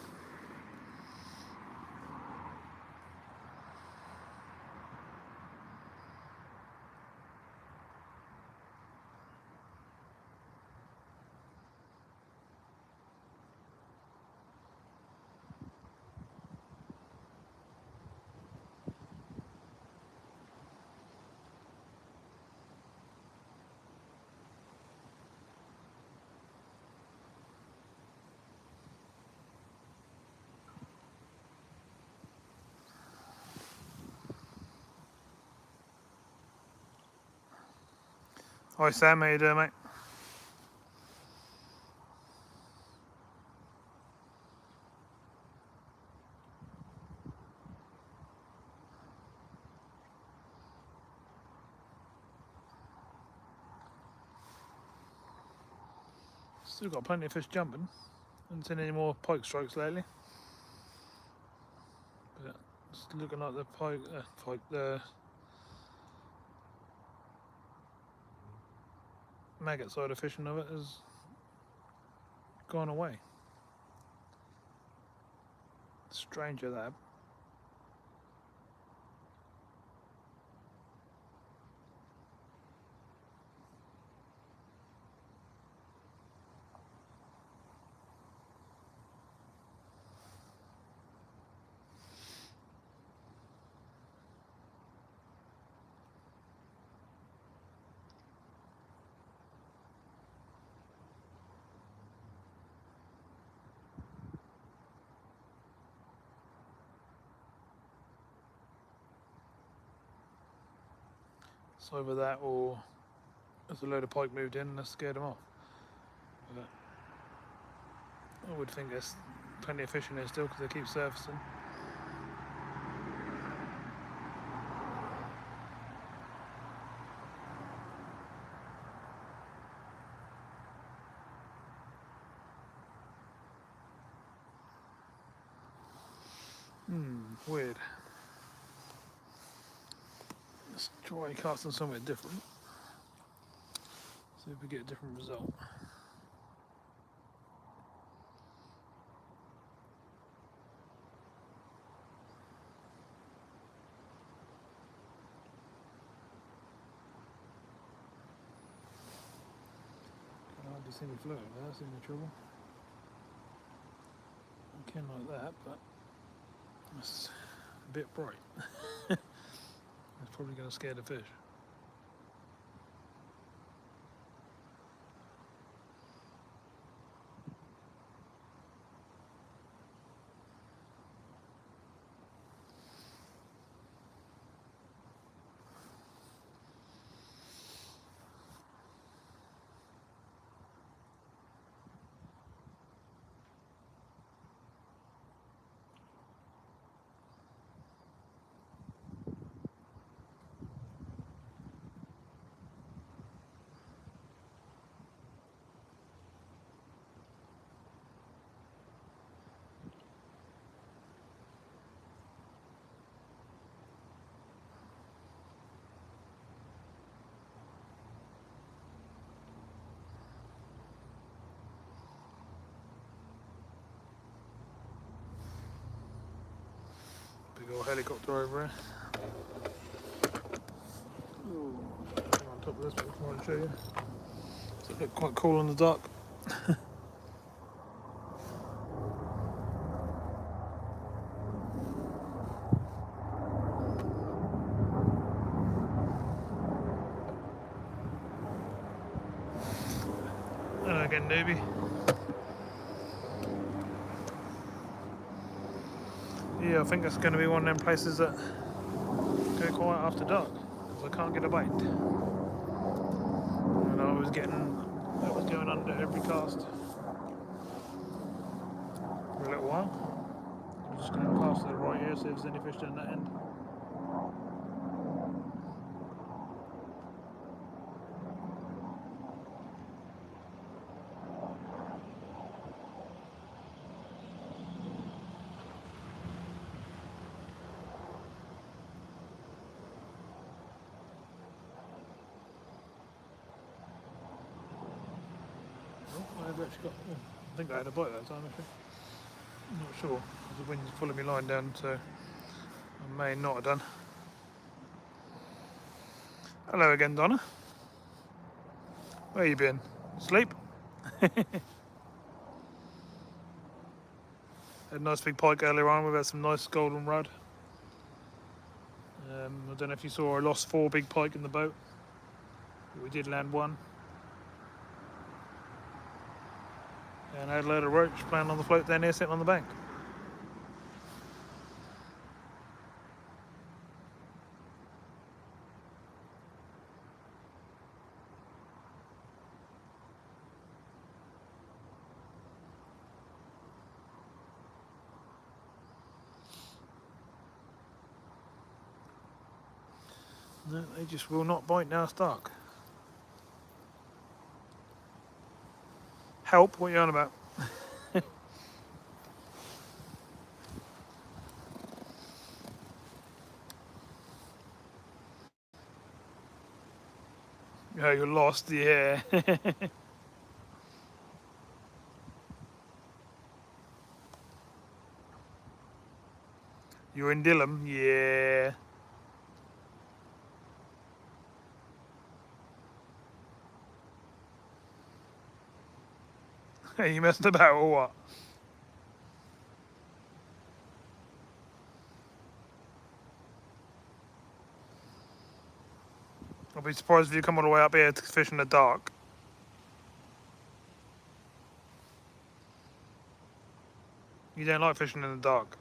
Hi Sam, how you doing, mate? Still got plenty of fish jumping. Haven't seen any more pike strokes lately. But it's looking like the the maggot side of fishing of it has gone away. Stranger that. It's either that or there's a load of pike moved in and that scared them off. But I would think there's plenty of fish in there still because they keep surfacing. Weird. Let's try casting somewhere different. See if we get a different result. Can hardly see me floating there, that's in the trouble. I can like that, but it's a bit bright. It's probably going to scare the fish. Big old helicopter over here. Ooh, on top of this one, I want to show you. Does it look quite cool in the dark? And again, newbie. Yeah, I think it's going to be one of them places that go quiet after dark because I can't get a bite. And I was going under every cast for a little while. It was Just going to cast to the right here, see if there's any fish down that end. Oh, I've actually got. Oh, I think I had a bite that time actually. I'm not sure. The wind's pulling me line down, so I may not have done. Hello again, Donna. Where you been? Sleep? Had a nice big pike earlier on. We've had some nice golden rudd. I don't know if you saw, I lost 4 big pike in the boat. We did land 1. And I had a load of roach playing on the float down here, sitting on the bank. No, they just will not bite now it's dark. Help? What are you on about? Oh, you're lost, yeah. You're in Dilham, yeah. Are you messing about or what? I'll be surprised if you come all the way up here to fish in the dark. You don't like fishing in the dark.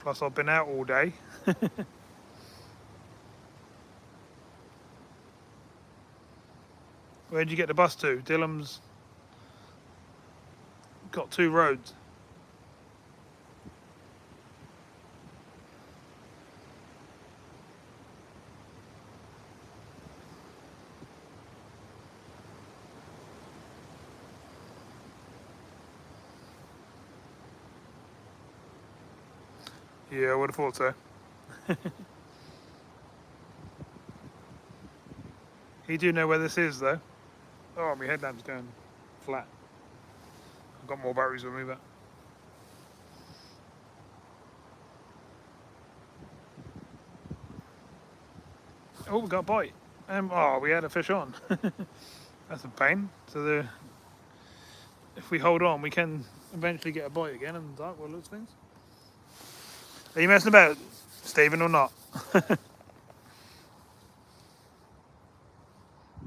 Plus I've been out all day. Where'd you get the bus to? Dilham's got 2 roads. Yeah, I would have thought so. You do know where this is though. Oh, my headlamp's going flat. I've got more batteries with me, but oh, we got a bite. Oh, we had a fish on. That's a pain. So if we hold on, we can eventually get a bite again in the dark. What looks things. Are you messing about, Stephen, or not?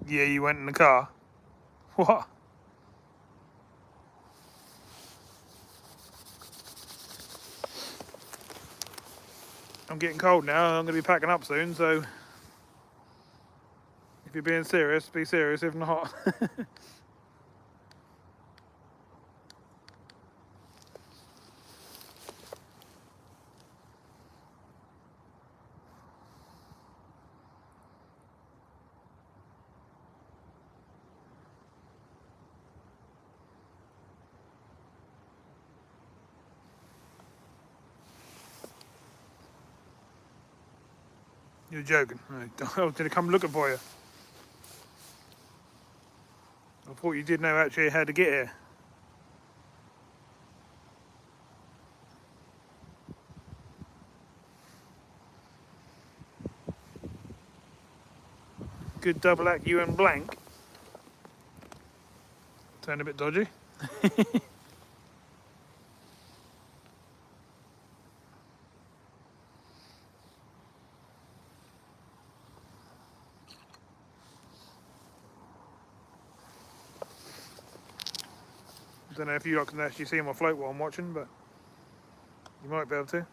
Yeah, you went in the car. What? I'm getting cold now. I'm going to be packing up soon, so if you're being serious, be serious. If not, you're joking. Oh, did it come looking for you? I thought you did know actually how to get here. Good double act you and blank. Turned a bit dodgy. I don't know if you lot can actually see my float while I'm watching, but you might be able to. I'm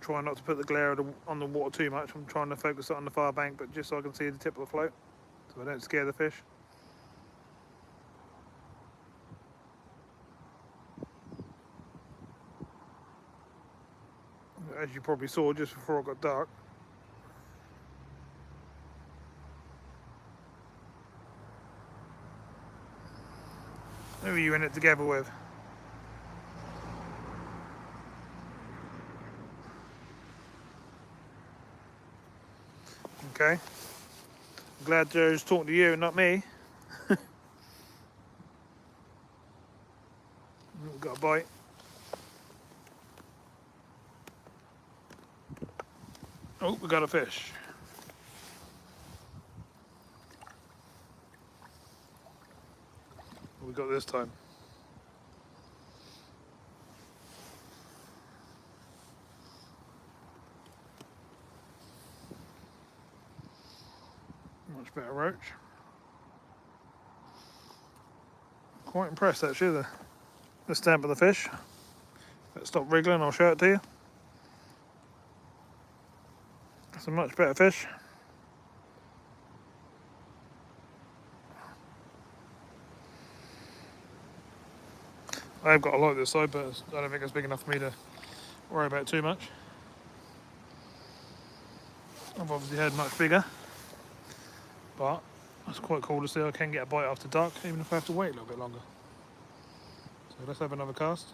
trying not to put the glare on the water too much. I'm trying to focus it on the far bank, but just so I can see the tip of the float. so I don't scare the fish. As you probably saw just before it got dark. Who are you in it together with? Okay. I'm glad Joe's talking to you and not me. We've got a bite. Oh, we got a fish. What we got this time? Much better roach. Quite impressed actually, the stamp of the fish. Let's stop wriggling, I'll show it to you. It's a much better fish. I've got a lot this side, but I don't think it's big enough for me to worry about too much. I've obviously had much bigger, but it's quite cool to see I can get a bite after dark, even if I have to wait a little bit longer. So let's have another cast.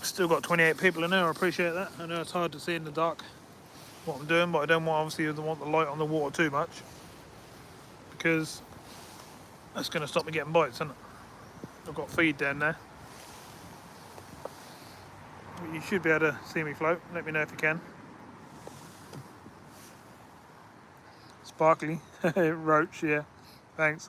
Still got 28 people in there, I appreciate that. I know it's hard to see in the dark what I'm doing, but I don't want, obviously, want the light on the water too much, because that's going to stop me getting bites, isn't it? I've got feed down there. You should be able to see me float. Let me know if you can. Sparkly. Roach, yeah. Thanks.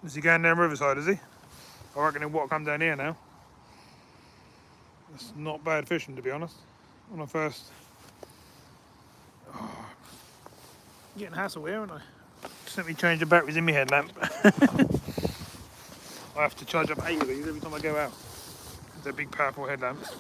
Is he going down Riverside, is he? I reckon he'll come down here now. It's not bad fishing, to be honest. When I first... Oh, getting hassle here, aren't I? Just let me change the batteries in my headlamp. I have to charge up 8 of these every time I go out. They're big, powerful headlamps.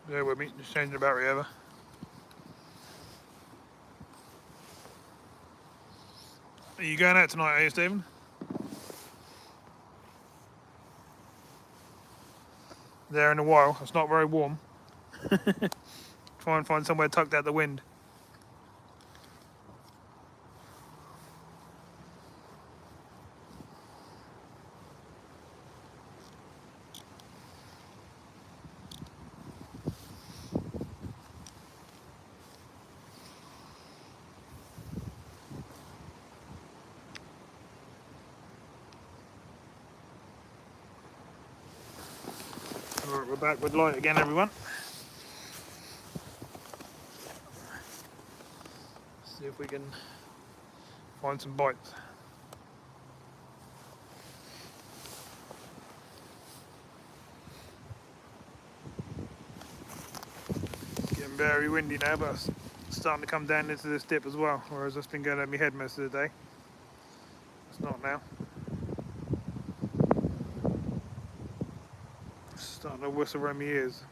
Bear with me, just changing the battery over. Are you going out tonight, are you, Stephen? There in a while, it's not very warm. Try and find somewhere tucked out the wind. Alright, we're back with light again, everyone. See if we can find some bites. Getting very windy now, but it's starting to come down into this dip as well, whereas it's been going over my head most of the day. It's not now. It's starting to whistle around my ears.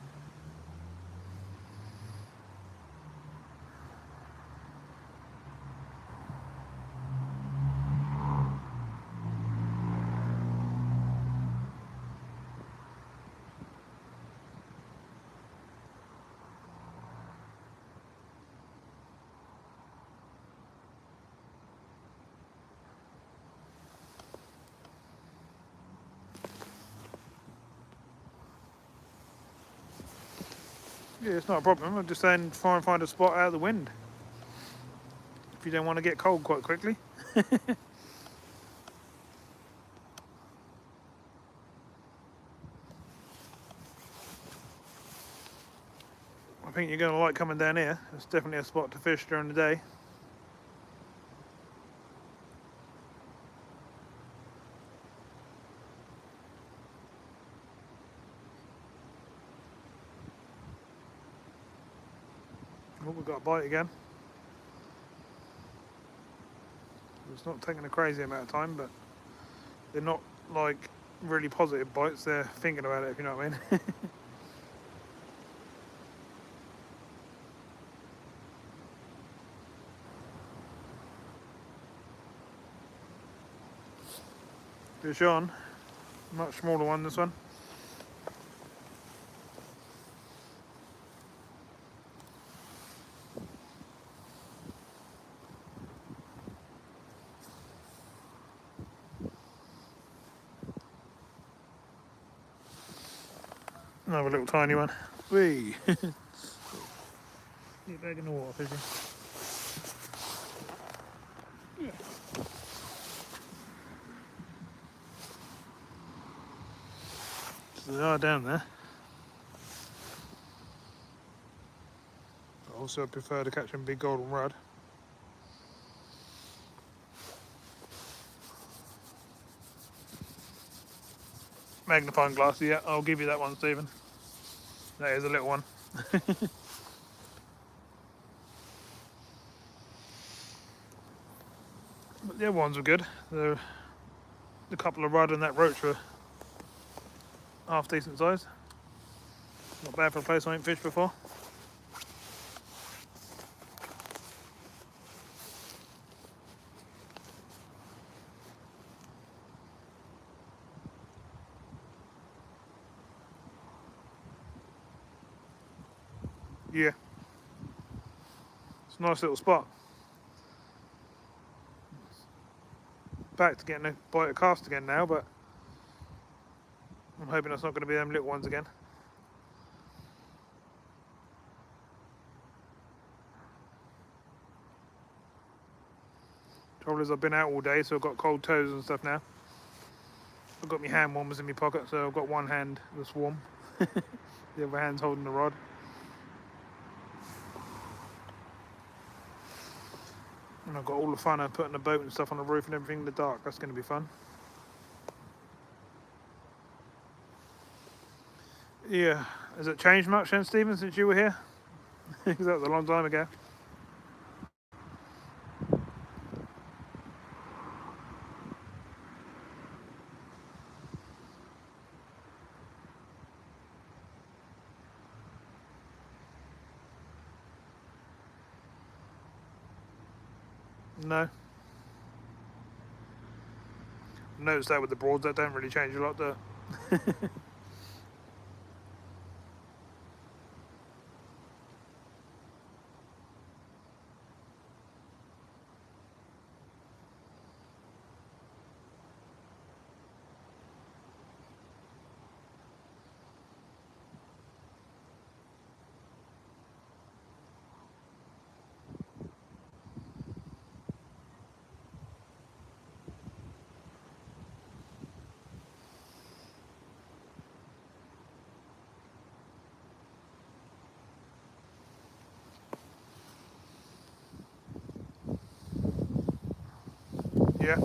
Yeah, it's not a problem. I'm just saying try and find a spot out of the wind. If you don't want to get cold quite quickly. think you're going to like coming down here. It's definitely a spot to fish during the day. Oh, we've got a bite again. It's not taking a crazy amount of time, but they're not like really positive bites. They're thinking about it, if you know what I mean. Fish on. Much smaller one, this one. Another little tiny one. Whee! Get back in the water, fishing. Yeah. So they are down there. I also prefer to catch them big golden rod. Magnifying glass, yeah, I'll give you that one, Stephen. That is a little one. But the other ones were good. The couple of rudd and that roach were half decent size. Not bad for a place I ain't fished before. Yeah. It's a nice little spot. Back to getting a bite of cast again now, but I'm hoping that's not going to be them little ones again. Trouble is I've been out all day, so I've got cold toes and stuff now. I've got my hand warmers in my pocket, so I've got one hand that's warm. The other hand's holding the rod. And I've got all the fun of putting the boat and stuff on the roof and everything in the dark. That's going to be fun. Yeah. Has it changed much then, Stephen, since you were here? Because that was a long time ago. No. I noticed that with the broads, that don't really change a lot, do it? Yeah.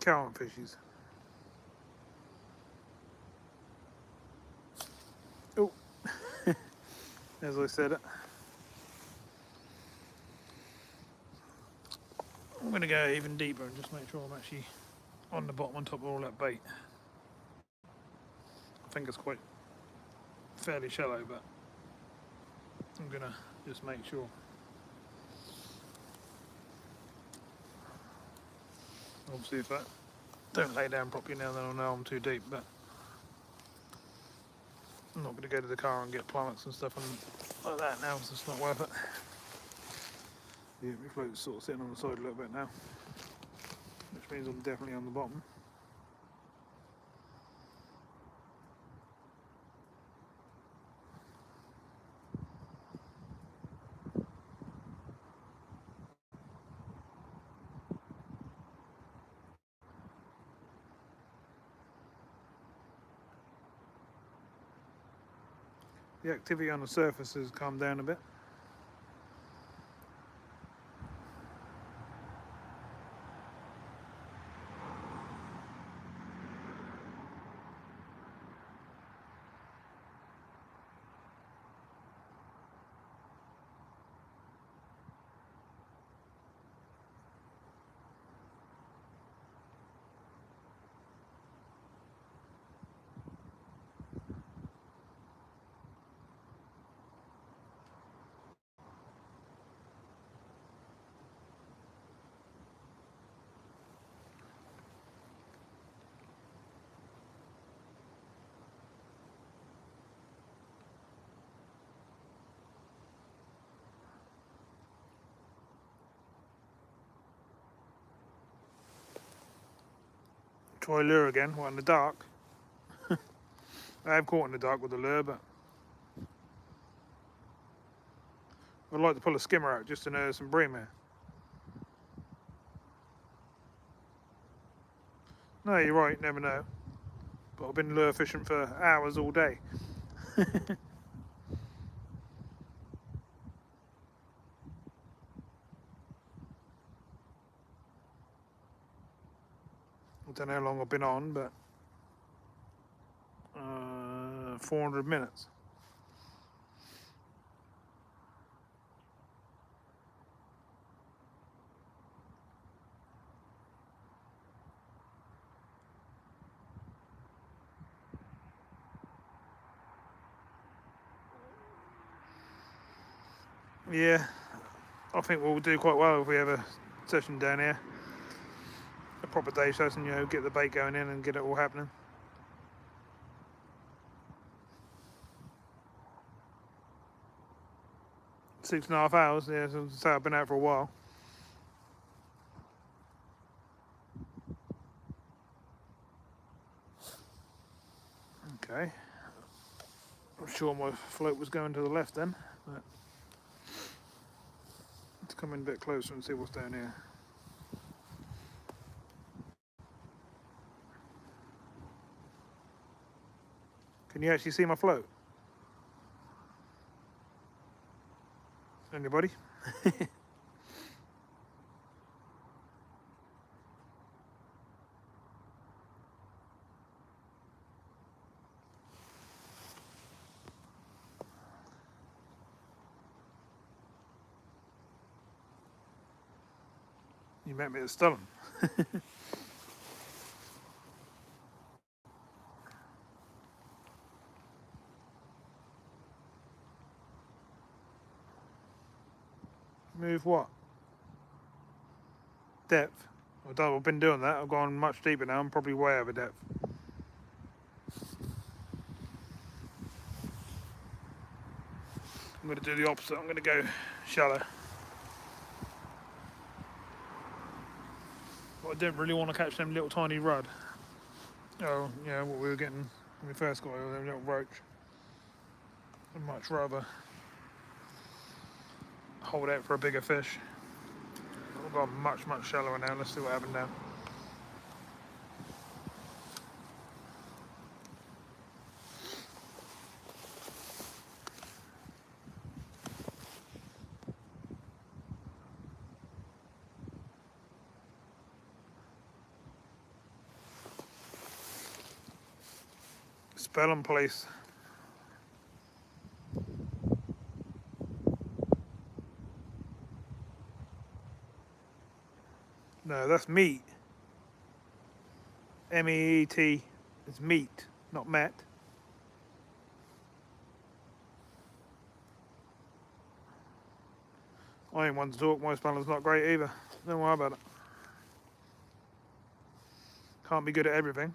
current fishies. Oh, as I said it. I'm going to go even deeper and just make sure I'm actually on the bottom on top of all that bait. I think it's quite fairly shallow, but I'm going to just make sure. Obviously if I don't lay down properly now, then I'll know I'm too deep, but I'm not going to go to the car and get plummets and stuff and like that now, because it's not worth it. Yeah, my float's sort of sitting on the side a little bit now, which means I'm definitely on the bottom. The activity on the surface has calmed down a bit. Try lure again, in the dark. I have caught in the dark with the lure, but I'd like to pull a skimmer out just to know there's some bream here. No, you're right, never know. But I've been lure fishing for hours all day. I don't know how long I've been on, but 400 minutes. Yeah, I think we'll do quite well if we have a session down here. A proper day session, you know, get the bait going in and get it all happening. 6.5 hours, yeah, so I've been out for a while. Okay. I'm sure my float was going to the left then, but let's come in a bit closer and see what's down here. Can you actually see my float? Anybody? You met me at Dilham. Move what? Depth. I've been doing that. I've gone much deeper now. I'm probably way over depth. I'm going to do the opposite. I'm going to go shallow. But I didn't really want to catch them little tiny rudd. Oh, yeah, what we were getting when we first got here, them little roach. I'd much rather hold out for a bigger fish. I've gone much, much shallower now. Let's see what happens now. Bellum Place. No, that's meat. M-E-E-T. It's meat, not Met. I ain't one to talk. My spelling's not great either. Don't worry about it. Can't be good at everything.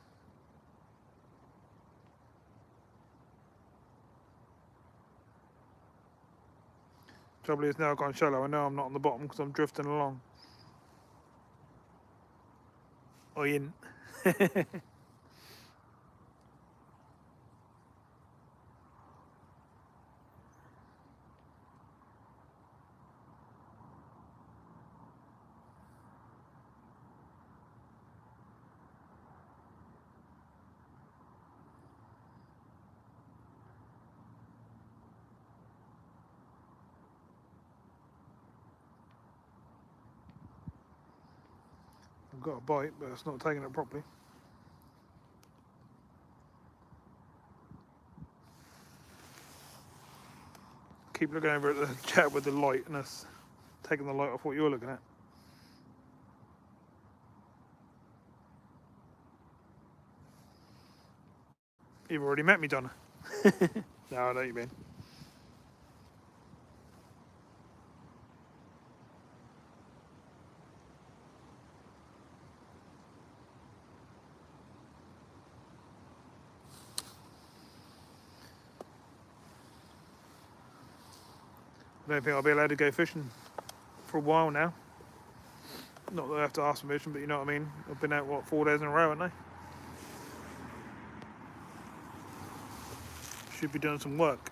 Trouble is now I've gone shallow. I know I'm not on the bottom because I'm drifting along. I ain't. I've got a bite, but it's not taking it properly. Keep looking over at the chat with the light, and it's taking the light off what you're looking at. You've already met me, Donna. No, I know what you mean. I don't think I'll be allowed to go fishing for a while now. Not that I have to ask permission, but you know what I mean. I've been out, what, 4 days in a row, haven't I? Should be doing some work.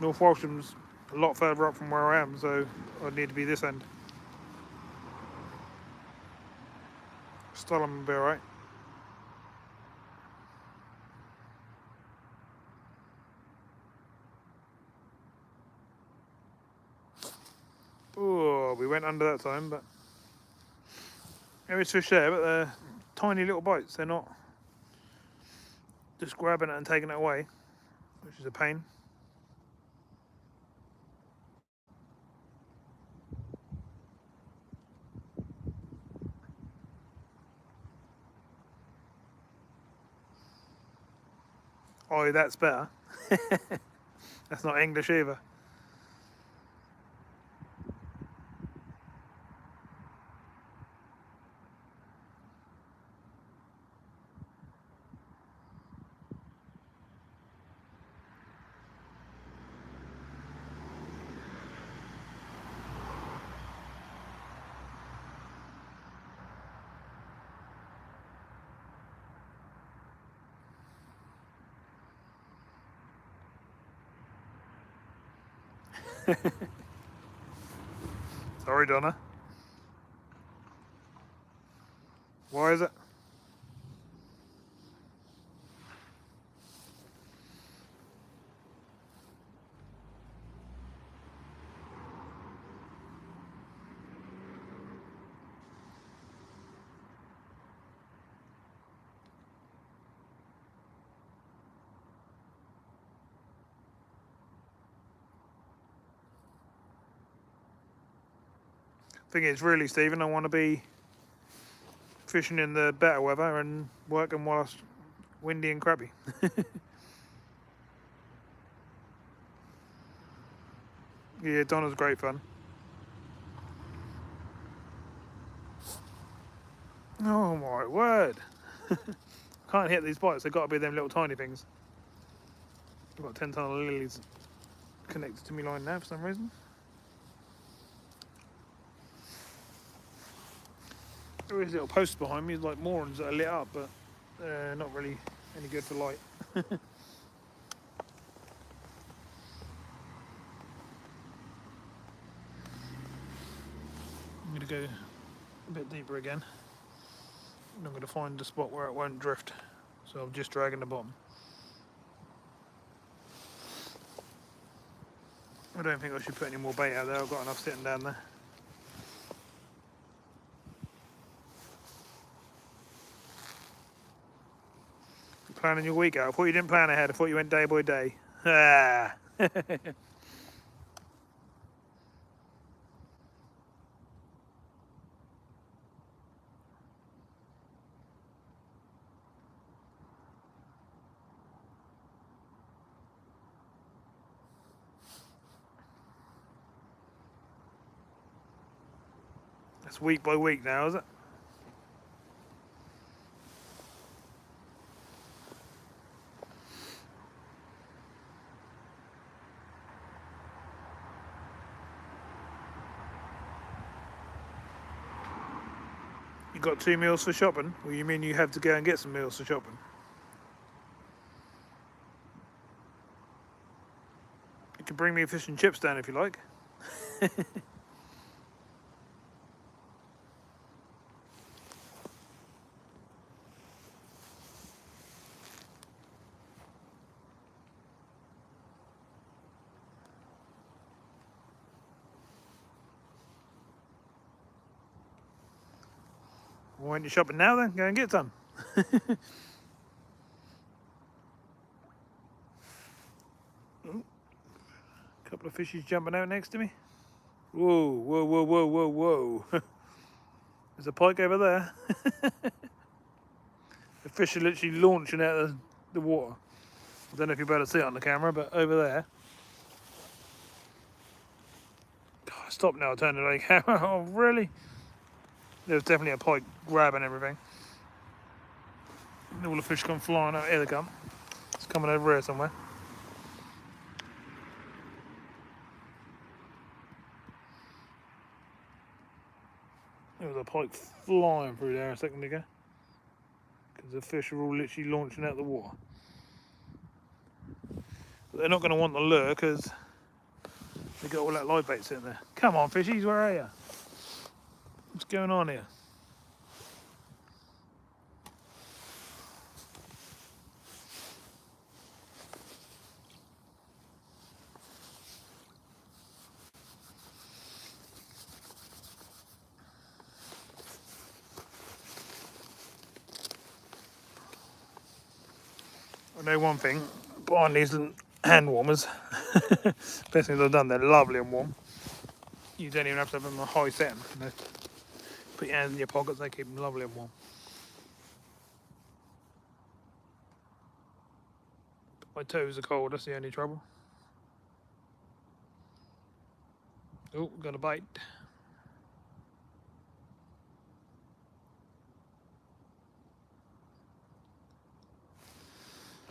North Walsham's a lot further up from where I am, so I'd need to be this end. Stilham will be alright. Oh, we went under that time, but there is fish there, but they're tiny little bites. They're not just grabbing it and taking it away, which is a pain. Oh, that's better. That's not English either. Sorry, Donna. Why is it? Thing is, really, Stephen, I want to be fishing in the better weather and working whilst windy and crappy. Yeah, Donna's great fun. Oh my word. Can't hit these bites, they've got to be them little tiny things. I've got 10 ton of lilies connected to me line now for some reason. There is little posts behind me, like moorings that are lit up, but they're not really any good for light. I'm going to go a bit deeper again. And I'm going to find a spot where it won't drift, so I'm just dragging the bottom. I don't think I should put any more bait out there, I've got enough sitting down there. planning your week out. I thought you didn't plan ahead. I thought you went day by day. Ah. That's week by week now, is it? You got 2 meals for shopping? Or you mean you have to go and get some meals for shopping? You can bring me fish and chips down if you like. Why aren't you shopping now then? Go and get some. Couple of fishies jumping out next to me. Whoa, whoa, whoa, whoa, whoa, whoa. There's a pike over there. The fish are literally launching out of the water. I don't know if you're able to see it on the camera, but over there. God, stop now, turn the camera. Oh, really? There's definitely a pike grabbing everything. All the fish come flying out. Here they come. It's coming over here somewhere. There was a pike flying through there a second ago. Because the fish are all literally launching out the water. But they're not going to want the lure because they got all that live bait sitting there. Come on, fishies, where are you? What's going on here? I know one thing, buying these hand warmers, best things I've done, they're lovely and warm. You don't even have to have them on high setting. You know? Put your hands in your pockets, they keep them lovely and warm. My toes are cold, that's the only trouble. Oh, got a bite.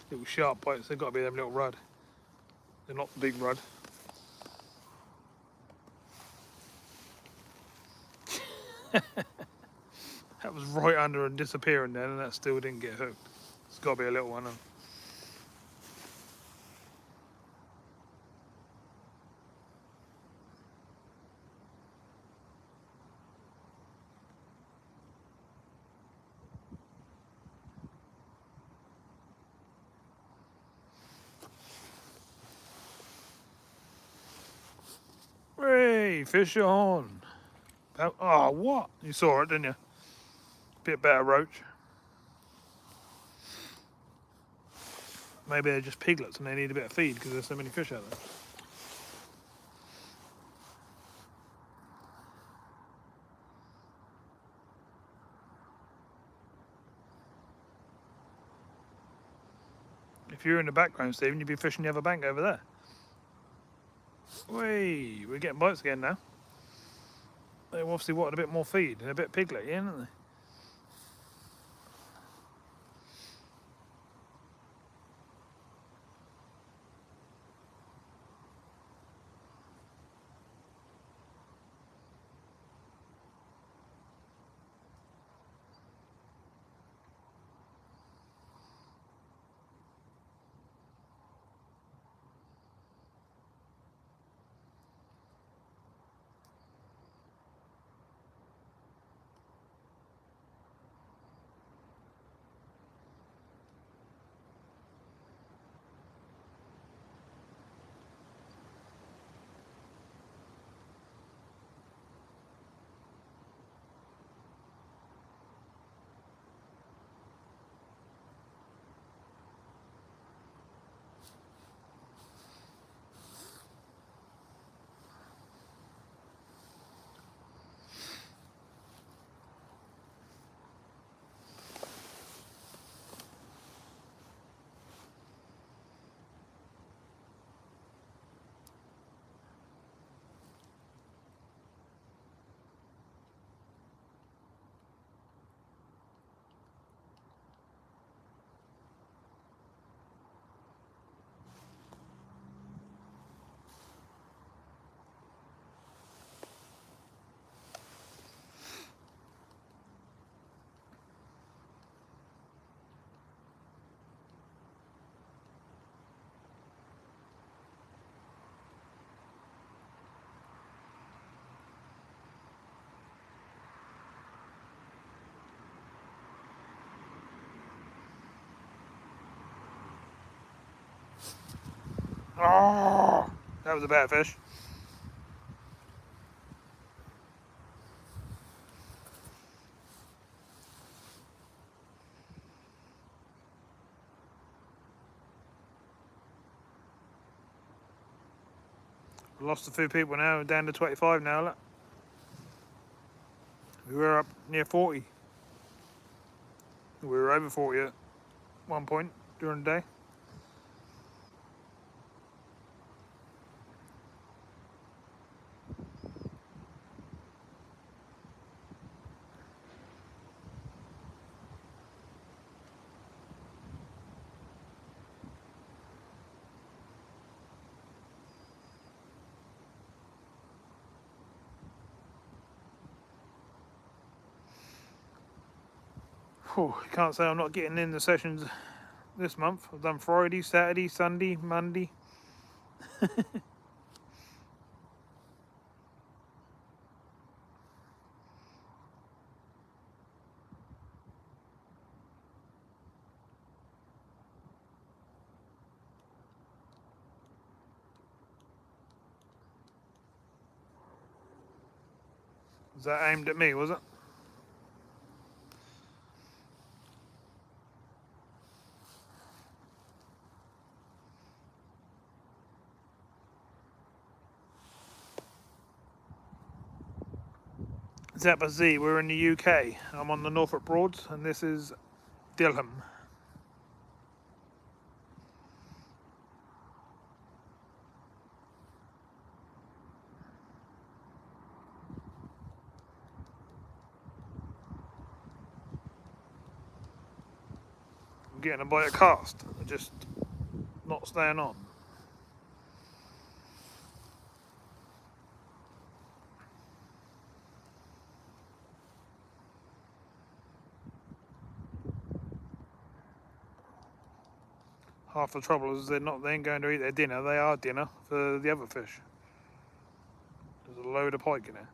Little sharp bites, they've got to be them little rudd. They're not the big rudd. That was right under and disappearing then, and that still didn't get hooked. It's got to be a little one. Huh? Hey, fish on. Oh, what? You saw it, didn't you? Bit better roach. Maybe they're just piglets and they need a bit of feed because there's so many fish out there. If you're in the background, Stephen, you'd be fishing the other bank over there. Whee, we're getting bites again now. They obviously wanted a bit more feed and a bit piglet, aren't they? Oh, that was a better fish. Lost a few people now, down to 25 now, look. We were up near 40. We were over 40 at one point during the day. Whew, you can't say I'm not getting in the sessions this month. I've done Friday, Saturday, Sunday, Monday. Was that aimed at me, was it? Zappa Z, we're in the UK. I'm on the Norfolk Broads, and this is Dilham. I'm getting a bite of cast, just not staying on. Half the trouble is they ain't going to eat their dinner, they are dinner for the other fish. There's a load of pike in there.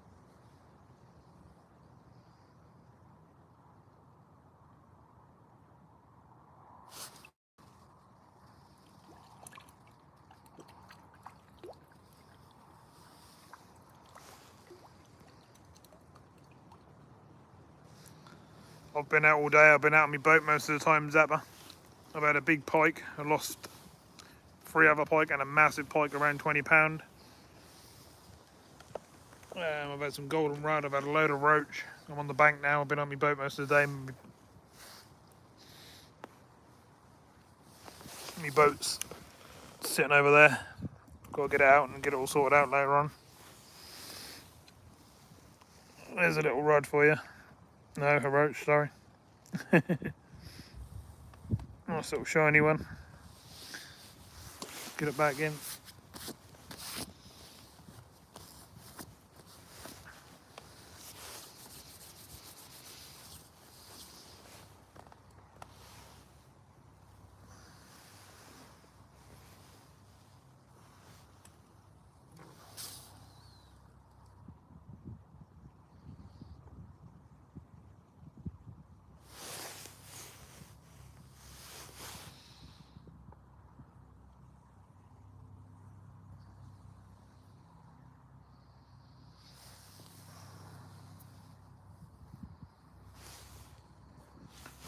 I've been out all day, I've been out on my boat most of the time, Zappa. I've had a big pike, I lost 3 other pike and a massive pike around 20 pound. I've had some golden rod, I've had a load of roach. I'm on the bank now, I've been on my boat most of the day. My boat's sitting over there. Got to get it out and get it all sorted out later on. There's a little rod for you. No, a roach, sorry. Nice little shiny one. Get it back in.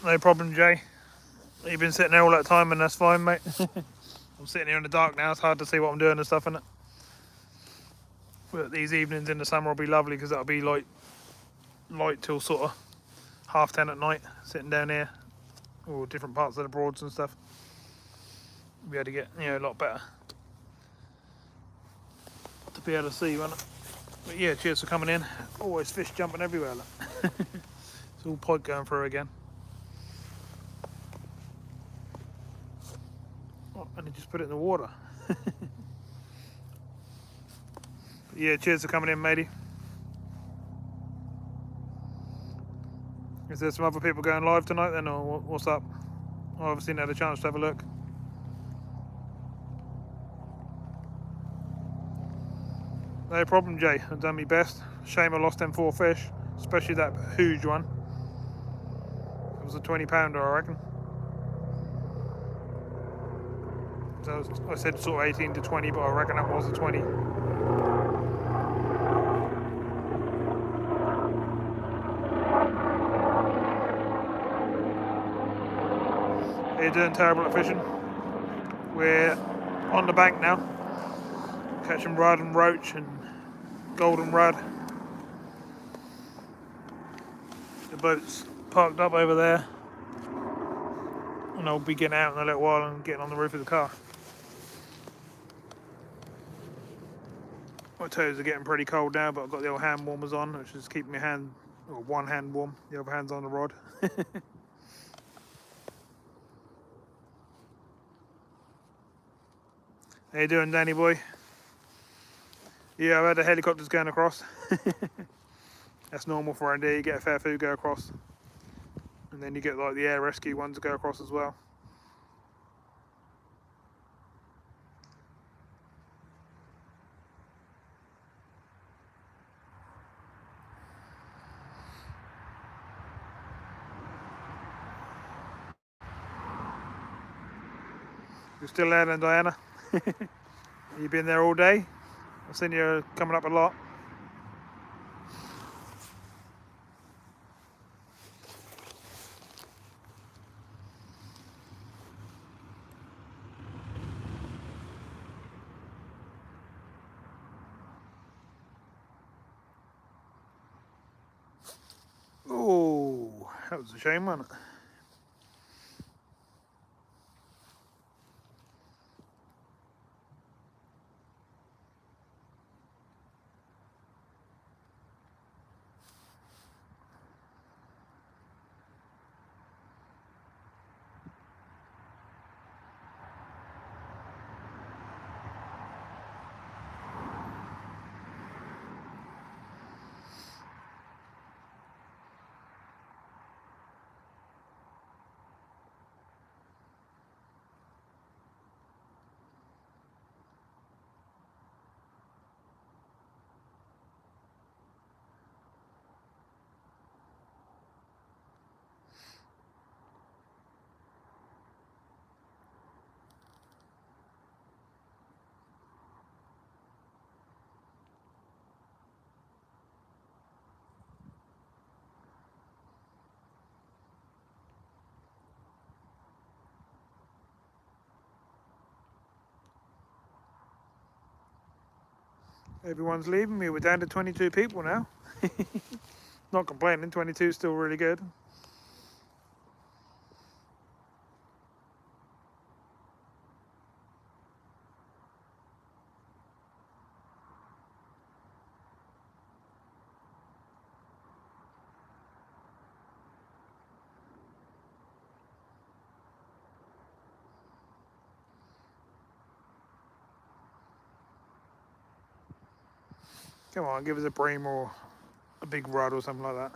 No problem, Jay. You've been sitting there all that time and that's fine, mate. I'm sitting here in the dark now, it's hard to see what I'm doing and stuff, innit? But these evenings in the summer will be lovely because it'll be like light till sort of 10:30 at night, sitting down here, or different parts of the Broads and stuff. We'll be able to get, a lot better to be able to see, won't it? But yeah, cheers for coming in. Always fish jumping everywhere, look. It's all pike going through again. Oh, and he just put it in the water. But yeah, cheers for coming in, matey. Is there some other people going live tonight then, or what's up? I obviously not had a chance to have a look. No problem, Jay. I've done my best. Shame I lost them 4 fish, especially that huge one. It was a 20 pounder, I reckon. I said sort of 18 to 20, but I reckon that was a 20. How you doing, Terrible at Fishing? We're on the bank now, catching rudd and roach and golden rudd. The boat's parked up over there, and I'll be getting out in a little while and getting on the roof of the car. My toes are getting pretty cold now, but I've got the old hand warmers on, which is keeping my hand, or one hand warm, the other hand's on the rod. How you doing, Danny boy? Yeah, I've had the helicopters going across. That's normal for around here. You get a fair few go across, and then you get like the air rescue ones go across as well. You're still there then, Diana? You been there all day? I've seen you coming up a lot. Oh, that was a shame, wasn't it? Everyone's leaving me. We're down to 22 people now. Not complaining, 22 is still really good. Come on, give us a bream or a big rod or something like that.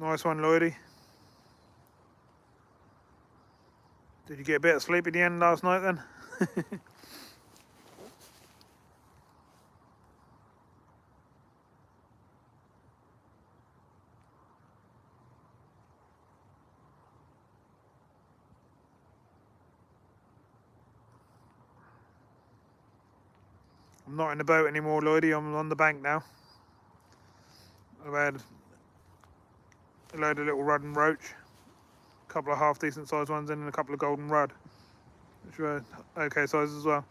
Nice one, Lloydie. Did you get a bit of sleep at the end last night then? I'm not in the boat anymore, Lloydie. I'm on the bank now. I've had a load of little rudd and roach, a couple of half decent sized ones in, and a couple of golden rudd, which were okay sizes as well.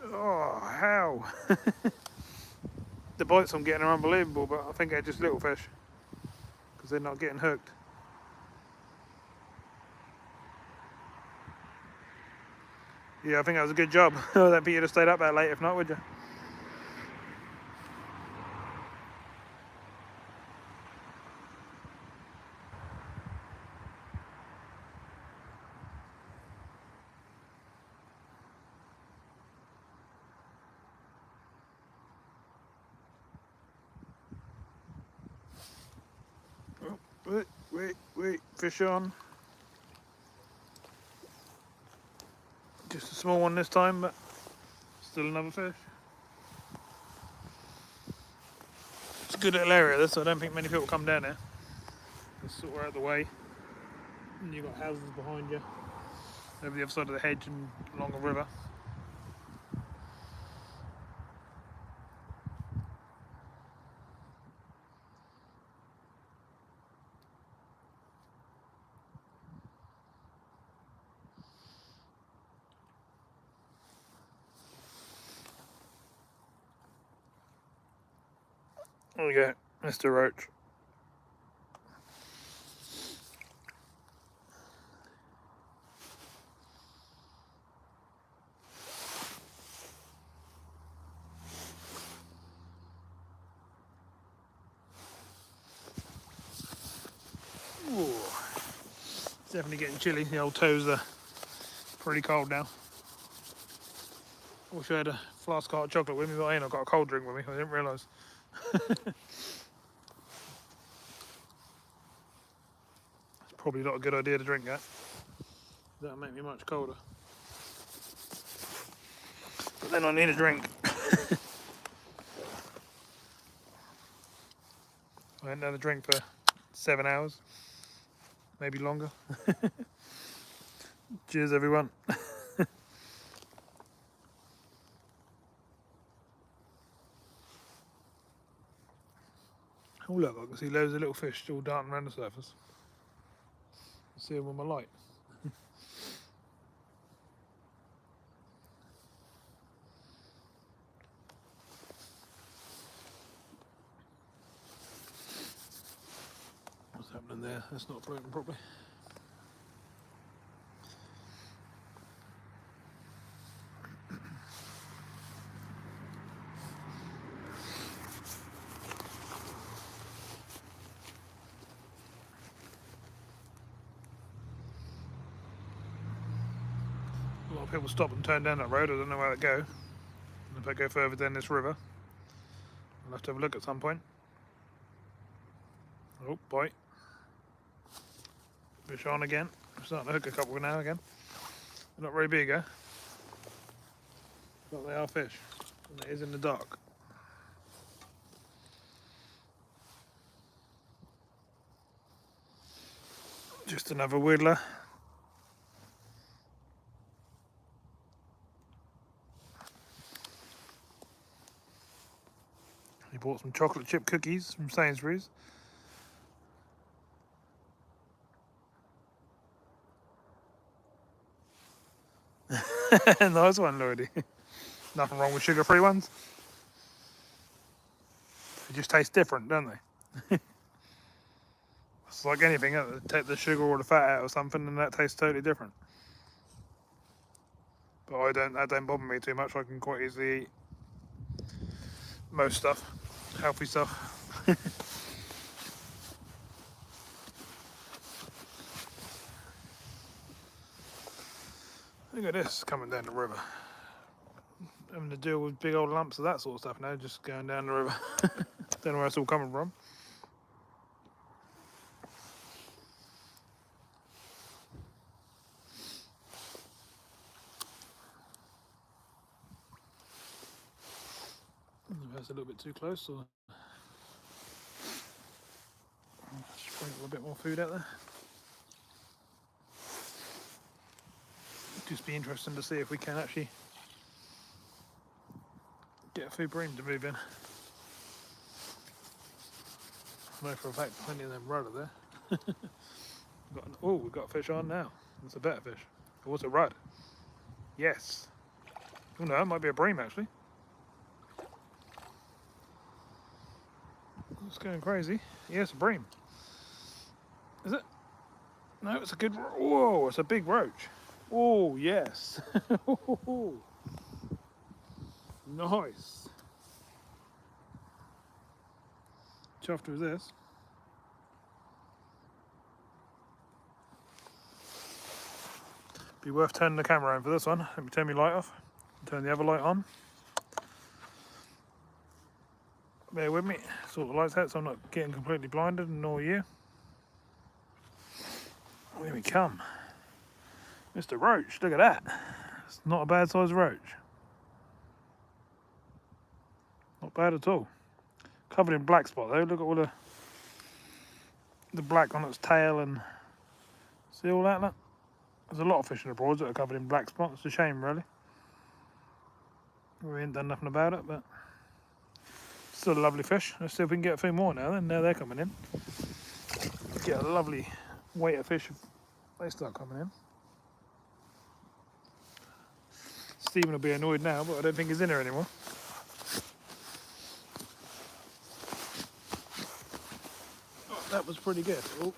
Oh, how? The bites I'm getting are unbelievable, but I think they're just little fish because they're not getting hooked. Yeah, I think that was a good job. I don't think you'd have stayed up that late if not, would you? Wait, fish on. Just a small one this time, but still another fish. It's a good little area this, so I don't think many people come down here. It's sort of out of the way. And you've got houses behind you, over the other side of the hedge and along the river. There we go, Mr. Roach. Ooh. It's definitely getting chilly. The old toes are pretty cold now. Wish I had a flask of hot chocolate with me, but I ain't. I've got a cold drink with me. I didn't realise. It's probably not a good idea to drink that. That'll make me much colder. But then I need a drink. I hadn't had a drink for 7 hours, maybe longer. Cheers, everyone. Oh look, I can see loads of little fish still darting around the surface. I see them with my light. What's happening there? That's not floating properly. A lot of people stop and turn down that road. I don't know where to go. And if I go further down this river, I'll have to have a look at some point. Oh, bite. Fish on again. I'm starting to hook a couple now again. They're not very big, eh? But they are fish. And it is in the dark. Just another whittler. He bought some chocolate chip cookies from Sainsbury's. Nice one, Lordy. Nothing wrong with sugar-free ones. They just taste different, don't they? It's like anything, take the sugar or the fat out or something and that tastes totally different. But that don't bother me too much. I can quite easily eat most stuff, healthy stuff. Look at this coming down the river. Having to deal with big old lumps of that sort of stuff now, just going down the river. Don't know where it's all coming from. That's a little bit too close, so sprinkle a bit more food out there. Just be interesting to see if we can actually get a food bream to move in. I know for a fact plenty of them rudder there. We've got fish on now. That's a better fish. Or was it rudd? Yes. Oh no, it might be a bream actually. It's going crazy. Yes, a bream. Is it? No, it's a good. Whoa, it's a big roach. Oh yes. Nice. Chuffed with this. Be worth turning the camera on for this one. Let me turn my light off. Turn the other light on. Bear with me. Sort the lights out so I'm not getting completely blinded, nor you. Here we come. Mr. Roach, look at that. It's not a bad sized roach. Not bad at all. Covered in black spot though. Look at all the black on its tail and see all that? Look. There's a lot of fish in the Broads that are covered in black spot. It's a shame really. We ain't done nothing about it, but still a lovely fish. Let's see if we can get a few more now then. Now they're coming in. Get a lovely weight of fish if they start coming in. Stephen will be annoyed now, but I don't think he's in here anymore. Oh, that was pretty good. Oh.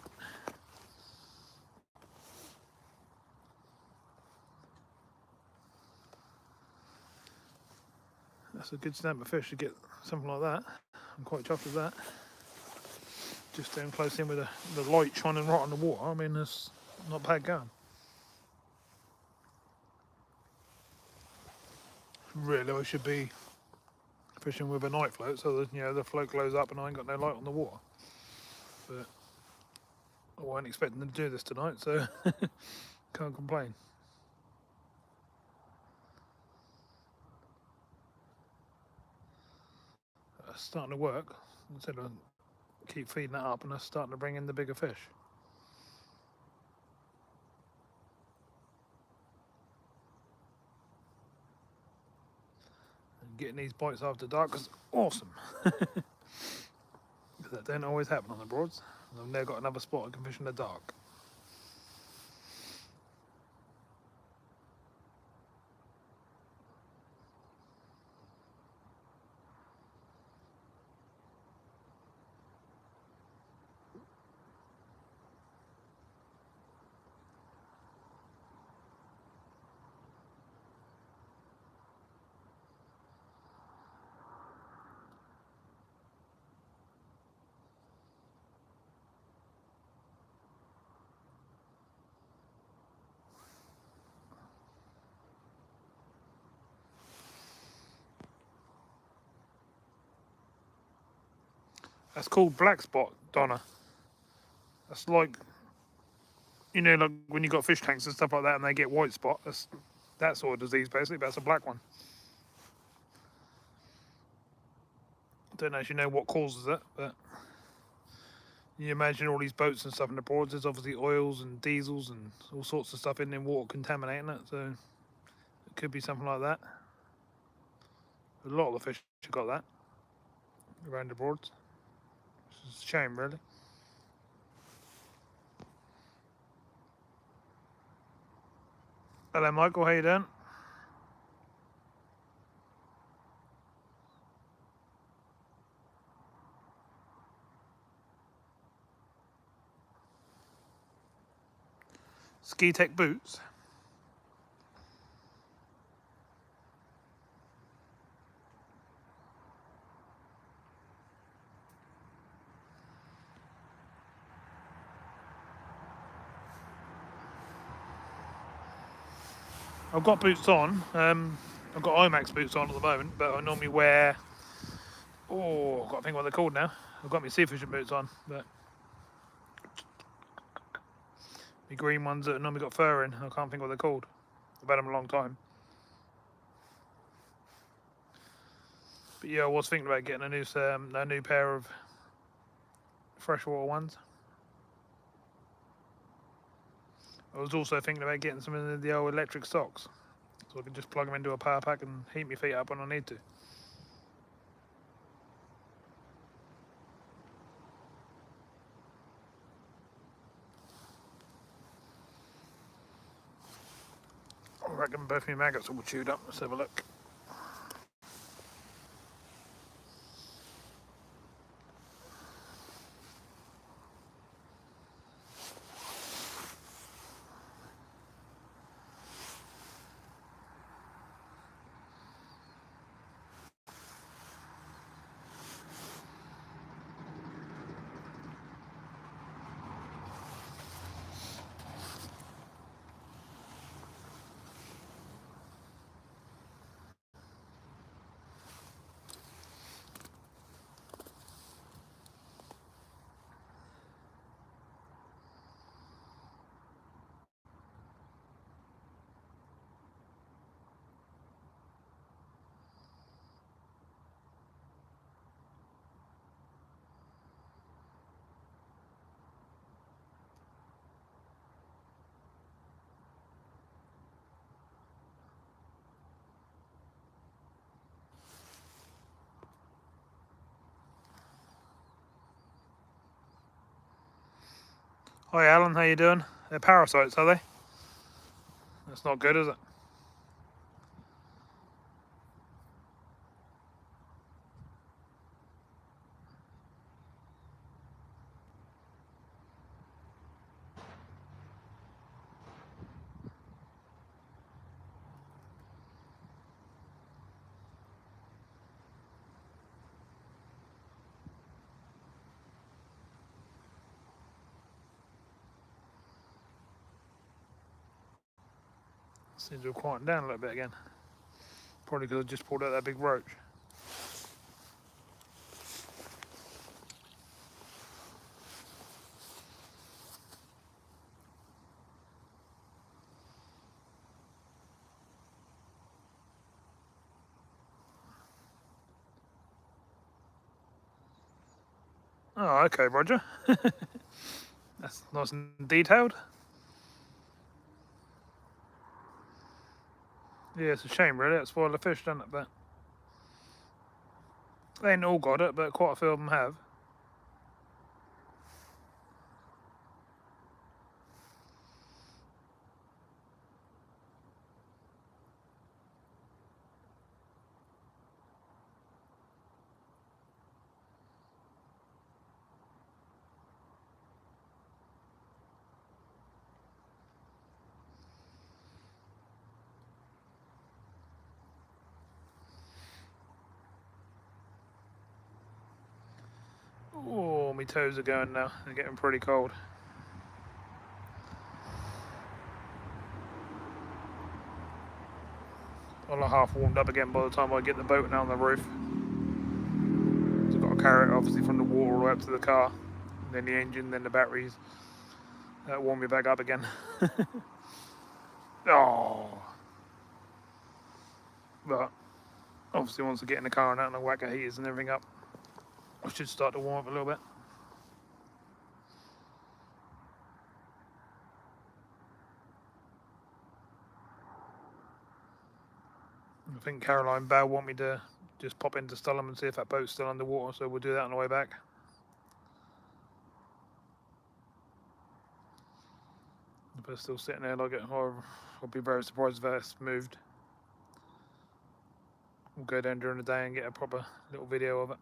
That's a good stamp of fish to get something like that. I'm quite chuffed with that. Just down close in with the light shining right on the water. I mean, it's not bad going. Really, I should be fishing with a night float so that the float glows up and I ain't got no light on the water. But I wasn't expecting to do this tonight, so can't complain. It's starting to work. Instead of keep feeding that up, and that's starting to bring in the bigger fish. And getting these bites after dark is awesome. That don't always happen on the Broads. I've now got another spot I can fish in the dark. That's called black spot, Donna. That's like, like when you got fish tanks and stuff like that and they get white spot. That's that sort of disease basically, but that's a black one. I don't actually know what causes it, but you imagine all these boats and stuff in the Broads, there's obviously oils and diesels and all sorts of stuff in there, water contaminating it, so it could be something like that. A lot of the fish have got that around the Broads. It's a shame, really. Hello, Michael. How you doing? Ski Tech boots. I've got boots on. I've got IMAX boots on at the moment, but I normally wear. Oh, I've got to think what they're called now. I've got my sea fishing boots on, but the green ones that normally got fur in. I can't think what they're called. I've had them a long time. But yeah, I was thinking about getting a new pair of freshwater ones. I was also thinking about getting some of the old electric socks, so I can just plug them into a power pack and heat my feet up when I need to. I reckon both my maggots are all chewed up. Let's have a look. Hi Alan, how you doing? They're parasites, are they? That's not good, is it? Seems to have quietened down a little bit again. Probably because I just pulled out that big roach. Oh, okay, Roger. That's nice and detailed. Yeah, it's a shame, really. It spoiled the fish, doesn't it? But they ain't all got it, but quite a few of them have. Oh, my toes are going now. They're getting pretty cold. I'll have half warmed up again by the time I get the boat now on the roof. So I've got to carry it obviously from the water all the way up to the car, and then the engine, then the batteries. That'll warm me back up again. Oh. But obviously once I get in the car and out and I whack the heaters and everything up, I should start to warm up a little bit. I think Caroline Bow want me to just pop into Stilham and see if that boat's still underwater, so we'll do that on the way back. If it's still sitting there like it, I'll be very surprised if that's moved. We'll go down during the day and get a proper little video of it.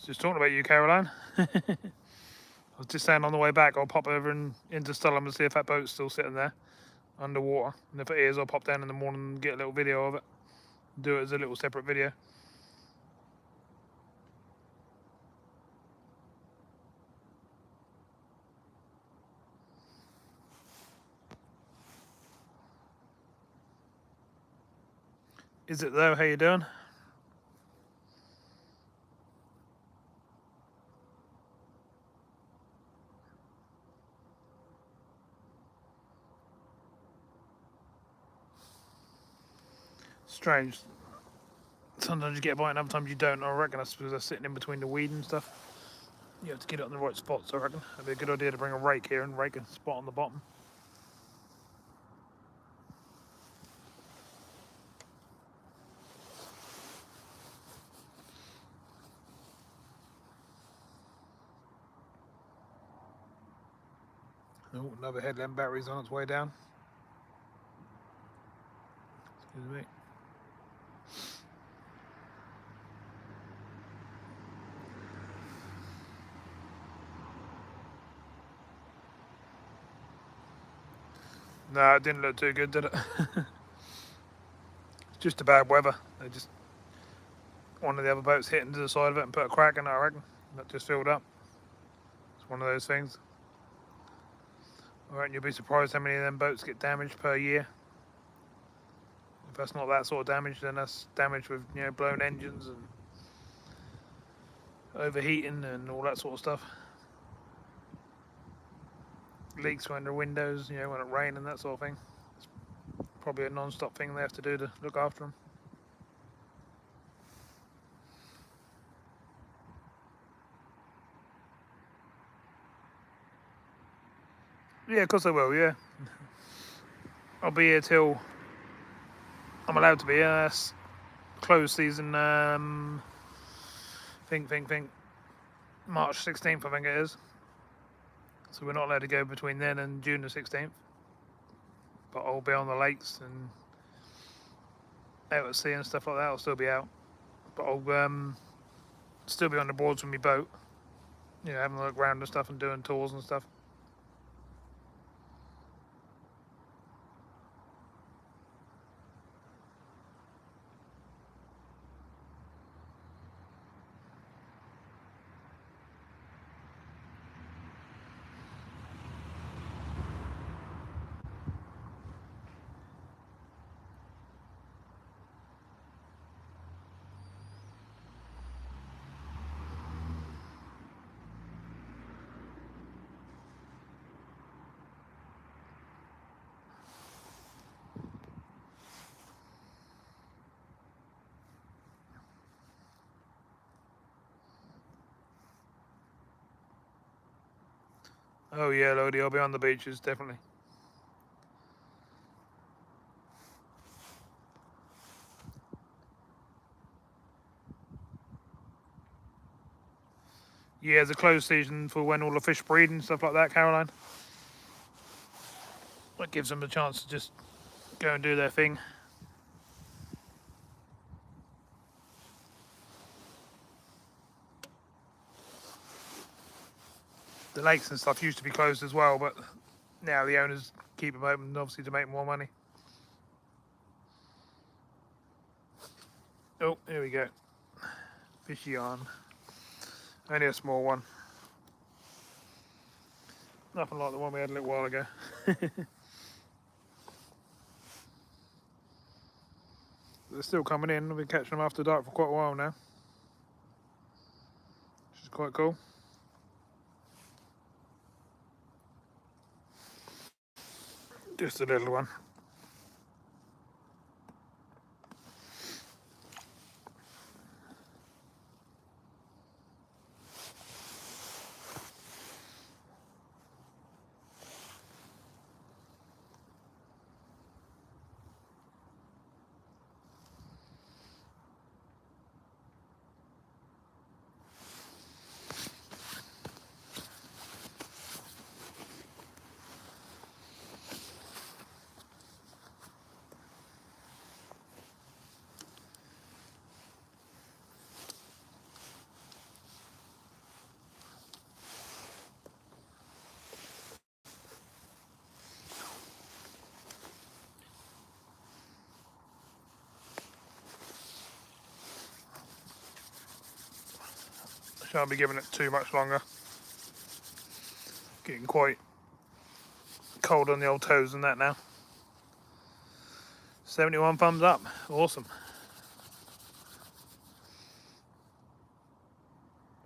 Just talking about you, Caroline. I was just saying on the way back, I'll pop over into Stilham and see if that boat's still sitting there underwater. And if it is, I'll pop down in the morning and get a little video of it. Do it as a little separate video. Is it though? How you doing? Strange. Sometimes you get a bite and other times you don't. I reckon that's because they're sitting in between the weed and stuff. You have to get it on the right spots, I reckon. It'd be a good idea to bring a rake here and rake a spot on the bottom. Oh, another headlamp battery's on its way down. Excuse me. No, it didn't look too good, did it? It's just a bad weather. They just one of the other boats hit into the side of it and put a crack in it, I reckon. That just filled up. one of those things. Alright, you'll be surprised how many of them boats get damaged per year. If that's not that sort of damage, then that's damage with, you know, blown engines and overheating and all that sort of stuff. Leaks when the windows, you know, when it rains and that sort of thing. It's probably a non-stop thing they have to do to look after them. Yeah, of course I will, yeah. I'll be here till I'm allowed to be here. That's closed season, think, March 16th, I think it is. So we're not allowed to go between then and June the 16th. But I'll be on the lakes and out at sea and stuff like that. I'll still be out. But I'll still be on the boards with my boat. You know, having a look around and stuff and doing tours and stuff. Oh yeah, Lodi, I'll be on the beaches, definitely. Yeah, there's a closed season for when all the fish breed and stuff like that, Caroline. That gives them a chance to just go and do their thing. The lakes and stuff used to be closed as well, but now the owners keep them open, obviously, to make more money. Oh, here we go. Fishy on. Only a small one. Nothing like the one we had a little while ago. They're still coming in. I've been catching them after dark for quite a while now, which is quite cool. Just a little one. Shan't be giving it too much longer. Getting quite cold on the old toes and that now. 71 thumbs up. Awesome.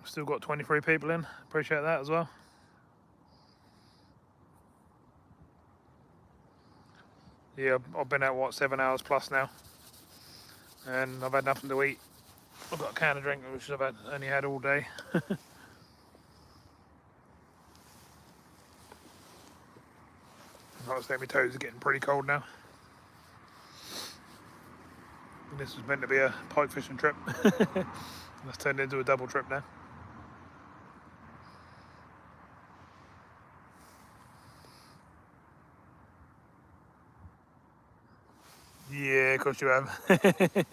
Still got 23 people in. Appreciate that as well. Yeah, I've been out, what, 7 hours plus now. And I've had nothing to eat. I've got a can of drink, which I've only had all day. Honestly, my toes are getting pretty cold now. And this was meant to be a pike fishing trip. That's turned into a double trip now. Yeah, of course you have.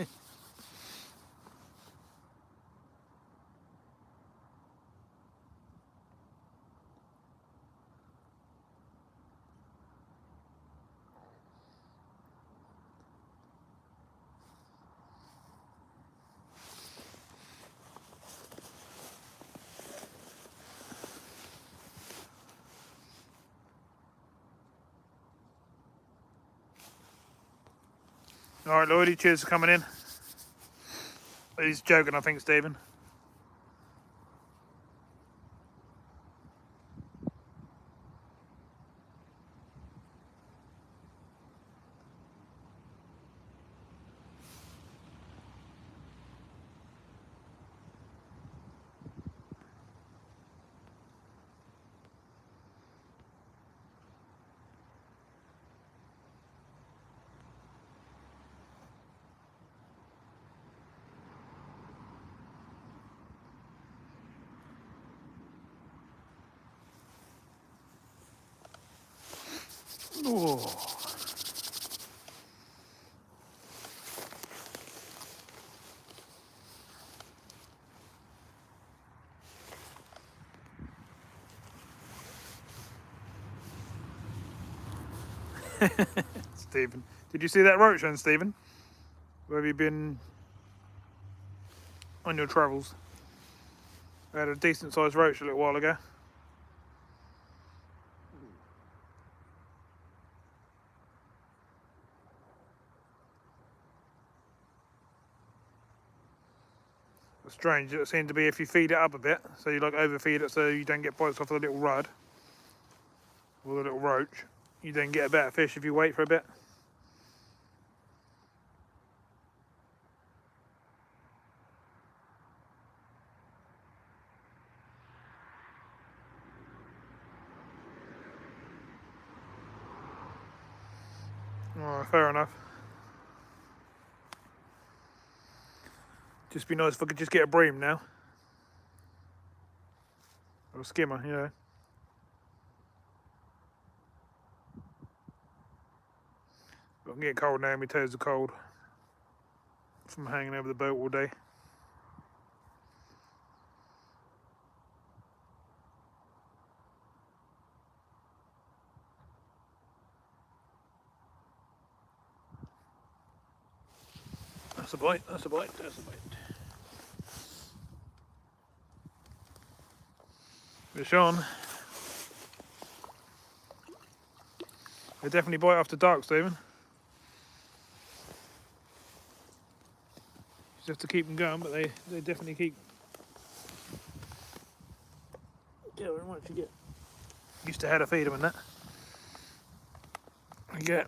Alright, Lloydie, cheers for coming in. He's joking, I think, Stephen. Oh. Stephen, did you see that roach then, Stephen? Where have you been on your travels? I had a decent sized roach a little while ago. It's strange, it seemed to be if you feed it up a bit, so you like overfeed it so you don't get bites off the little rudd or the little roach, you then get a better fish if you wait for a bit. Oh, fair enough. Just be nice if I could just get a bream now. Or a skimmer, you know. But I'm getting cold now, my toes are cold from hanging over the boat all day. That's a bite, that's a bite, that's a bite. Fish on. They definitely bite after dark, Stephen. You just have to keep them going, but they definitely keep going once you get used to how to feed them and that. You get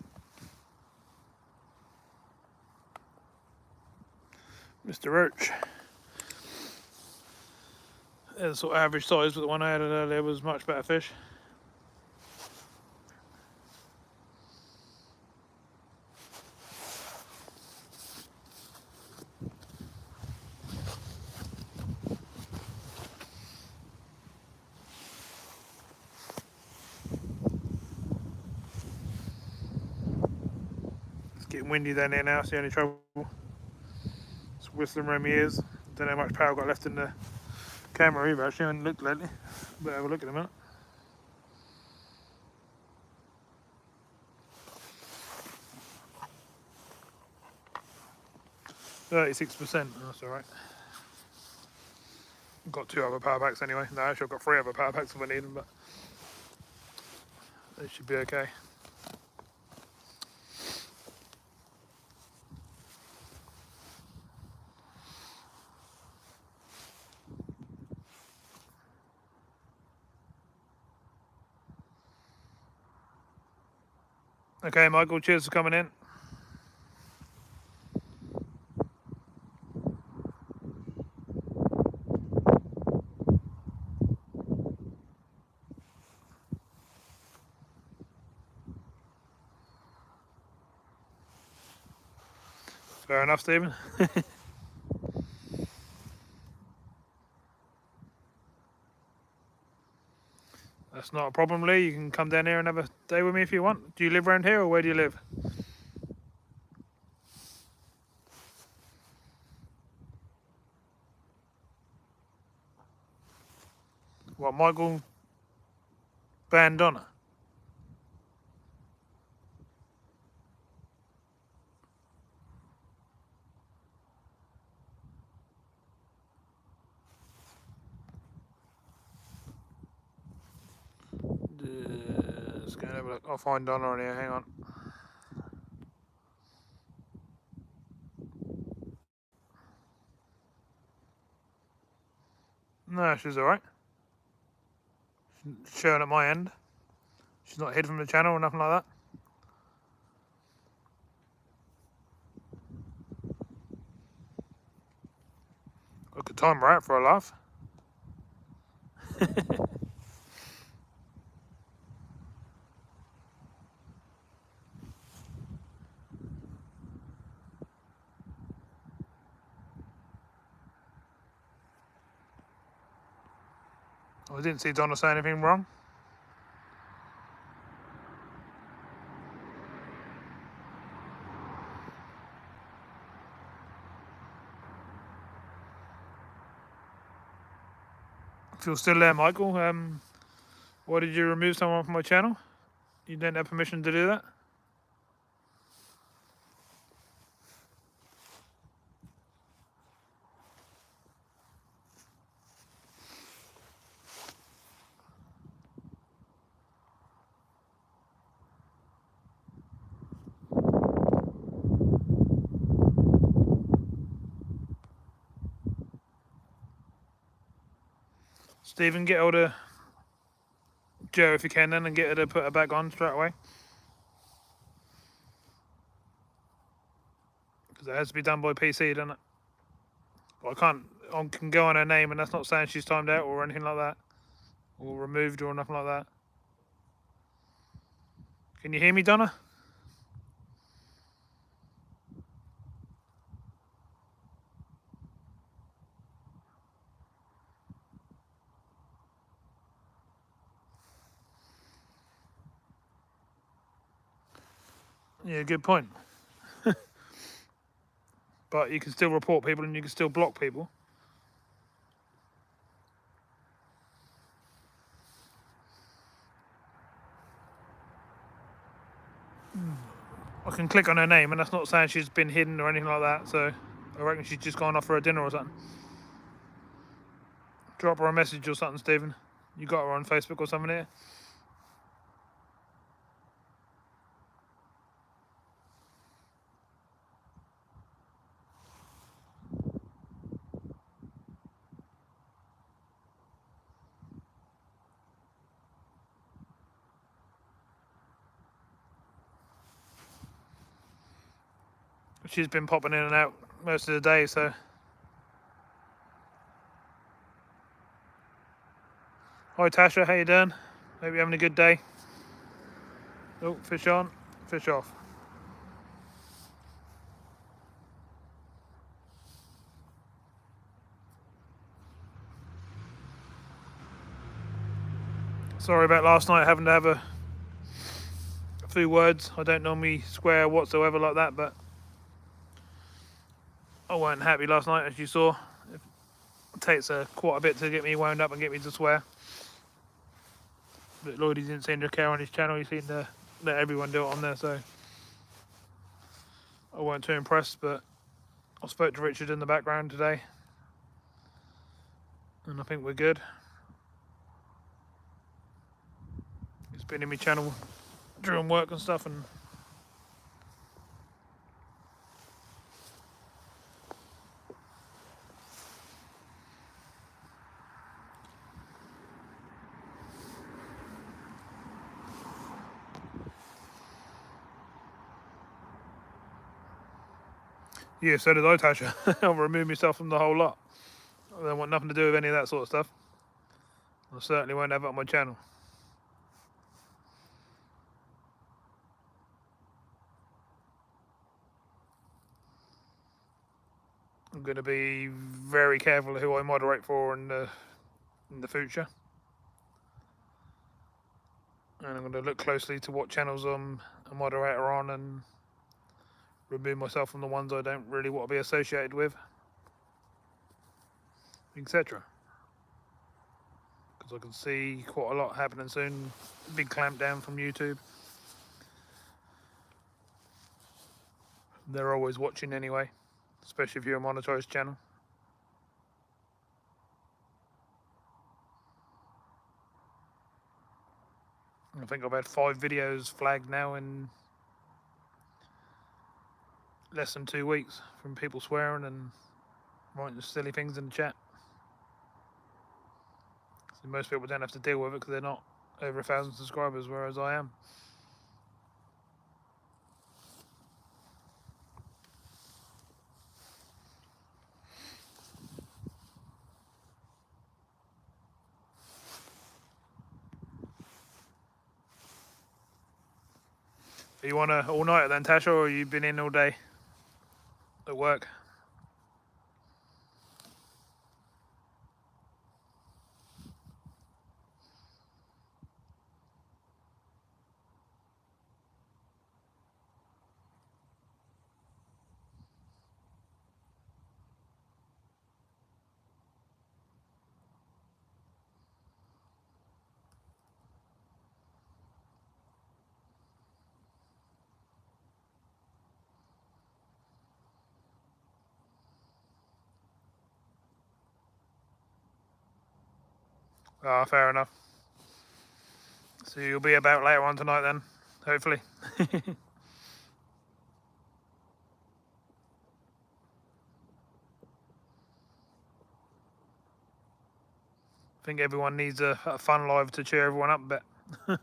Mr. Roach. They're the sort of average size, but the one I had earlier was much better fish. It's getting windy down there now, it's the only trouble. It's whistling around my ears. Don't know how much power I've got left in the camera either, actually. I haven't looked lately. Better have a look in a minute. 36%, that's alright. I've got 2 other power packs anyway. No, actually I've got 3 other power packs if I need them, but they should be okay. Okay, Michael, cheers for coming in. Fair enough, Stephen. That's not a problem, Lee. You can come down here and have a day with me if you want. Do you live around here or where do you live? What, Michael Bandonna? Let's go and have a look. I'll find Donna on here, hang on. No, she's alright. She's showing at my end. She's not hid from the channel or nothing like that. Got a good time, right, for a laugh. I didn't see Donna say anything wrong. If you're still there, Michael, why did you remove someone from my channel? You didn't have permission to do that? Stephen, get hold of Joe if you can then and get her to put her back on straight away. Because it has to be done by PC, doesn't it? But I can go on her name and that's not saying she's timed out or anything like that. Or removed or nothing like that. Can you hear me, Donna? Yeah, good point. But you can still report people and you can still block people. I can click on her name and that's not saying she's been hidden or anything like that, so I reckon she's just gone off for a dinner or something. Drop her a message or something, Stephen. You got her on Facebook or something here? She's been popping in and out most of the day, so. Hi Tasha, how you doing? Hope you're having a good day. Oh, fish on, fish off. Sorry about last night having to have a few words. I don't normally swear whatsoever like that, but I weren't happy last night, as you saw. It takes quite a bit to get me wound up and get me to swear. But Lloyd, he didn't seem to care on his channel. He seemed to let everyone do it on there, so I weren't too impressed. But I spoke to Richard in the background today, and I think we're good. He's been in my channel during work and stuff, and yeah, so did I, Tasha. I'll remove myself from the whole lot. I don't want nothing to do with any of that sort of stuff. I certainly won't have it on my channel. I'm going to be very careful who I moderate for in the future. And I'm going to look closely to what channels I'm a moderator on and remove myself from the ones I don't really want to be associated with, etc. Because I can see quite a lot happening soon. Big clampdown from YouTube. They're always watching anyway, especially if you're a monetized channel. I think I've had 5 videos flagged now in less than 2 weeks from people swearing and writing silly things in the chat. Most people don't have to deal with it because they're not over 1,000 subscribers, whereas I am. Are you on a all-nighter then, Tasha, or you've been in all day at work? Ah, fair enough. So you'll be about later on tonight then, hopefully. I think everyone needs a fun live to cheer everyone up a bit.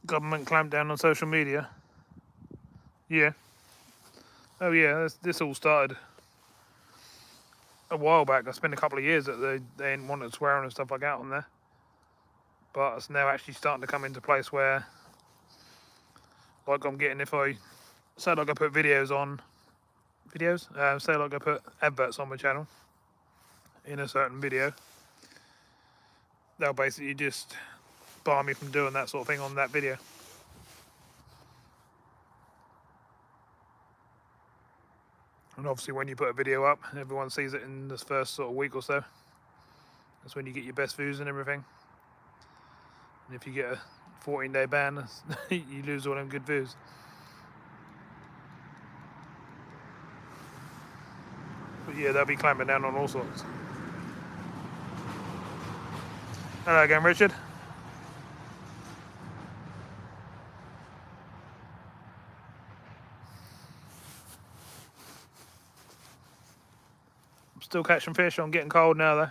Government clampdown on social media. Yeah. Oh yeah, this all started a while back. I spent a couple of years that they didn't want swearing and stuff like that on there. But it's now actually starting to come into place where, like I'm getting, if I say like I put videos, say like I put adverts on my channel in a certain video, they'll basically just bar me from doing that sort of thing on that video. And obviously when you put a video up, everyone sees it in this first sort of week or so. That's when you get your best views and everything. And if you get a 14-day ban, you lose all them good views. But yeah, they'll be clamping down on all sorts. Hello again, Richard. I'm still catching fish. I'm getting cold now though.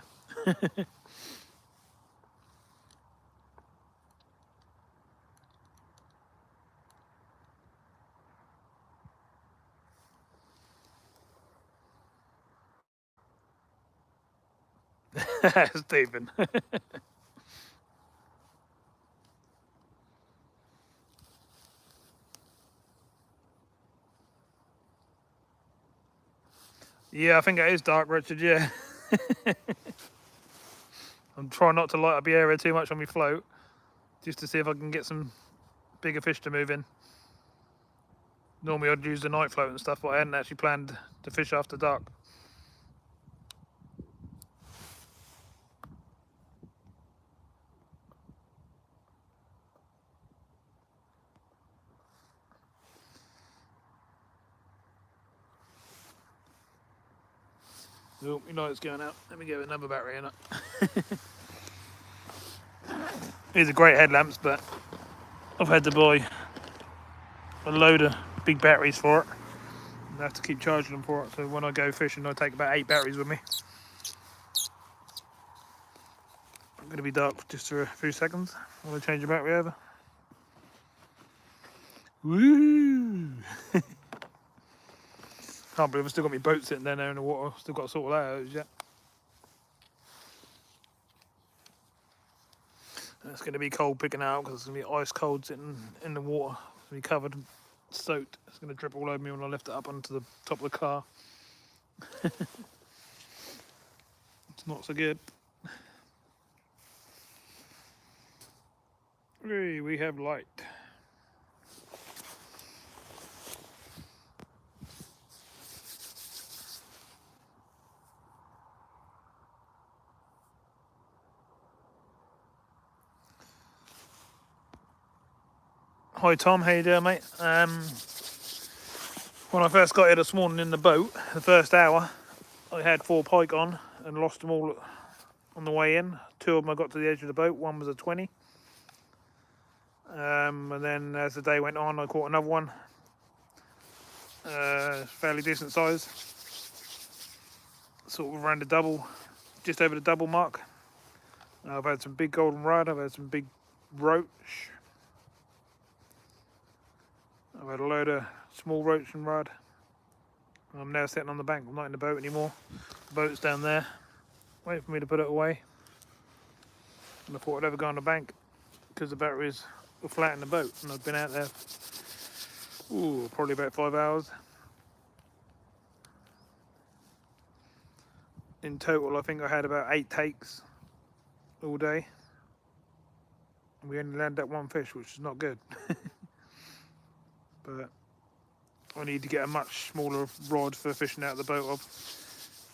Stephen. Yeah, I think it is dark, Richard, yeah. I'm trying not to light up the area too much on my float, just to see if I can get some bigger fish to move in. Normally I'd use the night float and stuff, but I hadn't actually planned to fish after dark. Oh, my light's going out. Let me get another battery in it. These are great headlamps, but I've had to buy a load of big batteries for it. I have to keep charging them for it, so when I go fishing I take about 8 batteries with me. I'm going to be dark just for a few seconds while I change the battery over. Woo! Can't believe I've still got my boat sitting down there in the water. Still got to sort that out yet. It's going to be cold picking out because it's going to be ice cold sitting in the water. It's going to be covered, soaked. It's going to drip all over me when I lift it up onto the top of the car. It's not so good. Hey, we have light. Hi Tom, how you doing, mate? When I first got here this morning in the boat, the first hour, I had 4 pike on and lost them all on the way in. 2 of them I got to the edge of the boat, one was a 20. And then as the day went on, I caught another one, fairly decent size, sort of around the double, just over the double mark. I've had some big goldenrod, I've had some big roach, I've had a load of small roach and rod. I'm now sitting on the bank, I'm not in the boat anymore. The boat's down there, waiting for me to put it away. And I thought I'd ever go on the bank because the batteries were flat in the boat, and I've been out there probably about 5 hours. In total, I think I had about 8 takes all day. We only landed that 1 fish, which is not good. But I need to get a much smaller rod for fishing out the boat of,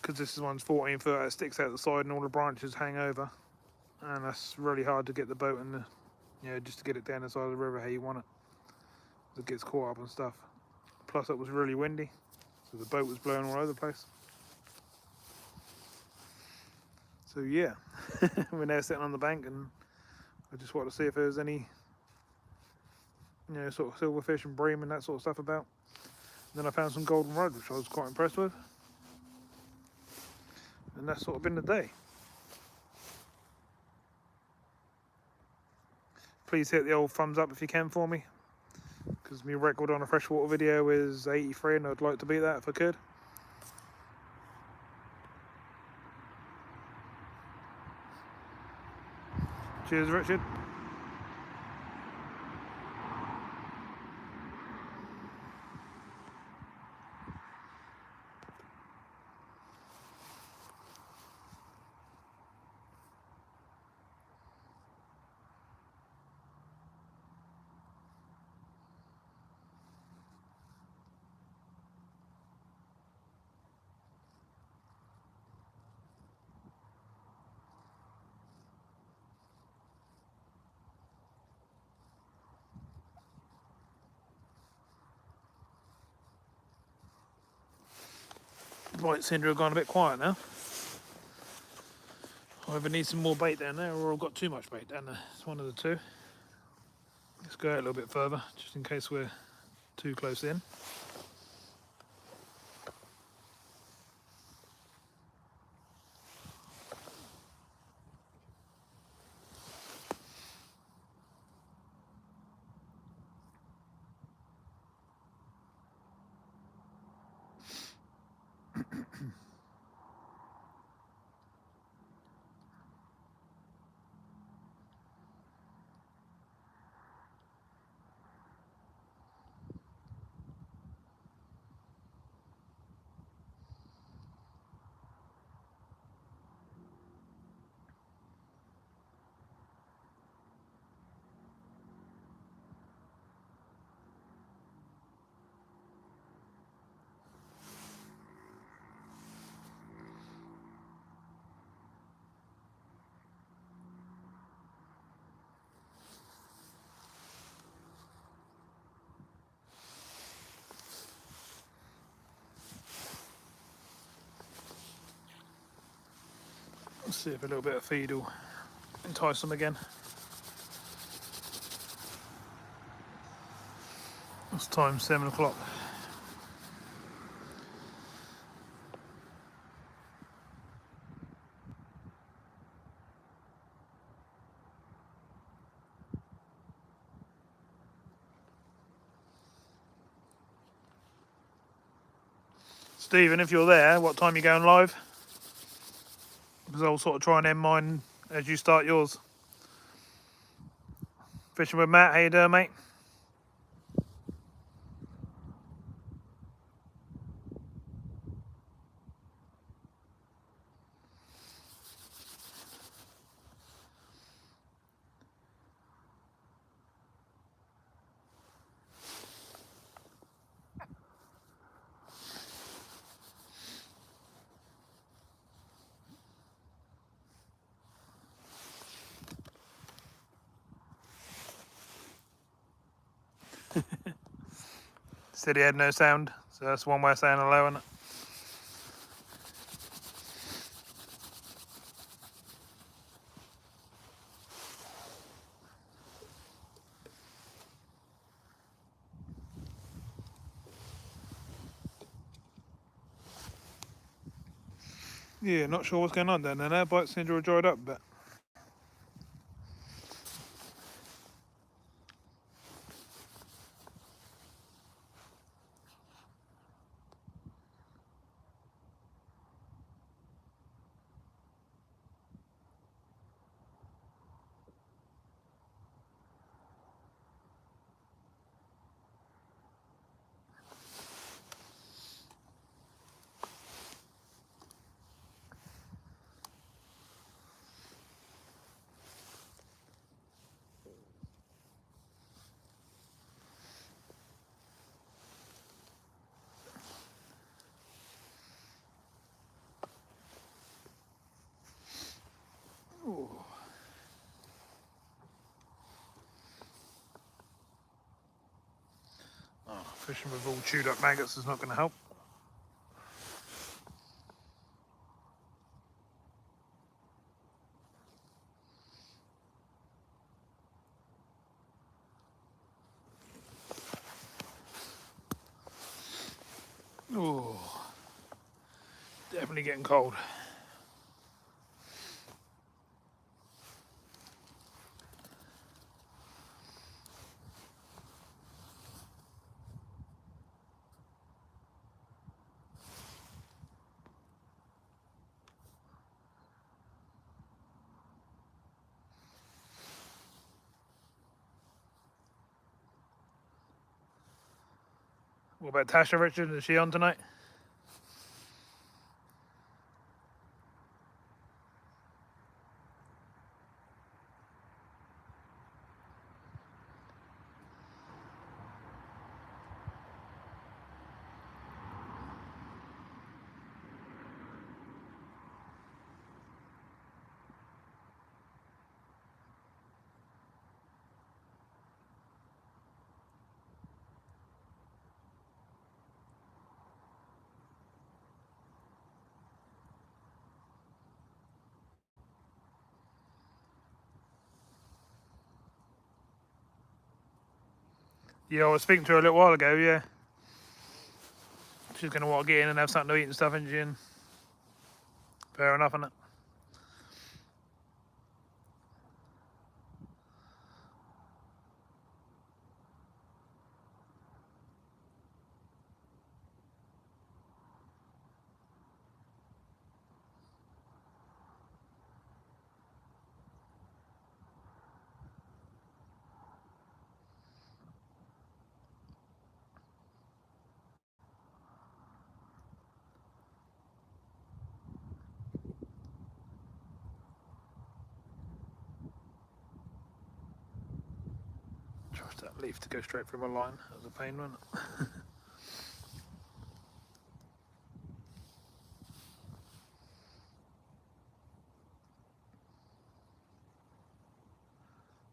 because this one's 14 foot, it sticks out the side and all the branches hang over, and that's really hard to get the boat in the, just to get it down the side of the river how you want it. It gets caught up and stuff. Plus it was really windy, so the boat was blowing all over the place. So yeah, we're now sitting on the bank, and I just wanted to see if there's any, sort of silverfish and bream and that sort of stuff about. And then I found some goldenrod, which I was quite impressed with. And that's sort of been the day. Please hit the old thumbs up if you can for me, because my record on a freshwater video is 83 and I'd like to beat that if I could. Cheers, Richard. Right, seem to have gone a bit quiet now. I either need some more bait down there, or I've got too much bait down there. It's one of the two. Let's go out a little bit further, just in case we're too close in. Let's see if a little bit of feed will entice them again. It's time 7 o'clock. Stephen, if you're there, what time are you going live? Because I'll sort of try and end mine as you start yours. Fishing with Matt, how you doing, mate? Said he had no sound, so that's one way of saying hello, isn't it? Yeah, not sure what's going on down there. Their bikes seem to have dried up a bit. Ooh. Oh, fishing with all chewed up maggots is not going to help. Ooh. Definitely getting cold. What about Tasha, Richard? Is she on tonight? Yeah, I was speaking to her a little while ago, yeah. She's going to want to get in and have something to eat and stuff, isn't she? And fair enough, isn't it? Trust that leaf to go straight through my line. That was a pain, wasn't it?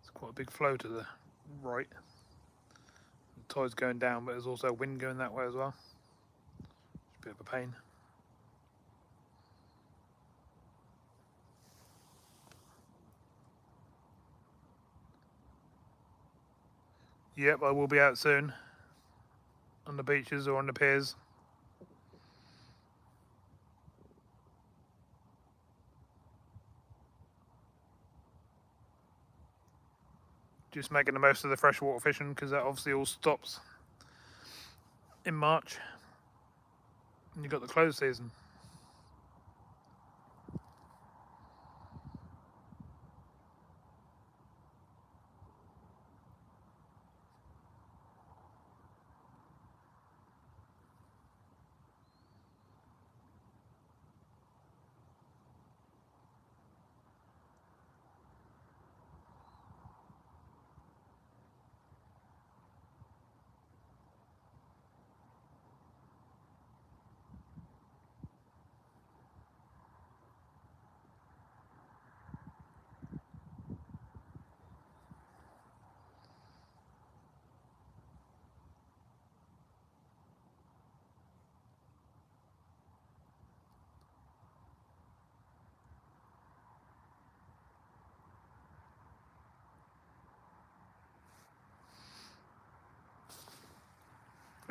It's quite a big flow to the right. The tide's going down, but there's also wind going that way as well. It's a bit of a pain. Yep, I will be out soon. On the beaches or on the piers. Just making the most of the freshwater fishing, because that obviously all stops in March. And you've got the close season.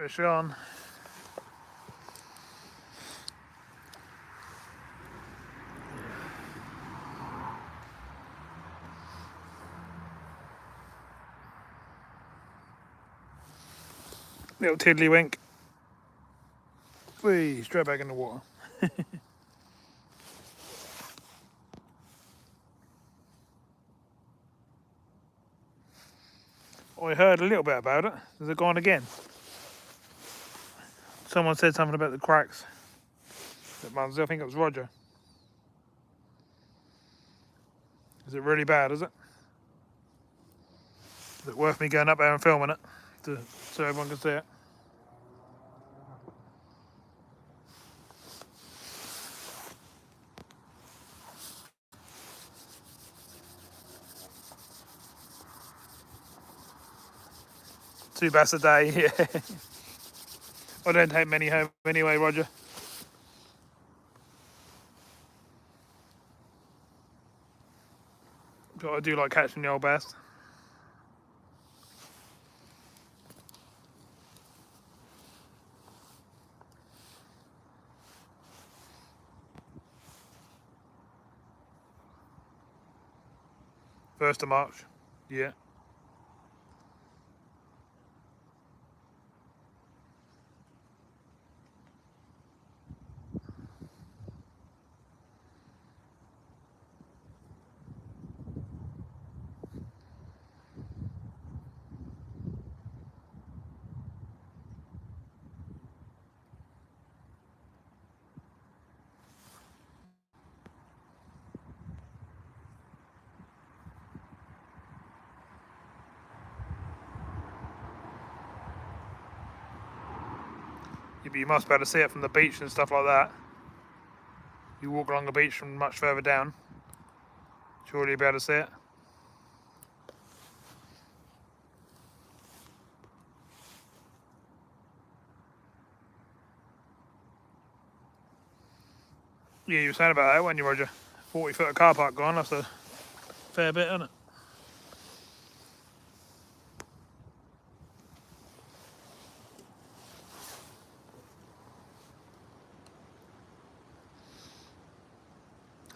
Fish on. Little tiddlywink. Whee, straight back in the water. I heard a little bit about it. Has it gone again? Someone said something about the cracks. I think it was Roger. Is it really bad, is it? Is it worth me going up there and filming it so everyone can see it? Two bass a day, yeah. I don't take many home anyway, Roger. But I do like catching the old bass. First of March, yeah. But you must be able to see it from the beach and stuff like that. You walk along the beach from much further down. Surely you'll be able to see it. Yeah, you were saying about that, weren't you, Roger? 40 foot of car park gone, that's a fair bit, isn't it?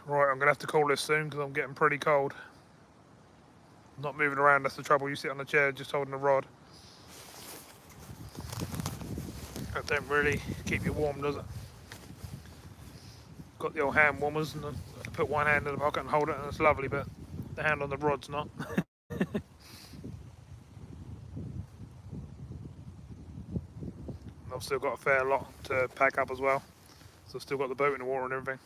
Right, I'm going to have to call this soon because I'm getting pretty cold. Not moving around, that's the trouble. You sit on the chair just holding the rod. That don't really keep you warm, does it? Got the old hand warmers and I put one hand in the pocket and hold it and it's lovely, but the hand on the rod's not. I've still got a fair lot to pack up as well. So I've still got the boat in the water and everything.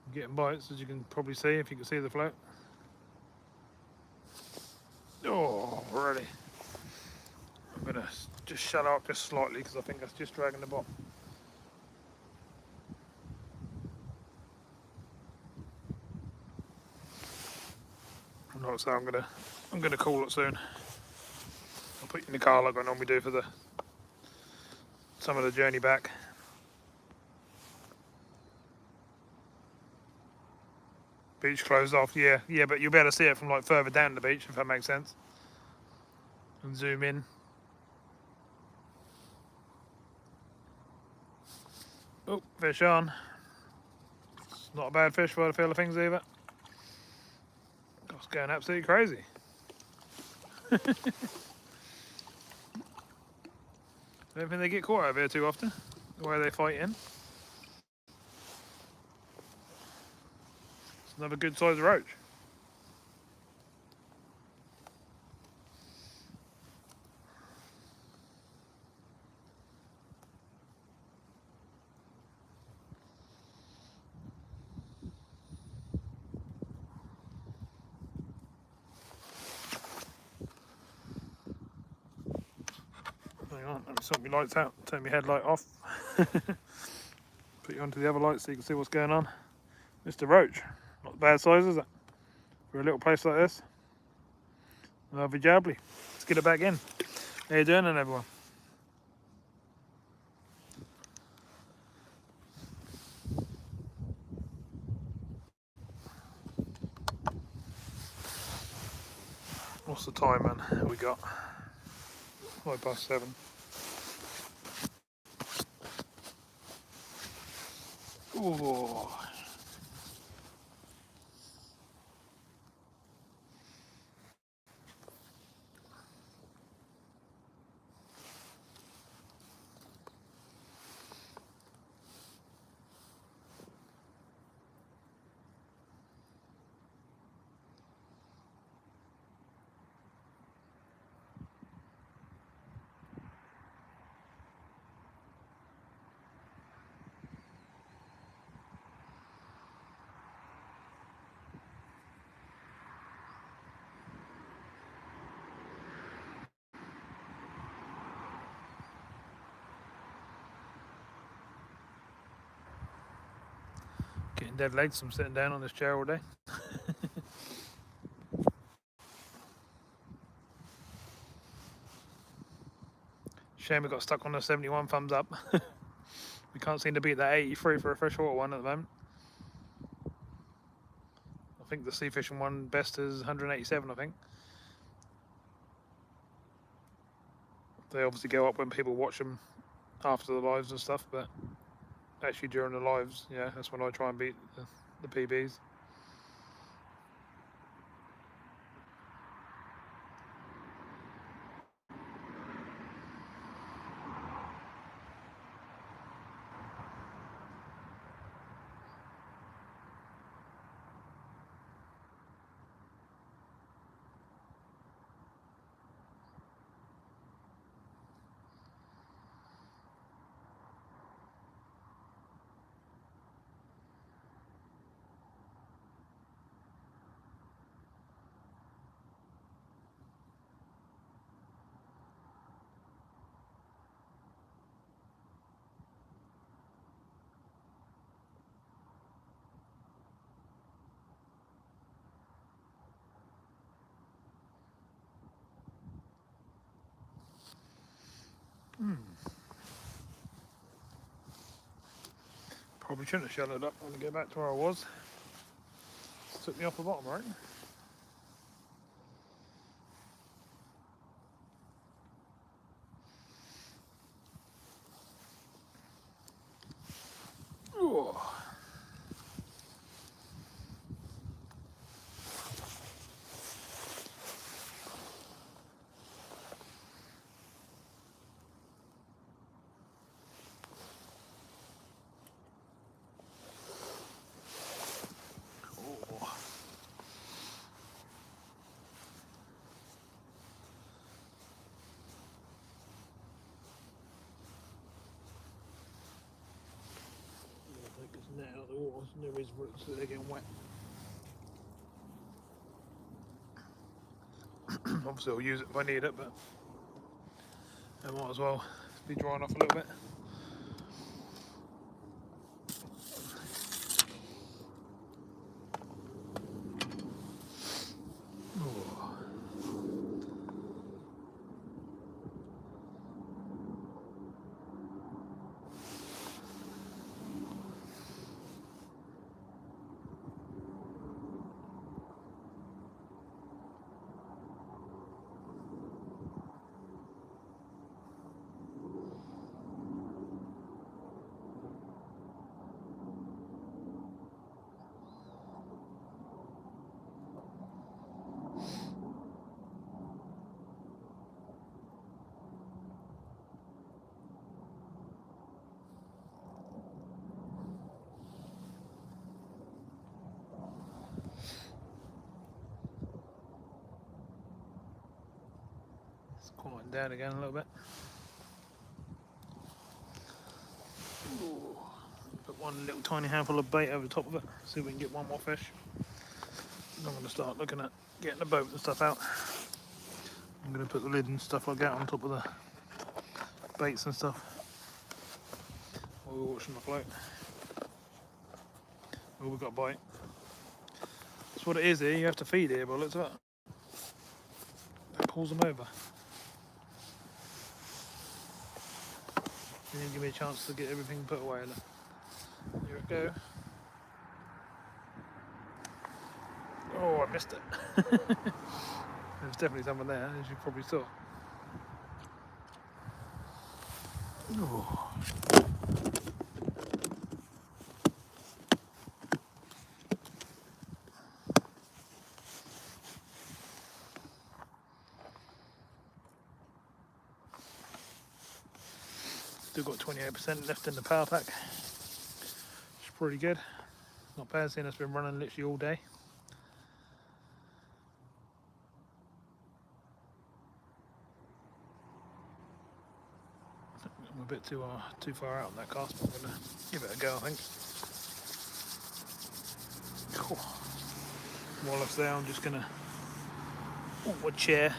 I'm getting bites, as you can probably see, if you can see the float. Oh, already. I'm going to just shut up just slightly because I think that's just dragging the bottom. Like I say, I'm gonna call it soon. I'll put you in the car like I normally do for some of the journey back. Beach closed off, yeah, but you'll be able to see it from like further down the beach if that makes sense. And zoom in. Oh, fish on. It's not a bad fish by the feel of things either. It's going absolutely crazy. I don't think they get caught over here too often, the way they fight in. It's another good sized roach. Let me sort my lights out, turn my headlight off. Put you onto the other light so you can see what's going on. Mr. Roach, not a bad size, is it? For a little place like this. Lovely jubbly. Let's get it back in. How you doing then, everyone? What's the time, man? What we got? 7:05. Ooh. Getting dead legs from sitting down on this chair all day. Shame we got stuck on the 71 thumbs up. We can't seem to beat that 83 for a freshwater one at the moment. I think the sea fishing one best is 187, I think. They obviously go up when people watch them after the lives and stuff, but actually during the lives, yeah, that's when I try and beat the PBs. Probably shouldn't have shut it up when I get back to where I was. Took me off the bottom, right? Ooh. Take this net out of the water, near his roots so they're getting wet. Obviously I'll use it if I need it, but I might as well be drying off a little bit. Quieting down again a little bit. Ooh. Put one little tiny handful of bait over the top of it, see if we can get one more fish. I'm going to start looking at getting the boat and stuff out. I'm going to put the lid and stuff like that on top of baits and stuff while we're watching the float. Oh, we've got a bite. That's what it is here, you have to feed here, but look at that. That pulls them over. Didn't give me a chance to get everything put away. Look. Here we go. Oh, I missed it. There's definitely someone there, as you probably saw. Oh. Still got 28% left in the power pack. It's pretty good. Not bad, seeing it's been running literally all day. I'm a bit too far out on that cast, but I'm going to give it a go, I think. Cool. While it's there, I'm just going to a chair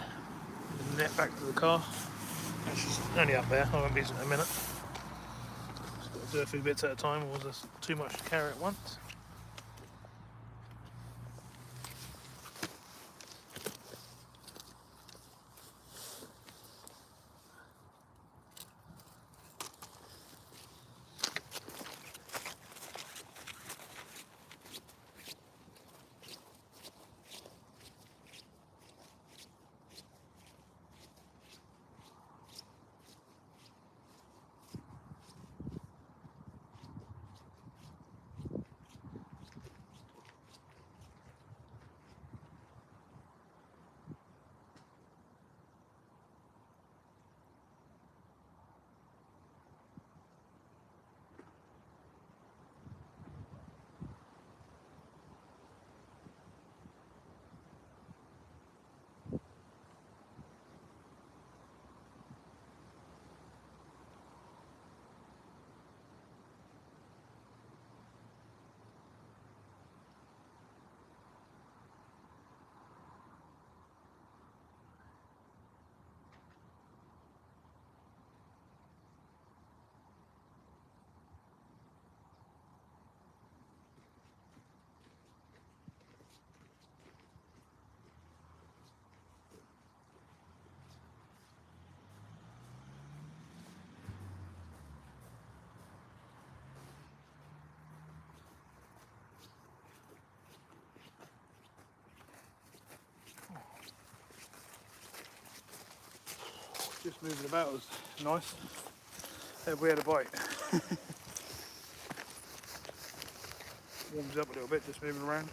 and net back to the car. It's just only up there, I won't be using it in a minute. Just got to do a few bits at a time, or there's too much to carry at once. Just moving about was nice. We had a bite. Warms up a little bit, just moving around.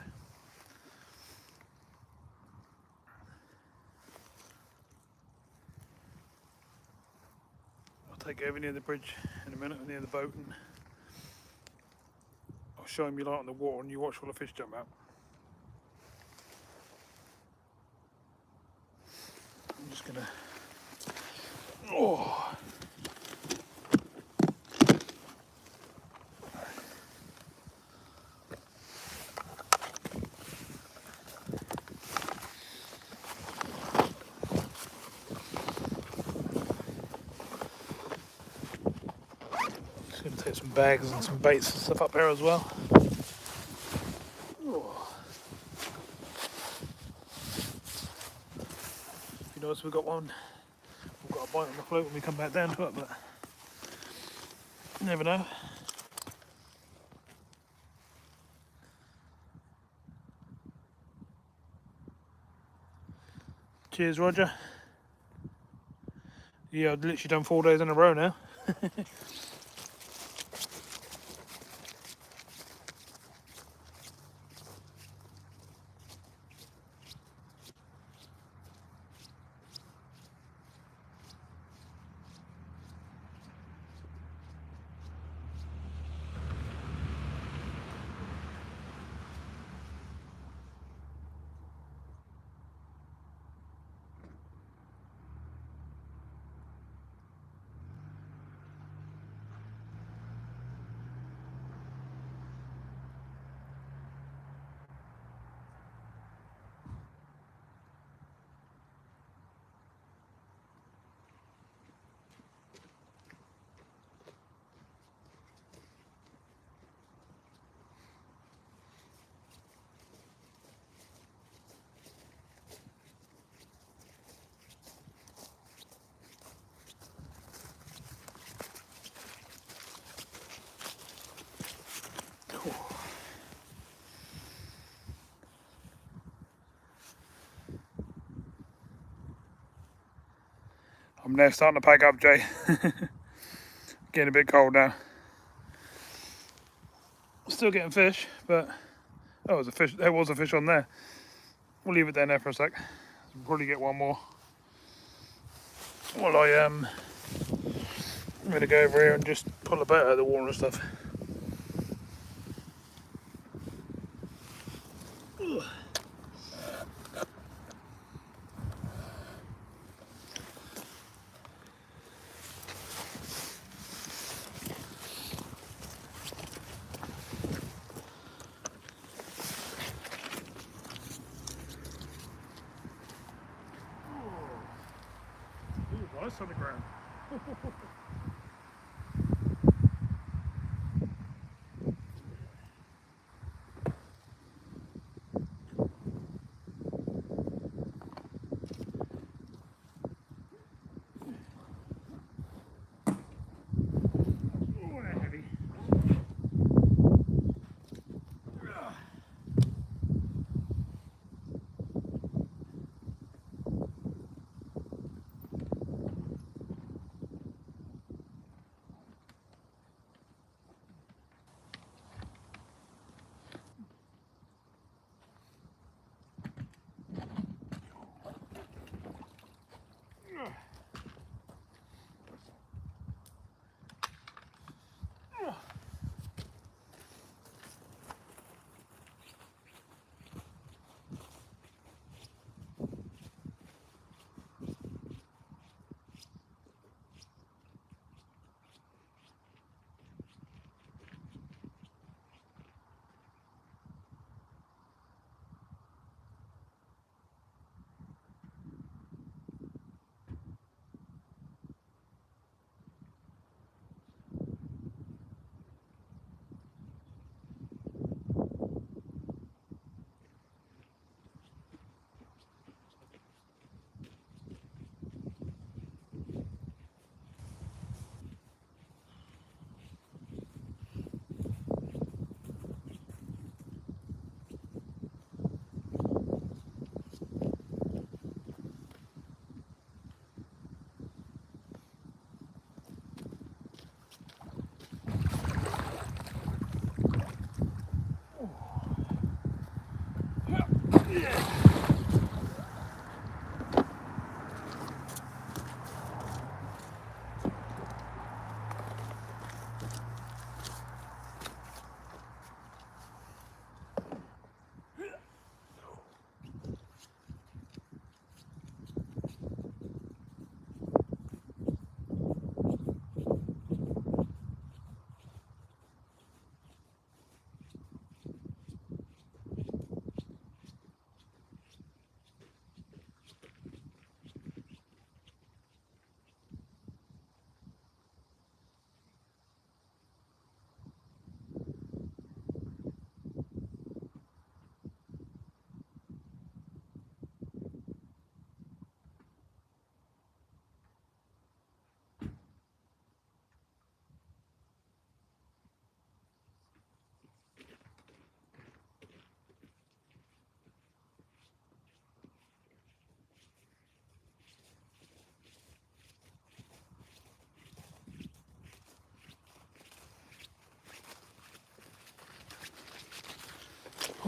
I'll take you over near the bridge in a minute, near the boat, and I'll show you light on the water and you watch all the fish jump out. I'm just gonna... Oh! Just gonna take some bags and some baits and stuff up there as well. Oh. You notice we've got one. We've got a bite on the float when we come back down to it, but you never know. Cheers, Roger. Yeah, I've literally done 4 days in a row now. I'm now starting to pack up, Jay. Getting a bit cold now. Still getting fish, but oh, there's a fish. There was a fish on there. We'll leave it down there for a sec. We'll probably get one more. Well, I'm gonna go over here and just pull a boat out of the water and stuff. Ugh. Nice on the ground. Oh, they're heavy.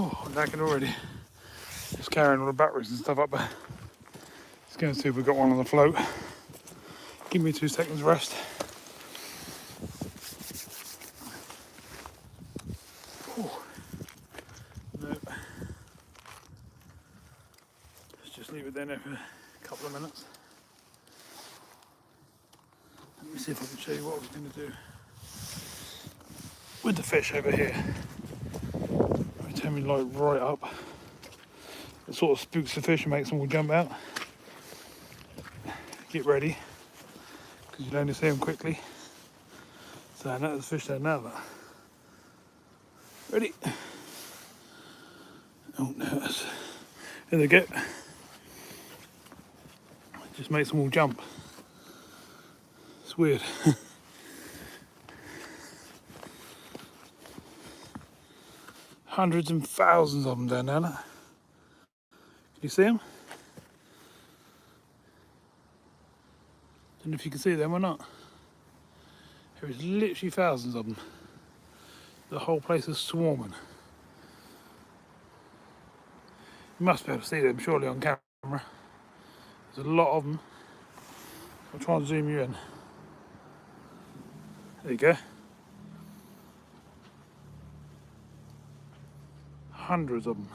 Oh, I'm knackered already. Just carrying all the batteries and stuff up there. Let's go and see if we've got one on the float. Give me 2 seconds rest. Oh. No. Let's just leave it there for a couple of minutes. Let me see if I can show you what I was going to do with the fish over here. I turn me light right up. It sort of spooks the fish and makes them all jump out. Get ready, because you'll only see them quickly. So I know there's fish there now, but ready. Oh no, there they go. It just makes them all jump. It's weird. Hundreds and thousands of them down there. Can you see them? And if you can see them or not, there is literally thousands of them. The whole place is swarming. You must be able to see them surely on camera. There's a lot of them. I'll try and zoom you in. There you go. Hundreds of them.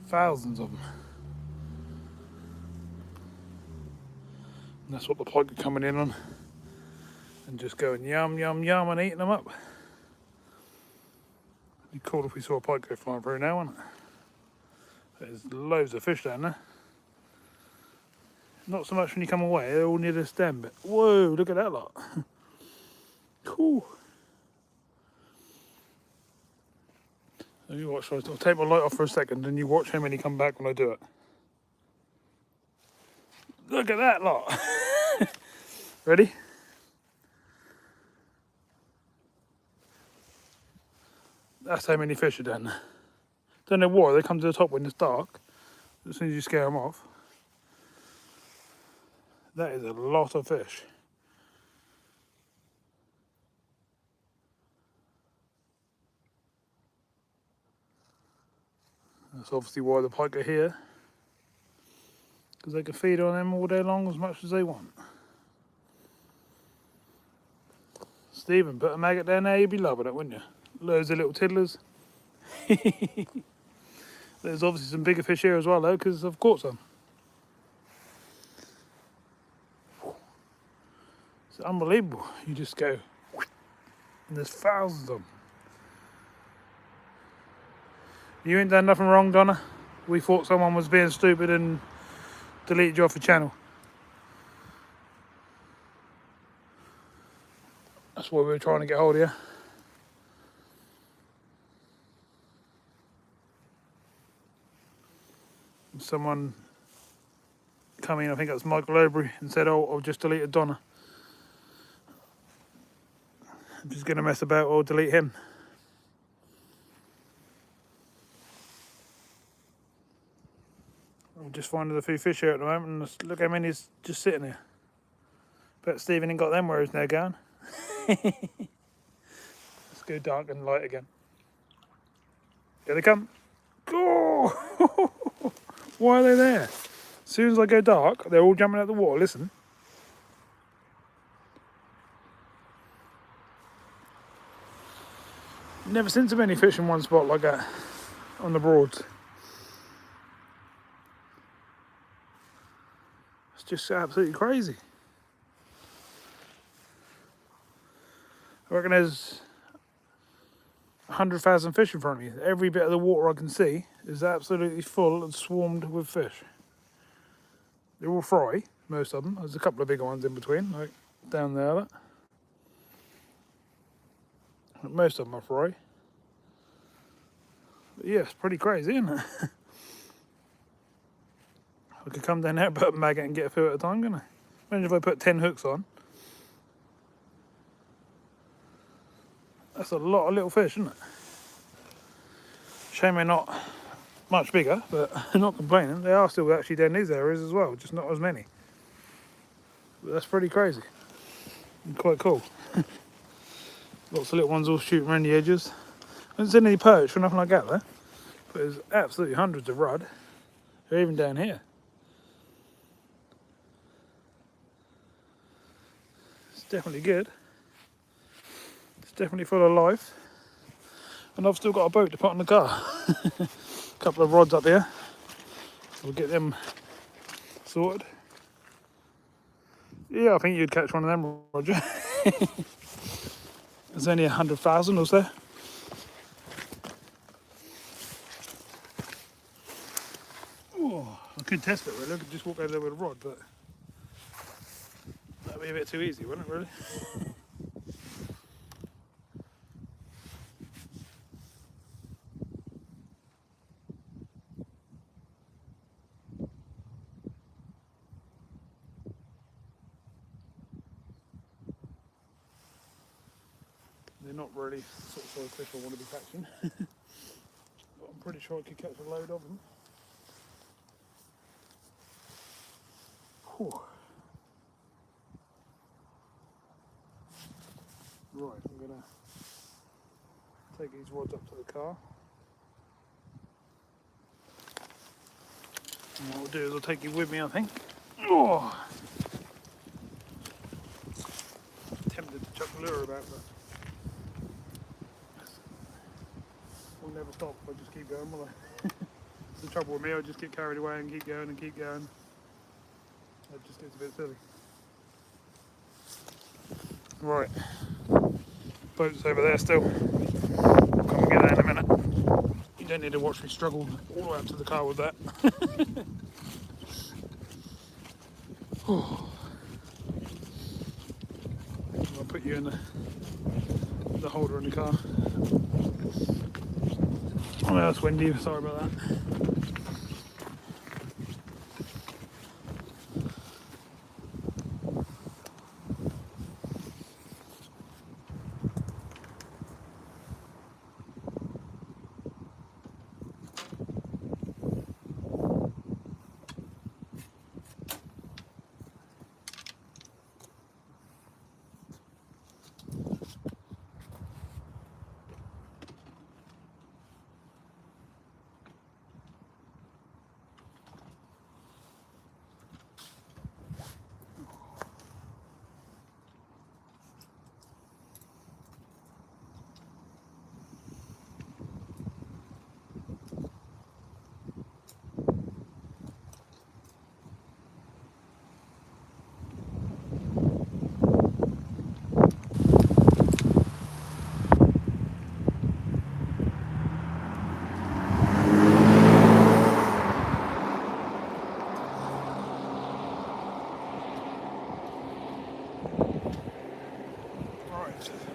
Thousands of them. And that's what the pike are coming in on. And just going yum, yum, yum and eating them up. It'd be cool if we saw a pike go flying through now, wouldn't it? There's loads of fish down there. Not so much when you come away, they're all near the stem, but whoa, look at that lot. Cool. So you watch, I'll take my light off for a second and you watch how many come back when I do it. Look at that lot. Ready? That's how many fish are down there. Don't know why, they come to the top when it's dark. As soon as you scare them off. That is a lot of fish. That's obviously why the pike are here. Because they can feed on them all day long as much as they want. Stephen, put a maggot down there, you'd be loving it, wouldn't you? Loads of little tiddlers. There's obviously some bigger fish here as well though, because I've caught some. It's unbelievable. You just go, and there's thousands of them. You ain't done nothing wrong, Donna. We thought someone was being stupid and deleted you off the channel. That's why we were trying to get hold of you. Someone come in, I think it was Michael Overy, and said, oh, I've just deleted Donna. I'm just going to mess about or delete him. I'm just finding a few fish here at the moment, and look how many's just sitting here. Bet Stephen ain't got them where he's now going. Let's go dark and light again. Here they come. Oh! Why are they there? As soon as I go dark, they're all jumping out the water. Listen. Never seen so many fish in one spot like that on the Broads. It's just absolutely crazy. I reckon there's 100,000 fish in front of me. Every bit of the water I can see is absolutely full and swarmed with fish. They're all fry, most of them. There's a couple of bigger ones in between, like down there. But most of them are fry. But yeah, it's pretty crazy, isn't it? I could come down there, put a maggot and get a few at a time, couldn't I? Imagine if I put 10 hooks on. That's a lot of little fish, isn't it? Shame they're not much bigger, but I'm not complaining. They are still actually down these areas as well, just not as many. But that's pretty crazy and quite cool. Lots of little ones all shooting around the edges. I haven't seen any perch or nothing like that though. But there's absolutely hundreds of rudd. They're even down here. It's definitely good. It's definitely full of life. And I've still got a boat to put on the car. A couple of rods up here. We'll get them sorted. Yeah, I think you'd catch one of them, Roger. There's only 100,000 or so. Oh, I could test it really. I could just walk over there with a rod, but that'd be a bit too easy, wouldn't it, really? They're not really the sort of size fish I want to be catching. But I'm pretty sure I could catch a load of them. Whew. Right, I'm gonna take these rods up to the car. And what I'll do is I'll take you with me, I think. Oh, tempted to chuck the lure about, but we'll never stop if I just keep going, will I? The trouble with me, I just get carried away and keep going and keep going. It just gets a bit silly. Right, boat's over there still. I'll come and get that in a minute. You don't need to watch me struggle all the way up to the car with that. I'll put you in the holder in the car. Oh, that's windy, sorry about that.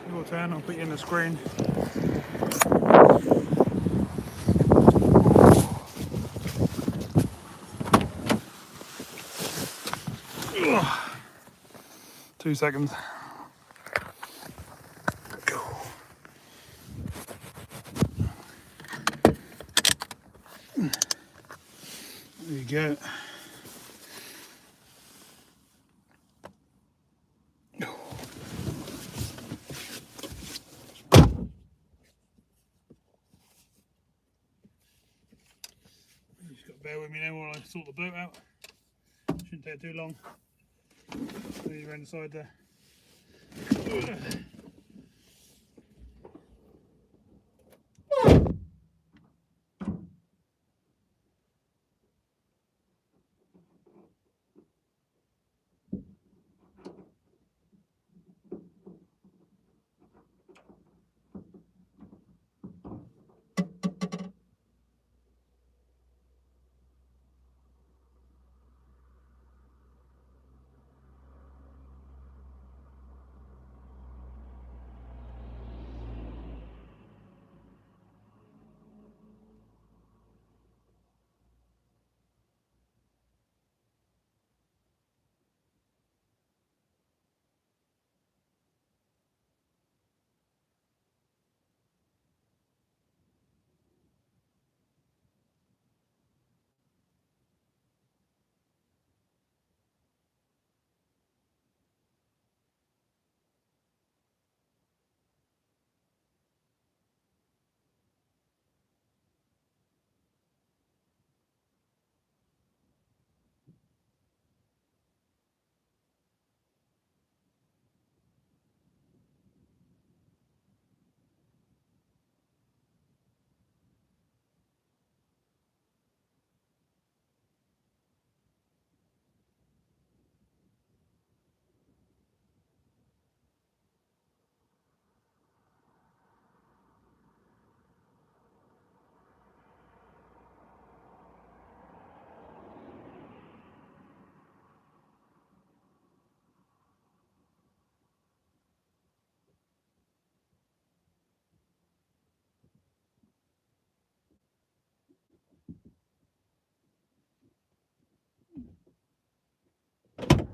Your turn, I'll put you in the screen. Ugh. 2 seconds. There you go. You just got to bear with me now while I sort the boat out. Shouldn't take too long. There you're inside there.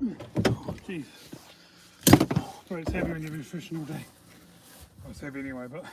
Oh, jeez. Well, it's heavy when you've been fishing all day. Well, it's heavy anyway, but...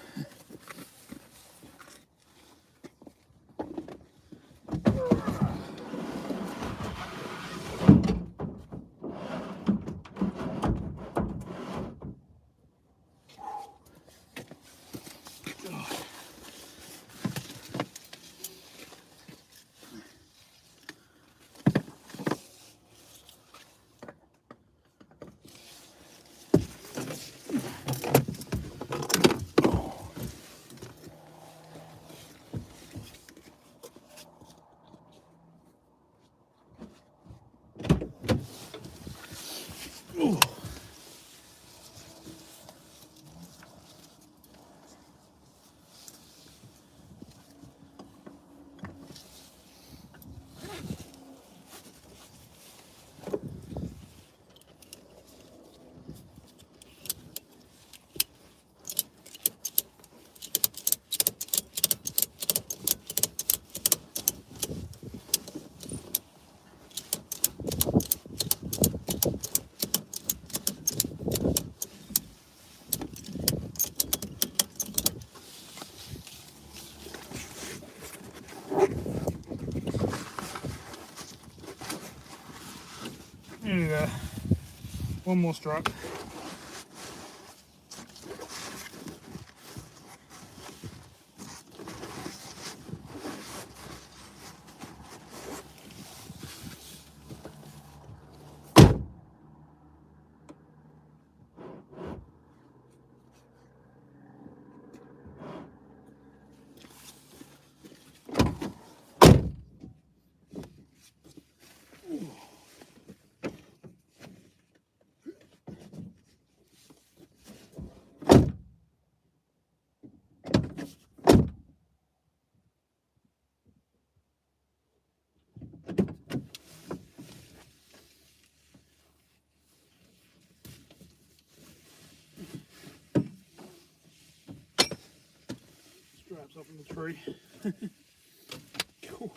do one more strap. Straps up in the tree. Cool.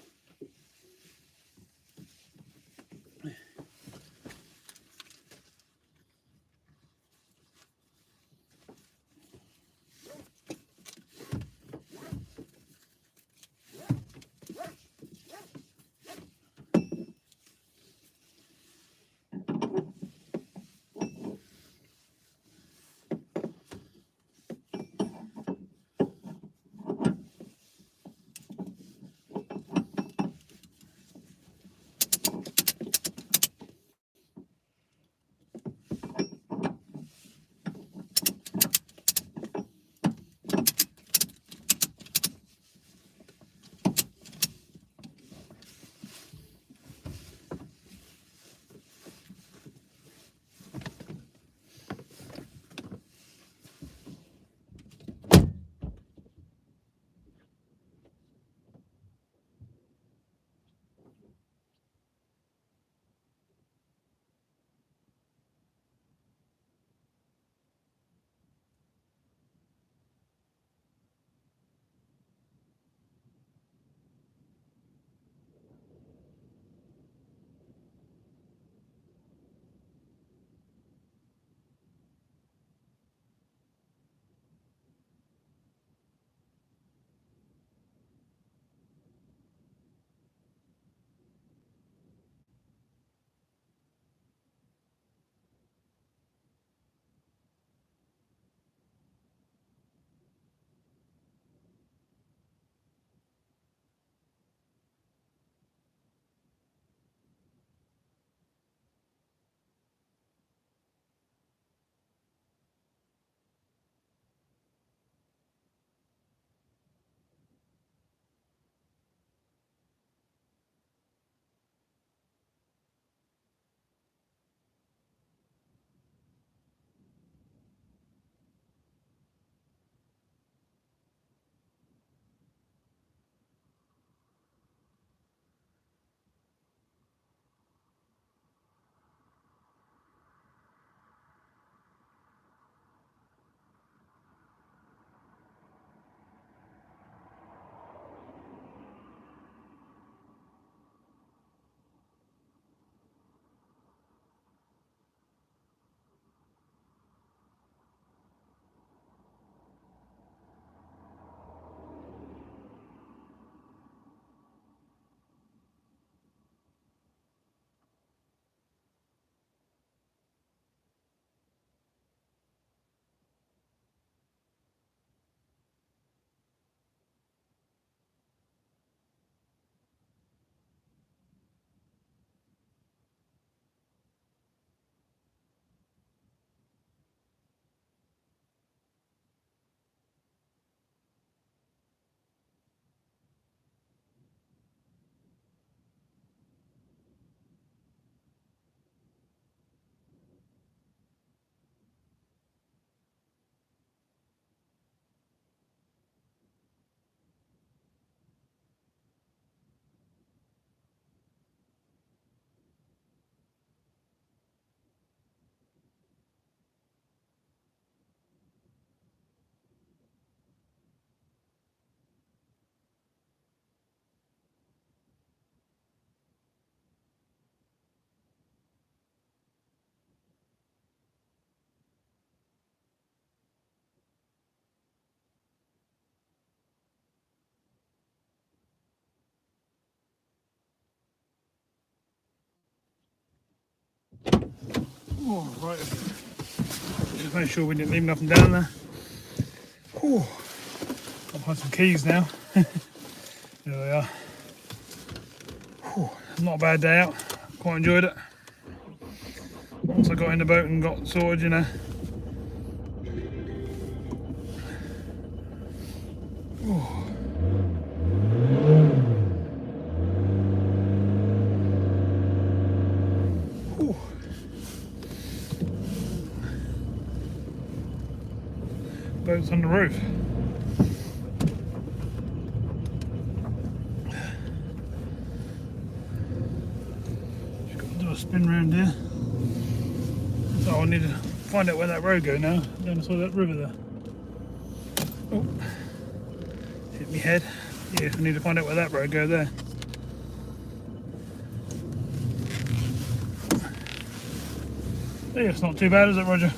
Oh, right. Just make sure we didn't leave nothing down there. Oh, I've had some keys now. There they are. Oh, not a bad day out. Quite enjoyed it. Once I got in the boat and got sorted, you know. Oh. Boat's on the roof. Just got to do a spin round here. So I need to find out where that road goes now. Then I saw that river there. Oh, hit me head. Yeah, I need to find out where that road goes there. Yeah, it's not too bad, is it, Roger?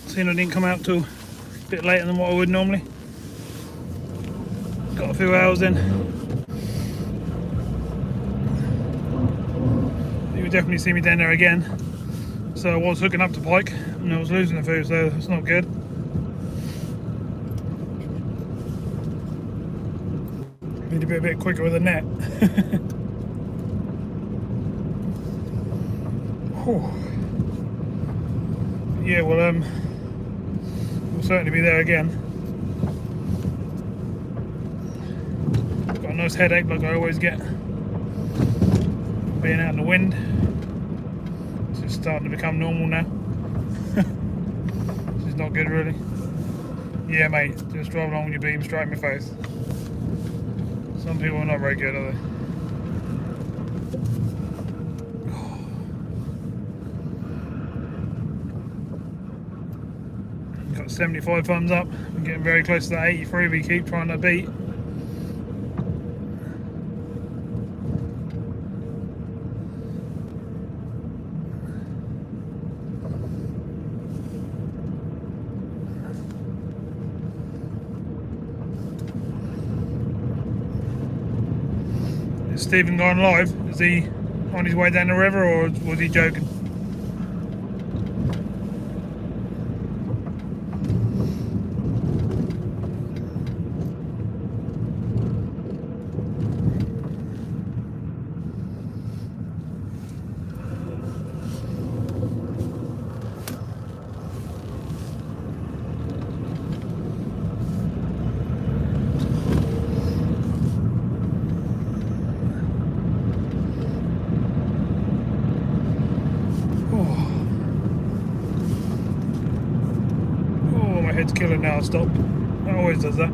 Seeing I didn't come out till a bit later than what I would normally. Got a few hours in. You would definitely see me down there again. So I was hooking up to pike and I was losing the food, so it's not good. Need to be a bit quicker with the net. Yeah, well, we'll certainly be there again. Got a nice headache like I always get. Being out in the wind. It's just starting to become normal now. This is not good really. Yeah mate, just drive along with your beam straight in my face. Some people are not very good, are they? Got 75 thumbs up. I'm getting very close to that 83 we keep trying to beat. Is Stephen gone live? Is he on his way down the river or was he joking? It's killing now, stop. It always does that.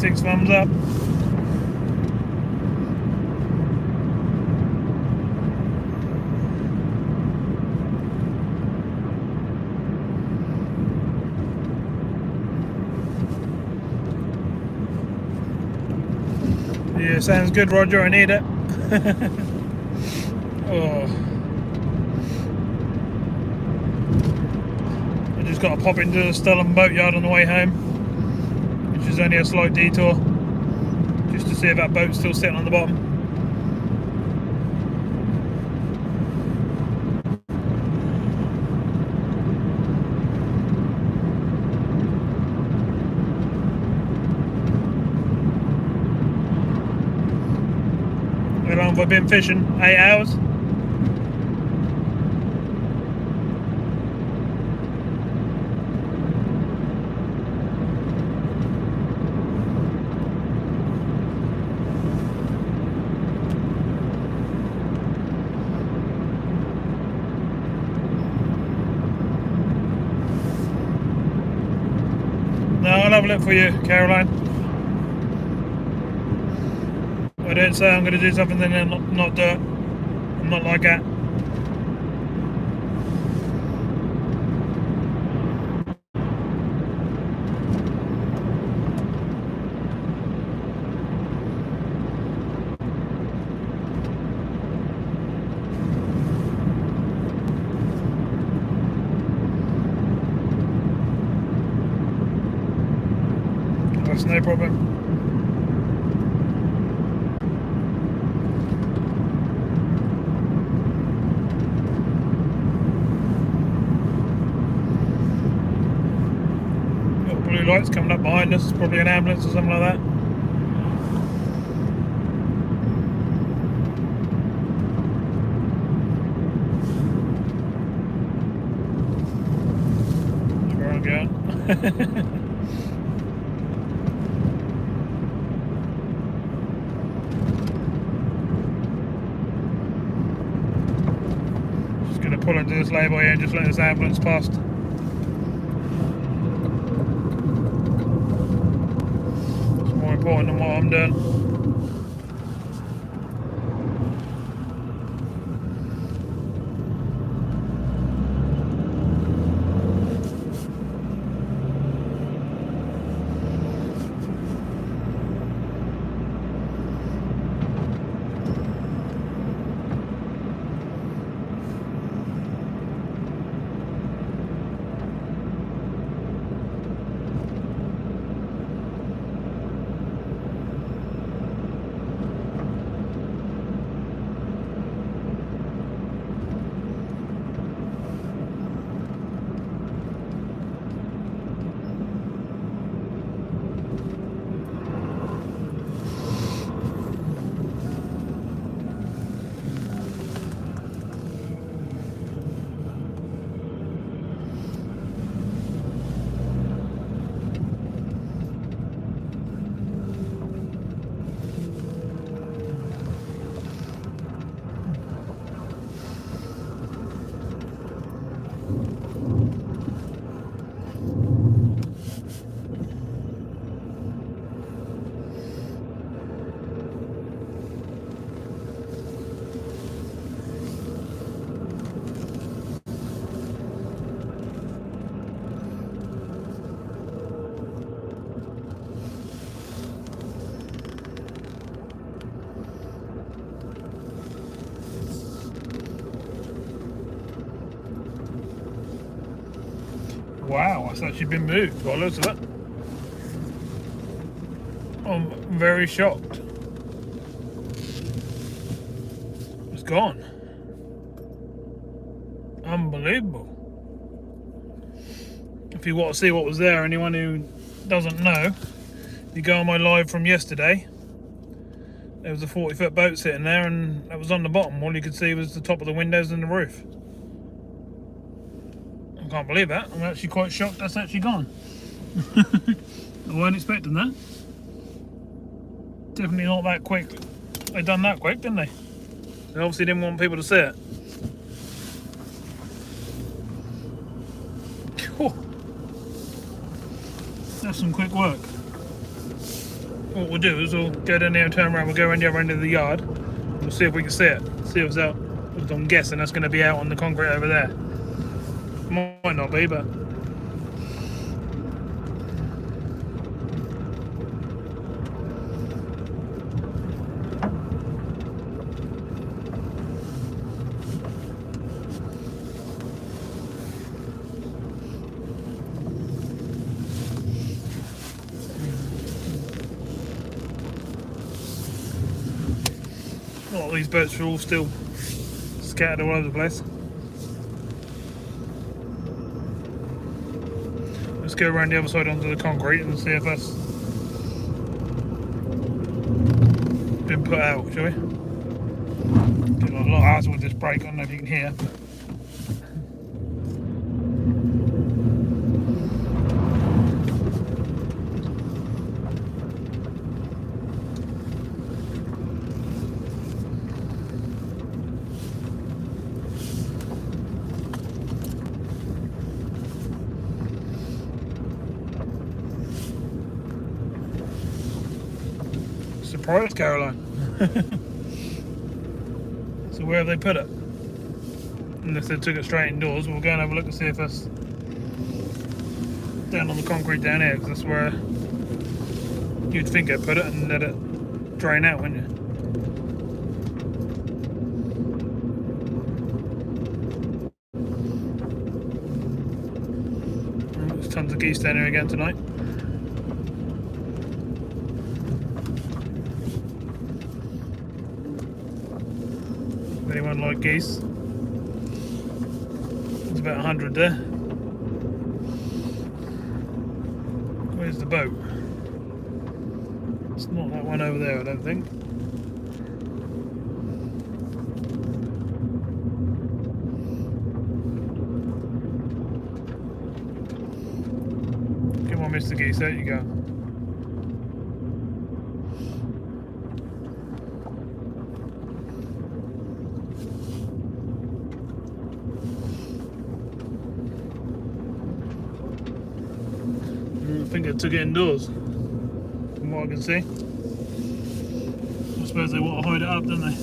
6 thumbs up. Yeah, sounds good, Roger. I need it. Oh. I just got to pop into the Dilham boatyard on the way home, which is only a slight detour, just to see if that boat's still sitting on the bottom. How long have I been fishing? 8 hours? No, I'll have a look for you, Caroline. I don't say I'm going to do something and then not do it. I'm not like that. That's no problem. Blue lights coming up behind us, probably an ambulance or something like that. That's where I'm going. Just going to pull into this lay-by here and just let this ambulance past. Important than what I'm doing. Wow, that's actually been moved by the looks of it. I'm very shocked. It's gone. Unbelievable. If you want to see what was there, anyone who doesn't know, you go on my live from yesterday. There was a 40-foot boat sitting there and that was on the bottom. All you could see was the top of the windows and the roof. I can't believe that. I'm actually quite shocked that's actually gone. I weren't expecting that. Definitely not that quick. They done that quick, didn't they? They obviously didn't want people to see it. Cool. That's some quick work. what we'll do is we'll go down there and turn around. We'll go around the other end of the yard. We'll see if we can see it. See if it's out. I'm guessing that's going to be out on the concrete over there. Might not be, but a lot of these boats are all still scattered all over the place. Let's go around the other side onto the concrete and see if that's been put out, shall we? Get a lot of hassle with this brake, I don't know if you can hear. Surprise, Caroline. So where have they put it? Unless they took it straight indoors, we'll go and have a look and see if that's down on the concrete down here, because that's where you'd think they'd put it and let it drain out, wouldn't you? There's tons of geese down here again tonight. Anyone like geese? There's about 100 there. Where's the boat? It's not that one over there, I don't think. Come on, Mr. Geese, there you go. I think they took it indoors, from what I can see. I suppose they want to hide it up, don't they?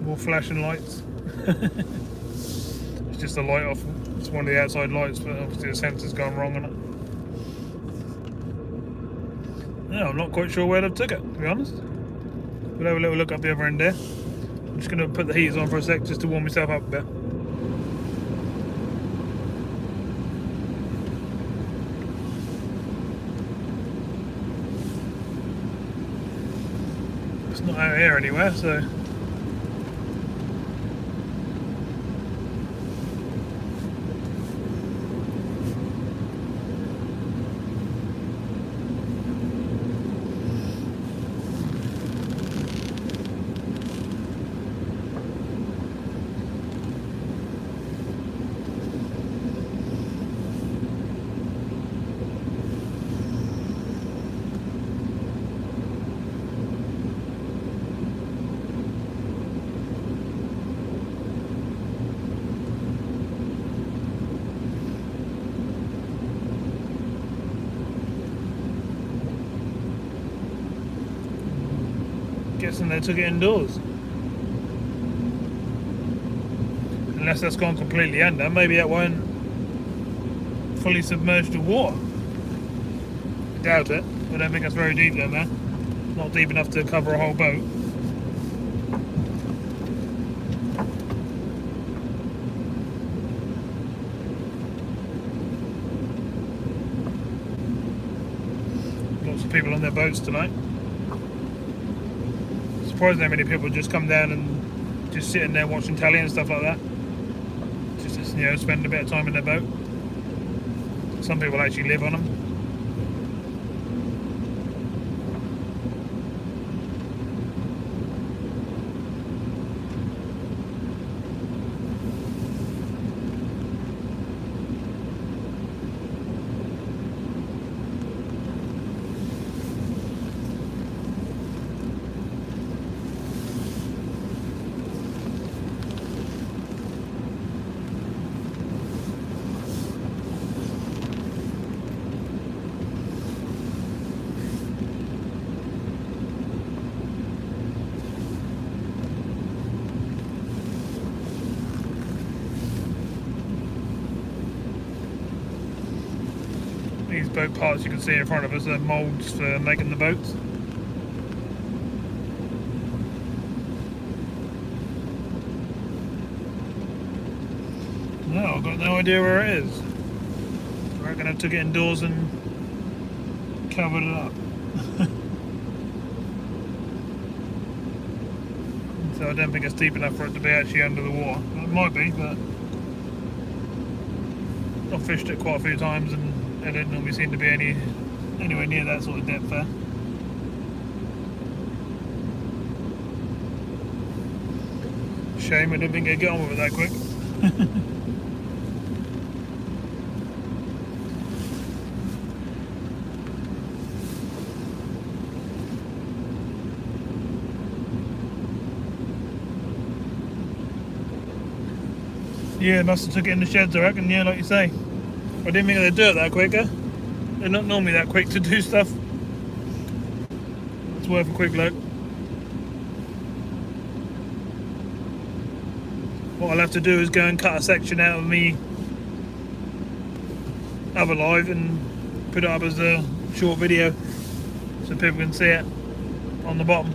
More flashing lights. It's just a light off. It's one of the outside lights, but obviously the sensor's gone wrong on it. No, I'm not quite sure where they've took it, to be honest. We'll have a little look up the other end there. I'm just going to put the heaters on for a sec just to warm myself up a bit. It's not out here anywhere, so guessing they took it indoors. Unless that's gone completely under, maybe that won't fully submerged to water. I doubt it. I don't think that's very deep down there. Not deep enough to cover a whole boat. Lots of people on their boats tonight. Surprised how many people just come down and just sitting there watching telly and stuff like that. Just, you know, spend a bit of time in their boat. Some people actually live on them. These boat parts you can see in front of us are moulds for making the boats. No, I've got no idea where it is. I reckon I took it indoors and covered it up. So I don't think it's deep enough for it to be actually under the water. It might be, but I've fished it quite a few times and it didn't normally seem to be anywhere near that sort of depth there. Shame I didn't think I'd get on with it that quick. Yeah, must have took it in the sheds, I reckon. Yeah, like you say. I didn't think they'd do it that quicker. They're not normally that quick to do stuff. It's worth a quick look. What I'll have to do is go and cut a section out of me other live and put it up as a short video so people can see it on the bottom.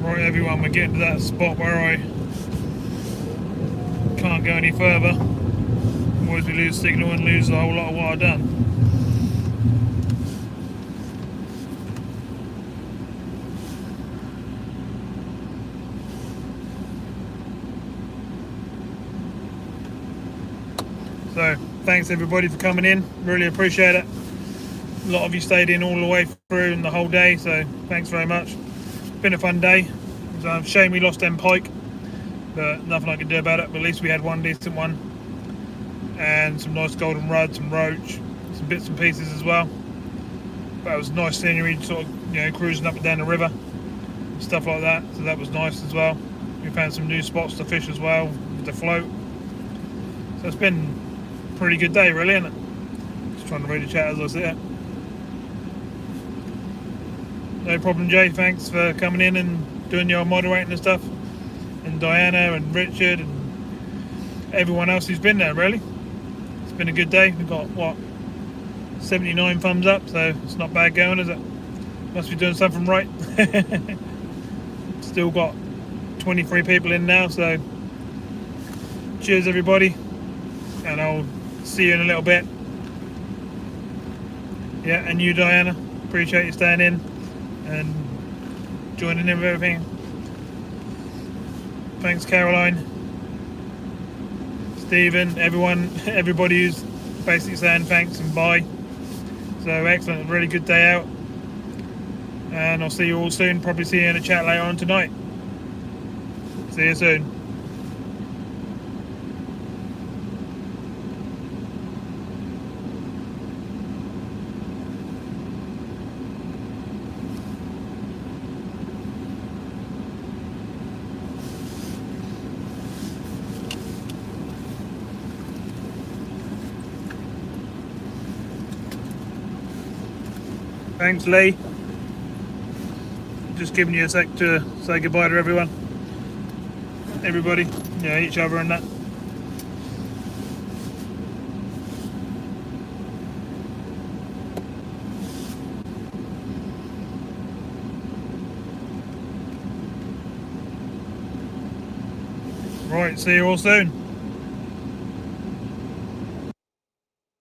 Right everyone, we're getting to that spot where I can't go any further. Otherwise we lose signal and lose a whole lot of what I've done. So thanks everybody for coming in, really appreciate it. A lot of you stayed in all the way through and the whole day, so thanks very much. Been a fun day. It's a shame we lost them pike, but nothing I can do about it. But at least we had one decent one and some nice golden rudd, some roach, some bits and pieces as well. But it was nice scenery, sort of, you know, cruising up and down the river and stuff like that, so that was nice as well. We found some new spots to fish as well with the float. So it's been a pretty good day, really, isn't it? Just trying to read the chat as I sit here. No problem, Jay. Thanks for coming in and doing your moderating and stuff. And Diana and Richard and everyone else who's been there, really. It's been a good day. We've got, what, 79 thumbs up, so it's not bad going, is it? Must be doing something right. Still got 23 people in now, so cheers everybody, and I'll see you in a little bit. Yeah, and you, Diana, appreciate you staying in and joining in with everything. Thanks, Caroline, Stephen, everybody who's basically saying thanks and bye. So excellent, really good day out, and I'll see you all soon. Probably see you in a chat later on tonight. See you soon. Thanks, Lee. Just giving you a sec to say goodbye to everybody, yeah, each other and that. Right, see you all soon.